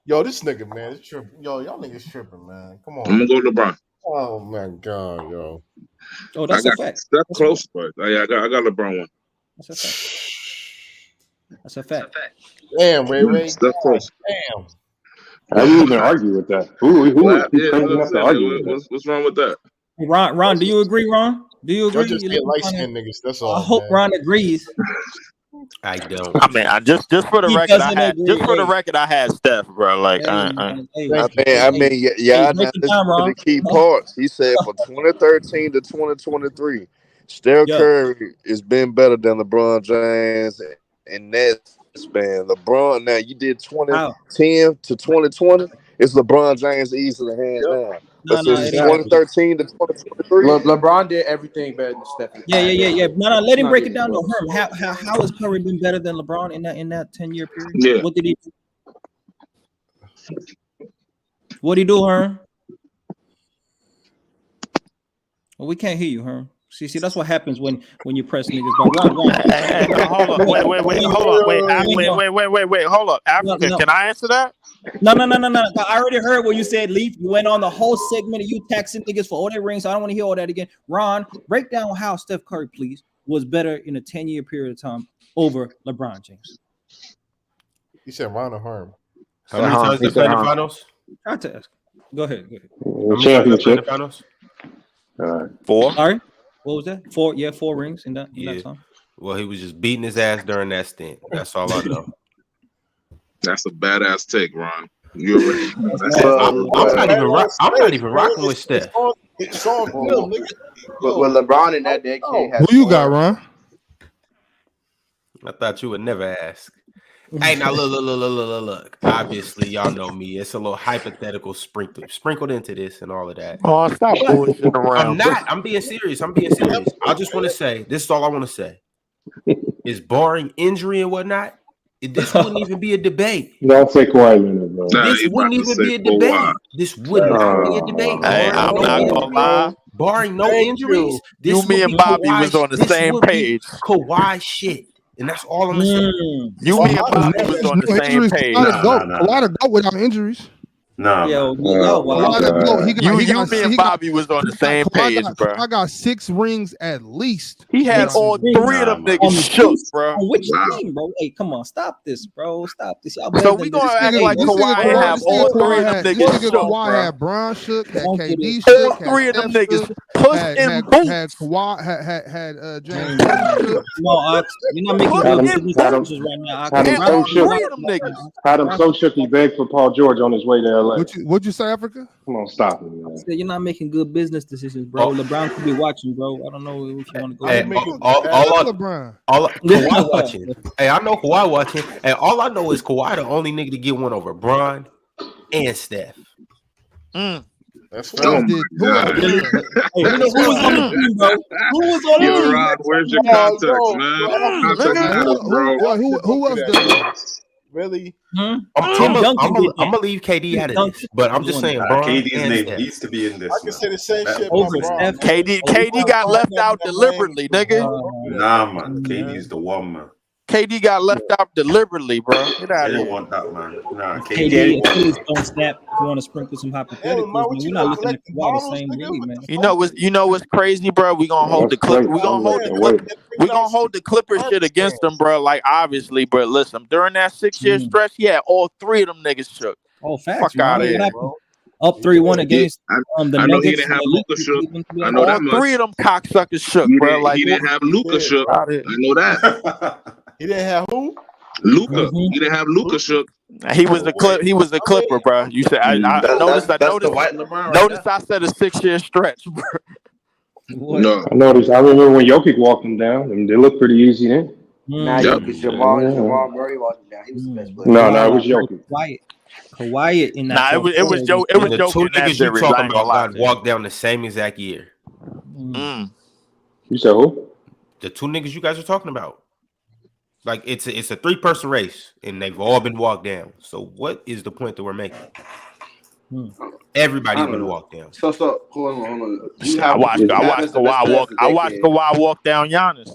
Speaker 19: Yo, this nigga, man, it's tripping. Yo, y'all niggas tripping, man. Come on.
Speaker 20: I'm gonna go LeBron.
Speaker 19: Oh my god, yo.
Speaker 9: Oh, that's a fact.
Speaker 20: Steph close, but I got LeBron one.
Speaker 9: That's a fact. That's a fact.
Speaker 19: Damn, Ray.
Speaker 20: Steph close.
Speaker 19: Damn.
Speaker 12: How do you even argue with that? Who's crazy enough to argue with that?
Speaker 20: What's wrong with that?
Speaker 9: Ron, do you agree, Ron? Do you agree?
Speaker 19: Y'all just get light-skinned niggas. That's all.
Speaker 9: I hope
Speaker 19: man.
Speaker 9: Ron agrees.
Speaker 17: I don't.
Speaker 5: I mean, just for the
Speaker 9: He
Speaker 5: record,
Speaker 9: doesn't
Speaker 5: I had Steph, bro. Like,
Speaker 9: Hey,
Speaker 18: yeah,
Speaker 9: break it down,
Speaker 18: the
Speaker 9: Ron.
Speaker 18: key parts. He said for 2013 to 2023, Steph Curry has been better than LeBron James in that span. LeBron, now you did 2010 to 2020, it's LeBron James easily hands down. But since 2013 to 2023,
Speaker 6: LeBron did everything better than Steph.
Speaker 9: Yeah. No, let him break it down to Herm. How has Curry been better than LeBron in that 10-year period?
Speaker 20: Yeah.
Speaker 9: What did he do? What did he do, Herm? Well, we can't hear you, Herm. See, that's what happens when you press niggas. But Ron.
Speaker 5: Hold up. Wait. Hold up. Africa,
Speaker 9: No.
Speaker 5: can I answer that?
Speaker 9: No. I already heard what you said, Leaf. You went on the whole segment of you taxing niggas for all their rings. So I don't want to hear all that again. Ron, break down how Steph Curry, please, was better in a 10-year period of time over LeBron James.
Speaker 19: You said Ron or Herm?
Speaker 17: How many times they played in the finals?
Speaker 9: Try to ask. Go ahead.
Speaker 17: How many times they played in the finals?
Speaker 5: 4.
Speaker 9: Sorry, what was that? 4. Yeah, 4 rings in that time.
Speaker 17: Well, he was just beating his ass during that stint. That's all I know.
Speaker 20: That's a badass take, Ron. You already.
Speaker 17: I'm not even rocking with Steph.
Speaker 19: It's all good, nigga.
Speaker 6: But LeBron in that decade has
Speaker 1: Who you got, Ron?
Speaker 17: I thought you would never ask. Hey, now look. Obviously, y'all know me. It's a little hypothetical sprinkled into this and all of that.
Speaker 5: Oh, stop bullshitting around.
Speaker 17: I'm not. I'm being serious. I just want to say, this is all I want to say. Is barring injury and whatnot, this wouldn't even be a debate.
Speaker 12: Don't say Kawhi Leonard, bro.
Speaker 17: This wouldn't even be a debate. This would not be a debate.
Speaker 5: Hey, I'm not gonna lie.
Speaker 17: Barring no injuries, this
Speaker 5: You, me, and Bobby was on the same page.
Speaker 17: Kawhi shit. And that's all I'm gonna say.
Speaker 5: You, me, and Bobby was on the same page.
Speaker 1: A lot of go without injuries.
Speaker 11: No.
Speaker 9: Yo,
Speaker 5: you, me, and Bobby was on the same page, bro.
Speaker 1: I got 6 rings at least.
Speaker 5: He had all 3 of them niggas shook, bro.
Speaker 9: On which team, bro? Hey, come on, stop this, bro. Stop this.
Speaker 5: So we gonna act like Kawhi and have all 3 of them niggas shook,
Speaker 1: Kawhi
Speaker 5: bro.
Speaker 1: had Bron shook, had KD shook,
Speaker 5: all 3 of them niggas pushed in
Speaker 1: boots. Had Kawhi, had James.
Speaker 9: No, you're not making good decisions right now.
Speaker 12: Had him so shook he begged for Paul George on his way to LA. parlay.
Speaker 1: What'd you say, Africa?
Speaker 12: Come on, stop it, man.
Speaker 9: You're not making good business decisions, bro. LeBron could be watching, bro. I don't know if you want to go.
Speaker 17: Hey,
Speaker 1: LeBron.
Speaker 17: Kawhi watching. Hey, I know Kawhi watching. And all I know is Kawhi the only nigga to get one over Bron and Steph.
Speaker 8: That's
Speaker 1: Who else did? Who was on the team, bro? Who was on the
Speaker 20: Yo,
Speaker 1: team?
Speaker 20: Rob, where's your context, man? Context matters, bro.
Speaker 1: Who else did?
Speaker 8: Really?
Speaker 17: I'm gonna leave KD out of this, but I'm just saying, Bron
Speaker 21: KD's
Speaker 17: and
Speaker 21: name
Speaker 17: Steph.
Speaker 21: needs to be in this.
Speaker 8: I can say the same shit
Speaker 9: Over
Speaker 8: about Bron.
Speaker 9: Steph.
Speaker 15: KD got left out deliberately, nigga.
Speaker 21: Nah, man. KD's the one, man.
Speaker 15: KD got left out deliberately, bro. Get
Speaker 21: I
Speaker 15: out of
Speaker 21: didn't
Speaker 15: here.
Speaker 21: want that, man. Nah,
Speaker 9: KD,
Speaker 21: KD.
Speaker 9: Achilles don't snap. If you want to sprinkle some hypotheticals, man, we're not looking at Kawhi the same way, man.
Speaker 15: You know what's crazy, bro? We gonna hold the clip. We gonna hold the Clippers shit against them, bro. Like obviously, bro. Listen, during that 6-year stretch, yeah, all three of them niggas shook.
Speaker 9: Oh, facts.
Speaker 15: Fuck out of here.
Speaker 9: Up 3-1 against the
Speaker 20: I know he
Speaker 9: Nuggets.
Speaker 20: didn't have Luka shook. I know that
Speaker 15: All
Speaker 20: much.
Speaker 15: three of them cocksuckers shook,
Speaker 20: He
Speaker 15: bro.
Speaker 20: didn't,
Speaker 15: Like
Speaker 20: he didn't have Luka shook.
Speaker 15: out
Speaker 20: I
Speaker 15: here.
Speaker 20: know that.
Speaker 8: He didn't have who?
Speaker 20: Luka. He didn't have Luka shook.
Speaker 15: He was the clip. He was the Clipper, bro. You said I noticed.
Speaker 21: That's the white LeBron right
Speaker 15: Notice
Speaker 21: there.
Speaker 15: I said a 6-year stretch, bro.
Speaker 20: No.
Speaker 12: I noticed. I remember when Jokic walked them down, and they looked pretty easy then.
Speaker 14: Now Jokic, Jamal Murray walking down. He was the best player.
Speaker 12: No, it was Jokic.
Speaker 9: Quiet in that.
Speaker 15: Nah, it was
Speaker 17: The
Speaker 15: Jokic
Speaker 17: two
Speaker 15: in that
Speaker 17: niggas you
Speaker 15: series. I
Speaker 17: talking
Speaker 15: ain't gonna
Speaker 17: about
Speaker 15: lie
Speaker 17: got
Speaker 15: to you.
Speaker 17: walked down the same exact year.
Speaker 12: You said who?
Speaker 17: The two niggas you guys are talking about. Like it's a 3-person race, and they've all been walked down. So what is the point that we're making? Everybody's been walked down.
Speaker 14: So hold on.
Speaker 15: I watched Kawhi walk down Giannis.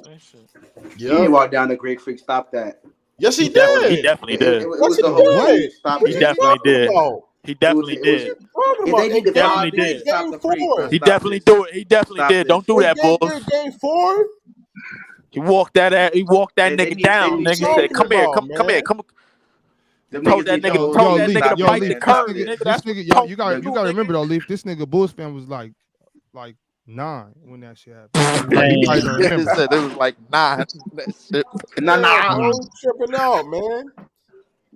Speaker 14: He didn't walk down the Greek Freak. Stop that.
Speaker 8: Yes, he did.
Speaker 15: He definitely did.
Speaker 14: It was the whole
Speaker 8: did.
Speaker 14: stop
Speaker 15: He
Speaker 14: it.
Speaker 15: definitely did.
Speaker 8: About?
Speaker 15: He definitely did.
Speaker 14: If they need to
Speaker 15: Definitely
Speaker 14: find
Speaker 15: did.
Speaker 14: stop the freak, bro.
Speaker 15: He
Speaker 14: Stop
Speaker 15: definitely
Speaker 14: this.
Speaker 15: do it. He definitely
Speaker 14: Stop
Speaker 15: did.
Speaker 14: this.
Speaker 15: Don't do that, Bulls.
Speaker 8: Game 4?
Speaker 15: He walked that. He walked that
Speaker 14: They
Speaker 15: nigga
Speaker 14: need-
Speaker 15: down.
Speaker 14: they
Speaker 15: Nigga
Speaker 14: need-
Speaker 15: said, "Come here,
Speaker 8: about,
Speaker 15: come here,
Speaker 8: man?
Speaker 15: come."
Speaker 14: Them
Speaker 15: Told
Speaker 14: niggas
Speaker 15: that
Speaker 14: need
Speaker 15: nigga,
Speaker 14: those-
Speaker 15: told that
Speaker 1: Leaf,
Speaker 15: nigga to bite the
Speaker 1: Leaf,
Speaker 15: curve.
Speaker 1: this
Speaker 15: Nigga,
Speaker 1: nigga,
Speaker 15: that's
Speaker 1: you gotta remember though, Leaf. This nigga Bulls fan was like 9 when that shit happened. He probably don't
Speaker 15: He
Speaker 1: remember.
Speaker 15: said it was like 9. That shit.
Speaker 8: Bro, tripping out, man.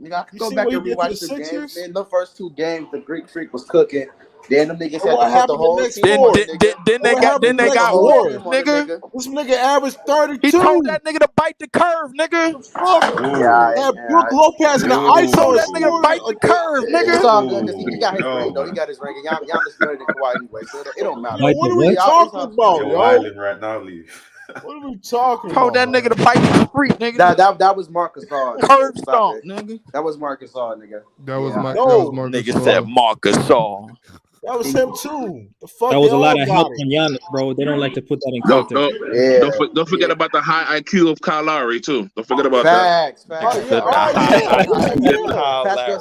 Speaker 14: Nigga, I can
Speaker 8: You
Speaker 14: go
Speaker 8: see
Speaker 14: back
Speaker 8: what
Speaker 14: and
Speaker 8: he did to
Speaker 14: rewatch
Speaker 8: the
Speaker 14: the games,
Speaker 8: Sixers?
Speaker 14: man. The first 2 games, the Greek Freak was cooking. Then them niggas
Speaker 8: And
Speaker 14: had
Speaker 8: what
Speaker 14: to put the
Speaker 8: happened
Speaker 14: whole
Speaker 8: the next
Speaker 14: team
Speaker 8: four?
Speaker 14: on it, nigga.
Speaker 15: Then they
Speaker 8: What
Speaker 15: got
Speaker 8: happened
Speaker 15: then they
Speaker 8: next
Speaker 15: got
Speaker 8: four?
Speaker 15: warped,
Speaker 14: Team on it,
Speaker 15: nigga.
Speaker 8: This nigga averaged 32.
Speaker 15: He told that nigga to bite the curve, nigga.
Speaker 8: Fuck. Had Brook Lopez in the
Speaker 15: He told
Speaker 8: ISO
Speaker 15: that nigga to bite the curve,
Speaker 14: It's
Speaker 15: nigga.
Speaker 14: all good because he got his ring, though. He got his ring. And Giannis better than Kawhi anyway, so it don't matter.
Speaker 8: Yo, what are we talking about,
Speaker 21: You're
Speaker 8: yo?
Speaker 21: wilding right now, Leaf.
Speaker 8: What are we talking
Speaker 15: Told
Speaker 8: about?
Speaker 15: that nigga to bite the street, nigga.
Speaker 14: That was Marcus Gasol.
Speaker 15: Curve
Speaker 14: Stop
Speaker 15: stomp,
Speaker 14: it.
Speaker 15: nigga.
Speaker 14: That was Marcus Gasol, nigga.
Speaker 1: That was
Speaker 14: Yeah.
Speaker 1: my
Speaker 8: No.
Speaker 1: that was Marcus
Speaker 15: Nigga said
Speaker 1: Gasol.
Speaker 15: Marcus Gasol.
Speaker 8: That was him too. The fuck,
Speaker 9: That was
Speaker 8: they
Speaker 9: a lot
Speaker 8: all
Speaker 9: of
Speaker 8: got
Speaker 9: help
Speaker 8: it.
Speaker 9: on Giannis, bro. They don't like to put that in
Speaker 20: Don't,
Speaker 9: context.
Speaker 20: don't forget about the high IQ of Kyle Lowry, too. Don't forget about
Speaker 14: Facts.
Speaker 8: Oh, yeah.
Speaker 15: Kyle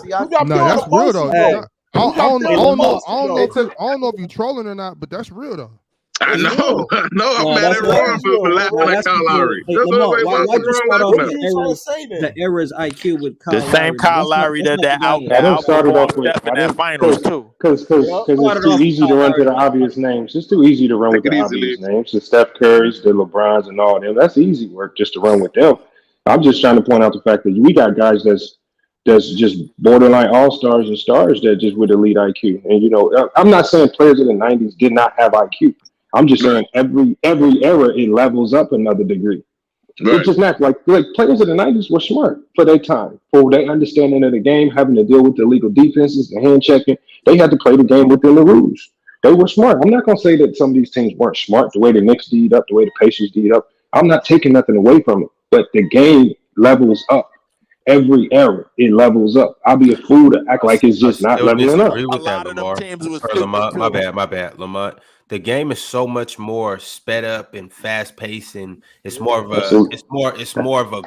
Speaker 8: You got
Speaker 1: No,
Speaker 8: put on
Speaker 1: that's
Speaker 8: the
Speaker 1: real
Speaker 8: poster,
Speaker 1: though.
Speaker 8: though.
Speaker 1: I
Speaker 8: You got put on the poster, though.
Speaker 1: don't know if you trolling or not, but that's real though.
Speaker 20: I know. I'm
Speaker 9: No,
Speaker 20: mad
Speaker 9: that's
Speaker 20: at
Speaker 9: why-
Speaker 20: Ron for laughing
Speaker 9: Well,
Speaker 20: at
Speaker 9: that's
Speaker 20: Kyle
Speaker 9: because-
Speaker 20: Lowry.
Speaker 9: hey,
Speaker 20: That's
Speaker 9: Lamar,
Speaker 20: what
Speaker 9: why'd you
Speaker 20: Ron
Speaker 9: start off
Speaker 20: laughing at.
Speaker 9: the era's IQ with Kyle
Speaker 15: The same
Speaker 9: Lowry?
Speaker 15: Kyle Lowry that
Speaker 12: I didn't start it off with.
Speaker 15: Steph in that finals too.
Speaker 12: Because it's
Speaker 9: Started
Speaker 12: too
Speaker 9: off
Speaker 12: easy to run to the obvious names. It's too easy to run with
Speaker 20: Take
Speaker 12: the
Speaker 20: it
Speaker 12: obvious
Speaker 20: easy,
Speaker 12: names. The Steph Currys, the LeBrons, and all them. That's easy work just to run with them. I'm just trying to point out the fact that we got guys that's just borderline all stars and stars that just with elite IQ. And I'm not saying players in the '90s did not have IQ. I'm just saying every era it levels up another degree.
Speaker 20: Right.
Speaker 12: It's just not like players in the '90s were smart for their time, for their understanding of the game, having to deal with the illegal defenses, the hand checking. They had to play the game within the rules. They were smart. I'm not gonna say that some of these teams weren't smart. The way the Knicks D'd up, the way the Pacers D'd up. I'm not taking nothing away from it, but the game levels up. Every era it levels up. I'll be a fool to act like it's just not leveling up.
Speaker 17: Disagree with that, Lamar. Lamont, my bad, Lamont. The game is so much more sped up and fast paced, and it's more of a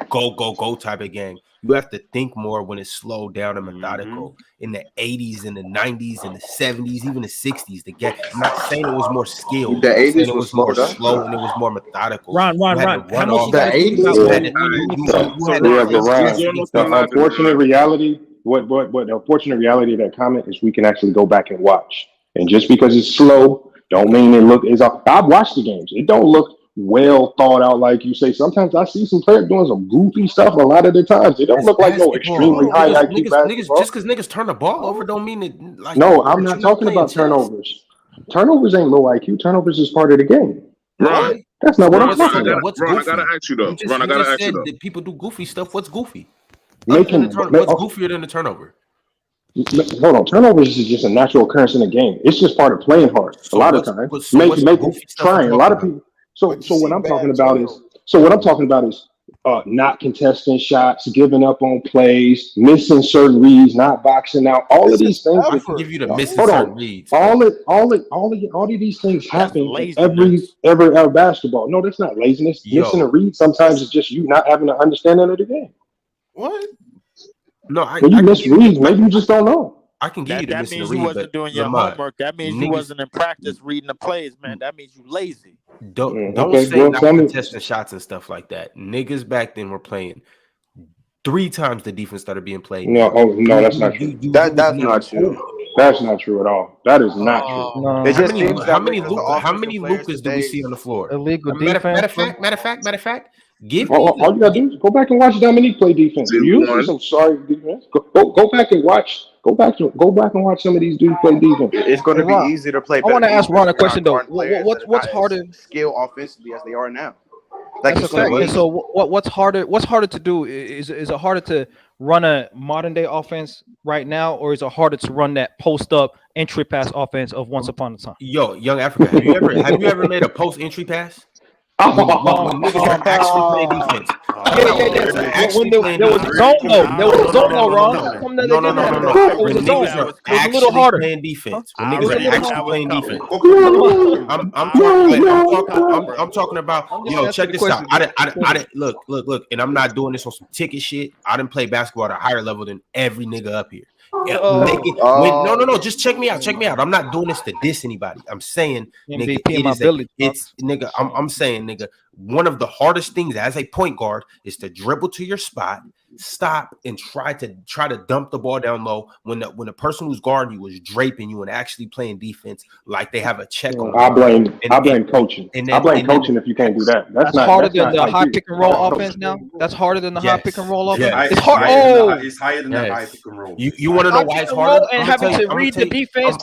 Speaker 17: go type of game. You have to think more when it's slowed down and methodical. In the 80s and the 90s and the 70s, even the 60s, the game. I'm not saying it was more skilled.
Speaker 14: The
Speaker 17: I'm saying
Speaker 14: 80s
Speaker 17: it
Speaker 14: was
Speaker 17: was more
Speaker 14: slowed up.
Speaker 17: slow and it was more methodical.
Speaker 9: Ron.
Speaker 17: You had to
Speaker 9: How
Speaker 17: run
Speaker 9: much
Speaker 17: off
Speaker 9: you guys
Speaker 14: The
Speaker 9: think
Speaker 14: 80s?
Speaker 9: about
Speaker 12: So,
Speaker 9: when
Speaker 12: the unfortunate reality, what the unfortunate reality of that comment is we can actually go back and watch. And just because it's slow, don't mean it look is. I've watched the games. It don't look well thought out, like you say. Sometimes I see some players doing some goofy stuff. A lot of the times, it don't
Speaker 17: It's
Speaker 12: look like no
Speaker 17: basketball.
Speaker 12: extremely high IQ
Speaker 17: Niggas,
Speaker 12: basketball.
Speaker 17: just because niggas turn the ball over don't mean that like
Speaker 12: No, I'm
Speaker 17: that
Speaker 12: not
Speaker 17: you're not
Speaker 12: talking
Speaker 17: playing
Speaker 12: about
Speaker 17: chess.
Speaker 12: turnovers. Turnovers ain't low IQ. Turnovers is part of the game.
Speaker 20: Ron,
Speaker 17: Okay.
Speaker 12: That's not what I'm
Speaker 17: What's
Speaker 12: talking about.
Speaker 17: what's
Speaker 20: Ron, I
Speaker 17: goofy?
Speaker 20: gotta ask you though. Ron, I
Speaker 17: You
Speaker 20: gotta
Speaker 17: just
Speaker 20: ask you
Speaker 17: said
Speaker 20: though.
Speaker 17: that people do goofy stuff. What's goofy? Other than the
Speaker 12: Making,
Speaker 17: what's goofier than the turnover?
Speaker 12: hold on, turnovers is just a natural occurrence in the game. It's just part of playing hard. A
Speaker 17: So
Speaker 12: lot of
Speaker 17: what's
Speaker 12: times,
Speaker 17: what, so what's
Speaker 12: making
Speaker 17: goofy stuff
Speaker 12: trying.
Speaker 17: we're
Speaker 12: A lot
Speaker 17: talking
Speaker 12: of
Speaker 17: about?
Speaker 12: people. So
Speaker 8: But you
Speaker 12: so what
Speaker 8: see
Speaker 12: I'm talking
Speaker 8: bad
Speaker 12: about
Speaker 8: turnovers.
Speaker 12: is not contesting shots, giving up on plays, missing certain reads, not boxing out. All of
Speaker 8: It's
Speaker 12: these
Speaker 8: just
Speaker 12: things.
Speaker 17: I can
Speaker 8: effort.
Speaker 17: give you the missing
Speaker 12: Hold
Speaker 17: certain
Speaker 12: on.
Speaker 17: reads,
Speaker 12: All
Speaker 17: but
Speaker 12: of these things
Speaker 15: That's
Speaker 12: happen in
Speaker 15: laziness.
Speaker 12: every basketball. No, that's not laziness. Missing a
Speaker 17: yo,
Speaker 12: read sometimes is just you not having an understanding of the game.
Speaker 8: What?
Speaker 17: no,
Speaker 12: When you
Speaker 17: I can
Speaker 12: miss
Speaker 17: give you
Speaker 12: reads, maybe you just don't know.
Speaker 17: I can give you the
Speaker 15: That
Speaker 17: missing the
Speaker 15: means you
Speaker 17: read, but
Speaker 15: wasn't doing your
Speaker 17: Lamont,
Speaker 15: homework. That means you
Speaker 17: niggas
Speaker 15: wasn't in practice reading the plays, man. That means you lazy.
Speaker 17: don't
Speaker 12: Okay,
Speaker 17: say
Speaker 12: well,
Speaker 17: not
Speaker 12: tell me.
Speaker 17: contesting shots and stuff like that. Niggas back then were playing 3 times the defense started being played
Speaker 12: No,
Speaker 17: now.
Speaker 12: oh no, that's not true.
Speaker 17: You was
Speaker 6: That's
Speaker 17: never
Speaker 6: not true.
Speaker 17: told.
Speaker 12: That's not true at all. That is not true.
Speaker 6: It
Speaker 9: No,
Speaker 6: just seems
Speaker 17: How
Speaker 6: that way
Speaker 17: many
Speaker 6: because the
Speaker 17: Luka, how
Speaker 6: offensive
Speaker 17: many
Speaker 6: players
Speaker 17: Lucas do we
Speaker 6: today.
Speaker 17: see on the floor?
Speaker 9: illegal
Speaker 17: Matter
Speaker 9: defense, bro.
Speaker 17: of fact, give
Speaker 12: All,
Speaker 17: me
Speaker 12: all you gotta do is go back and watch Dominique play defense.
Speaker 20: Zero
Speaker 12: You see
Speaker 20: one.
Speaker 12: some sorry defense. Go back and watch. Go back and watch some of these dudes play defense.
Speaker 6: It's going
Speaker 9: Hey,
Speaker 6: to be
Speaker 9: Ron,
Speaker 6: easier to play
Speaker 9: I
Speaker 6: better
Speaker 9: want to ask
Speaker 6: defense
Speaker 9: Ron a
Speaker 6: when there
Speaker 9: question though.
Speaker 6: aren't players that are
Speaker 9: What's
Speaker 6: not as
Speaker 9: harder?
Speaker 6: skilled offensively as they are now. Like
Speaker 9: That's
Speaker 6: you
Speaker 9: a
Speaker 6: said,
Speaker 9: fact. And
Speaker 6: Wade.
Speaker 9: so, what's harder? What's harder to do? Is it harder to run a modern day offense right now, or is it harder to run that post up entry pass offense of once upon a time?
Speaker 17: yo, young Africa. Have you ever made a post entry pass? When niggas are actually playing defense.
Speaker 9: Yeah.
Speaker 17: Niggas are
Speaker 9: When
Speaker 17: actually playing
Speaker 9: there was a
Speaker 17: defense.
Speaker 9: zone though, there was a zone though, Ron. How
Speaker 17: No.
Speaker 9: come that they didn't have that? It was a
Speaker 17: When
Speaker 9: zone.
Speaker 17: niggas are
Speaker 9: It was a little
Speaker 17: actually
Speaker 9: harder.
Speaker 17: playing defense. When
Speaker 15: I
Speaker 17: niggas
Speaker 9: was a
Speaker 17: are
Speaker 15: already
Speaker 9: little
Speaker 15: knew
Speaker 17: actually
Speaker 15: that was
Speaker 17: playing
Speaker 15: coming.
Speaker 17: defense.
Speaker 9: harder.
Speaker 17: I'm talking about
Speaker 9: I'm just
Speaker 17: yo,
Speaker 9: asking
Speaker 17: check
Speaker 9: the
Speaker 17: this out.
Speaker 9: question.
Speaker 17: I didn't look, and I'm not doing this on some ticket shit. I didn't play basketball at a higher level than every nigga up here. Yeah, no, just check me out. I'm not doing this to diss anybody. I'm saying, nigga,
Speaker 9: MVP in my village.
Speaker 17: I'm saying, nigga, one of the hardest things as a point guard is to dribble to your spot, stop, and try to dump the ball down low when the person who's guarding you is draping you and actually playing defense like they have a check on.
Speaker 12: I blame coaching. I blame coaching if you can't do that.
Speaker 9: That's harder than the high pick and roll offense now. That's harder than the high pick and roll offense. It's hard.
Speaker 21: It's higher than the high pick and roll.
Speaker 17: You want to know why it's harder?
Speaker 9: And having to read the defense,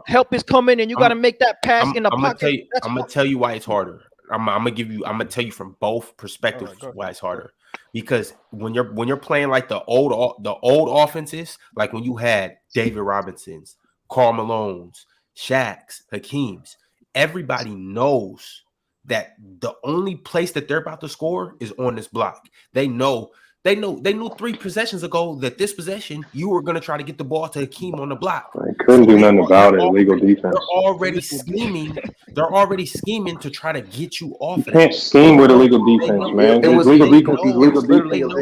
Speaker 9: help is coming, and you got to make that pass in the pocket.
Speaker 17: I'm gonna tell you why it's harder. I'm gonna tell you from both perspectives why it's harder. Because when you're playing like the old offenses, like when you had David Robinsons, Karl Malones, Shaqs, Hakeems, everybody knows that the only place that they're about to score is on this block. They knew 3 possessions ago that this possession you were going to try to get the ball to Hakeem on the block.
Speaker 12: I couldn't do nothing about it. Illegal defense.
Speaker 17: They're already scheming. They're already scheming to try to get you off.
Speaker 12: You can't scheme with illegal defense, man. Illegal defense is legal defense.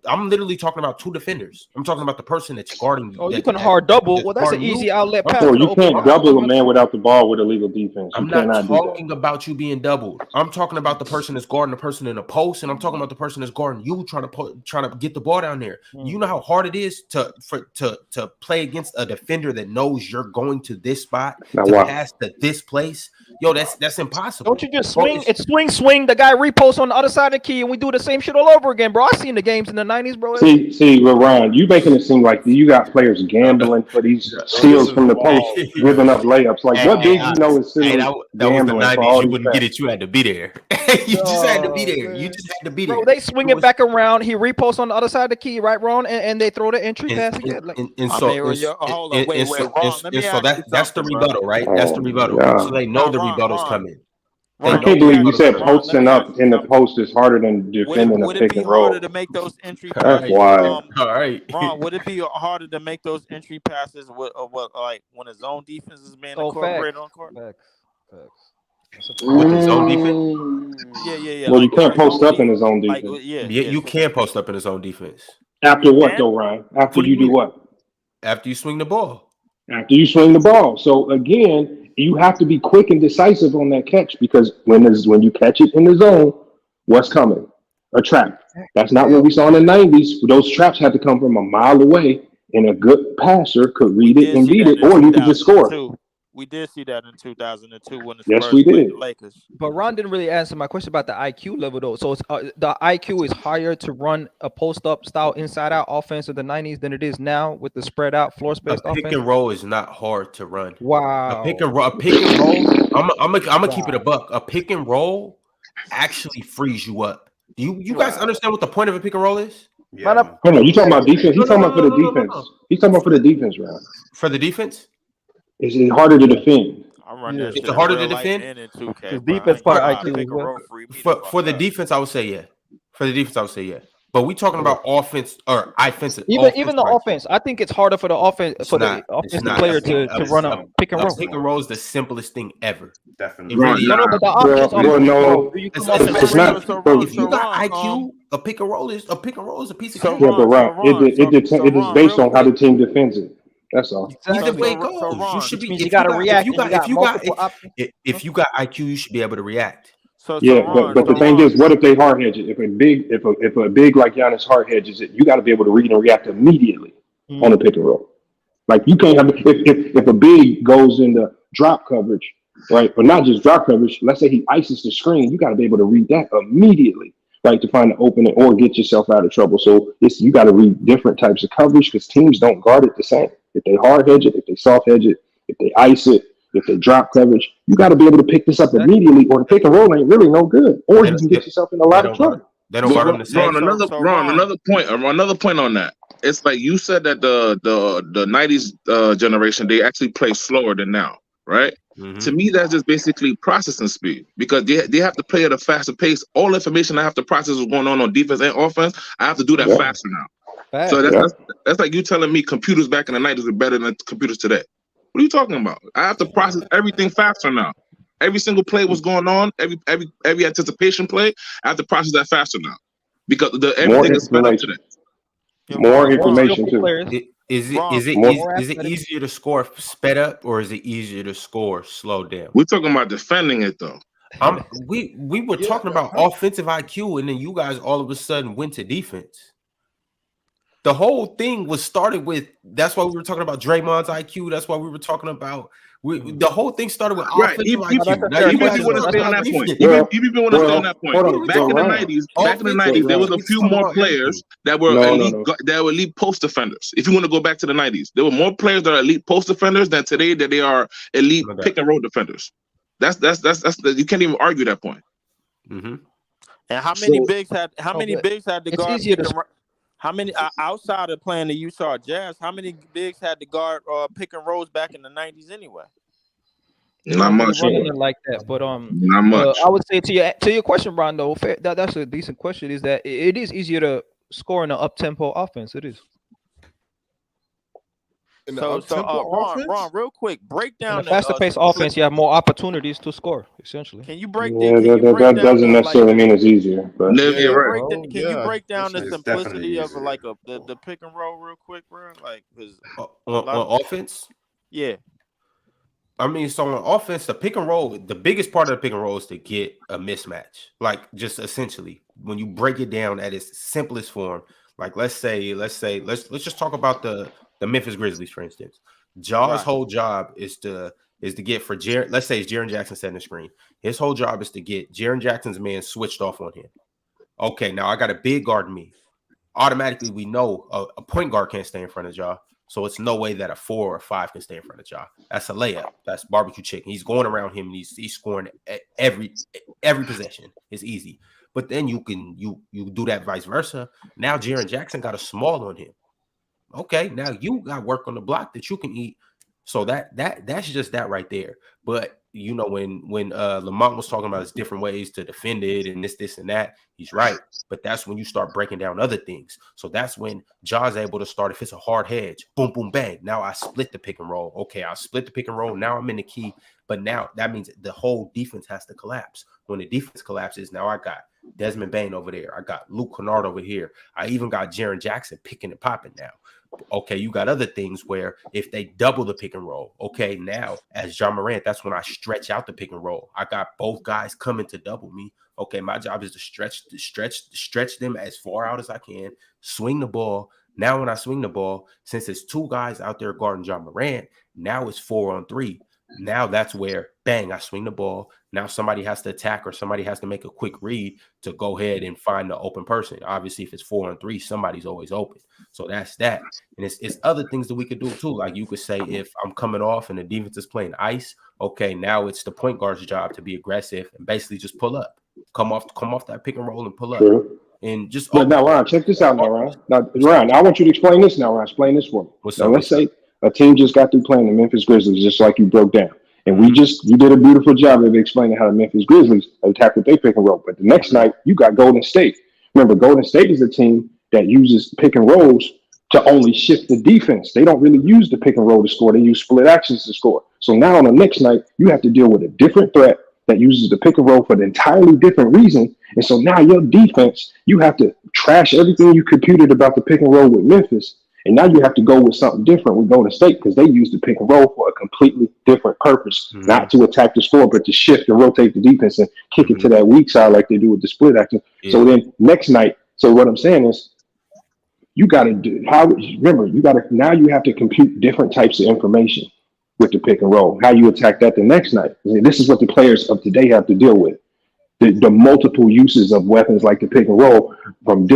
Speaker 17: I'm literally talking about 2 defenders. I'm talking about the person that's guarding you.
Speaker 9: Oh, you can hard double. Well, that's an easy outlet pass.
Speaker 12: Or you can't double a man without the ball with illegal defense.
Speaker 17: I'm not talking about you being doubled. I'm talking about the person that's guarding the person in a post, and I'm talking about the person that's guarding you trying to get the ball down there. You know how hard it is to play against a defender that knows you're going to this spot pass to this place. Yo, that's impossible.
Speaker 9: Don't you just swing? It's swing. The guy reposts on the other side of the key, and we do the same shit all over again, bro. I seen the games in the 90s, bro.
Speaker 12: See, Ron, you making it seem like you got players gambling for these steals from the post, giving up layups. Like, what did you know is sitting
Speaker 17: that was the
Speaker 12: gambling for
Speaker 17: 90s.
Speaker 12: all
Speaker 17: You
Speaker 12: these
Speaker 17: wouldn't get it. You had to be there. You just had to be there. You just had to be there.
Speaker 9: Bro, they swing it back around. He reposts on the other side of the key, right, Ron? And they throw the entry pass again.
Speaker 17: So that's the rebuttal, right? That's the rebuttal. So they know the rebuttal's coming.
Speaker 12: I can't believe you said posting up in the post is harder than defending a pick and roll.
Speaker 15: Harder to make those entry
Speaker 12: That's
Speaker 15: passes?
Speaker 12: wild.
Speaker 17: All right,
Speaker 15: Ron, would it be harder to make those entry passes with like when a zone defense is being incorporated on court?
Speaker 17: With the zone defense?
Speaker 15: Yeah.
Speaker 12: Well, you can't post up in his own defense.
Speaker 17: You can post up in his own defense.
Speaker 12: After what, though, Ryan? After you do what?
Speaker 17: After you swing the ball.
Speaker 12: After you swing the ball. So again, you have to be quick and decisive on that catch because when you catch it in the zone, what's coming? A trap. That's not what we saw in the 90s. Those traps had to come from a mile away, and a good passer could read it and beat it, or you could just score.
Speaker 5: We did see that in 2002 when the
Speaker 12: Yes,
Speaker 5: Spurs
Speaker 12: we
Speaker 5: played
Speaker 12: did.
Speaker 5: the Lakers.
Speaker 9: But Ron didn't really answer my question about the IQ level though. So it's, the IQ is higher to run a post up style inside out offense of the 90s than it is now with the spread out floor
Speaker 17: A
Speaker 9: spaced
Speaker 17: pick
Speaker 9: offense.
Speaker 17: and roll is not hard to run.
Speaker 9: Wow.
Speaker 17: A pick and roll. I'm gonna keep it a buck. A pick and roll actually frees you up. Do you guys understand what the point of a pick and roll is?
Speaker 12: Hold on, you talking about defense? He's talking about for the defense. He's talking about for the defense, Ron.
Speaker 17: For the defense,
Speaker 12: it's harder to defend.
Speaker 5: I run that shit
Speaker 17: it's
Speaker 5: in
Speaker 17: harder
Speaker 5: real
Speaker 17: to
Speaker 5: life
Speaker 17: defend.
Speaker 5: and in 2K.
Speaker 9: Because
Speaker 5: Bro.
Speaker 9: defense part of IQ
Speaker 5: Pick
Speaker 9: as
Speaker 5: and
Speaker 9: well.
Speaker 5: roll free me the
Speaker 17: For the
Speaker 5: fuck up.
Speaker 17: defense, I would say yeah. For the defense, I would say yeah. But we talking about offense or offensive.
Speaker 9: Even the offense, I think it's harder for the offense
Speaker 17: It's
Speaker 9: for
Speaker 17: not.
Speaker 9: the
Speaker 17: It's
Speaker 9: offensive
Speaker 17: not.
Speaker 9: player to run a pick and
Speaker 17: A
Speaker 9: roll.
Speaker 17: pick and roll is the simplest thing ever.
Speaker 21: Definitely.
Speaker 17: It really
Speaker 9: No,
Speaker 17: is.
Speaker 9: but the options are
Speaker 12: Well,
Speaker 9: more
Speaker 12: no,
Speaker 9: involved. Do you come up with
Speaker 12: it's not.
Speaker 17: If you got IQ, a pick and roll is a piece of cake.
Speaker 12: Yeah, but Ron, it is based on how the team defends it. That's all.
Speaker 17: Either way it
Speaker 5: So
Speaker 17: goes. You
Speaker 5: Ron,
Speaker 17: should be.
Speaker 9: means
Speaker 17: If
Speaker 9: you gotta react.
Speaker 17: if you got IQ, you should be able to react.
Speaker 12: Yeah, but the thing is, what if they hard hedge it? If a big like Giannis hard hedges it, you got to be able to read and react immediately on a pick and roll. Like you can't have if a big goes into drop coverage, right? But not just drop coverage. Let's say he ices the screen, you got to be able to read that immediately, right, to find the opening or get yourself out of trouble. So you got to read different types of coverage because teams don't guard it the same. If they hard hedge it, if they soft hedge it, if they ice it, if they drop coverage, you got to be able to pick this up immediately, or the pick and roll ain't really no good, or you can get yourself in a lot of trouble.
Speaker 17: They don't guard them the same.
Speaker 20: Ron, another point on that. It's like you said that the 90s generation, they actually play slower than now, right?
Speaker 17: Mm-hmm.
Speaker 20: To me, that's just basically processing speed because they have to play at a faster pace. All information I have to process is going on defense and offense. I have to do that faster now. So that's like you telling me computers back in the 90s were better than computers today. What are you talking about? I have to process everything faster now. Every single play was going on, every anticipation play, I have to process that faster now because everything is sped up today.
Speaker 12: More information too.
Speaker 17: Is it easier to score sped up or is it easier to score slow down?
Speaker 20: We're talking about defending it though.
Speaker 17: We were talking about offensive IQ, and then you guys all of a sudden went to defense. The whole thing was started with. That's why we were talking about Draymond's IQ. That's why we were talking about. The whole thing started with offensive IQ.
Speaker 20: Now you want to stay on that point. You want to stay on that point. Back in the 90s, there was a few more players that were elite post defenders. If you want to go back to the 90s, there were more players that are elite post defenders than today that they are elite pick and roll defenders. That's you can't even argue that point.
Speaker 17: Mm-hmm.
Speaker 5: And how many bigs had to guard? How many outside of playing the Utah Jazz? How many bigs had to guard pick and rolls back in the 90s anyway?
Speaker 20: Not much.
Speaker 9: Running it like that, but
Speaker 20: not much.
Speaker 9: I would say to your question, Ron, though, that's a decent question. Is that it is easier to score in an up tempo offense? It is.
Speaker 5: So Ron, real quick, break down
Speaker 9: the faster paced offense. You have more opportunities to score. Essentially,
Speaker 5: can you break?
Speaker 12: That doesn't necessarily mean it's easier. But
Speaker 5: can you break down the simplicity of the pick and roll real quick, bro? Like
Speaker 17: on offense,
Speaker 5: yeah.
Speaker 17: I mean, so on offense, the pick and roll, the biggest part of the pick and roll is to get a mismatch. Like just essentially, when you break it down at its simplest form, like let's just talk about the Memphis Grizzlies, for instance. Jaw's whole job is to get for Jaren. Let's say it's Jaren Jackson setting the screen. His whole job is to get Jaren Jackson's man switched off on him. Okay, now I got a big guard me. Automatically, we know a point guard can't stay in front of Jaw. So it's no way that a 4 or 5 can stay in front of Ja. That's a layup. That's barbecue chicken. He's going around him and he's scoring every possession. It's easy. But then you do that vice versa. Now Jaren Jackson got a small on him. Okay, now you got work on the block that you can eat. So that's just that right there. But you know, when Lamont was talking about his different ways to defend it and this and that, he's right. But that's when you start breaking down other things. So that's when Ja's able to start. If it's a hard hedge, boom, boom, bang. Now I split the pick and roll. Okay, I split the pick and roll. Now I'm in the key. But now that means the whole defense has to collapse. When the defense collapses, now I got Desmond Bane over there. I got Luke Kennard over here. I even got Jaren Jackson picking and popping now. Okay, you got other things where if they double the pick and roll, okay, now as Ja Morant, that's when I stretch out the pick and roll. I got both guys coming to double me. Okay, my job is to stretch them as far out as I can, swing the ball. Now when I swing the ball, since it's 2 guys out there guarding Ja Morant, now it's 4 on 3. Now that's where, bang, I swing the ball. Now somebody has to attack or somebody has to make a quick read to go ahead and find the open person. Obviously, if it's 4-on-3, somebody's always open. So that's that. And it's other things that we could do too. Like you could say, if I'm coming off and the defense is playing ice, okay, now it's the point guard's job to be aggressive and basically just pull up. Come off that pick and roll and pull up.
Speaker 12: True.
Speaker 17: And just
Speaker 12: But now, Ryan, check this out now, Ryan. Now, Ryan, I want you to explain this now, Ryan. Explain this for me. Now, let's say a team just got through playing the Memphis Grizzlies, just like you broke down. And you did a beautiful job of explaining how the Memphis Grizzlies attack with their pick and roll. But the next night, you got Golden State. Remember, Golden State is a team that uses pick and rolls to only shift the defense. They don't really use the pick and roll to score. They use split actions to score. So now on the next night, you have to deal with a different threat that uses the pick and roll for an entirely different reason. And so now your defense, you have to trash everything you computed about the pick and roll with Memphis. And now you have to go with something different with Golden State because they use the pick and roll for a completely different purpose, not to attack the score, but to shift and rotate the defense and kick it to that weak side like they do with the split action. Yeah. So then next night, so what I'm saying is you got to do, now you have to compute different types of information with the pick and roll, how you attack that the next night. This is what the players of today have to deal with. The multiple uses of weapons like the pick and roll from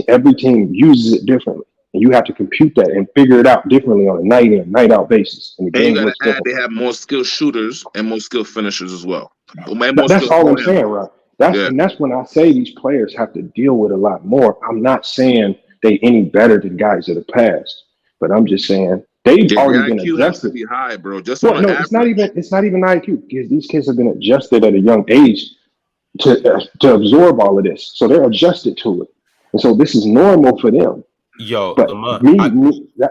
Speaker 12: every team uses it differently. And you have to compute that and figure it out differently on a night in, night out basis. And
Speaker 20: you got to add, they have more skilled shooters and more skilled finishers as well.
Speaker 12: That's all I'm saying, right? And that's when I say these players have to deal with a lot more. I'm not saying they any better than guys of the past, but I'm just saying they've already been adjusted.
Speaker 20: Has to be high, bro. Just
Speaker 12: well, no, it's not even IQ because these kids have been adjusted at a young age to absorb all of this, so they're adjusted to it, and so this is normal for them.
Speaker 17: Yo,
Speaker 12: but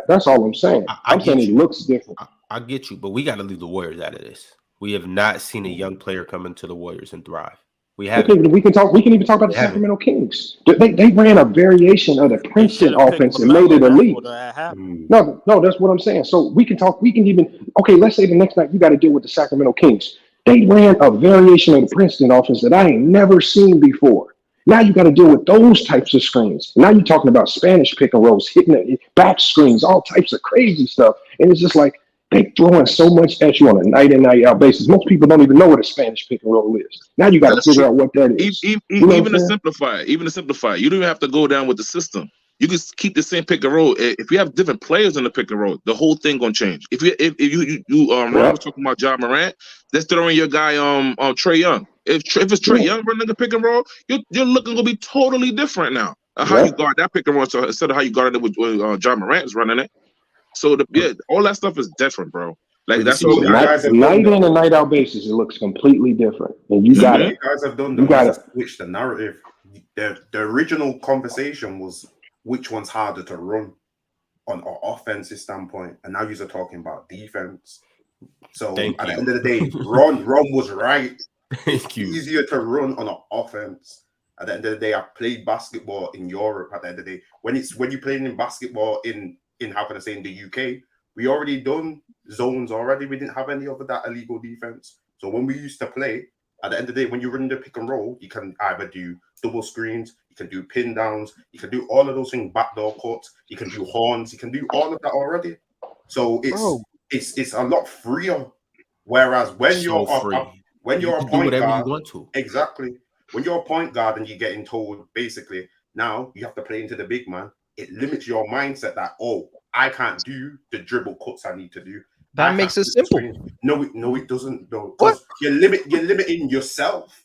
Speaker 12: that's all I'm saying. I'm saying it looks different.
Speaker 17: I get you, but we got to leave the Warriors out of this. We have not seen a young player come into the Warriors and thrive. We haven't.
Speaker 12: We can even talk about the Sacramento Kings. They ran a variation of the Princeton offense and made it elite. No, that's what I'm saying. So we can even let's say the next night you got to deal with the Sacramento Kings. They ran a variation of the Princeton offense that I ain't never seen before. Now you got to deal with those types of screens. Now you're talking about Spanish pick and rolls, hitting it, back screens, all types of crazy stuff. And it's just like they throwing so much at you on a night in, night out basis. Most people don't even know what a Spanish pick and roll is. Now you got to figure out what that is.
Speaker 20: Even to simplify, you don't even have to go down with the system. You can keep the same pick and roll. If you have different players in the pick and roll, the whole thing gonna change. If you Ron was talking about Ja Morant, let's throw in your guy Trae Young. If it's Trae Young running the pick and roll, you're looking gonna be totally different now. How you guard that pick and roll instead of how you guarded it with Ja Morant is running it. So all that stuff is different, bro. Like that's all.
Speaker 12: Night in and night out basis, it looks completely different. And you got it.
Speaker 21: You guys have done to switch the narrative. The original conversation was which one's harder to run on an offensive standpoint, and now you're talking about defense. So at the end of the day, Ron was right. It's easier to run on an offense. At the end of the day, I played basketball in Europe. At the end of the day, when you playing in basketball in how can I say in the UK, we already done zones already. We didn't have any of that illegal defense. So when we used to play, at the end of the day, when you run the pick and roll, you can either do double screens, you can do pin downs, you can do all of those things, backdoor cuts, you can do horns, you can do all of that already. So it's a lot freer. Whereas when you're a point guard, exactly. When you're a point guard and you're getting told basically now you have to play into the big man, it limits your mindset that I can't do the dribble cuts I need to do.
Speaker 13: That makes it simple.
Speaker 21: No, it doesn't. No, what? You're limiting yourself.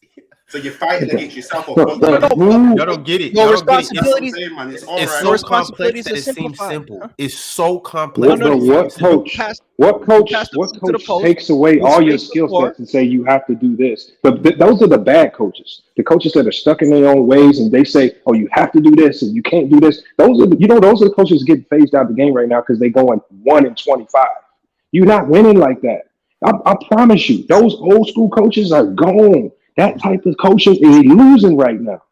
Speaker 21: So you're fighting against yourself.
Speaker 17: You don't get it.
Speaker 13: No responsibilities.
Speaker 21: It's
Speaker 17: so complex that it seems simple. It's so complex.
Speaker 12: What coach takes away all your skill sets and say you have to do this? But those are the bad coaches. The coaches that are stuck in their own ways and they say, "Oh, you have to do this and you can't do this." Those are the coaches getting phased out of the game right now because they're going 1-25. You're not winning like that. I promise you, those old school coaches are gone. That type of coaching is losing right now.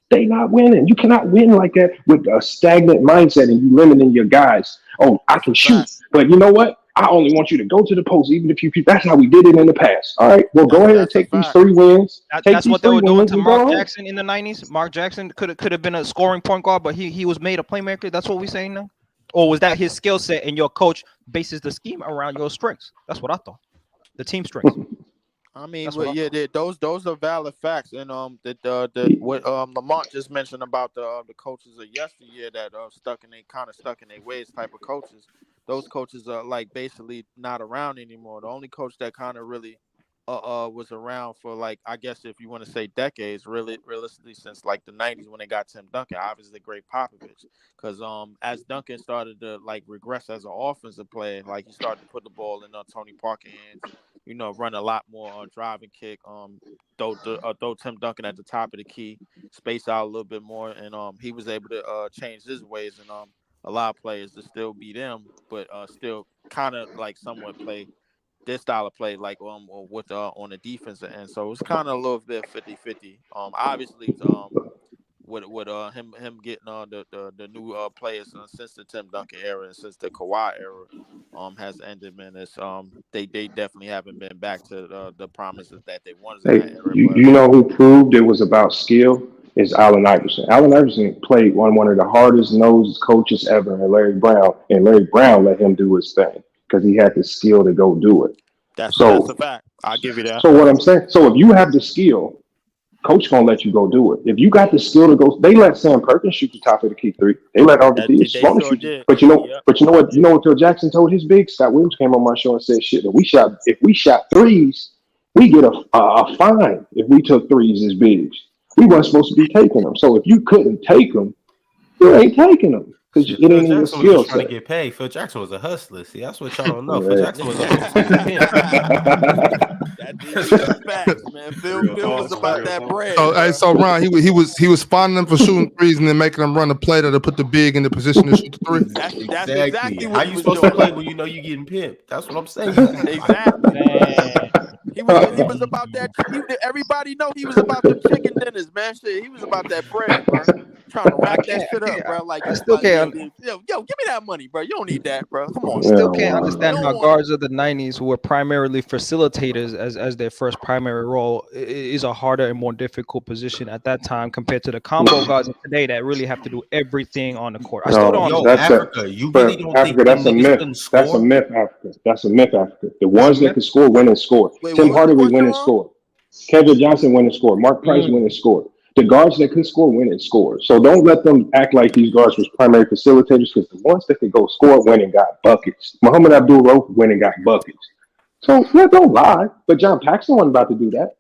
Speaker 12: They not winning. You cannot win like that with a stagnant mindset and you limiting your guys. Oh, I can shoot, but you know what? I only want you to go to the post, even if you. That's how we did it in the past. All right, well, go ahead and take these 3 wins.
Speaker 13: That's what they were doing to Mark Jackson in the 90s. Mark Jackson could have been a scoring point guard, but he was made a playmaker. That's what we're saying now. Or was that his skill set and your coach bases the scheme around your strengths? That's what I thought. the team strength.
Speaker 15: I mean,
Speaker 13: That's
Speaker 15: well,
Speaker 13: what
Speaker 15: yeah, those are valid facts, and what Lamont just mentioned about the coaches of yesteryear that stuck in their ways type of coaches. Those coaches are like basically not around anymore. The only coach that kind of really was around for, like, I guess if you want to say decades, really realistically since like the 90s when they got Tim Duncan, obviously Greg Popovich, because as Duncan started to like regress as an offensive player, like he started to put the ball in Tony Parker hands, run a lot more on drive and kick, throw Tim Duncan at the top of the key, space out a little bit more, and he was able to change his ways and allow players to still beat him, but still kind of like somewhat play this style of play, like with on the defensive end. So it's kind of a little bit 50-50. Obviously, with him getting the new players since the Tim Duncan era and since the Kawhi era has ended, man. It's they definitely haven't been back to the promises that they wanted in
Speaker 12: Hey,
Speaker 15: that era.
Speaker 12: you know who proved it was about skill is Allen Iverson. Allen Iverson played one of the hardest nosed coaches ever in Larry Brown, and Larry Brown let him do his thing because he had the skill to go do it.
Speaker 15: That's
Speaker 12: So,
Speaker 15: a fact. I'll give you that.
Speaker 12: so what I'm saying, so if you have the skill, coach gonna let you go do it. If you got the skill to go, they let Sam Perkins shoot the top of the key three. They let RBD Sloan
Speaker 15: sure
Speaker 12: shoot.
Speaker 15: did.
Speaker 12: But you know what? You know what Phil Jackson told his big? Scott Williams came on my show and said, "Shit, if we shot threes, we get a fine if we took threes as bigs. We weren't supposed to be taking them. So if you couldn't take them, you ain't taking them because it
Speaker 17: Phil
Speaker 12: ain't in your
Speaker 17: Jackson was
Speaker 12: skill
Speaker 17: just trying
Speaker 12: set."
Speaker 17: to get paid. Phil Jackson was a hustler. See, that's what y'all don't know. Phil
Speaker 12: Right.
Speaker 17: Jackson was a wholesale pimp.
Speaker 15: These are facts, man. Phil was about that bread.
Speaker 1: So Ron, he was finding them for shooting threes and then making them run a play that'll put the big in the position to shoot the three.
Speaker 15: That's
Speaker 17: Exactly.
Speaker 15: exactly
Speaker 17: How
Speaker 15: what
Speaker 17: you
Speaker 15: he was
Speaker 17: supposed
Speaker 15: doing.
Speaker 17: to play when you know you getting pimped? That's what I'm saying.
Speaker 15: Exactly. He was about that. Everybody know he was about them chicken dinners, man. Shit, he was about that bread, bro. Trying to rack that shit up, bro. Like
Speaker 13: I still can't.
Speaker 15: yo, give me that money, bro. You don't need that, bro. Come on.
Speaker 13: Still
Speaker 12: Yeah,
Speaker 13: can't
Speaker 12: wow.
Speaker 13: understand how guards of the 90s who were primarily facilitators as their first primary role is a harder and more difficult position at that time compared to the combo guards of today that really have to do everything on the court. I still don't
Speaker 12: No,
Speaker 13: understand.
Speaker 17: Africa, you really don't think
Speaker 12: Africa,
Speaker 17: them
Speaker 12: that's a
Speaker 17: niggas
Speaker 12: myth.
Speaker 17: couldn't
Speaker 12: That's a
Speaker 17: score?
Speaker 12: myth, Africa. That's a myth, Africa. The
Speaker 17: That's a
Speaker 12: ones that
Speaker 17: myth?
Speaker 12: can score win and score.
Speaker 15: Wait,
Speaker 12: Tim
Speaker 15: what was the
Speaker 12: Hardaway
Speaker 15: question,
Speaker 12: win and
Speaker 15: Ron?
Speaker 12: score. Kevin Johnson win and score. Mark Price win and score. The guards that could score win and score. So don't let them act like these guards was primary facilitators because the ones that could go score win and got buckets. Muhammad Abdul-Rauf win and got buckets. So yeah, don't lie. But John Paxson wasn't about to do that.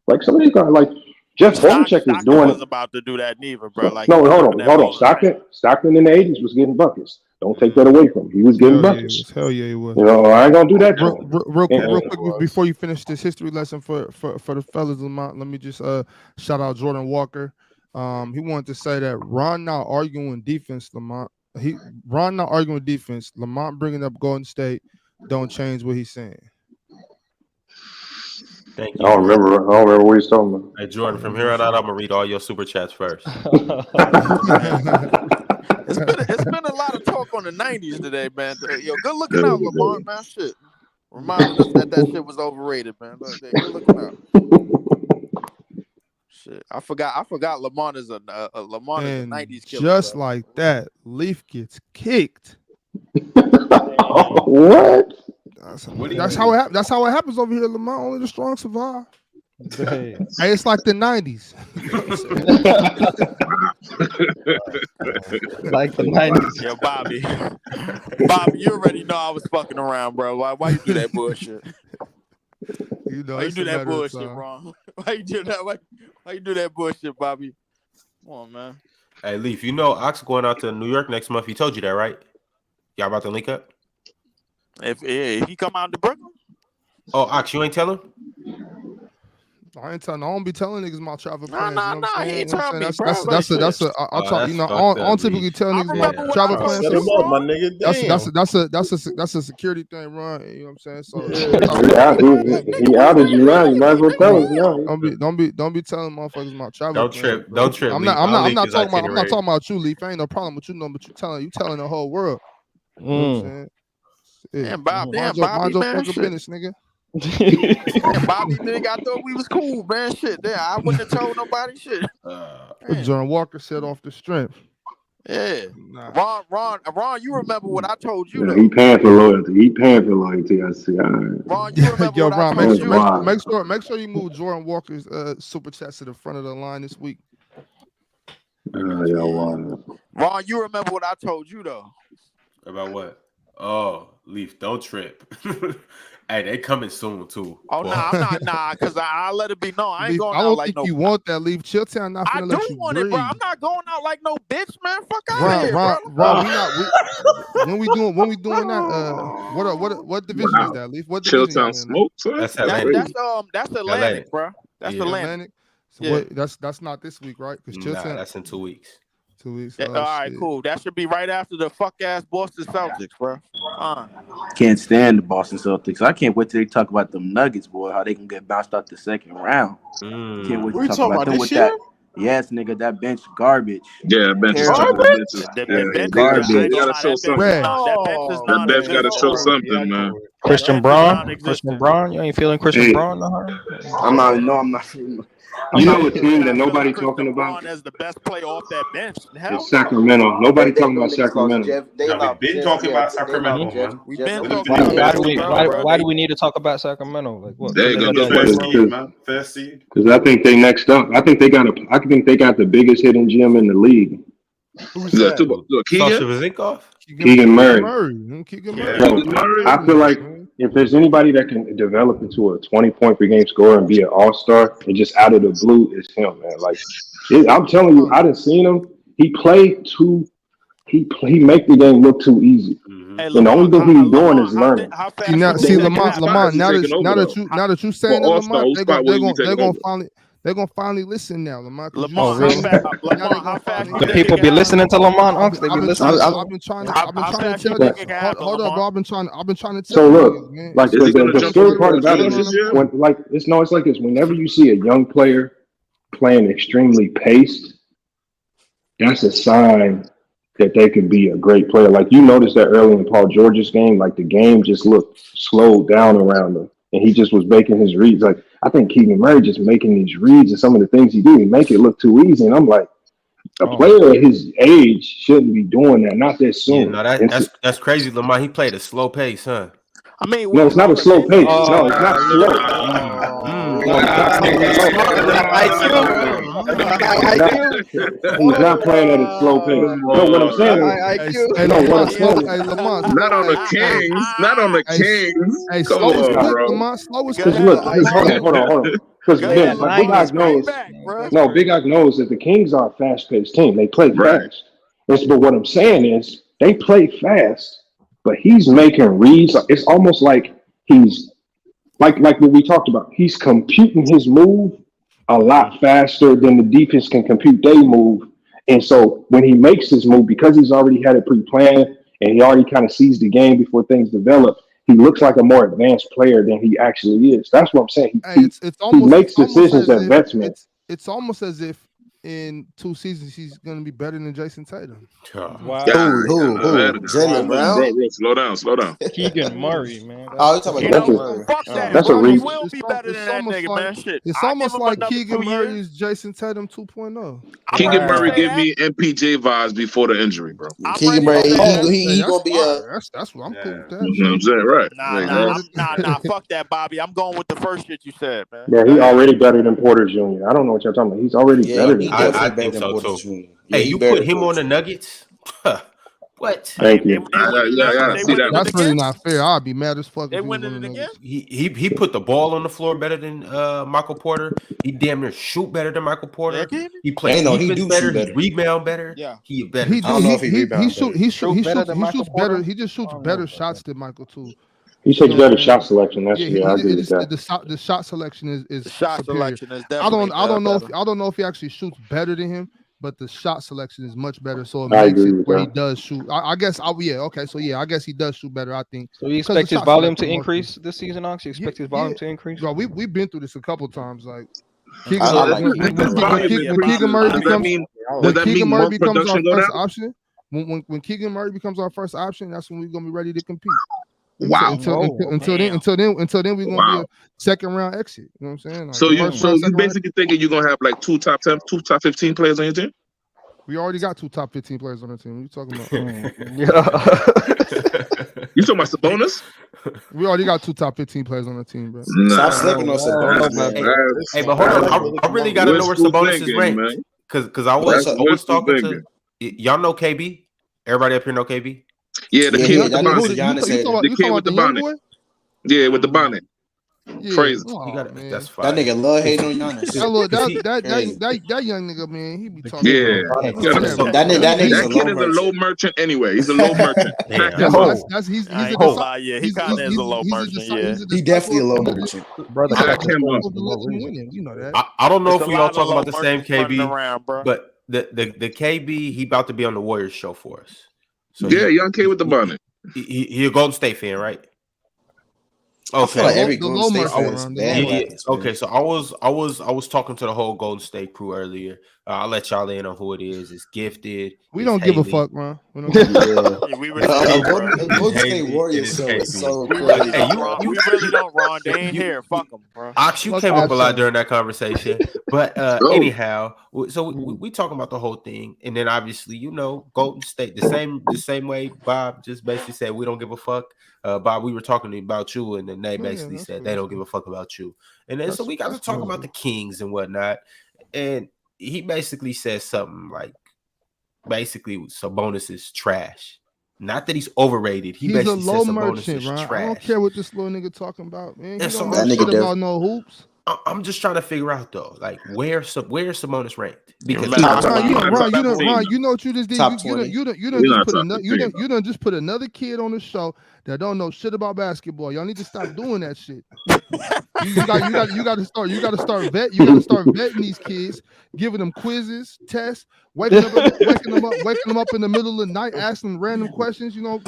Speaker 12: Like some of these guys, like Jeff Hornacek is
Speaker 15: Stockton
Speaker 12: doing
Speaker 15: wasn't
Speaker 12: it.
Speaker 15: about to do that neither, bro. Like
Speaker 12: No,
Speaker 15: he was
Speaker 12: hold
Speaker 15: ripping
Speaker 12: on,
Speaker 15: that
Speaker 12: hold
Speaker 15: ball
Speaker 12: on.
Speaker 15: in the paint.
Speaker 12: Stockton in the '80s was getting buckets. Don't take that away from him. He was getting buckets.
Speaker 1: Hell yeah, he was.
Speaker 12: You know, I ain't gonna do that to him.
Speaker 1: Real quick, before you finish this history lesson for the fellas, Lamont, let me just shout out Jordan Walker. He wanted to say that Ron not arguing defense, Lamont. Ron not arguing defense. Lamont bringing up Golden State don't change what he's saying.
Speaker 17: Thank
Speaker 12: I
Speaker 17: you.
Speaker 12: don't remember what he's talking about.
Speaker 17: Hey Jordan, from here on out, I'm gonna read all your super chats first.
Speaker 15: It's been a lot of talk on the 90s today, man. Yo, good looking out, Lamont, man. Shit. Reminding us that shit was overrated, man. Good looking out. Shit. I forgot Lamont is a Lamont is a 90s killer.
Speaker 1: Just
Speaker 15: bro.
Speaker 1: like that, Leaf gets kicked.
Speaker 12: What?
Speaker 1: That's how it happens. That's how it happens over here, Lamont. Only the strong survive. Hey, it's like the 90s.
Speaker 13: Like the 90s.
Speaker 15: Yo, Bobby, you already know I was fucking around, bro. Why you do that bullshit?
Speaker 1: You know,
Speaker 15: Why you
Speaker 1: it's
Speaker 15: do
Speaker 1: a
Speaker 15: that
Speaker 1: matter of
Speaker 15: bullshit,
Speaker 1: time.
Speaker 15: Ron? Why you do that? Why you do that bullshit, Bobby? Come on, man.
Speaker 17: Hey Leaf, you know Ox going out to New York next month. He told you that, right? Y'all about to link up?
Speaker 15: If he come out to Brooklyn,
Speaker 17: Oh, Ox, you ain't tell him?
Speaker 1: I ain't telling. I don't be telling niggas my travel plans.
Speaker 15: Nah, he ain't telling me, bro.
Speaker 1: That's a. I'll talk. You know, I don't typically tell niggas my travel plans.
Speaker 8: Set him up, my nigga.
Speaker 1: That's a security thing, Ron. You know what I'm saying? So
Speaker 12: He outed you now. You might as well tell us now.
Speaker 1: Don't be telling motherfuckers my travel plans.
Speaker 17: Don't trip.
Speaker 1: I'm
Speaker 17: Leaf.
Speaker 1: not talking about you, Leaf. Ain't no problem with you, but you telling the whole world. You know what I'm saying?
Speaker 15: Damn, Bobby,
Speaker 1: Mind your
Speaker 15: man,
Speaker 1: fucking
Speaker 15: shit.
Speaker 1: business, nigga.
Speaker 15: Damn, Bobby, nigga, I thought we was cool, man. Shit, damn, I wouldn't have told nobody shit.
Speaker 1: Jordan Walker said off the strength.
Speaker 15: Yeah.
Speaker 1: Nah.
Speaker 15: Ron, you remember what I told you
Speaker 12: Yeah,
Speaker 15: though.
Speaker 12: he paying for loyalty. He paying for loyalty. I see. All right.
Speaker 15: Ron, you remember
Speaker 1: Yo,
Speaker 15: what I
Speaker 1: Ron,
Speaker 15: told you.
Speaker 1: make sure you move Jordan Walker's super chats to the front of the line this week.
Speaker 12: Yeah, wow.
Speaker 15: Ron, you remember what I told you though.
Speaker 17: About what? Oh, Leaf, don't trip. Hey, they coming soon too.
Speaker 15: Oh no, I'm not because I let it be known. I ain't
Speaker 1: Leaf,
Speaker 15: going
Speaker 1: I
Speaker 15: out
Speaker 1: don't
Speaker 15: like
Speaker 1: think
Speaker 15: no.
Speaker 1: you want that, Leaf. Chilltown not
Speaker 15: I
Speaker 1: finna
Speaker 15: do
Speaker 1: let you
Speaker 15: want it, bro.
Speaker 1: breathe.
Speaker 15: I'm not going out like no bitch, man. Fuck out of here,
Speaker 1: Ron, when we doing that, what division is that, Leaf? What division y'all
Speaker 20: Chilltown
Speaker 1: in?
Speaker 20: smoke, son.
Speaker 17: That's
Speaker 15: That's Atlantic, bro. That's Atlantic.
Speaker 1: So what? That's not this week, right? Because Chilltown.
Speaker 17: That's in 2 weeks.
Speaker 1: 2 weeks.
Speaker 15: All right, cool. That should be right after the fuck ass Boston Celtics, bro.
Speaker 3: Can't stand the Boston Celtics. I can't wait till they talk about them Nuggets, boy. How they can get bounced out the second round. Can't wait to talk about them with that. Yes, nigga, that bench garbage.
Speaker 20: Yeah, bench is
Speaker 3: Terrible.
Speaker 20: garbage.
Speaker 3: Garbage.
Speaker 20: They gotta show something.
Speaker 15: That
Speaker 20: bench gotta show something, man.
Speaker 13: Christian Braun, you ain't feeling Christian Braun?
Speaker 3: I'm not.
Speaker 12: You know a team that nobody talking about
Speaker 15: as the best player off that bench.
Speaker 12: is Sacramento. Nobody talking about Sacramento.
Speaker 21: We've been talking about Sacramento, man.
Speaker 15: We've been
Speaker 13: Why do we need to talk about Sacramento? Like what?
Speaker 20: There you go.
Speaker 21: The first seed, man. First seed.
Speaker 12: Because I think they next up. I think they got the biggest hidden gem in the league.
Speaker 1: Who's that?
Speaker 12: Keegan Murray.
Speaker 1: Keegan
Speaker 12: Murray. I feel like if there's anybody that can develop into a 20-point per game scorer and be an all-star and just out of the blue, it's him, man. Like I'm telling you, I done seen him. He played too. He make the game look too easy.
Speaker 15: Hey,
Speaker 12: and the only thing he's doing is learning.
Speaker 1: Lamont. Now that you saying that, Lamont, they're gonna finally listen now, Lamont.
Speaker 15: How fast
Speaker 13: the people be listening to Lamont Unks? They be listening.
Speaker 1: I've been trying to tell you. Hold up, bro. I've been trying to tell you.
Speaker 12: So look, like the scary part about it is when, like, it's like this. Whenever you see a young player playing extremely paced, that's a sign that they could be a great player. Like you noticed that early in Paul George's game, like the game just looked slowed down around him. And he just was making his reads. Like I think Keegan Murray just making these reads and some of the things he do, he make it look too easy. And I'm like, a player at his age shouldn't be doing that. Not that soon.
Speaker 17: Yeah, no, that's crazy, Lamar. He played a slow pace, huh?
Speaker 15: I mean,
Speaker 12: no, it's not a slow pace. No, it's not slow. He's not playing at a slow pace. No, what I'm saying is,
Speaker 20: not on the Kings. Not on the Kings.
Speaker 1: Hey,
Speaker 20: come
Speaker 1: slow
Speaker 20: on,
Speaker 1: is quick,
Speaker 20: bro.
Speaker 1: Lamont. Slow is
Speaker 12: Because look, hold on. Because Big Ag knows. No, Big Ag knows that the Kings are a fast-paced team. They play fast. But what I'm saying is, they play fast. But he's making reads. It's almost like he's like what we talked about. He's computing his move a lot faster than the defense can compute their move. And so when he makes his move, because he's already had it pre-planned and he already kind of sees the game before things develop, he looks like a more advanced player than he actually is. That's what I'm saying. He makes decisions that vets make.
Speaker 1: It's almost as if in 2 seasons he's going to be better than Jason Tatum.
Speaker 6: Who? Jaylen Brown?
Speaker 20: Slow down.
Speaker 13: Keegan Murray, man.
Speaker 6: Oh, you talking about Keegan Murray?
Speaker 15: Fuck that.
Speaker 12: That's a reach.
Speaker 15: He will be better than that nigga, man. Shit.
Speaker 1: It's almost like Keegan Murray is Jason Tatum 2.0.
Speaker 20: Keegan Murray give me MPJ vibes before the injury, bro.
Speaker 6: Keegan Murray, he gonna be a.
Speaker 1: That's what I'm cool with that.
Speaker 20: You know what I'm saying, right?
Speaker 15: Nah. Fuck that, Bobby. I'm going with the first shit you said, man.
Speaker 12: Yeah, he's already better than Porter Jr. I don't know what you're talking about. He's already better than
Speaker 17: I think so too. Hey, you put him on the Nuggets? What?
Speaker 12: Thank you.
Speaker 1: That's really not fair. I'd be mad as fuck.
Speaker 15: They winning it again.
Speaker 17: He put the ball on the floor better than Michael Porter. He damn near shoot better than Michael Porter. He plays defense better. He rebound better.
Speaker 15: Yeah,
Speaker 17: he better.
Speaker 1: I don't know if he rebounds better. He shoots better. He just shoots better shots than Michael too.
Speaker 12: He takes better shot selection. That's I agree with that.
Speaker 1: The shot selection is
Speaker 15: the shot selection is
Speaker 1: definitely. I don't know if he actually shoots better than him, but the shot selection is much better. So it makes it where he does shoot. I guess. Okay. So I guess he does shoot better. I think.
Speaker 13: So you expect his volume to increase this season, Ox? You expect his volume to increase?
Speaker 1: Bro, we've been through this a couple times. Like
Speaker 20: when Keegan Murray becomes
Speaker 1: our first option. When Keegan Murray becomes our first option, that's when we're gonna be ready to compete.
Speaker 20: Wow.
Speaker 1: Until then, we're gonna be a second round exit. You know what I'm saying? Like
Speaker 20: so you basically thinking you're gonna have like two top 15 players on your team?
Speaker 1: We already got 2 top 15 players on the team. What you talking about?
Speaker 20: You talking about Sabonis?
Speaker 1: We already got 2 top 15 players on the team, bro.
Speaker 6: Stop sleeping on Sabonis, man.
Speaker 17: Hey, but hold on. I really got to know where Sabonis is ranked. Because I was talking to y'all know KB. Everybody up here know KB.
Speaker 20: Yeah, the kid with the bonnet.
Speaker 1: The kid with the
Speaker 20: bonnet. Yeah, with the bonnet. Crazy.
Speaker 17: That's fine.
Speaker 6: That nigga love hating on Giannis.
Speaker 1: That young nigga, man, he be talking.
Speaker 20: Yeah, that kid is a low merchant anyway. He's a low merchant.
Speaker 1: He's a
Speaker 15: low merchant. Yeah,
Speaker 6: he definitely a low merchant.
Speaker 13: Brother,
Speaker 1: you know that.
Speaker 17: I don't know if we all talking about the same KB, but the KB he about to be on the Warriors show for us. So
Speaker 20: yeah, young kid with the bonnet.
Speaker 17: He a Golden State fan, right? Okay.
Speaker 6: Like every Golden State fan.
Speaker 17: Okay, so I was talking to the whole Golden State crew earlier. I'll let y'all in on who it is. It's Gifted.
Speaker 1: We don't give a fuck, man. We don't give a fuck.
Speaker 6: Golden State Warriors. So
Speaker 15: we really don't, Ron. They ain't here. Fuck them, bro.
Speaker 17: Ox, you came up a lot during that conversation, but anyhow, so we talking about the whole thing, and then obviously, Golden State, the same way Bob just basically said we don't give a fuck. Bob, we were talking about you, and then they basically said they don't give a fuck about you, and then so we got to talk about the Kings and whatnot, and he basically said something like, basically Sabonis is trash. Not that he's overrated. He's
Speaker 1: a low
Speaker 17: said
Speaker 1: merchant,
Speaker 17: is
Speaker 1: right?
Speaker 17: trash.
Speaker 1: I don't care what this little nigga talking about, man. He don't
Speaker 6: that
Speaker 1: know
Speaker 6: nigga
Speaker 1: shit about no hoops.
Speaker 17: I'm just trying to figure out though, like where Sabonis ranked? Because
Speaker 1: Ron, you know what you just did? You done just put another kid on the show that don't know shit about basketball. Y'all need to stop doing that shit. You got to start vetting these kids, giving them quizzes, tests, waking them up in the middle of the night, asking them random questions.
Speaker 17: Hey man,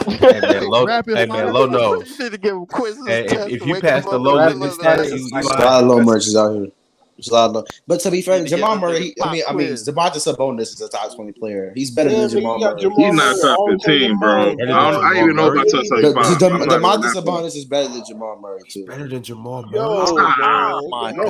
Speaker 17: low nose.
Speaker 15: You need to give them quizzes.
Speaker 17: If you pass the low litmus test,
Speaker 6: there's a lot of low merchants out here. There's a lot of but to be fair, Jamal Murray, Domantas Sabonis is a top 20 player. He's better than Jamal Murray.
Speaker 20: He's not top 15, bro. I even know about top 25.
Speaker 6: Domantas Sabonis is better than Jamal Murray too.
Speaker 17: Better than Jamal Murray.
Speaker 15: Oh my god!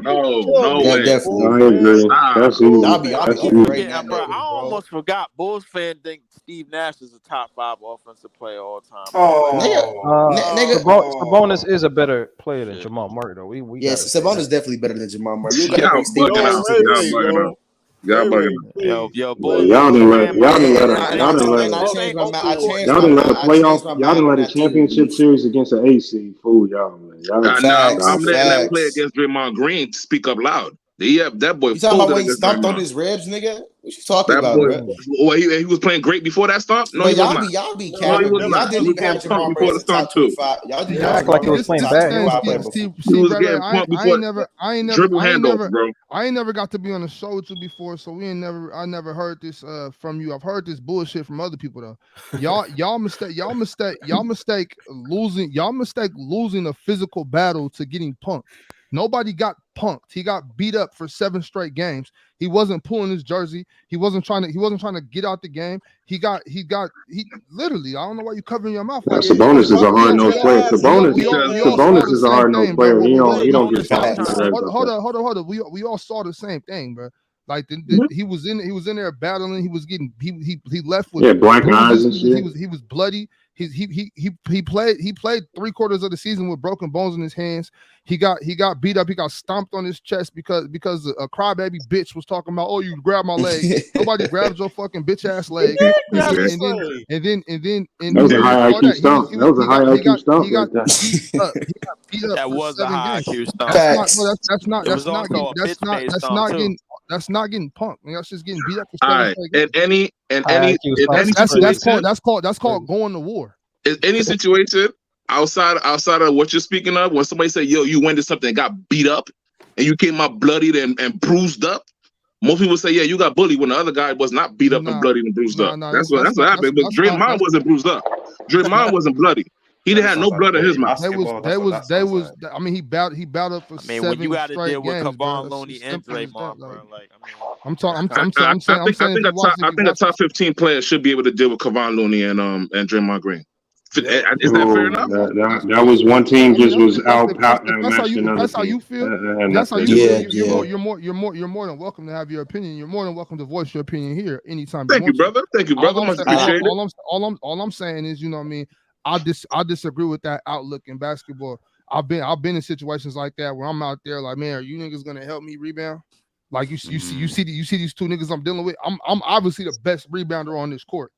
Speaker 20: No way.
Speaker 6: Definitely.
Speaker 12: I'll
Speaker 6: be overrated.
Speaker 15: Yeah, bro. I almost forgot. Bulls fan think Steve Nash is a top 5 offensive player all time.
Speaker 6: Nigga,
Speaker 13: Sabonis is a better player than Jamal Murray, though.
Speaker 6: Yes, Sabonis definitely better than Jamal Murray.
Speaker 20: Y'all bugging out.
Speaker 15: Yo, boy.
Speaker 12: Y'all didn't let a championship series against an 8 seed fool y'all, man.
Speaker 20: I'm letting that play against Draymond Green to speak up loud. Yeah, that boy.
Speaker 6: You talking about when he stomped on his ribs, nigga? What you talking about, bro?
Speaker 20: Well, he was playing great before that stomp. No,
Speaker 6: y'all be capping. Y'all didn't even have Jamal Murray as a top 25. Y'all didn't
Speaker 13: act like he was playing bad.
Speaker 1: I ain't never got to be on the show with you before, so I never heard this from you. I've heard this bullshit from other people though. Y'all mistake losing a physical battle to getting punked. Nobody got punked. He got beat up for 7 straight games. He wasn't pulling his jersey. He wasn't trying to get out the game. He literally, I don't know why you covering your mouth.
Speaker 12: Sabonis is a hard-nosed player. Sabonis is a hard-nosed player. He don't get popped.
Speaker 1: Hold on. We all saw the same thing, bro. Like he was in there battling. He left with
Speaker 12: black eyes and shit.
Speaker 1: He was bloody. He played 3/4 of the season with broken bones in his hands. He got beat up. He got stomped on his chest because a crybaby bitch was talking about, oh, you grabbed my leg. Nobody grabbed your fucking bitch ass leg. And then
Speaker 12: that was a high IQ stomp. That was a high IQ stomp.
Speaker 1: He got beat up.
Speaker 15: That was a high IQ stomp.
Speaker 1: That's not getting punked. That's just getting beat up for
Speaker 20: 7 seconds.
Speaker 1: That's called going to war.
Speaker 20: In any situation outside of what you're speaking of, when somebody say, yo, you went to something and got beat up and you came out bloodied and bruised up, most people say, yeah, you got bullied when the other guy was not beat up and bloodied and bruised up. That's what happened. But Draymond wasn't bruised up. Draymond wasn't bloody. He didn't have no blood in his mouth.
Speaker 1: I mean, he battled for 7
Speaker 15: when you got to
Speaker 1: straight
Speaker 15: deal with
Speaker 1: games,
Speaker 15: Kevon Looney and Draymond, bro.
Speaker 20: I think a top 15 player should be able to deal with Kevon Looney and Draymond Green. Is that fair enough?
Speaker 12: That was one team just was outmatched another team.
Speaker 1: That's how you feel. You're more than welcome to have your opinion. You're more than welcome to voice your opinion here anytime.
Speaker 20: Thank you, brother. Thank you, brother. Much appreciated.
Speaker 1: All I'm saying is, you know what I mean. I disagree with that outlook in basketball. I've been in situations like that where I'm out there like, man, are you niggas gonna help me rebound? Like you see these two niggas I'm dealing with. I'm obviously the best rebounder on this court.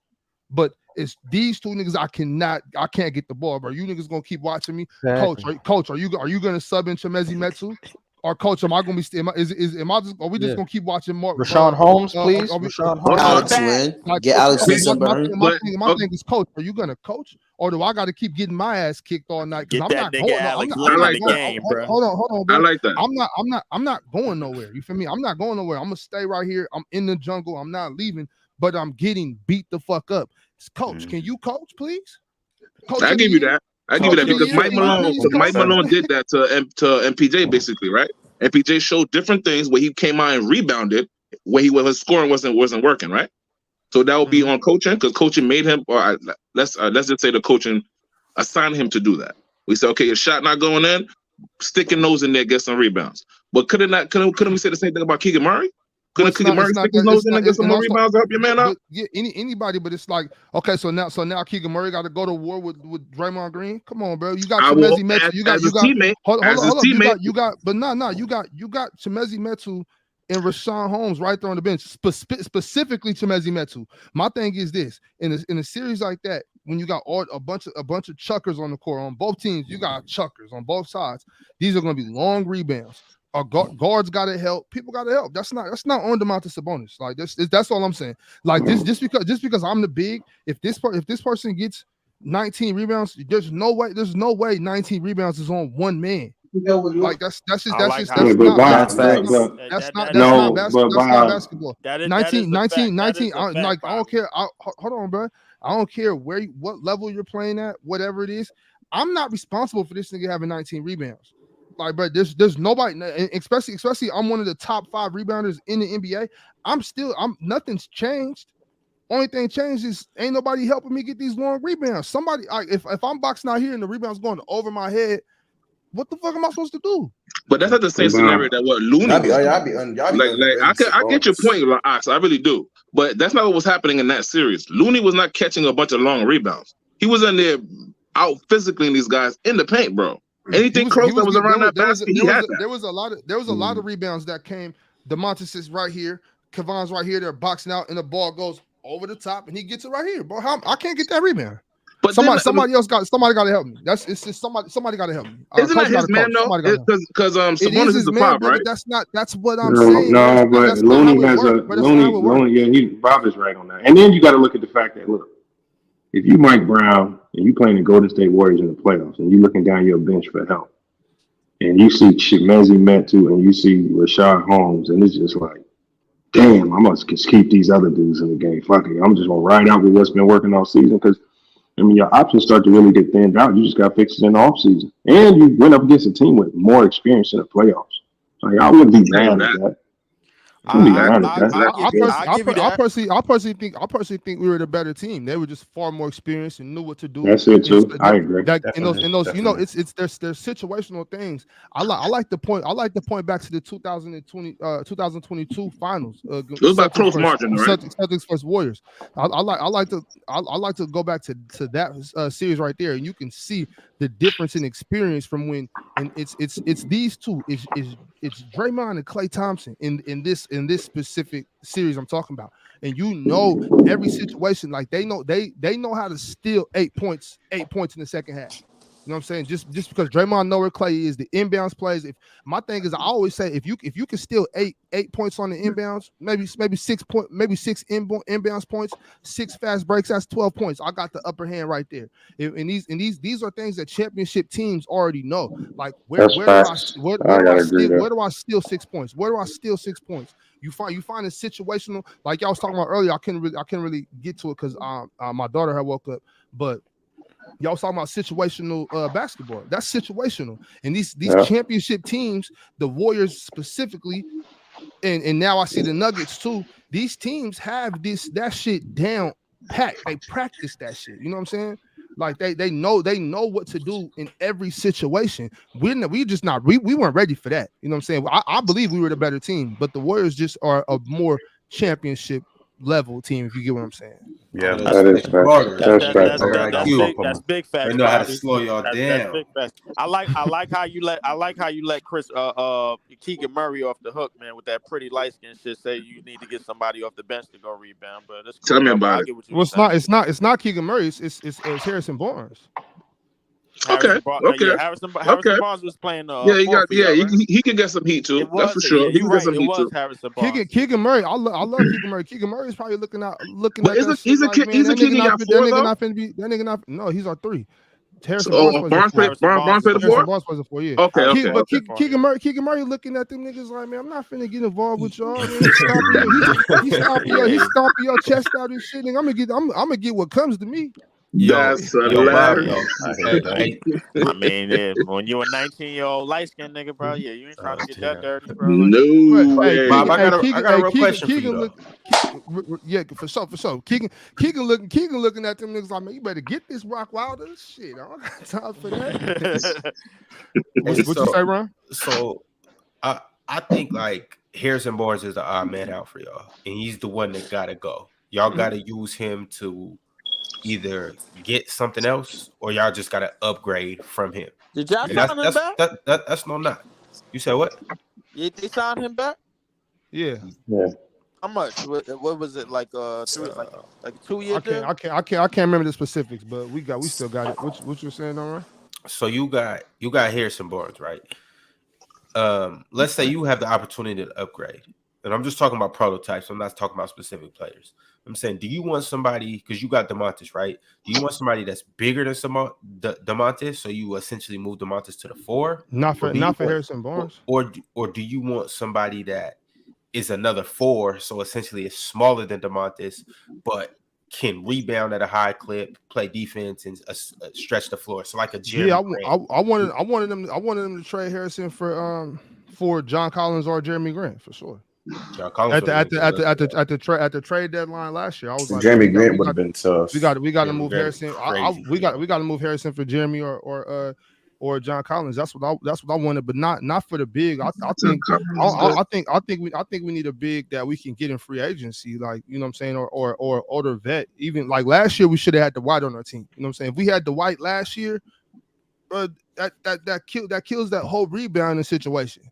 Speaker 1: But it's these two niggas I can't get the ball, bro. You niggas gonna keep watching me,
Speaker 13: Exactly.
Speaker 1: Coach. Are you gonna sub in Chemezi Metsu, or Coach? Am I gonna be? Are we just gonna keep watching more?
Speaker 13: Rashawn Holmes, please. Rashawn Holmes.
Speaker 6: Alex win. Get Alex Winsenberg.
Speaker 1: My thing is, Coach. Are you gonna coach, or do I got to keep getting my ass kicked all night? Because I'm not going. Hold on, bro.
Speaker 20: I like that.
Speaker 1: I'm not going nowhere. You feel me? I'm not going nowhere. I'm gonna stay right here. I'm in the jungle. I'm not leaving. But I'm getting beat the fuck up. Coach, can you coach, please? Coach,
Speaker 20: I give you that. I give you that because Mike Malone did that to MPJ basically, right? MPJ showed different things where he came out and rebounded, where his scoring wasn't working, right? So that would be on coaching because coaching made him, or let's just say the coaching assigned him to do that. We said, okay, your shot not going in, stick your nose in there, get some rebounds. But couldn't we say the same thing about Keegan Murray? Couldn't Keegan Murray stick his nose in and get some more rebounds to help your man out?
Speaker 1: Yeah, anybody, but it's like, okay, so now Keegan Murray got to go to war with Draymond Green. Come on, bro. You got Chemezi Metsu. You got Chemezi Metsu and Rashawn Holmes right there on the bench, specifically Chemezi Metsu. My thing is this: in a series like that, when you got a bunch of chuckers on the court on both teams, you got chuckers on both sides. These are going to be long rebounds. Our guards got to help. People got to help. That's not on Domantas Sabonis. Like that's all I'm saying. Like this, just because I'm the big. If this person gets 19 rebounds, there's no way 19 rebounds is on one man. Like that's not basketball. 19. Like I don't care. Hold on, bro. I don't care what level you're playing at, whatever it is. I'm not responsible for this nigga having 19 rebounds. Like, bro, there's nobody, especially I'm one of the top 5 rebounders in the NBA. Nothing's changed. Only thing changed is ain't nobody helping me get these long rebounds. Somebody, if I'm boxing out here and the rebound's going over my head, what the fuck am I supposed to do?
Speaker 20: But that's not the same scenario that what Looney was. I get your point, Ox. I really do. But that's not what was happening in that series. Looney was not catching a bunch of long rebounds. He was in there out physically these guys in the paint, bro. Anything close that was around that basket, he had that.
Speaker 1: There was a lot of rebounds that came. Domantas is right here, Kevin's right here. They're boxing out, and the ball goes over the top, and he gets it right here. Bro, I can't get that rebound. But somebody got to help me. It's just somebody got to help me.
Speaker 20: Isn't that his man though? Because Sabonis is the five, right?
Speaker 1: That's what I'm saying.
Speaker 12: No, but Looney has Looney. Yeah, Bob is right on that. And then you got to look at the fact that if you Mike Brown and you playing the Golden State Warriors in the playoffs and you looking down your bench for help and you see Chemezi Metsu and you see Rashawn Holmes and it's just like, damn, I must just keep these other dudes in the game. Fuck it. I'm just going to ride out with what's been working all season because, I mean, your options start to really get thinned out. You just got fixes in the offseason. And you went up against a team with more experience in the playoffs. Like, I wouldn't be mad at that.
Speaker 1: I personally think we were the better team. They were just far more experienced and knew what to do.
Speaker 12: That's it too. I agree.
Speaker 1: In those, you know, there's situational things. I like the point back to the 2022 finals.
Speaker 20: It was by close margin, right?
Speaker 1: Celtics versus Warriors. I like to go back to that series right there, and you can see the difference in experience from when, and it's these two. It's Draymond and Klay Thompson in this specific series I'm talking about. And you know every situation, like they know how to steal 8 points in the second half. You know what I'm saying? Just because Draymond know where Klay is, the inbounds plays. If my thing is, I always say if you can steal eight points on the inbounds, maybe 6 inbounds points, 6 fast breaks, that's 12 points. I got the upper hand right there. And these are things that championship teams already know. Like where do I steal 6 points? Where do I steal 6 points? You find a situational, like y'all was talking about earlier. I couldn't really get to it because my daughter had woke up, but y'all was talking about situational basketball. That's situational. And these championship teams, the Warriors specifically, and now I see the Nuggets too. These teams have that shit down packed. They practice that shit. You know what I'm saying? Like they know what to do in every situation. We weren't ready for that. You know what I'm saying? I believe we were the better team, but the Warriors just are a more championship level team. If you get what I'm saying.
Speaker 21: Yeah,
Speaker 12: that is fact.
Speaker 15: That's big facts.
Speaker 17: They know how to
Speaker 15: Bobby.
Speaker 17: slow y'all
Speaker 15: That's
Speaker 17: down.
Speaker 15: big facts. I like how you let Chris Keegan Murray off the hook, man, with that pretty light skin shit. Say you need to get somebody off the bench to go rebound, but that's cool.
Speaker 20: Tell me
Speaker 15: But
Speaker 20: about
Speaker 15: I
Speaker 20: it.
Speaker 15: get what you
Speaker 1: Well,
Speaker 15: were saying.
Speaker 1: it's not Keegan Murray. It's Harrison Barnes.
Speaker 20: Okay.
Speaker 15: Harrison
Speaker 20: Okay.
Speaker 15: Barnes was playing
Speaker 20: Yeah,
Speaker 15: four for y'all, right?
Speaker 20: he can get some heat too.
Speaker 15: It
Speaker 20: That's
Speaker 15: was
Speaker 20: for sure. He
Speaker 15: you're
Speaker 20: can get
Speaker 15: right.
Speaker 20: some
Speaker 15: It
Speaker 20: heat
Speaker 15: was
Speaker 20: too.
Speaker 15: Harrison Barnes.
Speaker 1: Keegan Murray. I love Keegan Murray. Keegan Murray is probably looking at
Speaker 20: But
Speaker 1: that shit like, man,
Speaker 20: he's a
Speaker 1: that nigga
Speaker 20: Keegan
Speaker 1: not
Speaker 20: got
Speaker 1: that
Speaker 20: 4
Speaker 1: nigga
Speaker 20: though.
Speaker 1: not finna be that nigga not. No, he's our 3.
Speaker 20: So,
Speaker 1: Harrison Barnes plays the 4.
Speaker 20: Barnes played the 4.
Speaker 1: Harrison Barnes plays the 4. Yeah.
Speaker 20: Okay.
Speaker 1: Keegan Murray looking at them niggas like, man, I'm not finna get involved with y'all, man. He's stomping your chest out and shit. Nigga, I'm gonna get what comes to me.
Speaker 20: That's
Speaker 17: hilarious.
Speaker 15: I mean, yeah, when you a 19-year-old light skinned nigga, bro, yeah, you ain't trying to get that dirty, bro.
Speaker 20: No
Speaker 1: Hey,
Speaker 20: way.
Speaker 17: Bob, I got a real question for you though.
Speaker 1: Yeah, for sure. Keegan looking at them niggas like, man, you better get this Rock Wilder shit. I don't got time for that. what you say, Ron?
Speaker 17: So I think like Harrison Barnes is the odd man out for y'all, and he's the one that gotta go. Y'all gotta use him to either get something else or y'all just gotta upgrade from him.
Speaker 15: Did y'all sign him back?
Speaker 17: That's no knock. You said what?
Speaker 15: Yeah, they signed him back.
Speaker 1: Yeah.
Speaker 15: How much? What was it like? 2 years?
Speaker 1: I can't remember the specifics, but we still got it. What you saying, all right?
Speaker 17: So you got Harrison Barnes, right? Let's say you have the opportunity to upgrade, and I'm just talking about prototypes. I'm not talking about specific players. I'm saying, do you want somebody, because you got DeMontis, right? Do you want somebody that's bigger than DeMontis, so you essentially move DeMontis to the 4?
Speaker 1: Not for Harrison Barnes.
Speaker 17: Or do you want somebody that is another 4, so essentially is smaller than DeMontis, but can rebound at a high clip, play defense, and stretch the floor? So like a Jeremy Grant.
Speaker 1: I wanted them to trade Harrison for John Collins or Jeremy Grant for sure.
Speaker 17: John Collins
Speaker 1: at the trade deadline last year, I was like,
Speaker 6: Jeremy Grant would have been tough.
Speaker 1: We got to move Harrison. We got to move Harrison for Jeremy or John Collins. That's what I wanted, but not for the big. I think we need a big that we can get in free agency, like, you know what I'm saying, or older vet. Even like last year, we should have had Dwight on our team. You know what I'm saying? If we had Dwight last year, that kills that whole rebounding situation.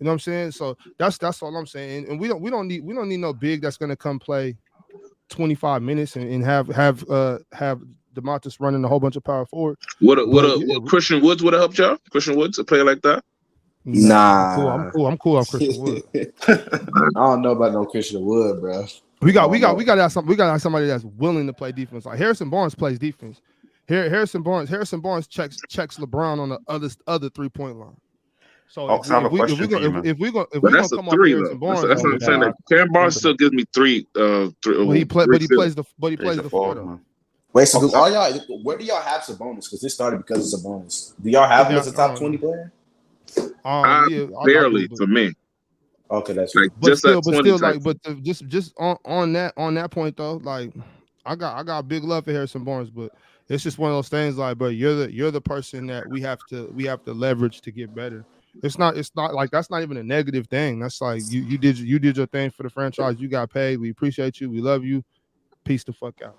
Speaker 1: You know what I'm saying? So that's all I'm saying. And we don't need no big that's gonna come play 25 minutes and have DeMontis running a whole bunch of power forward.
Speaker 20: What Christian Woods would have helped y'all? Christian Woods, a player like that?
Speaker 6: Nah.
Speaker 1: I'm cool on Christian Wood.
Speaker 6: I don't know about no Christian Wood, bro.
Speaker 1: We got to have somebody that's willing to play defense. Like Harrison Barnes plays defense. Harrison Barnes checks LeBron on the other 3-point line. So
Speaker 21: if
Speaker 1: we're gonna
Speaker 20: that's
Speaker 1: come
Speaker 20: a 3
Speaker 1: off Harrison Barnes,
Speaker 20: that's what I'm saying. Karen Barnes still gives me 3.
Speaker 1: Well, he plays the 4 though.
Speaker 6: Wait, so where do y'all have Sabonis? Because this started because of Sabonis. Do y'all have him as a top 20 player?
Speaker 20: Barely for me.
Speaker 6: Okay, that's
Speaker 20: like
Speaker 1: but
Speaker 20: just
Speaker 1: still, just on that point though, like I got big love for Harrison Barnes, but it's just one of those things like, bro, you're the person that we have to leverage to get better. It's not like that's not even a negative thing. That's like you did your thing for the franchise. You got paid. We appreciate you. We love you. Peace the fuck out.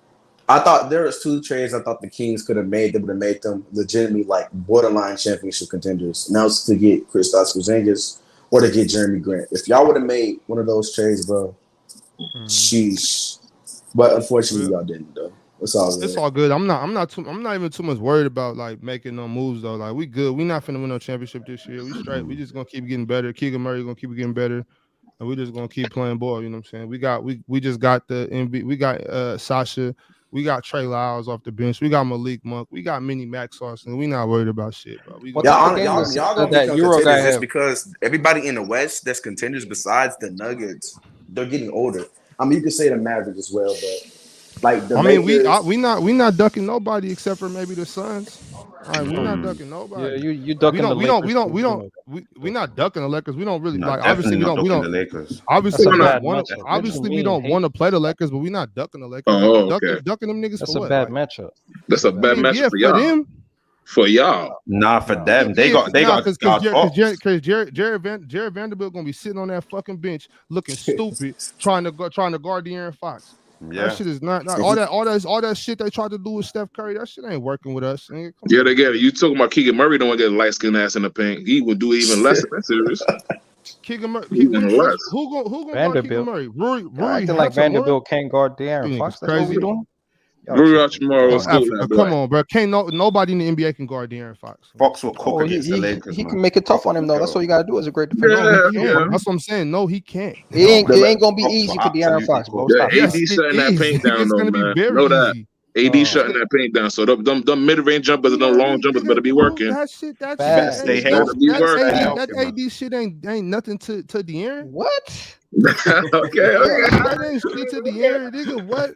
Speaker 6: I thought there was 2 trades I thought the Kings could have made that would have made them legitimately like borderline championship contenders. And that was to get Kristaps Porzingis or to get Jeremy Grant. If y'all would have made one of those trades, bro, sheesh. But unfortunately, y'all didn't though. It's all good.
Speaker 1: It's all good. I'm not even too much worried about like making no moves though. Like we good. We not finna win no championship this year. We straight. We just gonna keep getting better. Keegan Murray gonna keep getting better, and we just gonna keep playing ball. You know what I'm saying? We just got the MB. We got Sasha. We got Trey Lyles off the bench. We got Malik Monk. We got Mini Max Austin. We not worried about shit, bro.
Speaker 6: Y'all gonna become contenders just because everybody in the West that's contenders besides the Nuggets, they're getting older. I mean, you could say the Mavericks as well, but Like the
Speaker 1: I mean,
Speaker 6: Lakers.
Speaker 1: we not ducking nobody except for maybe the Suns. All right, we're not ducking
Speaker 13: Yeah,
Speaker 1: nobody.
Speaker 13: you ducking the Lakers.
Speaker 1: We not ducking the Lakers. We don't really
Speaker 21: No,
Speaker 1: like. Obviously,
Speaker 21: definitely
Speaker 1: we
Speaker 21: not
Speaker 1: don't. We
Speaker 21: ducking
Speaker 1: don't.
Speaker 21: the Lakers.
Speaker 13: That's a
Speaker 1: Obviously, we
Speaker 13: bad
Speaker 1: don't want to.
Speaker 13: matchup. What you
Speaker 1: Obviously, we
Speaker 13: mean?
Speaker 1: don't want to play the Lakers, but we not ducking the Lakers.
Speaker 20: Oh,
Speaker 1: Ducking,
Speaker 20: okay.
Speaker 1: ducking them niggas
Speaker 13: That's
Speaker 1: for
Speaker 13: a
Speaker 1: what?
Speaker 13: bad
Speaker 1: Like,
Speaker 13: matchup.
Speaker 20: That's a bad matchup
Speaker 1: yeah,
Speaker 20: for
Speaker 1: for
Speaker 20: y'all.
Speaker 1: them.
Speaker 20: For y'all.
Speaker 21: Nah, for them. They
Speaker 1: Yeah,
Speaker 21: got
Speaker 1: because Jared Vanderbilt gonna be sitting on that fucking bench looking stupid, trying to guard De'Aaron Fox.
Speaker 21: Yeah.
Speaker 1: That shit is not all that shit they tried to do with Steph Curry. That shit ain't working with us. Nigga.
Speaker 20: Yeah, they get it. You talking about Keegan Murray don't want to get a light skinned ass in the paint. He would do even less in that series.
Speaker 1: Keegan Murray.
Speaker 20: Even less.
Speaker 1: Who gonna guard Keegan Murray? Rory
Speaker 13: acting like Vanderbilt can't guard De'Aaron Fox. That's what we doing.
Speaker 20: Rory Hachimura was still that boy.
Speaker 1: Come on, bro. Can't nobody in the NBA can guard De'Aaron Fox.
Speaker 21: Fox will cook against the Lakers.
Speaker 13: He can make it tough on him though. That's all you gotta do as a great defender.
Speaker 1: No, he can't. That's what I'm saying. No, he can't.
Speaker 13: It ain't gonna be easy for De'Aaron Fox, bro.
Speaker 20: Yeah,
Speaker 13: Stop.
Speaker 20: AD shutting that paint down
Speaker 1: It's
Speaker 20: though,
Speaker 1: gonna be
Speaker 20: man.
Speaker 1: very
Speaker 20: Know that.
Speaker 1: easy.
Speaker 20: AD shutting that paint down. So them mid-range jumpers and them long jumpers better be working.
Speaker 1: That shit,
Speaker 20: That
Speaker 1: AD shit ain't nothing to De'Aaron.
Speaker 13: What?
Speaker 20: Okay.
Speaker 1: That ain't shit to De'Aaron, nigga. What?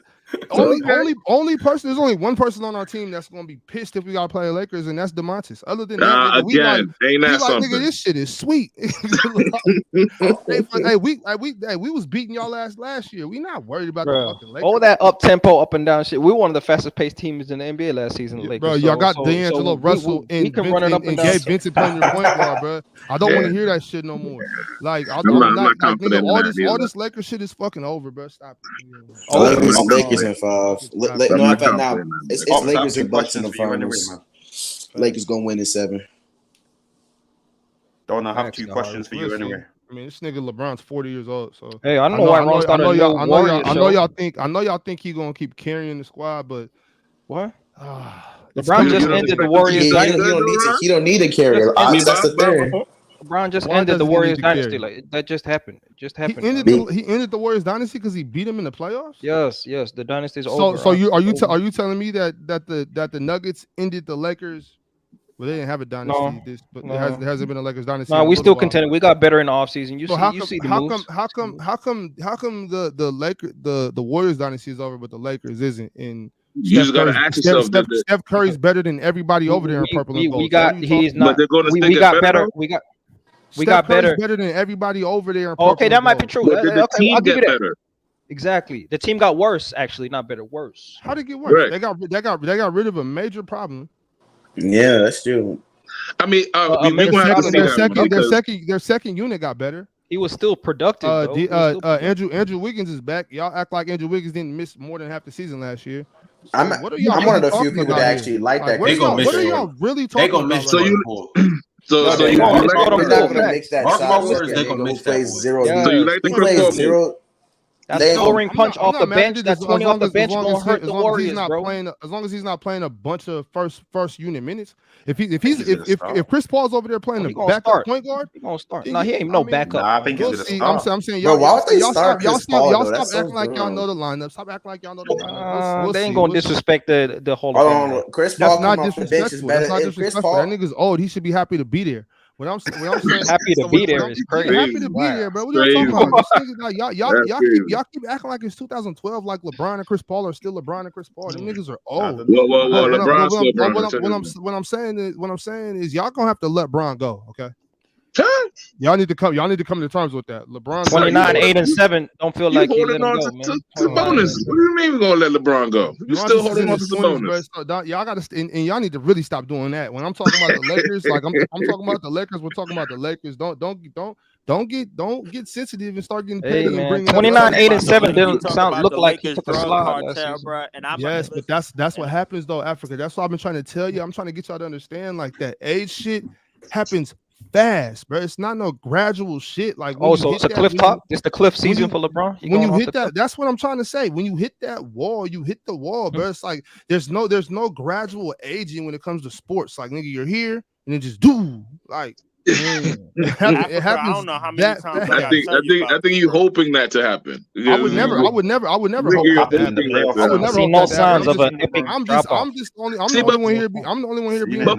Speaker 1: Only person. There's only one person on our team that's gonna be pissed if we gotta play the Lakers, and that's DeMontis. Other than that, nigga, we like, nigga, this shit is sweet. We was beating y'all last year. We not worried about the fucking Lakers.
Speaker 13: All that up tempo, up and down shit. We're one of the fastest paced teams in the NBA last season. Lakers.
Speaker 1: Bro, y'all got D'Angelo Russell and Gabe Vincent playing your point guard, bro. I don't want to hear that shit no more. Like, I'm not confident. Nigga, all this Lakers shit is fucking over, bro. Stop it.
Speaker 6: Lakers in 5. No, in fact, now it's Lakers and Bucks in the finals. Lakers gonna win in 7.
Speaker 21: Don't I have 2 questions for you anyway?
Speaker 1: I mean, this nigga LeBron's 40 years old, so
Speaker 13: hey, I don't know why Ron started a new Warriors show.
Speaker 1: I know y'all think he gonna keep carrying the squad, but
Speaker 13: what? LeBron just ended the Warriors dynasty.
Speaker 6: He don't need to carry. That's the thing.
Speaker 13: LeBron just ended the Warriors dynasty. Like that just happened. It just happened.
Speaker 1: He ended the Warriors dynasty because he beat him in the playoffs.
Speaker 13: Yes, the dynasty is over.
Speaker 1: So are you telling me that the Nuggets ended the Lakers? Well, they didn't have a dynasty. There hasn't been a Lakers dynasty.
Speaker 13: No, we still contended. We got better in the offseason.
Speaker 1: How come the Warriors dynasty is over, but the Lakers isn't? And
Speaker 20: you just gotta ask yourself.
Speaker 1: Steph Curry's better than everybody over there in purple and gold.
Speaker 13: We got better. We got better
Speaker 1: than everybody over there.
Speaker 13: Okay, that might be true.
Speaker 20: But did the team get better?
Speaker 13: Exactly. The team got worse, actually, not better, worse.
Speaker 1: How did it get worse? Right. They got rid of a major problem.
Speaker 6: Yeah, that's true.
Speaker 20: I mean,
Speaker 1: their second unit got better.
Speaker 13: He was still productive.
Speaker 1: Andrew Wiggins is back. Y'all act like Andrew Wiggins didn't miss more than half the season last year. So
Speaker 6: I'm one of the few people that actually like that.
Speaker 1: What are y'all really talking about?
Speaker 20: So
Speaker 6: you
Speaker 20: like
Speaker 6: the Chris Paul?
Speaker 13: That scoring punch off the bench, that 20 off the bench gonna hurt the Warriors, bro.
Speaker 1: As long as he's not playing a bunch of first unit minutes. If Chris Paul's over there playing the backup point guard,
Speaker 13: he gonna start. No, he ain't no backup.
Speaker 21: I think he's gonna start.
Speaker 1: I'm saying y'all stop acting like y'all know the lineup. Stop acting like y'all know the lineup.
Speaker 13: They ain't gonna disrespect the whole.
Speaker 6: Chris Paul.
Speaker 1: That's not disrespectful. That nigga's old. He should be happy to be there. When I'm saying
Speaker 13: happy to be there is crazy.
Speaker 1: Happy to be there, bro. What are you talking about? Y'all keep acting like it's 2012, like LeBron and Chris Paul are still LeBron and Chris Paul. Them niggas are old. What I'm saying is y'all gonna have to let Bron go, okay? Y'all need to come to terms with that. LeBron
Speaker 13: 29, 8, and 7. Don't feel like you let him go, man.
Speaker 20: Sabonis. What do you mean we're gonna let LeBron go? You still holding on to Sabonis.
Speaker 1: Y'all gotta and y'all need to really stop doing that. When I'm talking about the Lakers, like I'm talking about the Lakers, we're talking about the Lakers. Don't get sensitive and start getting petty and bringing
Speaker 13: 29, 8, and 7 didn't look like he took a slide last season.
Speaker 1: Yes, but that's what happens though, Africa. That's what I've been trying to tell you. I'm trying to get y'all to understand, like, that age shit happens fast, bro. It's not no gradual shit. Like,
Speaker 13: so it's a cliff top. It's the cliff season for LeBron.
Speaker 1: When you hit that, that's what I'm trying to say. When you hit that wall, you hit the wall, bro. It's like there's no gradual aging when it comes to sports. Like, nigga, you're here and then just do like. It happens.
Speaker 15: I don't know how many times
Speaker 20: I think you hoping that to happen.
Speaker 1: I would never hope that to happen. I would never hope
Speaker 13: no signs of an epic
Speaker 1: I'm the only one here being
Speaker 20: but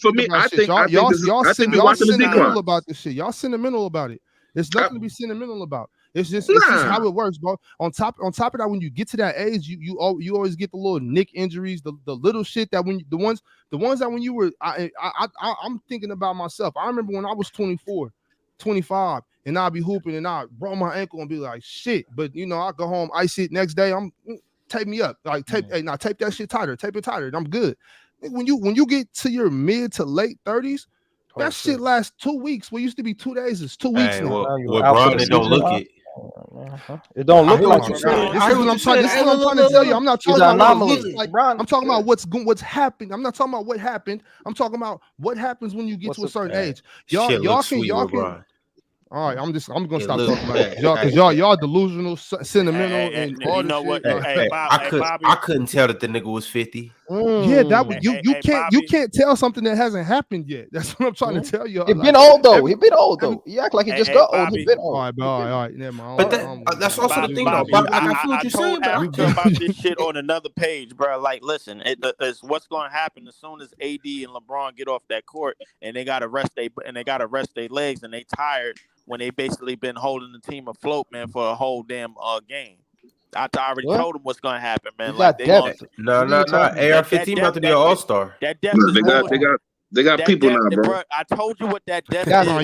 Speaker 20: for me, I think
Speaker 1: y'all sentimental about this shit. Y'all sentimental about it. There's nothing to be sentimental about. It's just how it works, bro. On top of that, when you get to that age, you always get the little nick injuries, the little shit that when the ones that when you were I'm thinking about myself. I remember when I was 24, 25, and I'd be hooping and I broke my ankle and be like shit. But I go home, ice it next day. I'm tape me up, like tape that shit tighter, tape it tighter, and I'm good. When you get to your mid to late 30s. That shit lasts 2 weeks. What used to be 2 days is 2 weeks now.
Speaker 17: Well, Bron, it don't look it.
Speaker 13: It don't look like
Speaker 1: This is what I'm trying to tell you. I'm not talking about what it looks like. I'm talking about what's happened. I'm not talking about what happened. I'm talking about what happens when you get to a certain age. Y'all can. All right, I'm gonna stop talking about it because y'all delusional, sentimental, and all this shit.
Speaker 17: I couldn't tell that the nigga was 50.
Speaker 1: Yeah, that was you can't tell something that hasn't happened yet. That's what I'm trying to tell you.
Speaker 13: He been old though. He been old though. You act like he just got old. He been old.
Speaker 1: All right. Never mind.
Speaker 17: But that's also the thing though.
Speaker 15: I told Africa about this shit on another page, bro. Like, listen, it's what's going to happen as soon as AD and LeBron get off that court and they got to rest their legs and they tired. When they basically been holding the team afloat, man, for a whole damn game. I already told them what's gonna happen, man. Like
Speaker 17: no. AR-15 about to be an all-star.
Speaker 15: That depth is
Speaker 20: they got people now, bro.
Speaker 15: I told you what that depth
Speaker 1: is.
Speaker 15: Ron,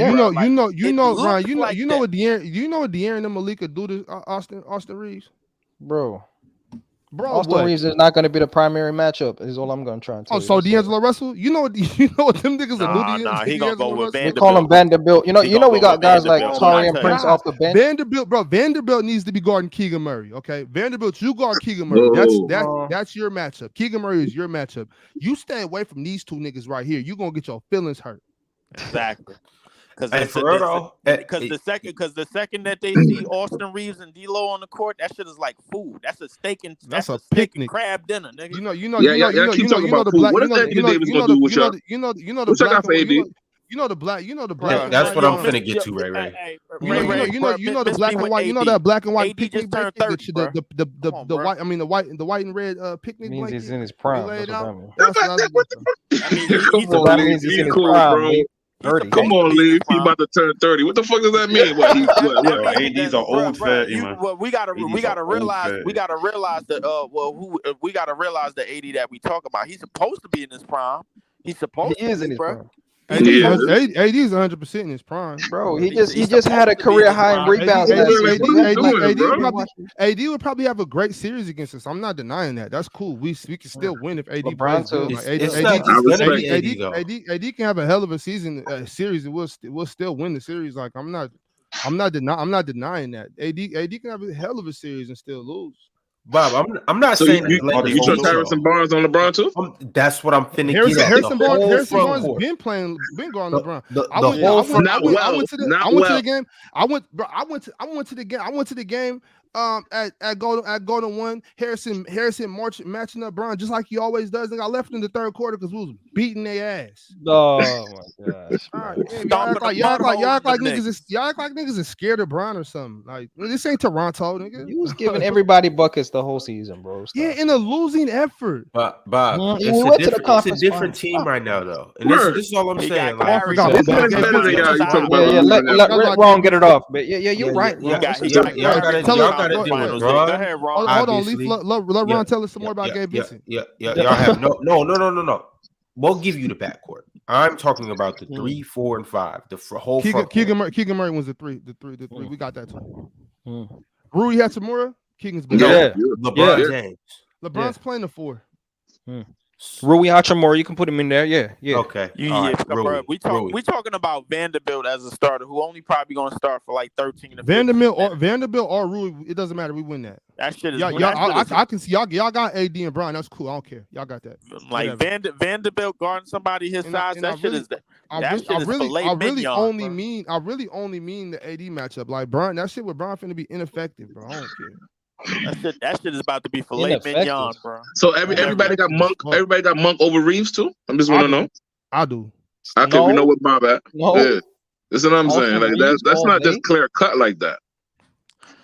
Speaker 1: you know what De'Aaron and Malika do to Austin Reeves,
Speaker 13: bro. Austin Reeves is not going to be the primary matchup. Is all I'm going to try and tell you.
Speaker 1: So D'Angelo Russell, you know what them niggas are doing?
Speaker 15: He gonna go with Vanderbilt.
Speaker 13: We call him Vanderbilt. You know we got guys like Taurean Prince off the bench.
Speaker 1: Vanderbilt needs to be guarding Keegan Murray. Okay, Vanderbilt, you guard Keegan Murray. That's your matchup. Keegan Murray is your matchup. You stay away from these two niggas right here. You gonna get your feelings hurt.
Speaker 15: Exactly. Because the second that they see Austin Reeves and D'Lo on the court, that shit is like food. That's a steak and
Speaker 1: picnic
Speaker 15: crab dinner, nigga.
Speaker 1: You know the black.
Speaker 17: That's what I'm finna get to, Ray.
Speaker 1: You know the black and white. You know that black and white picnic blanket. The white. I mean the white and red picnic
Speaker 13: means
Speaker 1: blanket.
Speaker 13: He's in his prime.
Speaker 20: What means he's in his prime? 30. Come on, Lee. He about to turn 30. What the fuck does that mean?
Speaker 21: AD's an old 30, man.
Speaker 15: Well, we gotta realize the 80 that we talk about. He's supposed to be in his prime. He is in his prime.
Speaker 1: AD is 100% in his prime,
Speaker 13: bro. He just had a career high in rebounds.
Speaker 1: AD would probably have a great series against us. I'm not denying that. That's cool. We can still win if AD plays good. AD can have a hell of a season series and we'll still win the series. Like I'm not denying that. AD can have a hell of a series and still lose.
Speaker 17: Bob, I'm not saying
Speaker 20: you trust Harrison Barnes on LeBron too.
Speaker 17: That's what I'm finna
Speaker 1: get at. Harrison Barnes
Speaker 17: been
Speaker 1: guarding LeBron. I went to the game at Golden 1. Harrison matching up Bron just like he always does. And I left in the third quarter because we was beating their ass.
Speaker 13: Oh my gosh!
Speaker 1: Y'all act like niggas is scared of Bron or something. Like this ain't Toronto, nigga.
Speaker 13: You was giving everybody buckets the whole season, bro.
Speaker 1: Yeah, in a losing effort.
Speaker 17: Bob, it's a different team right now, though. And this is all I'm saying.
Speaker 13: Let Ron get it off. But yeah, you're right.
Speaker 17: Y'all gotta deal with Ron.
Speaker 15: Go ahead, Ron.
Speaker 1: Hold on, Leaf. Let Ron tell us some more about Gabe Vincent.
Speaker 17: Y'all have no. We'll give you the backcourt. I'm talking about the 3, 4, and 5. The whole
Speaker 1: Keegan Murray was the three. We got that too. Rui Hachimura. Keegan's been
Speaker 17: LeBron James.
Speaker 1: LeBron's playing the 4.
Speaker 13: Rui Hachimura, you can put him in there. Yeah.
Speaker 17: Okay.
Speaker 15: We talking about Vanderbilt as a starter, who only probably gonna start for like 13 to 15.
Speaker 1: Vanderbilt or Rui, it doesn't matter. We win that.
Speaker 15: That shit is.
Speaker 1: I can see y'all got AD and Bron. That's cool. I don't care. Y'all got that.
Speaker 15: Like Vanderbilt guarding somebody his size. That shit is. I really only mean the AD matchup. Like Bron, that shit with Bron finna be ineffective, bro. I don't care. That shit is about to be filet mignon, bro.
Speaker 20: So everybody got Monk. Everybody got Monk over Reeves too. I'm just want to know.
Speaker 1: I do.
Speaker 20: Okay, we know what Bob at. No. Yeah. That's what I'm saying. Like that's not just clear cut like that.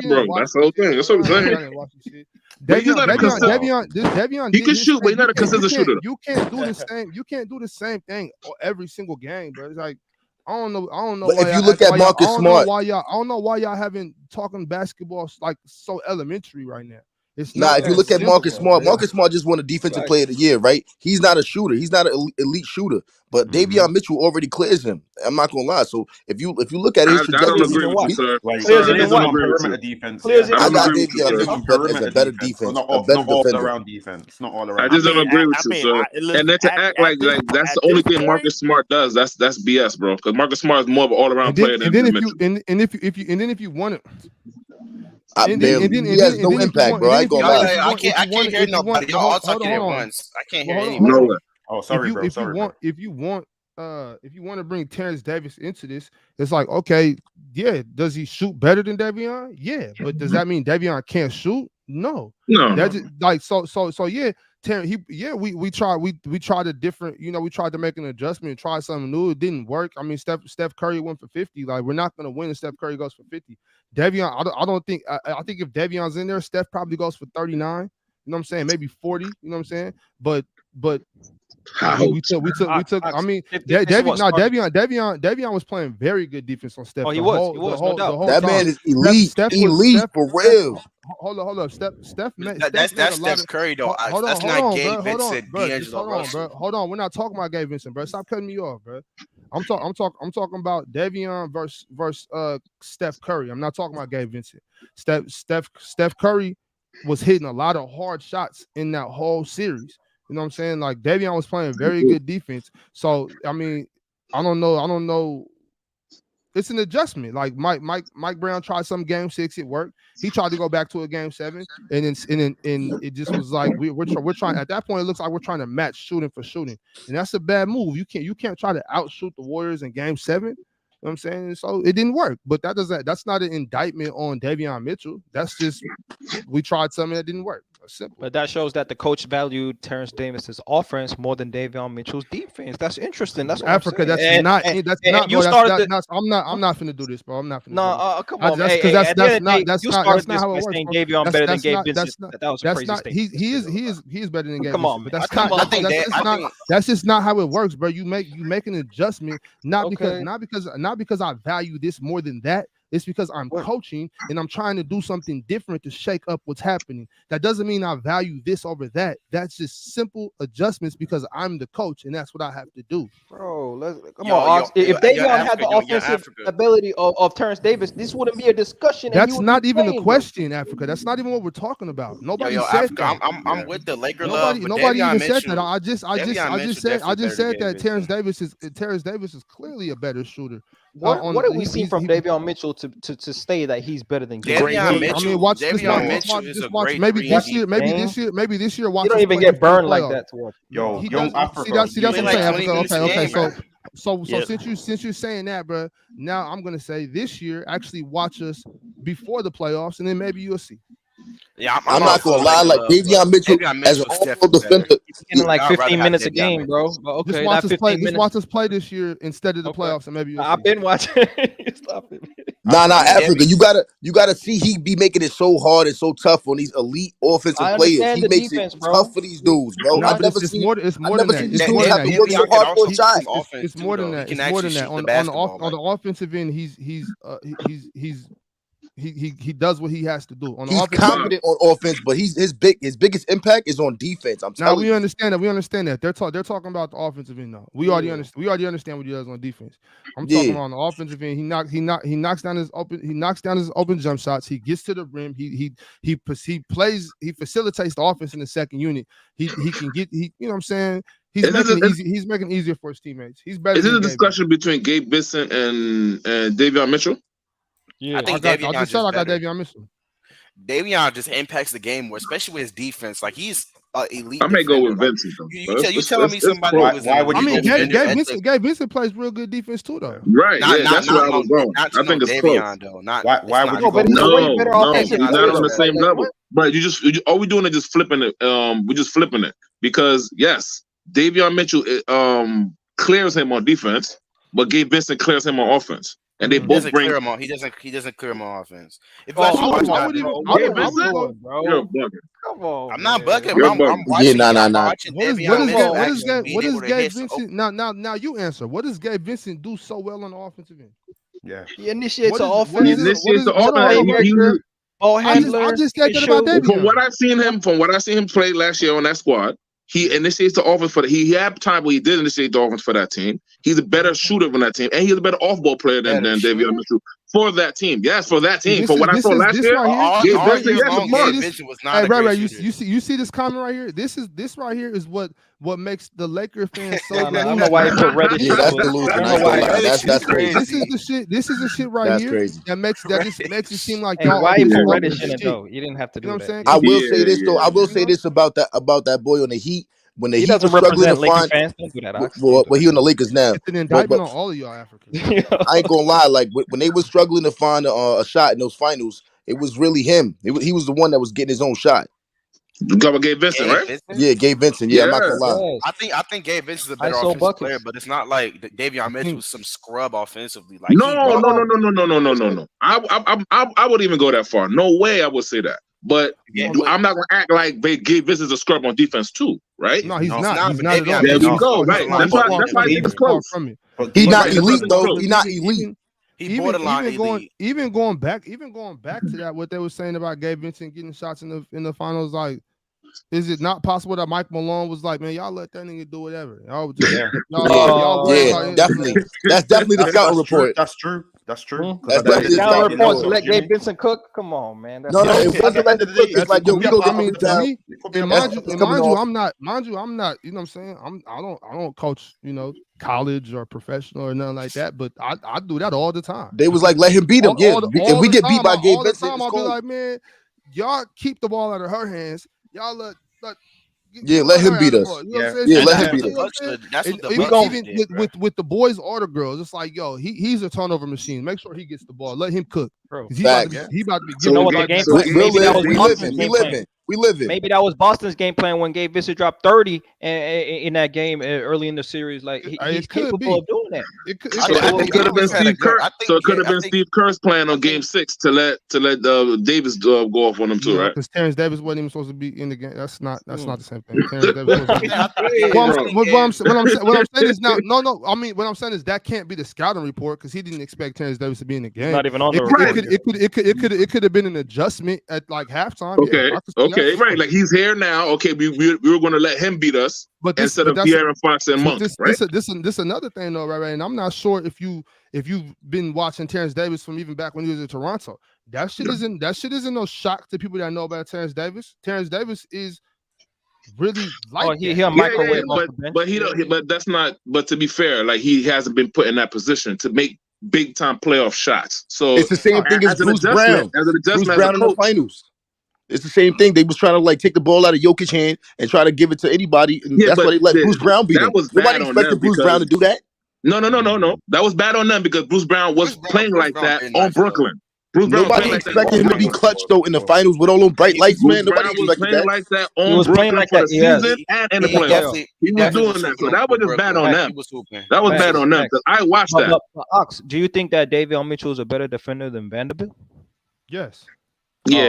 Speaker 1: can't
Speaker 20: bro.
Speaker 1: watch
Speaker 20: That's the whole
Speaker 1: this shit,
Speaker 20: thing. That's
Speaker 1: bro.
Speaker 20: what I'm saying.
Speaker 1: I ain't watching shit.
Speaker 20: But he's not a consistent.
Speaker 1: Devion
Speaker 20: He
Speaker 1: did
Speaker 20: can
Speaker 1: his
Speaker 20: shoot, but
Speaker 1: thing.
Speaker 20: he's not a consistent shooter.
Speaker 1: You can't do the same. You can't do the same thing every single game, bro. It's like I don't know
Speaker 6: But
Speaker 1: why
Speaker 6: if you look at Marcus Smart,
Speaker 1: I don't know why y'all haven't talking basketball like so elementary right now. It's
Speaker 6: nah,
Speaker 1: not
Speaker 6: if you
Speaker 1: that
Speaker 6: look at
Speaker 1: simple,
Speaker 6: Marcus Smart, Marcus Smart just won a defensive player of the year, right? He's not a shooter. He's not an elite shooter. But Davion Mitchell already clears him. I'm not gonna lie. So if you look at his
Speaker 20: I don't
Speaker 6: trajectory,
Speaker 20: agree with you, sir.
Speaker 13: Clears him
Speaker 20: I
Speaker 13: in
Speaker 20: don't
Speaker 13: what?
Speaker 20: agree with
Speaker 21: Perimeter
Speaker 20: you.
Speaker 21: defense.
Speaker 13: Clears
Speaker 20: I
Speaker 13: him in
Speaker 20: don't
Speaker 6: I got
Speaker 13: what?
Speaker 20: agree with you,
Speaker 6: Davion
Speaker 20: sir.
Speaker 6: Mitchell
Speaker 21: On
Speaker 6: as a
Speaker 21: perimeter
Speaker 6: better
Speaker 21: defense, but
Speaker 6: defense,
Speaker 21: not
Speaker 6: a
Speaker 21: all,
Speaker 6: better
Speaker 21: not all
Speaker 6: defender.
Speaker 21: around defense. Not all
Speaker 20: I
Speaker 21: around
Speaker 20: just don't
Speaker 21: defense.
Speaker 20: agree with you, sir.
Speaker 15: Listen,
Speaker 20: And then to act like that's the only thing Marcus Smart does, that's BS, bro. Because Marcus Smart is more of an all around player than Mitchell.
Speaker 1: if you want it.
Speaker 6: He has no impact, bro. I ain't gonna lie.
Speaker 2: I can't hear nobody. Y'all all talking at once. I can't hear
Speaker 1: hold
Speaker 2: anybody.
Speaker 1: on.
Speaker 20: No way.
Speaker 21: Oh, sorry, bro.
Speaker 1: If you want bring Terrence Davis into this, it's like, okay, yeah, does he shoot better than Davion? Yeah, but does that mean Davion can't shoot? No.
Speaker 20: No.
Speaker 1: That's like so yeah. We tried a different, we tried to make an adjustment, try something new. It didn't work. I mean, Steph Curry went for 50. Like, we're not gonna win if Steph Curry goes for 50. Davion, I don't think I think if Davion's in there, Steph probably goes for 39. You know what I'm saying? Maybe 40. You know what I'm saying? But we took. I mean, Davion was playing very good defense on Steph.
Speaker 13: Oh, he was, no doubt.
Speaker 6: That man is elite, for real.
Speaker 1: Hold up. Steph
Speaker 2: that's Steph Curry though. That's not Gabe Vincent, D'Angelo Russell.
Speaker 1: Hold on. We're not talking about Gabe Vincent, bro. Stop cutting me off, bro. I'm talking about Davion versus Steph Curry. I'm not talking about Gabe Vincent. Steph Curry was hitting a lot of hard shots in that whole series. You know what I'm saying? Like, Davion was playing very good defense. So, I mean, I don't know. It's an adjustment. Like, Mike Brown tried some game 6, it worked. He tried to go back to a game 7, and it just was like we're trying. At that point, it looks like we're trying to match shooting for shooting, and that's a bad move. You can't try to outshoot the Warriors in game 7. You know what I'm saying? So it didn't work. But that's not an indictment on Davion Mitchell. That's just, we tried something that didn't work. Simple.
Speaker 13: But that shows that the coach valued Terrence Davis's offense more than Davion Mitchell's defense. That's interesting. That's what
Speaker 1: Africa.
Speaker 13: I'm
Speaker 1: I'm not finna do this, bro. I'm not finna.
Speaker 13: No, come on. That's not how it works. Davion better than Gabe Vincent. That was a crazy statement.
Speaker 1: He is better than Gabe.
Speaker 13: Come on,
Speaker 1: but that's just not how it works, bro. You make an adjustment, not because I value this more than that. It's because I'm coaching and I'm trying to do something different to shake up what's happening. That doesn't mean I value this over that. That's just simple adjustments because I'm the coach and that's what I have to do.
Speaker 13: Bro, come on. If Davion had the offensive ability of Terrence Davis, this wouldn't be a discussion.
Speaker 1: That's not even a question, Africa. That's not even what we're talking about. Nobody said that.
Speaker 2: I'm with the Laker
Speaker 1: love. Nobody even said that. I just said that Terrence Davis is clearly a better shooter.
Speaker 13: What did we see from Davion Mitchell to say that he's better than Gabe?
Speaker 2: Davion Mitchell.
Speaker 1: Maybe this year. Watch.
Speaker 13: You don't even get burned like that to watch.
Speaker 1: See, that's what I'm saying. Okay. So since you're saying that, bro, now I'm gonna say this year, actually watch us before the playoffs, and then maybe you'll see.
Speaker 2: Yeah,
Speaker 6: I'm not gonna lie. Like, Davion Mitchell as an all-field defender,
Speaker 13: he's getting like 15 minutes a game, bro. But okay,
Speaker 1: just watch us play this year instead of the playoffs, and maybe
Speaker 13: I've been watching. Stop it.
Speaker 6: Nah, Africa. You gotta see he be making it so hard and so tough on these elite offensive players. He makes it tough for these dudes, bro. I've never seen
Speaker 1: it's more than that. It's more than that. On the offensive end, he does what he has to do.
Speaker 6: He's competent on offense, but his biggest impact is on defense. I'm telling you.
Speaker 1: We understand that. They're talking about the offensive end now. We already understand what he does on defense. I'm talking about on the offensive end. He knocks down his open jump shots. He gets to the rim. He facilitates the offense in the second unit. He can get you know what I'm saying? He's making it easier for his teammates. He's better.
Speaker 20: Is this a discussion between Gabe Vincent and Davion Mitchell?
Speaker 2: Yeah, I think
Speaker 1: Davion Mitchell.
Speaker 2: Davion just impacts the game more, especially with his defense. Like, he's elite.
Speaker 20: I may go with Vincent.
Speaker 2: You telling me somebody?
Speaker 1: Why would you? Gabe Vincent plays real good defense too, though.
Speaker 20: Right? That's where I was going. I think it's close.
Speaker 2: Why would you?
Speaker 20: No, he's not on the same level. But all we doing is just flipping it. We're just flipping it because yes, Davion Mitchell clears him on defense, but Gabe Vincent clears him on offense. And they both bring.
Speaker 2: He doesn't clear him on offense. If
Speaker 20: bro.
Speaker 2: I'm not bugging. I'm watching.
Speaker 1: What is Gabe Vincent? Now you answer. What does Gabe Vincent do so well on the offensive end?
Speaker 13: Yeah, he initiates the offense.
Speaker 20: He initiates the offense.
Speaker 13: Ball handler.
Speaker 1: I just said that about Davion.
Speaker 20: From what I seen him play last year on that squad, he initiates the offense for he had time where he did initiate the offense for that team. He's a better shooter on that team, and he's a better off-ball player than Davion Mitchell for that team. Yes, for that team. For what I saw last year,
Speaker 1: you see this comment right here. This right here is what makes the Laker fans so.
Speaker 13: I don't know why you put Reddish.
Speaker 6: That's crazy.
Speaker 1: This is the shit right here
Speaker 6: crazy.
Speaker 1: that just makes it seem like
Speaker 13: why you put Reddish in it though? You didn't have to do that.
Speaker 6: I will say this though. I will say this about that boy on the Heat.
Speaker 10: when the
Speaker 13: He
Speaker 10: Heat
Speaker 13: doesn't
Speaker 10: was struggling to
Speaker 13: represent Laker
Speaker 10: find.
Speaker 13: fans. Don't do that, Ox.
Speaker 10: Well, he in the Lakers now.
Speaker 1: It's an
Speaker 10: But
Speaker 1: indictment on all of y'all Africans.
Speaker 10: I ain't gonna lie. Like when they were struggling to find a shot in those finals, it was really him. He was the one that was getting his own shot.
Speaker 20: Gabe Vincent, right?
Speaker 10: Yeah, Gabe Vincent. Yeah, I'm not gonna lie.
Speaker 2: I think Gabe Vincent is a better
Speaker 13: ISO
Speaker 2: offensive
Speaker 13: buckets.
Speaker 2: player, but it's not like Davion Mitchell was some scrub offensively. Like
Speaker 20: No. I wouldn't even go that far. No way I would say that. But I'm not gonna act like Gabe Vincent's a scrub on defense too, right?
Speaker 1: No, he's not. He's not at all.
Speaker 20: There we go. Right. That's why I think it's close.
Speaker 10: He's not elite though. He's not elite.
Speaker 1: Even going back to that, what they were saying about Gabe Vincent getting shots in the finals, like, is it not possible that Mike Malone was like, man, y'all let that nigga do whatever? Y'all just,
Speaker 10: definitely. That's definitely the scouting report.
Speaker 21: That's true. That's true.
Speaker 10: That's definitely the scouting report.
Speaker 13: To let Gabe Vincent cook. Come on, man.
Speaker 10: No, it wasn't like it's like, yo, we gonna get moved down.
Speaker 1: Mind you, I'm not. You know what I'm saying? I don't coach, college or professional or nothing like that. But I do that all the time.
Speaker 10: They was like, let him beat him. If we get beat by Gabe Vincent,
Speaker 1: I'll be like, man, y'all keep the ball out of her hands. Y'all let
Speaker 10: him beat us. Let him beat us.
Speaker 2: That's what the
Speaker 1: even with the boys or the girls, it's like, yo, he's a turnover machine. Make sure he gets the ball. Let him cook. He about to be
Speaker 10: we live it.
Speaker 13: Maybe that was Boston's game plan when Gabe Vincent dropped 30 in that game early in the series. Like he's capable of doing that.
Speaker 20: It could have been Steve Kerr. So it could have been Steve Kerr's plan on Game 6 to let Davis go off on him too, right?
Speaker 1: Because Terrence Davis wasn't even supposed to be in the game. That's not the same thing. Terrence Davis what I'm saying is now. No. I mean, what I'm saying is that can't be the scouting report because he didn't expect Terrence Davis to be in the game.
Speaker 13: Not even on the
Speaker 1: report. It could have been an adjustment at like halftime.
Speaker 20: Okay, right. Like he's here now. Okay, we were going to let him beat us instead of De'Aaron Fox and Monk. Right?
Speaker 1: This another thing though, right? And I'm not sure if you've been watching Terrence Davis from even back when he was in Toronto. That shit isn't no shock to people that know about Terrence Davis. Terrence Davis is really like
Speaker 13: microwave.
Speaker 20: But that's not. But to be fair, like he hasn't been put in that position to make big time playoff shots. So
Speaker 10: it's the same thing as Bruce Brown.
Speaker 20: As an adjustment,
Speaker 10: Bruce Brown in the finals. It's the same thing. They was trying to like take the ball out of Jokic's hand and try to give it to anybody. And that's why they let Bruce Brown beat him. Nobody expected Bruce Brown to do that.
Speaker 20: No. That was bad on them because Bruce Brown was playing like that on Brooklyn.
Speaker 10: Nobody expected him to be clutch though in the finals with all those bright lights, man. Nobody expected that.
Speaker 20: Like that on Brooklyn for the season and in the playoffs. He was doing that, so that was just bad on them. That was bad on them because I watched that.
Speaker 13: Ox, do you think that Davion Mitchell is a better defender than Vanderbilt?
Speaker 1: Yes.
Speaker 20: Yeah. I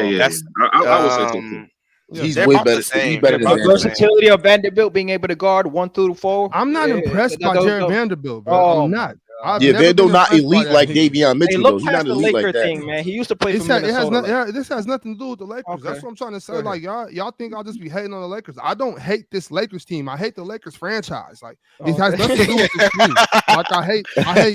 Speaker 20: would say so too.
Speaker 10: He's way better. He's better than Vanderbilt.
Speaker 13: Versatility of Vanderbilt, being able to guard 1 through 4.
Speaker 1: I'm not impressed by Jared Vanderbilt, bro. I'm not.
Speaker 10: Vanderbilt not elite like Davion Mitchell.
Speaker 13: Hey, look
Speaker 10: He's
Speaker 13: past
Speaker 10: not
Speaker 13: the
Speaker 10: elite
Speaker 13: Laker
Speaker 10: like that.
Speaker 13: thing, man. He used to play for Minnesota.
Speaker 1: This has nothing to do with the Lakers. That's what I'm trying to say. Like y'all think I'll just be hating on the Lakers. I don't hate this Lakers team. I hate the Lakers franchise. Like it has nothing to do with this team. Like I hate the Lakers. I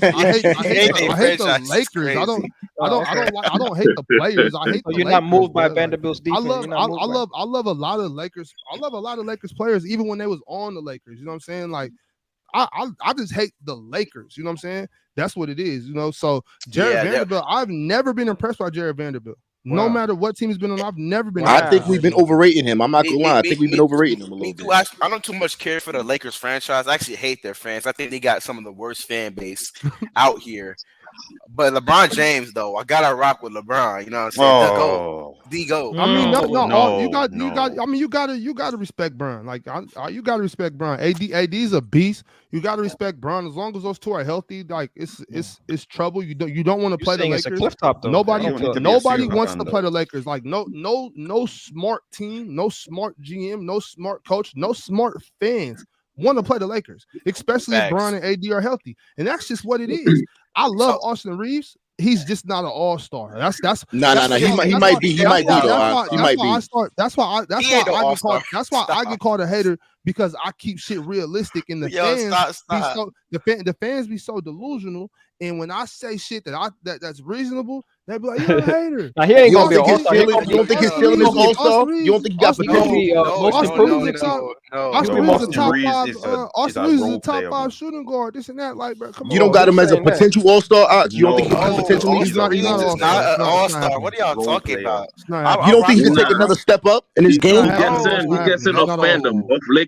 Speaker 1: don't hate the players. I hate.
Speaker 13: You're not moved by Vanderbilt's defense.
Speaker 1: I love a lot of Lakers. I love a lot of Lakers players, even when they was on the Lakers. You know what I'm saying? Like I just hate the Lakers. You know what I'm saying? That's what it is. So Jared Vanderbilt, I've never been impressed by Jared Vanderbilt. Wow. No matter what team he's been on, I've never been.
Speaker 10: I think we've been overrating him. I'm not gonna lie. I think we've been overrating him a little bit.
Speaker 2: I don't too much care for the Lakers franchise. I actually hate their fans. I think they got some of the worst fan base out here. But LeBron James, though, I gotta rock with LeBron. You know what I'm saying? The GOAT.
Speaker 1: I mean, you gotta respect Bron. Like, you gotta respect Bron. AD's a beast. You gotta respect Bron. As long as those two are healthy, like it's trouble. You don't want to play the Lakers.
Speaker 13: It's a cliff top, though.
Speaker 1: Nobody wants to play the Lakers. Like no smart team, no smart GM, no smart coach, no smart fans want to play the Lakers, especially if Bron and AD are healthy. And that's just what it is. I love Austin Reeves. He's just not an all-star. That's
Speaker 10: He might be though.
Speaker 1: That's why I get called a hater because I keep shit realistic and the fans be so delusional. And when I say shit that's reasonable, they be like, "You're a hater."
Speaker 13: Now, he ain't gonna be an all-star.
Speaker 10: You don't think his ceiling is all-star? You don't think he got potential?
Speaker 1: Austin Reeves is a top 5 shooting guard. This and that, like, bro. Come on.
Speaker 10: You don't got him as a potential all-star. You don't think he has potential?
Speaker 2: He's not an all-star. What are y'all talking about?
Speaker 10: You don't think he can take another step up in his game?
Speaker 20: He gets in off fandom, off Lakers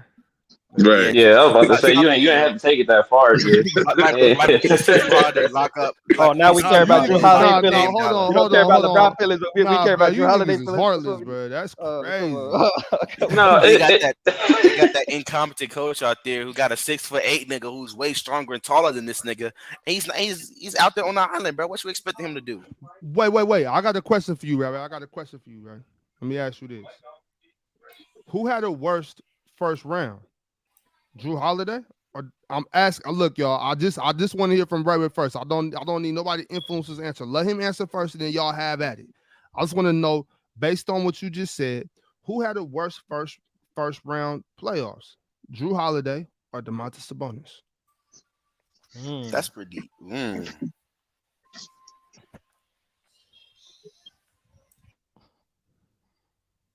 Speaker 20: Right.
Speaker 11: Yeah, I was about to say you ain't have to take it that far, Jay.
Speaker 2: Like Justice Holiday lock up.
Speaker 13: Oh, now we care about Drew Holiday feelings.
Speaker 1: Hold
Speaker 13: We don't care about LeBron feelings, but we care
Speaker 1: bro,
Speaker 13: about Drew
Speaker 1: you
Speaker 13: Holiday
Speaker 1: niggas is
Speaker 13: feelings.
Speaker 1: heartless, bro. That's crazy.
Speaker 11: No,
Speaker 2: they got that incompetent coach out there who got a 6'8" nigga who's way stronger and taller than this nigga. And he's out there on the island, bro. What you expecting him to do?
Speaker 1: Wait. I got a question for you, Ray. Let me ask you this: who had a worst first round? Drew Holiday? Or I'm asking. Look, y'all. I just want to hear from Ray first. I don't need nobody influences answer. Let him answer first, and then y'all have at it. I just want to know, based on what you just said, who had the worst first round playoffs? Drew Holiday or Domantas Sabonis?
Speaker 2: That's pretty.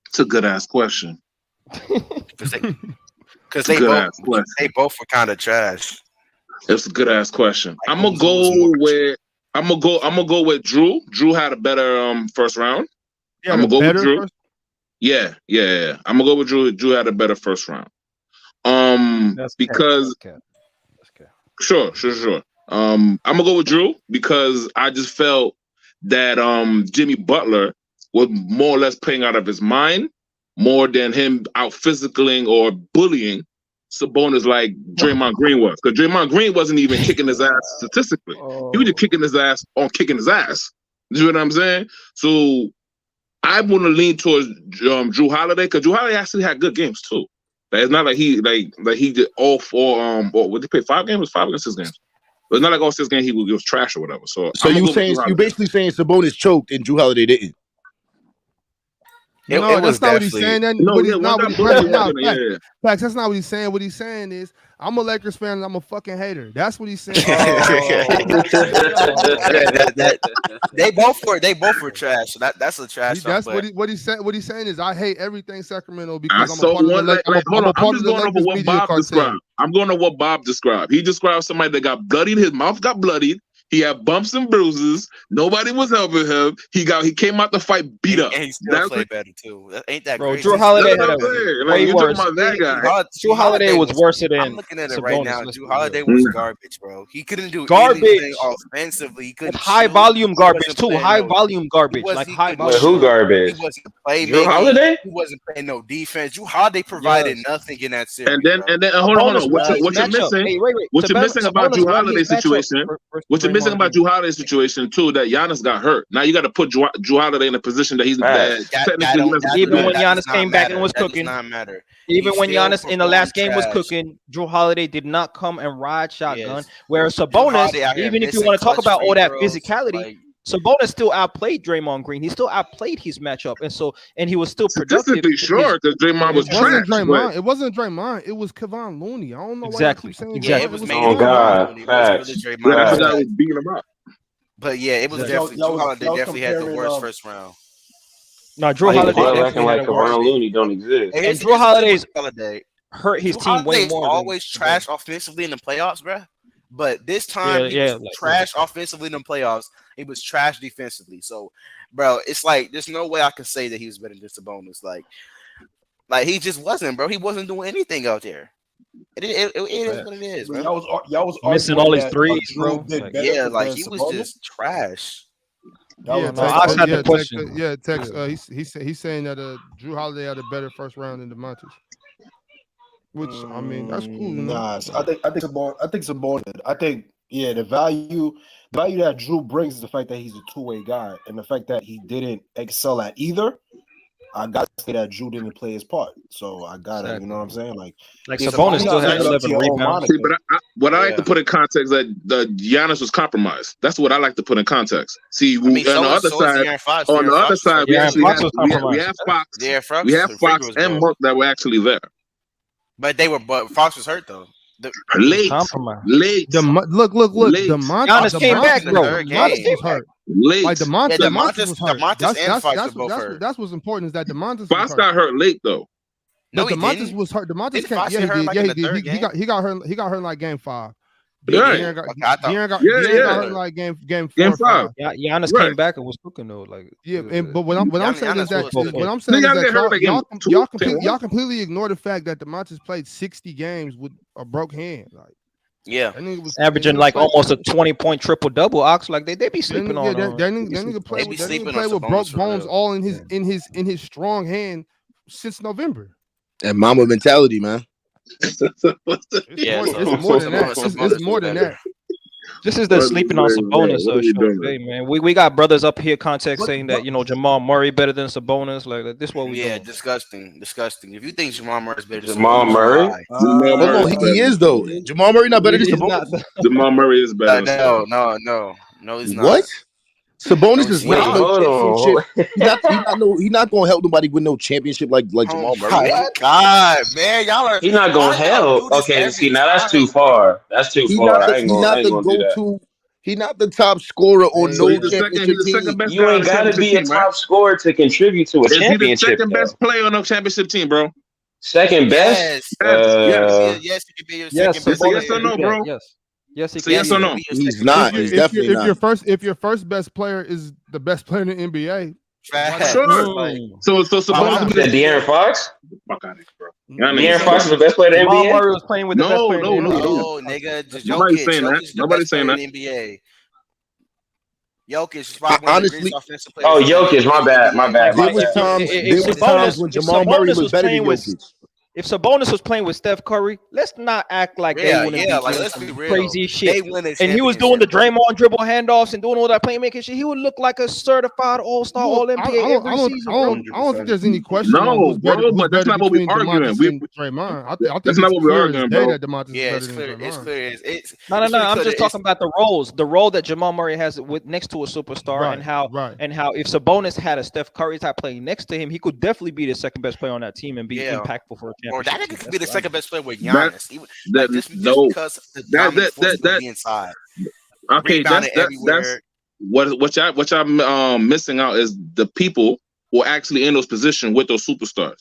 Speaker 20: It's a good ass question.
Speaker 2: Because they both were kind of trash.
Speaker 20: It's a good ass question. I'm gonna go with Drew. Drew had a better first round. I'm gonna go with Drew. Yeah. I'm gonna go with Drew. Drew had a better first round. Because sure. I'm gonna go with Drew because I just felt that Jimmy Butler was more or less playing out of his mind more than him out physicaling or bullying Sabonis like Draymond Green was. Because Draymond Green wasn't even kicking his ass statistically. He was just kicking his ass on kicking his ass. You know what I'm saying? So I want to lean towards Drew Holiday because Drew Holiday actually had good games too. Like, it's not like he did all four. What did he play? 5 games? 5 or 6 games? But it's not like all 6 games he was trash or whatever. So
Speaker 10: you basically saying Sabonis choked and Drew Holiday didn't?
Speaker 1: No, that's not what he's saying. That's not what he's saying. What he's saying is, I'm a Lakers fan and I'm a fucking hater. That's what he's saying.
Speaker 2: They both were trash. So that's a trash.
Speaker 1: That's what he said. What he's saying is, I hate everything Sacramento because I'm a part of the Lakers.
Speaker 20: I'm just going over what Bob described. I'm going to what Bob described. He described somebody that got bloodied. His mouth got bloodied. He had bumps and bruises. Nobody was helping him. He came out the fight beat up.
Speaker 2: And he still played better too. Ain't that
Speaker 13: bro?
Speaker 2: Crazy?
Speaker 13: Drew Holiday had a way worse. Drew Holiday was worse than.
Speaker 2: I'm looking at it right now. Drew Holiday was garbage, bro. He couldn't do anything offensively. He couldn't
Speaker 13: high volume garbage too. High volume garbage, like high volume.
Speaker 14: Who garbage?
Speaker 2: He wasn't playing.
Speaker 14: Drew Holiday?
Speaker 2: He wasn't playing no defense. Drew Holiday provided nothing in that series.
Speaker 20: And then hold on. What you're missing? What you're missing about Drew Holiday's situation? What you're missing about Drew Holiday's situation too, that Giannis got hurt. Now you got to put Drew Holiday in a position that he's
Speaker 13: even when Giannis came back and was cooking. Even when Giannis in the last game was cooking, Drew Holiday did not come and ride shotgun. Whereas Sabonis, even if you want to talk about all that physicality, Sabonis still outplayed Draymond Green. He still outplayed his matchup, and he was still productive.
Speaker 20: Sure, because Draymond was trash.
Speaker 1: It wasn't Draymond. It was Kevon Looney. I don't know
Speaker 13: exactly.
Speaker 1: why you keep saying
Speaker 2: yeah,
Speaker 1: that.
Speaker 2: it was
Speaker 14: Oh God, facts.
Speaker 20: That was beating him up.
Speaker 2: But yeah, it was definitely Drew Holiday definitely had the worst first round.
Speaker 13: No, Drew Holiday
Speaker 14: acting like Kevon Looney don't exist.
Speaker 13: And Drew Holiday's hurt his team way more.
Speaker 2: Always trash offensively in the playoffs, bro. But this time, he was trash offensively in the playoffs. He was trash defensively. So, bro, it's like there's no way I can say that he was better than Sabonis. Like he just wasn't, bro. He wasn't doing anything out there. It is what it is, bro.
Speaker 16: Y'all was
Speaker 13: missing all his threes, bro.
Speaker 2: Like he was just trash.
Speaker 1: He's saying that Drew Holiday had a better first round than DeMontis. Which I mean, that's cool.
Speaker 16: Nah, I think Sabonis. I think the value that Drew brings is the fact that he's a two-way guy, and the fact that he didn't excel at either. I got to say that Drew didn't play his part, so I got it. You know what I'm saying? Like
Speaker 13: Sabonis still had 11 rebounds.
Speaker 20: But I like to put in context that the Giannis was compromised. That's what I like to put in context. See, on the other side, we have Fox and Monk that were actually there.
Speaker 2: But Fox was hurt though.
Speaker 20: Late.
Speaker 1: Look.
Speaker 20: Late.
Speaker 1: Giannis
Speaker 13: came back, bro.
Speaker 1: Giannis was hurt.
Speaker 20: Late.
Speaker 1: Like DeMontis was hurt. That's what's important is that DeMontis.
Speaker 20: Fox got hurt late though.
Speaker 1: No, DeMontis was hurt. DeMontis came. Yeah, he did. He got hurt. He got hurt in like game 5.
Speaker 20: De'Aaron
Speaker 1: got hurt in like game 4 or 5.
Speaker 13: Giannis came back and was cooking though. Like
Speaker 1: but what I'm saying is that y'all completely ignore the fact that DeMontis played 60 games with a broke hand. Like
Speaker 13: was averaging like almost a 20-point triple-double. Ox, like they be sleeping on.
Speaker 1: That nigga play with broke bones all in his strong hand since November.
Speaker 10: And mama mentality, man.
Speaker 1: It's more than that. It's more than that.
Speaker 13: This is the sleeping on Sabonis show today, man. We got brothers up here context saying that Jamal Murray better than Sabonis. Like this, what we doing.
Speaker 2: Disgusting. If you think Jamal Murray is better than
Speaker 14: Jamal Murray,
Speaker 10: he is though. Jamal Murray not better than Sabonis.
Speaker 20: Jamal Murray is better.
Speaker 2: No, he's not.
Speaker 10: What? Sabonis is not no championship. He's not gonna help nobody win no championship like Jamal Murray.
Speaker 2: My God, man, y'all are.
Speaker 14: He's not gonna help. Okay, see now that's too far. That's too far. I ain't gonna do that.
Speaker 10: He's not the top scorer on no championship team.
Speaker 14: You ain't gotta be a top scorer to contribute to a championship.
Speaker 20: He's the second best player on the championship team, bro.
Speaker 14: Second best?
Speaker 2: Yes, you can be your second best.
Speaker 20: Yes or no, bro?
Speaker 13: Yes, he
Speaker 20: So yes or no?
Speaker 10: He's not. He's definitely not.
Speaker 1: If your first best player is the best player in the NBA,
Speaker 20: Sure. So
Speaker 11: Said De'Aaron Fox.
Speaker 20: Fuck out of here, bro.
Speaker 11: De'Aaron Fox is the best player in the
Speaker 13: Jamal
Speaker 11: NBA.
Speaker 13: Murray was playing with the best player in the NBA.
Speaker 2: No, nigga,
Speaker 20: Nobody's saying that.
Speaker 2: Jokic is the
Speaker 20: Nobody's
Speaker 2: best player
Speaker 20: saying
Speaker 2: in
Speaker 20: that.
Speaker 2: the NBA. Jokic is probably one of the
Speaker 10: Honestly,
Speaker 2: greatest offensive players.
Speaker 11: Oh, Jokic. My bad. My bad.
Speaker 10: there
Speaker 11: My
Speaker 10: was
Speaker 11: bad.
Speaker 10: times.
Speaker 13: If
Speaker 10: There was times when
Speaker 13: if
Speaker 10: Jamal Murray
Speaker 13: Sabonis
Speaker 10: was better than
Speaker 13: playing with
Speaker 10: Jokic.
Speaker 13: if Sabonis was playing with Steph Curry, let's not act like they wouldn't be
Speaker 2: like
Speaker 13: doing
Speaker 2: let's be
Speaker 13: some
Speaker 2: real.
Speaker 13: crazy shit.
Speaker 2: They win a
Speaker 13: And he was doing
Speaker 2: championship.
Speaker 13: the Draymond dribble handoffs and doing all that playmaking shit. He would look like a certified all-star, all-NBA every season, bro.
Speaker 1: I don't think there's any question on
Speaker 20: No,
Speaker 1: who's better,
Speaker 20: bro,
Speaker 1: who's
Speaker 20: but that's
Speaker 1: better
Speaker 20: not what we're
Speaker 1: between
Speaker 20: arguing.
Speaker 1: DeMontis and Draymond. I think
Speaker 20: That's not
Speaker 1: it's
Speaker 20: what we're
Speaker 1: clear
Speaker 20: arguing,
Speaker 1: as day
Speaker 20: bro.
Speaker 1: that DeMontis is better than Draymond.
Speaker 2: It's clear. It's
Speaker 13: No. I'm just talking about the roles. The role that Jamal Murray has with next to a superstar,
Speaker 1: Right,
Speaker 13: and how if Sabonis had a Steph Curry type playing next to him, he could definitely be the second best player on that team and be impactful for a championship.
Speaker 2: Or that nigga could be the
Speaker 13: That's
Speaker 2: second best player with Giannis. Just
Speaker 20: no,
Speaker 2: because the dominant force would be inside.
Speaker 20: Okay,
Speaker 2: Rebounding
Speaker 20: that's
Speaker 2: everywhere.
Speaker 20: what y'all missing out is the people who are actually in those positions with those superstars.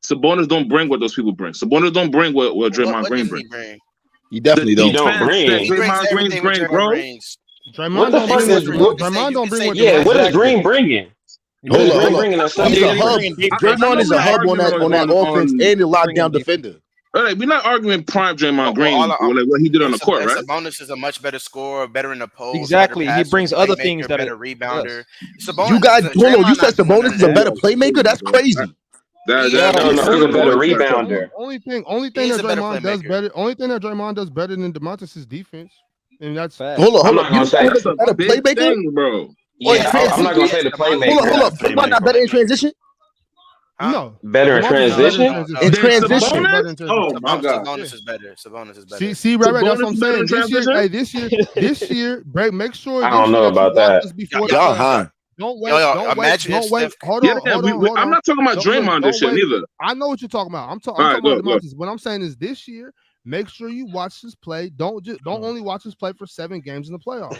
Speaker 20: Sabonis don't bring what those people bring. Sabonis don't bring what Draymond Green brings.
Speaker 10: He definitely
Speaker 11: He
Speaker 10: don't.
Speaker 11: don't bring.
Speaker 20: Draymond Green's bring, bro.
Speaker 13: What the fuck is
Speaker 1: Draymond don't bring what
Speaker 11: Yeah, what is Green bringing? What is Green bringing us?
Speaker 10: He's a hub. Draymond is a hub on that offense and a lockdown defender.
Speaker 20: All right, we're not arguing prime Draymond Green what he did on the court, right?
Speaker 2: Sabonis is a much better scorer, better in the post.
Speaker 13: Exactly, he brings other things that
Speaker 2: better rebounder.
Speaker 10: You got hold on. You said Sabonis is a better playmaker. That's crazy.
Speaker 11: No, he's a better rebounder.
Speaker 1: Only thing that Draymond does better. Only thing that Draymond does better than DeMontis is defense, and that's
Speaker 10: hold on. You said
Speaker 20: that's a
Speaker 10: better
Speaker 20: big
Speaker 10: playmaker,
Speaker 20: thing, bro.
Speaker 11: Yeah, I'm not gonna say the playmaker.
Speaker 10: Hold up. Draymond not better in transition.
Speaker 1: No,
Speaker 11: better in transition.
Speaker 10: In transition.
Speaker 20: Oh my god,
Speaker 2: Sabonis is better.
Speaker 1: See, right. That's what I'm saying. This year, break. Make sure.
Speaker 11: I don't know about that.
Speaker 10: Y'all high.
Speaker 1: Don't wait. Don't wait. Hold on.
Speaker 20: I'm not talking about Draymond this shit neither.
Speaker 1: I know what you're talking about. I'm talking about DeMontis. What I'm saying is this year, make sure you watch this play. Don't only watch this play for 7 games in the playoffs.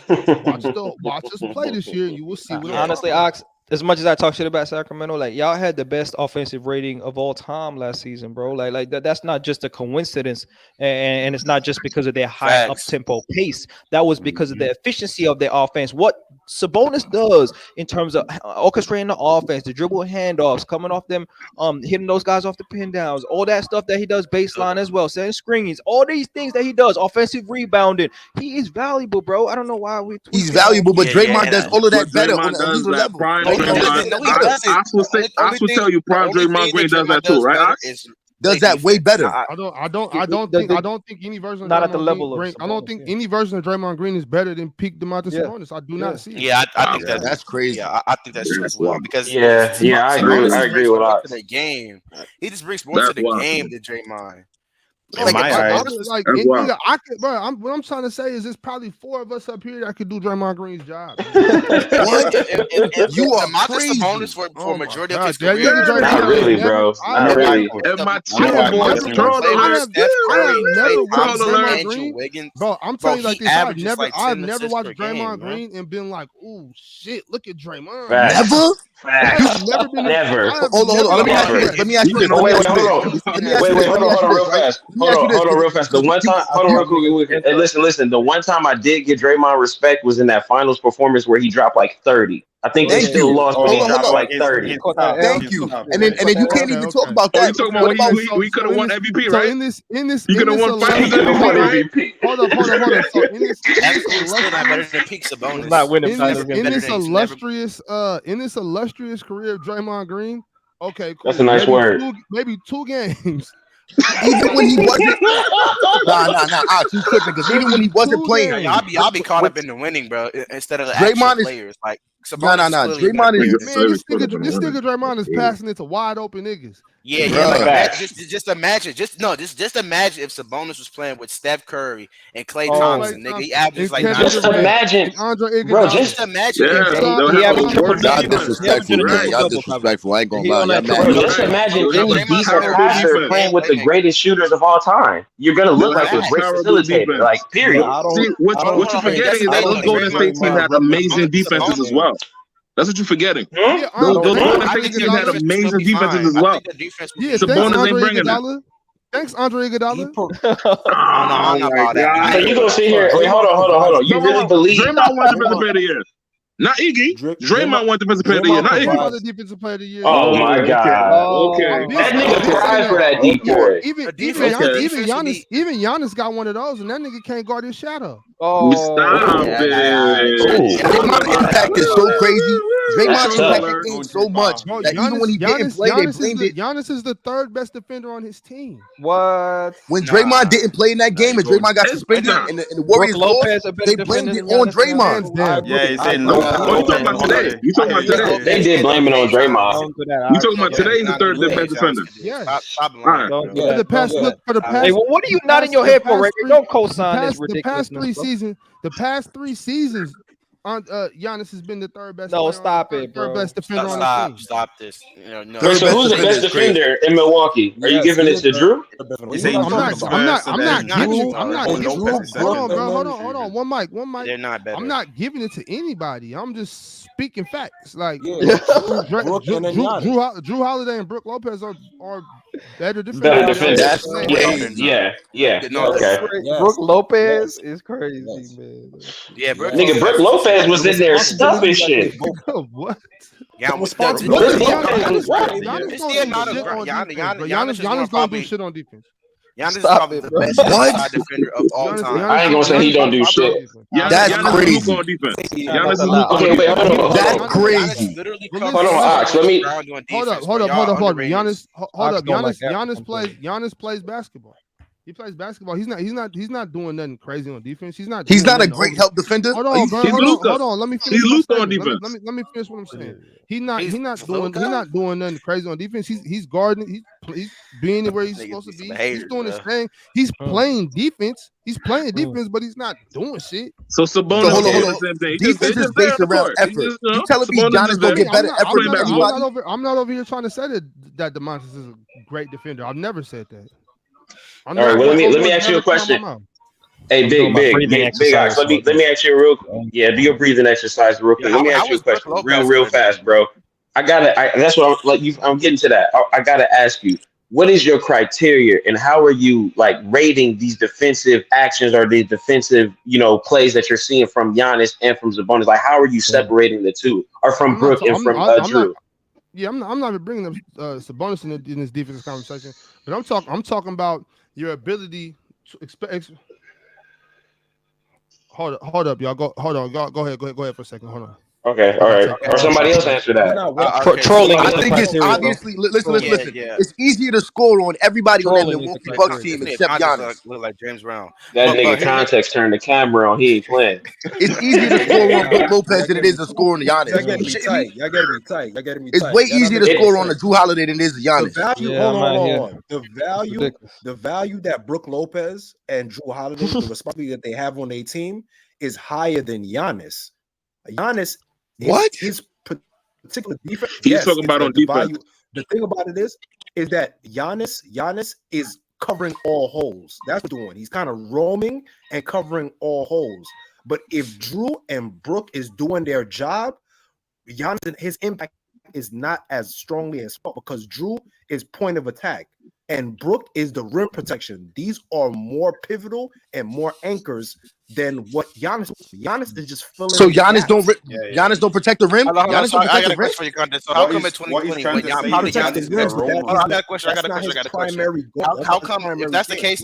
Speaker 1: Watch this play this year, and you will see.
Speaker 13: Honestly, Ox, as much as I talk shit about Sacramento, like y'all had the best offensive rating of all time last season, bro. Like that's not just a coincidence, and it's not just because of their high up tempo pace. That was because of the efficiency of their offense. What Sabonis does in terms of orchestrating the offense, the dribble handoffs, coming off them, hitting those guys off the pin downs, all that stuff that he does baseline as well, setting screens, all these things that he does, offensive rebounding. He is valuable, bro. I don't know why
Speaker 10: he's valuable, but Draymond does all of that better on an elite level.
Speaker 20: I will tell you, prime Draymond Green does that too, right?
Speaker 10: Does that way better.
Speaker 1: I don't think any version of
Speaker 13: not at the
Speaker 1: Draymond
Speaker 13: level
Speaker 1: Green,
Speaker 13: of
Speaker 1: I don't think any version of Draymond Green is better than peak DeMontis Sabonis. I do not see it.
Speaker 2: Yeah, I think
Speaker 10: that's crazy.
Speaker 2: Yeah, I think that's true as well because
Speaker 11: I agree with
Speaker 2: that. The game, he just brings more to the game than Draymond.
Speaker 1: What I'm trying to say is there's probably 4 of us up here that could do Draymond Green's job.
Speaker 10: What? You are crazy.
Speaker 2: Sabonis for majority of his career.
Speaker 11: Not really, bro. Not really.
Speaker 1: I have never watched Draymond Green. Bro, I'm telling you like this. I've never watched Draymond Green and been like, "Ooh, shit! Look at Draymond."
Speaker 10: Never.
Speaker 11: Never.
Speaker 10: Hold on. Let me ask you this.
Speaker 11: Wait, hold on, real fast. Hold on, real fast. The one time, hold on, real quick. Hey, listen. The one time I did get Draymond respect was in that finals performance where he dropped like 30. I think they still lost, but he dropped like 30.
Speaker 10: Thank you. And then you can't even talk about that.
Speaker 20: You talking about we could have won MVP, right?
Speaker 10: You
Speaker 20: could have won Finals MVP.
Speaker 1: Hold up. So in this illustrious career of Draymond Green, okay, cool.
Speaker 11: That's a nice word.
Speaker 1: Maybe 2 games.
Speaker 10: Even when he wasn't, nah. You tripping because even when he wasn't playing,
Speaker 2: y'all be caught up in the winning, bro. Instead of the
Speaker 10: Draymond
Speaker 2: players, like
Speaker 10: Draymond is
Speaker 1: this nigga Draymond is passing it to wide open niggas.
Speaker 2: Yeah. Like, just imagine. Just imagine if Sabonis was playing with Steph Curry and Klay Thompson, nigga. He averages like
Speaker 11: just imagine, bro. Just
Speaker 2: imagine.
Speaker 10: Y'all disrespectful. I ain't gonna lie.
Speaker 11: Just imagine any decent passer playing with the greatest shooters of all time. You're gonna look like a great facilitator. Like, period.
Speaker 20: See, what you're forgetting is that those Golden State teams had amazing defenses as well. That's what you're forgetting. Those Golden State teams had amazing defenses as well.
Speaker 1: Yeah,
Speaker 20: Sabonis ain't bringing that.
Speaker 1: Thanks, Andre Iguodala.
Speaker 2: I don't know about that.
Speaker 11: So you gonna sit here? Wait, hold on. You really believe?
Speaker 20: Draymond won defensive player of the year. Not Iggy. Draymond won defensive player of the year. Not
Speaker 1: Draymond
Speaker 20: Iggy.
Speaker 1: the defensive player of the year.
Speaker 11: Oh my God!
Speaker 20: Okay.
Speaker 11: That nigga cried for that decoy.
Speaker 1: Even Giannis got one of those, and that nigga can't guard his shadow.
Speaker 20: Stop it.
Speaker 10: Draymond's impact is so crazy. Draymond's
Speaker 11: tough.
Speaker 10: impact the game so much that even when he didn't play, they blamed it.
Speaker 1: Giannis is the third best defender on his team.
Speaker 13: What?
Speaker 10: When Draymond didn't play in that game and Draymond got suspended and the Warriors lost, they blamed it on Draymond.
Speaker 7: Yeah, he said no.
Speaker 20: You talking about today? You talking about today?
Speaker 11: They did blame it on Draymond.
Speaker 20: You talking about today? He's the third best defender.
Speaker 1: Yeah.
Speaker 2: Stop lying.
Speaker 1: For the past,
Speaker 13: Hey, well, what are you nodding your head for, Rick? Don't co-sign this ridiculous.
Speaker 1: The past 3 seasons, Giannis has been the third best.
Speaker 13: No, stop it, bro.
Speaker 1: Third best defender on the team.
Speaker 2: Stop this.
Speaker 11: So who's the best defender in Milwaukee? Are you giving it to Drew?
Speaker 1: I'm not giving it. Hold on. One mic.
Speaker 2: They're not better.
Speaker 1: I'm not giving it to anybody. I'm just speaking facts. Like Drew Holiday and Brook Lopez are better defenders.
Speaker 11: Yeah.
Speaker 13: Okay. Brook Lopez is crazy, man.
Speaker 2: Yeah, Brook
Speaker 11: Lopez was in there stuffing shit.
Speaker 1: What?
Speaker 2: Giannis
Speaker 1: don't do shit on defense.
Speaker 2: Giannis is probably the best inside defender of all time.
Speaker 11: I ain't gonna say he don't do shit.
Speaker 10: That's crazy.
Speaker 11: Okay, wait, hold on.
Speaker 10: That's crazy.
Speaker 11: Hold on, Ox. Let me.
Speaker 1: Hold up. Giannis plays basketball. He plays basketball. He's not doing nothing crazy on defense. He's not a great
Speaker 10: help defender.
Speaker 1: Hold on. Let me finish.
Speaker 20: on defense.
Speaker 1: Let me finish what I'm saying. He's not doing nothing crazy on defense. He's guarding. He's being where he's supposed to be. He's doing his thing. He's playing defense. He's playing defense, but he's not doing shit.
Speaker 20: So Sabonis
Speaker 10: hold on. Defense is based around effort. You telling me Giannis gonna get better effort than anybody?
Speaker 1: I'm not over here trying to say that DeMontis is a great defender. I've never said that.
Speaker 11: All right, well, let me ask you a question. Hey, big Ox. Let me ask you a real do your breathing exercise real quick. Let me ask you a question real fast, bro. That's what I'm getting to that. I gotta ask you, what is your criteria and how are you like rating these defensive actions or these defensive, plays that you're seeing from Giannis and from Sabonis? Like, how are you separating the two, or from Brook and from Drew?
Speaker 1: I'm not even bringing up Sabonis in this defensive conversation, but I'm talking about your ability to expect. Hold up, y'all. Go ahead for a second. Hold on.
Speaker 11: Okay, all right. Or somebody else answer that.
Speaker 13: Trolling.
Speaker 10: I think it's obviously. Listen. It's easier to score on everybody on that Milwaukee Bucks team except Giannis.
Speaker 2: Look like James Brown.
Speaker 11: That nigga context turned the camera on. He ain't playing.
Speaker 10: It's easier to score on Brook Lopez than it is to score on Giannis.
Speaker 16: Y'all gotta be tight.
Speaker 10: It's way easier to score on a Drew Holiday than it is to Giannis.
Speaker 16: Hold on. The value that Brook Lopez and Drew Holiday, the responsibility that they have on their team, is higher than Giannis. Giannis. His particular defense.
Speaker 20: He's talking about on defense.
Speaker 16: The thing about it is that Giannis is covering all holes. That's what he's doing. He's kind of roaming and covering all holes. But if Drew and Brook is doing their job, Giannis, his impact is not as strongly as well because Drew is point of attack and Brook is the rim protection. These are more pivotal and more anchors than what Giannis. Giannis is just filling.
Speaker 10: So Giannis don't protect the rim. Giannis don't protect the rim.
Speaker 2: For your content. So how come in 2020? I got a question. How come if that's the case?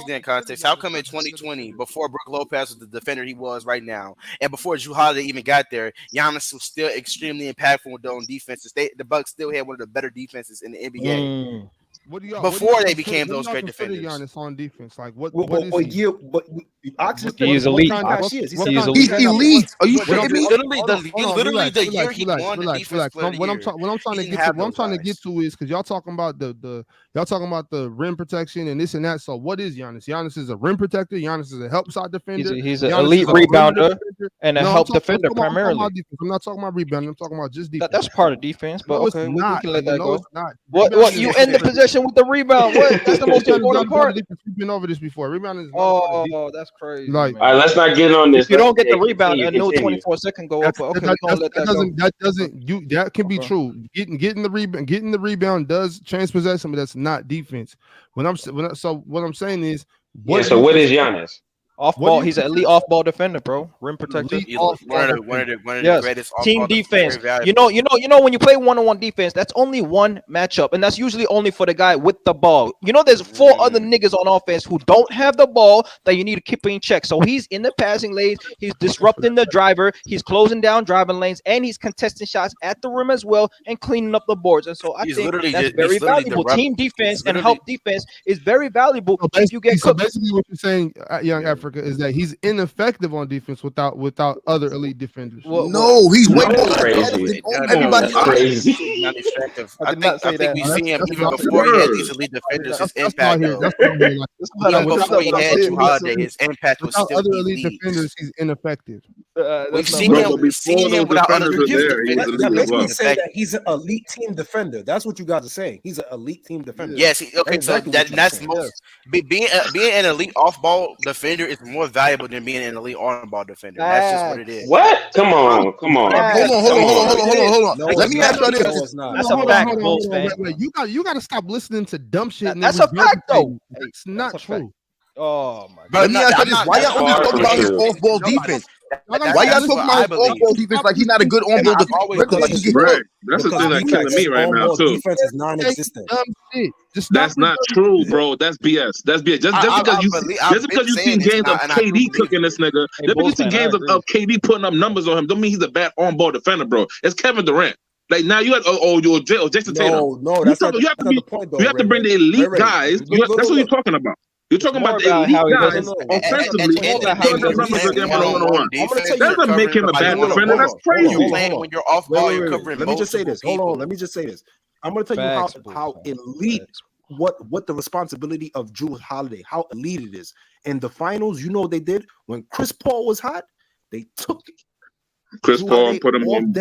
Speaker 2: Then context. How come in 2020, before Brook Lopez was the defender he was right now, and before Drew Holiday even got there, Giannis was still extremely impactful on defenses. The Bucks still had one of the better defenses in the NBA. Before they became those great defenders.
Speaker 1: Giannis on defense, like what
Speaker 13: he's elite.
Speaker 10: He's elite. Are you kidding me?
Speaker 2: Literally the year he won the defense.
Speaker 1: What I'm trying to get to is because y'all talking about the rim protection and this and that. So what is Giannis? Giannis is a rim protector. Giannis is a help side defender.
Speaker 13: He's an elite rebounder and a help defender primarily.
Speaker 1: I'm not talking about rebounding. I'm talking about just defense.
Speaker 13: That's part of defense, but okay, we can let that go.
Speaker 1: Not.
Speaker 13: What you in the position messing with the rebound. What? That's the most important part.
Speaker 1: We've been over this before. Rebound is not
Speaker 13: that's crazy.
Speaker 11: All right, let's not get on this.
Speaker 13: If you don't get the
Speaker 11: continue,
Speaker 13: rebound, a new 24-second go up. But okay, we're gonna let that go.
Speaker 1: That can be true. Getting the rebound does change possession, but that's not defense. What I'm saying is,
Speaker 11: so what is Giannis?
Speaker 13: Off ball, he's an elite off ball defender, bro. Rim protector.
Speaker 2: One of the greatest
Speaker 13: team defense. You know when you play one-on-one defense, that's only one matchup, and that's usually only for the guy with the ball. You know, there's 4 other niggas on offense who don't have the ball that you need to keep in check. So he's in the passing lanes, he's disrupting the driver, he's closing down driving lanes, and he's contesting shots at the rim as well and cleaning up the boards. And so I think that's very valuable. Team defense and help defense is very valuable if you get cooked.
Speaker 1: Basically, what you're saying, Young Africa, is that he's ineffective on defense without other elite defenders.
Speaker 10: No, he's way more
Speaker 11: crazy.
Speaker 10: Everybody
Speaker 11: crazy.
Speaker 2: Not effective. I think we see him even before he had these elite defenders. His impact, even before he had Drew Holiday, his impact was still
Speaker 1: other elite defenders. He's ineffective.
Speaker 2: We've seen him without other defenders.
Speaker 16: You're basically saying that he's an elite team defender. That's what you guys are saying. He's an elite team defender.
Speaker 2: Yes. Okay. So that's most being an elite off-ball defender is more valuable than being an elite on-ball defender. That's just what it is.
Speaker 11: What? Come on.
Speaker 10: Hold on. Let me ask you this.
Speaker 13: That's a fact, Bulls fan.
Speaker 1: You got to stop listening to dumb shit.
Speaker 13: That's a fact, though.
Speaker 1: It's not true.
Speaker 13: Oh my
Speaker 10: God. Let me ask you this. Why y'all always talking about his off-ball defense? Why y'all talking about his off-ball defense like he's not a good on-ball defender?
Speaker 20: Right. That's the thing that's killing me right now, too.
Speaker 16: Defense is non-existent.
Speaker 20: That's not true, bro. That's BS. That's BS. Just because you see games of KD cooking this nigga, just because you see games of KD putting up numbers on him, don't mean he's a bad on-ball defender, bro. It's Kevin Durant. Like now you had Jason Tatum.
Speaker 16: No, that's not the point, though.
Speaker 20: You have to bring the elite guys. That's what you're talking about. You're talking about the elite guys offensively. That doesn't make him a bad defender. That's crazy.
Speaker 2: When you're off ball, you're covering.
Speaker 16: Let me just say this. Hold on. Let me just say this. I'm going to tell you how elite, what the responsibility of Drew Holiday, how elite it is. In the finals, you know what they did? When Chris Paul was hot, they took
Speaker 20: Chris Paul put him on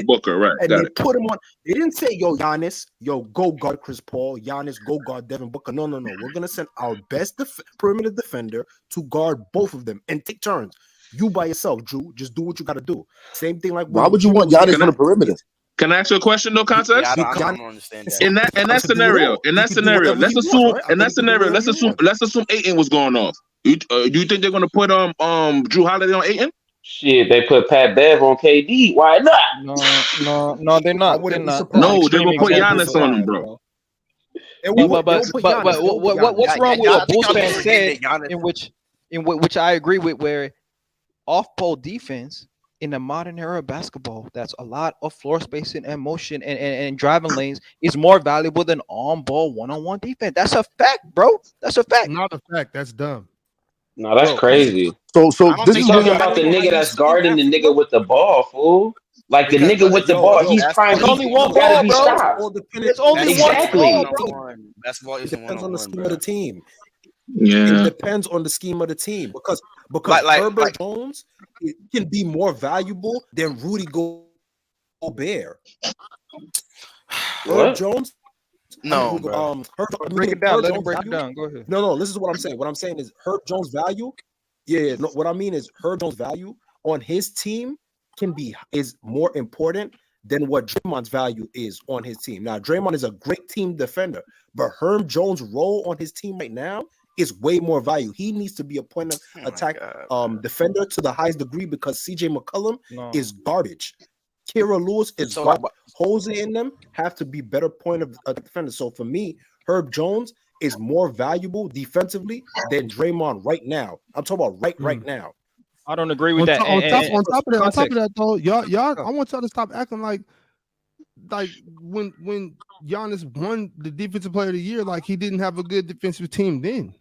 Speaker 20: Booker, right?
Speaker 16: And they put him on. They didn't say, "Yo, Giannis, go guard Chris Paul. Giannis, go guard Devin Booker." No. We're gonna send our best perimeter defender to guard both of them and take turns. You by yourself, Drew. Just do what you got to do. Same thing like.
Speaker 10: Why would you want Giannis on the perimeter?
Speaker 20: Can I ask you a question, no context?
Speaker 2: I don't understand that.
Speaker 20: In that scenario, let's assume Ayton was going off. You think they're gonna put Drew Holiday on Ayton?
Speaker 11: Shit, they put Pat Bev on KD. Why not?
Speaker 13: No, they're not. They're not.
Speaker 20: No, they're gonna put Giannis on him, bro.
Speaker 13: But what's wrong with what Bulls fans said, in which I agree with, where off-ball defense in the modern era of basketball, that's a lot of floor spacing and motion and driving lanes, is more valuable than on-ball one-on-one defense. That's a fact, bro. That's a fact.
Speaker 1: Not a fact. That's dumb.
Speaker 11: No, that's crazy.
Speaker 10: So
Speaker 11: this is talking about the nigga that's guarding the nigga with the ball, fool. Like the nigga with the ball, he's trying.
Speaker 13: There's only one ball, bro. There's only one ball.
Speaker 2: Basketball is
Speaker 16: depends on the scheme of the team.
Speaker 20: Yeah,
Speaker 16: it depends on the scheme of the team because Herbert Jones can be more valuable than Rudy Gobert. Herb Jones.
Speaker 13: No, break it down. Let him break it down. Go ahead.
Speaker 16: No. This is what I'm saying. What I'm saying is Herb Jones' value. Yeah. No, what I mean is Herb Jones' value on his team is more important than what Draymond's value is on his team. Now, Draymond is a great team defender, but Herb Jones' role on his team right now is way more value. He needs to be a point of attack defender to the highest degree because CJ McCollum is garbage. Kira Lewis is holes in them have to be better point of a defender. So for me, Herb Jones is more valuable defensively than Draymond right now. I'm talking about right now.
Speaker 13: I don't agree with that.
Speaker 1: On top of that, though, y'all, I want y'all to stop acting like when Giannis won the Defensive Player of the Year, like he didn't have a good defensive team then.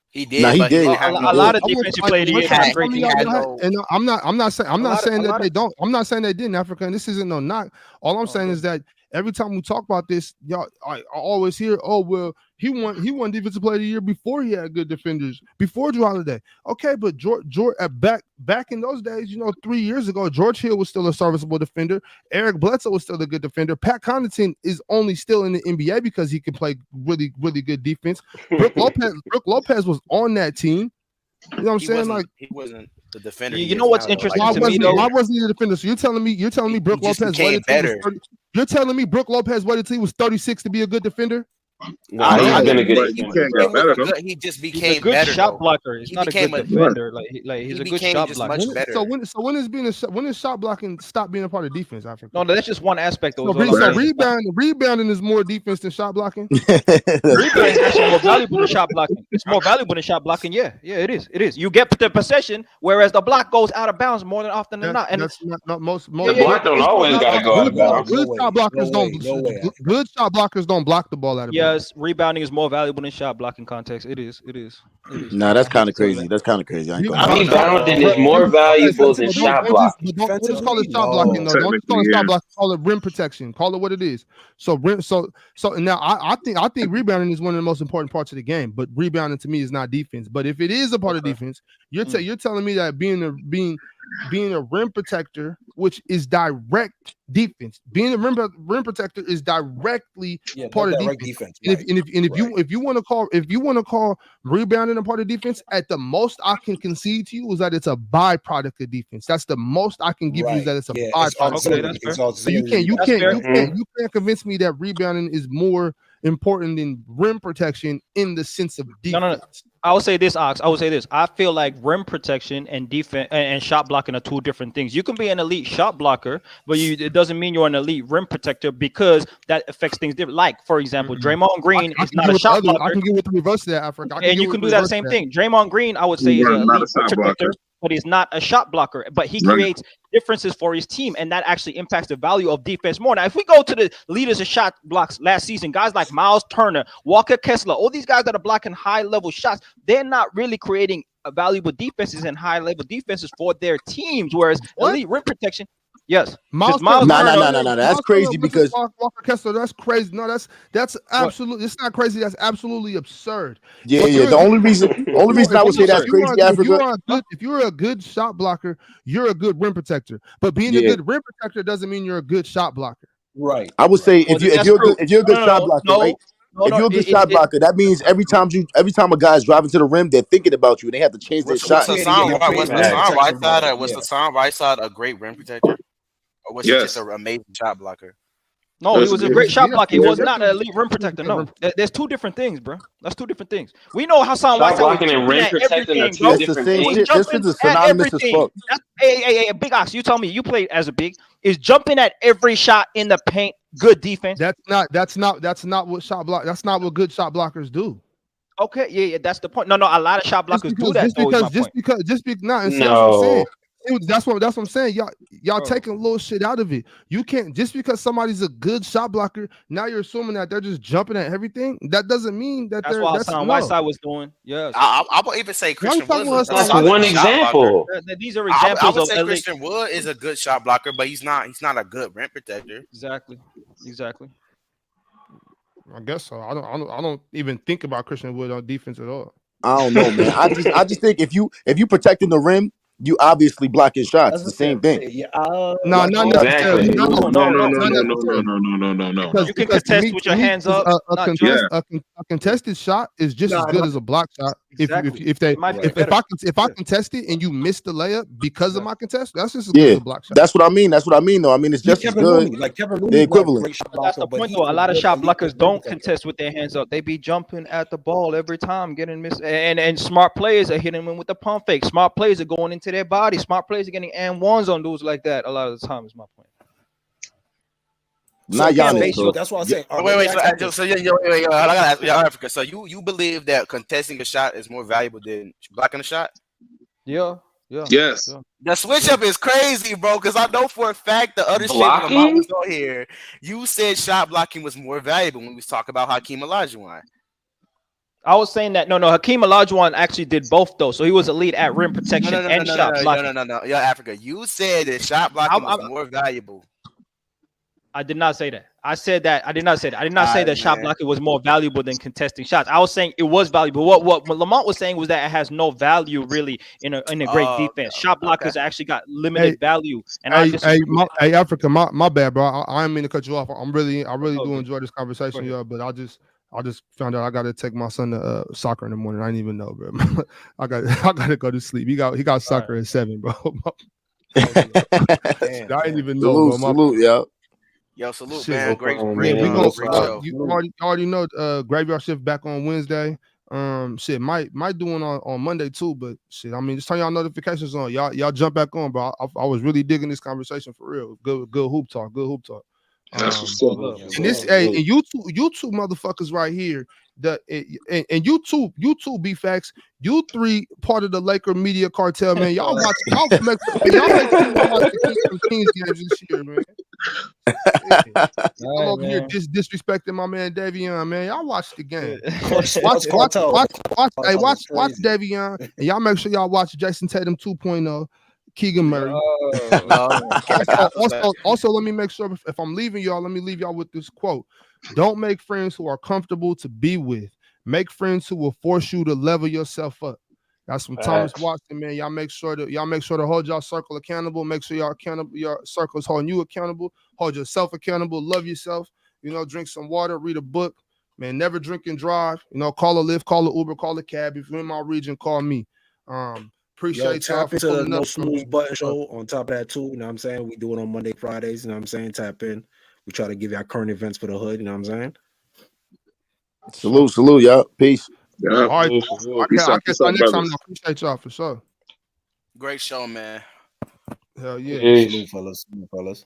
Speaker 2: He did.
Speaker 10: Nah, he did.
Speaker 13: A lot of defensive player of the year had great teams.
Speaker 1: And I'm not saying that they don't. I'm not saying they didn't, Africa. And this isn't no knock. All I'm saying is that every time we talk about this, y'all, I always hear, oh well, he won defensive player of the year before he had good defenders, before Drew Holiday. Okay, but George back in those days, 3 years ago, George Hill was still a serviceable defender. Eric Bledsoe was still a good defender. Pat Connaughton is only still in the NBA because he can play really, really good defense. Brook Lopez was on that team. You know what I'm saying?
Speaker 2: He wasn't the defender.
Speaker 13: You know what's interesting to me though?
Speaker 1: Why wasn't he the defender? So you're telling me Brook Lopez waited till he was 30, you're telling me Brook Lopez waited till he was 36 to be a good defender?
Speaker 11: No, he's been a good defender.
Speaker 2: He just became
Speaker 13: a good
Speaker 2: better,
Speaker 13: shot
Speaker 2: though.
Speaker 13: blocker. He's not a good defender. Like he's a good shot blocker.
Speaker 1: So when is shot blocking stop being a part of defense? I think.
Speaker 13: No, that's just one aspect.
Speaker 1: So rebounding is more defense than shot blocking.
Speaker 13: Rebounding is actually more valuable than shot blocking. It's more valuable than shot blocking. Yeah, it is. It is. You get the possession, whereas the block goes out of bounds more than often than not. And
Speaker 1: that's not most.
Speaker 11: The block don't always got to go out of bounds.
Speaker 1: Good shot blockers Good shot blockers don't block the ball out of bounds.
Speaker 13: Yes, rebounding is more valuable than shot blocking context. It is.
Speaker 10: Nah, that's kind of crazy. That's kind of crazy.
Speaker 11: Rebounding is more valuable than shot blocking.
Speaker 1: Don't just call it shot blocking. No, don't just call it shot blocking. Call it rim protection. Call it what it is. So now I think rebounding is one of the most important parts of the game. But rebounding to me is not defense. But if it is a part of defense, you're telling me that being a rim protector, which is direct defense, being a rim protector is directly part of defense.
Speaker 6: Right.
Speaker 1: If you want to call rebounding a part of defense, at the most I can concede to you is that it's a byproduct of defense. That's the most I can give you is that it's a byproduct. So you can't convince me that rebounding is more important than rim protection in the sense of defense.
Speaker 13: No. I would say this, Ox. I feel like rim protection and defense and shot blocking are two different things. You can be an elite shot blocker, but it doesn't mean you're an elite rim protector because that affects things different. Like, for example, Draymond Green is not a shot blocker.
Speaker 1: I can get with the reverse of that, Africa.
Speaker 13: And you can do that same thing. Draymond Green, I would say, is an elite rim protector, but he's not a shot blocker. But he creates differences for his team, and that actually impacts the value of defense more. Now, if we go to the leaders of shot blocks last season, guys like Miles Turner, Walker Kessler, all these guys that are blocking high-level shots, they're not really creating valuable defenses and high-level defenses for their teams, whereas elite rim protection, yes.
Speaker 10: No. That's crazy because
Speaker 1: Walker Kessler. That's crazy. No, that's absolutely. It's not crazy. That's absolutely absurd.
Speaker 10: Yeah. The only reason I would say that's crazy, Africa.
Speaker 1: If you're a good shot blocker, you're a good rim protector. But being a good rim protector doesn't mean you're a good shot blocker.
Speaker 6: Right.
Speaker 10: I would say if you're a good shot blocker, right? If you're a good shot blocker, that means every time a guy is driving to the rim, they're thinking about you and they have to change their shot.
Speaker 2: Was Hassan Whiteside a great rim protector? Or was he just an amazing shot blocker?
Speaker 13: No, he was a great shot blocker. He was not an elite rim protector. No, there's two different things, bro. That's two different things. We know Hassan Whiteside
Speaker 11: blocking and rim protecting are two different things.
Speaker 10: This is synonymous as fuck.
Speaker 13: Hey, Big Ox, you tell me you played as a big. Is jumping at every shot in the paint good defense?
Speaker 1: That's not what shot block. That's not what good shot blockers do.
Speaker 13: Okay, yeah, that's the point. No, a lot of shot blockers do that.
Speaker 1: That's what I'm saying. Y'all taking a little shit out of it. You can't just because somebody's a good shot blocker. Now you're assuming that they're just jumping at everything. That doesn't mean that
Speaker 13: that's what Hassan Whiteside was doing. Yes,
Speaker 2: I would even say Christian Wood.
Speaker 11: That's one example.
Speaker 13: These are examples.
Speaker 2: I would say Christian Wood is a good shot blocker, but he's not a good rim protector.
Speaker 13: Exactly.
Speaker 1: I guess so. I don't even think about Christian Wood on defense at all.
Speaker 10: I don't know, man. I just think if you protecting the rim, you obviously blocking shots. It's the same thing.
Speaker 1: No.
Speaker 11: Exactly.
Speaker 1: No.
Speaker 13: You can contest with your hands up.
Speaker 1: A contested shot is just as good as a block shot.
Speaker 13: Exactly.
Speaker 1: If I contest it and you miss the layup because of my contest, that's just as good as a block shot.
Speaker 10: That's what I mean. Though. I mean, it's just as good. The equivalent.
Speaker 13: That's the point, though. A lot of shot blockers don't contest with their hands up. They be jumping at the ball every time, getting missed. And smart players are hitting them with the pump fake. Smart players are going into their body. Smart players are getting and ones on dudes like that. A lot of the time is my point.
Speaker 10: Not Giannis.
Speaker 6: That's what I'm saying.
Speaker 2: Wait. I gotta ask you, Africa. So you believe that contesting a shot is more valuable than blocking a shot?
Speaker 13: Yeah.
Speaker 20: Yes.
Speaker 2: The switch up is crazy, bro. Because I know for a fact the other shit when was on here, you said shot blocking was more valuable when we was talking about Hakeem Olajuwon.
Speaker 13: I was saying that no, Hakeem Olajuwon actually did both though, so he was elite at rim protection and shot blocking.
Speaker 2: No, Africa. You said that shot blocking was more valuable.
Speaker 13: I did not say that. I said that. I did not say that. I did not say that shot blocking was more valuable than contesting shots. I was saying it was valuable. What Lamont was saying was that it has no value really in a great defense. Shot blockers actually got limited value, and I disagree.
Speaker 1: Hey, Africa, my bad, bro. I didn't mean to cut you off. I really do enjoy this conversation, y'all. But I just found out I got to take my son to soccer in the morning. I didn't even know, bro. I got to go to sleep. He got soccer at 7, bro. I didn't even know, bro.
Speaker 18: Salute, y'all.
Speaker 2: Yo, salute,
Speaker 1: Shit,
Speaker 2: man. Great show.
Speaker 1: You already know graveyard shift back on Wednesday. Shit, might do one on Monday too, but shit, I mean, just turn y'all notifications on. Y'all jump back on, bro. I was really digging this conversation for real. Good hoop talk.
Speaker 20: That's what's up.
Speaker 1: And this, and you two motherfuckers right here, and you two B facts, you three part of the Laker media cartel, man. Y'all make sure y'all watch the Kings games this year, man. I'm over here disrespecting my man Davion, man. Y'all watch the game. Watch Davion, and y'all make sure y'all watch Jason Tatum 2.0. Keegan Murray. Also, let me make sure if I'm leaving y'all, let me leave y'all with this quote. Don't make friends who are comfortable to be with. Make friends who will force you to level yourself up. That's from Thomas Watson, man. Y'all make sure to hold y'all circle accountable. Make sure your circle's holding you accountable. Hold yourself accountable. Love yourself. Drink some water, read a book. Man, never drink and drive. Call a Lyft, call a Uber, call a cab. If you're in my region, call me. Appreciate y'all
Speaker 16: tap
Speaker 1: for
Speaker 16: into the
Speaker 1: pulling
Speaker 16: No
Speaker 1: up.
Speaker 16: Snooze Button show on top of that too. You know what I'm saying? We do it on Monday, Fridays. You know what I'm saying? Tap in. We try to give you our current events for the hood. You know what I'm saying?
Speaker 18: Salute, y'all. Peace.
Speaker 20: Yeah.
Speaker 1: All right. I'll catch y'all next time. I appreciate y'all for sure.
Speaker 2: Great show, man.
Speaker 1: Hell yeah.
Speaker 16: Salute, fellas.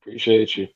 Speaker 11: Appreciate you.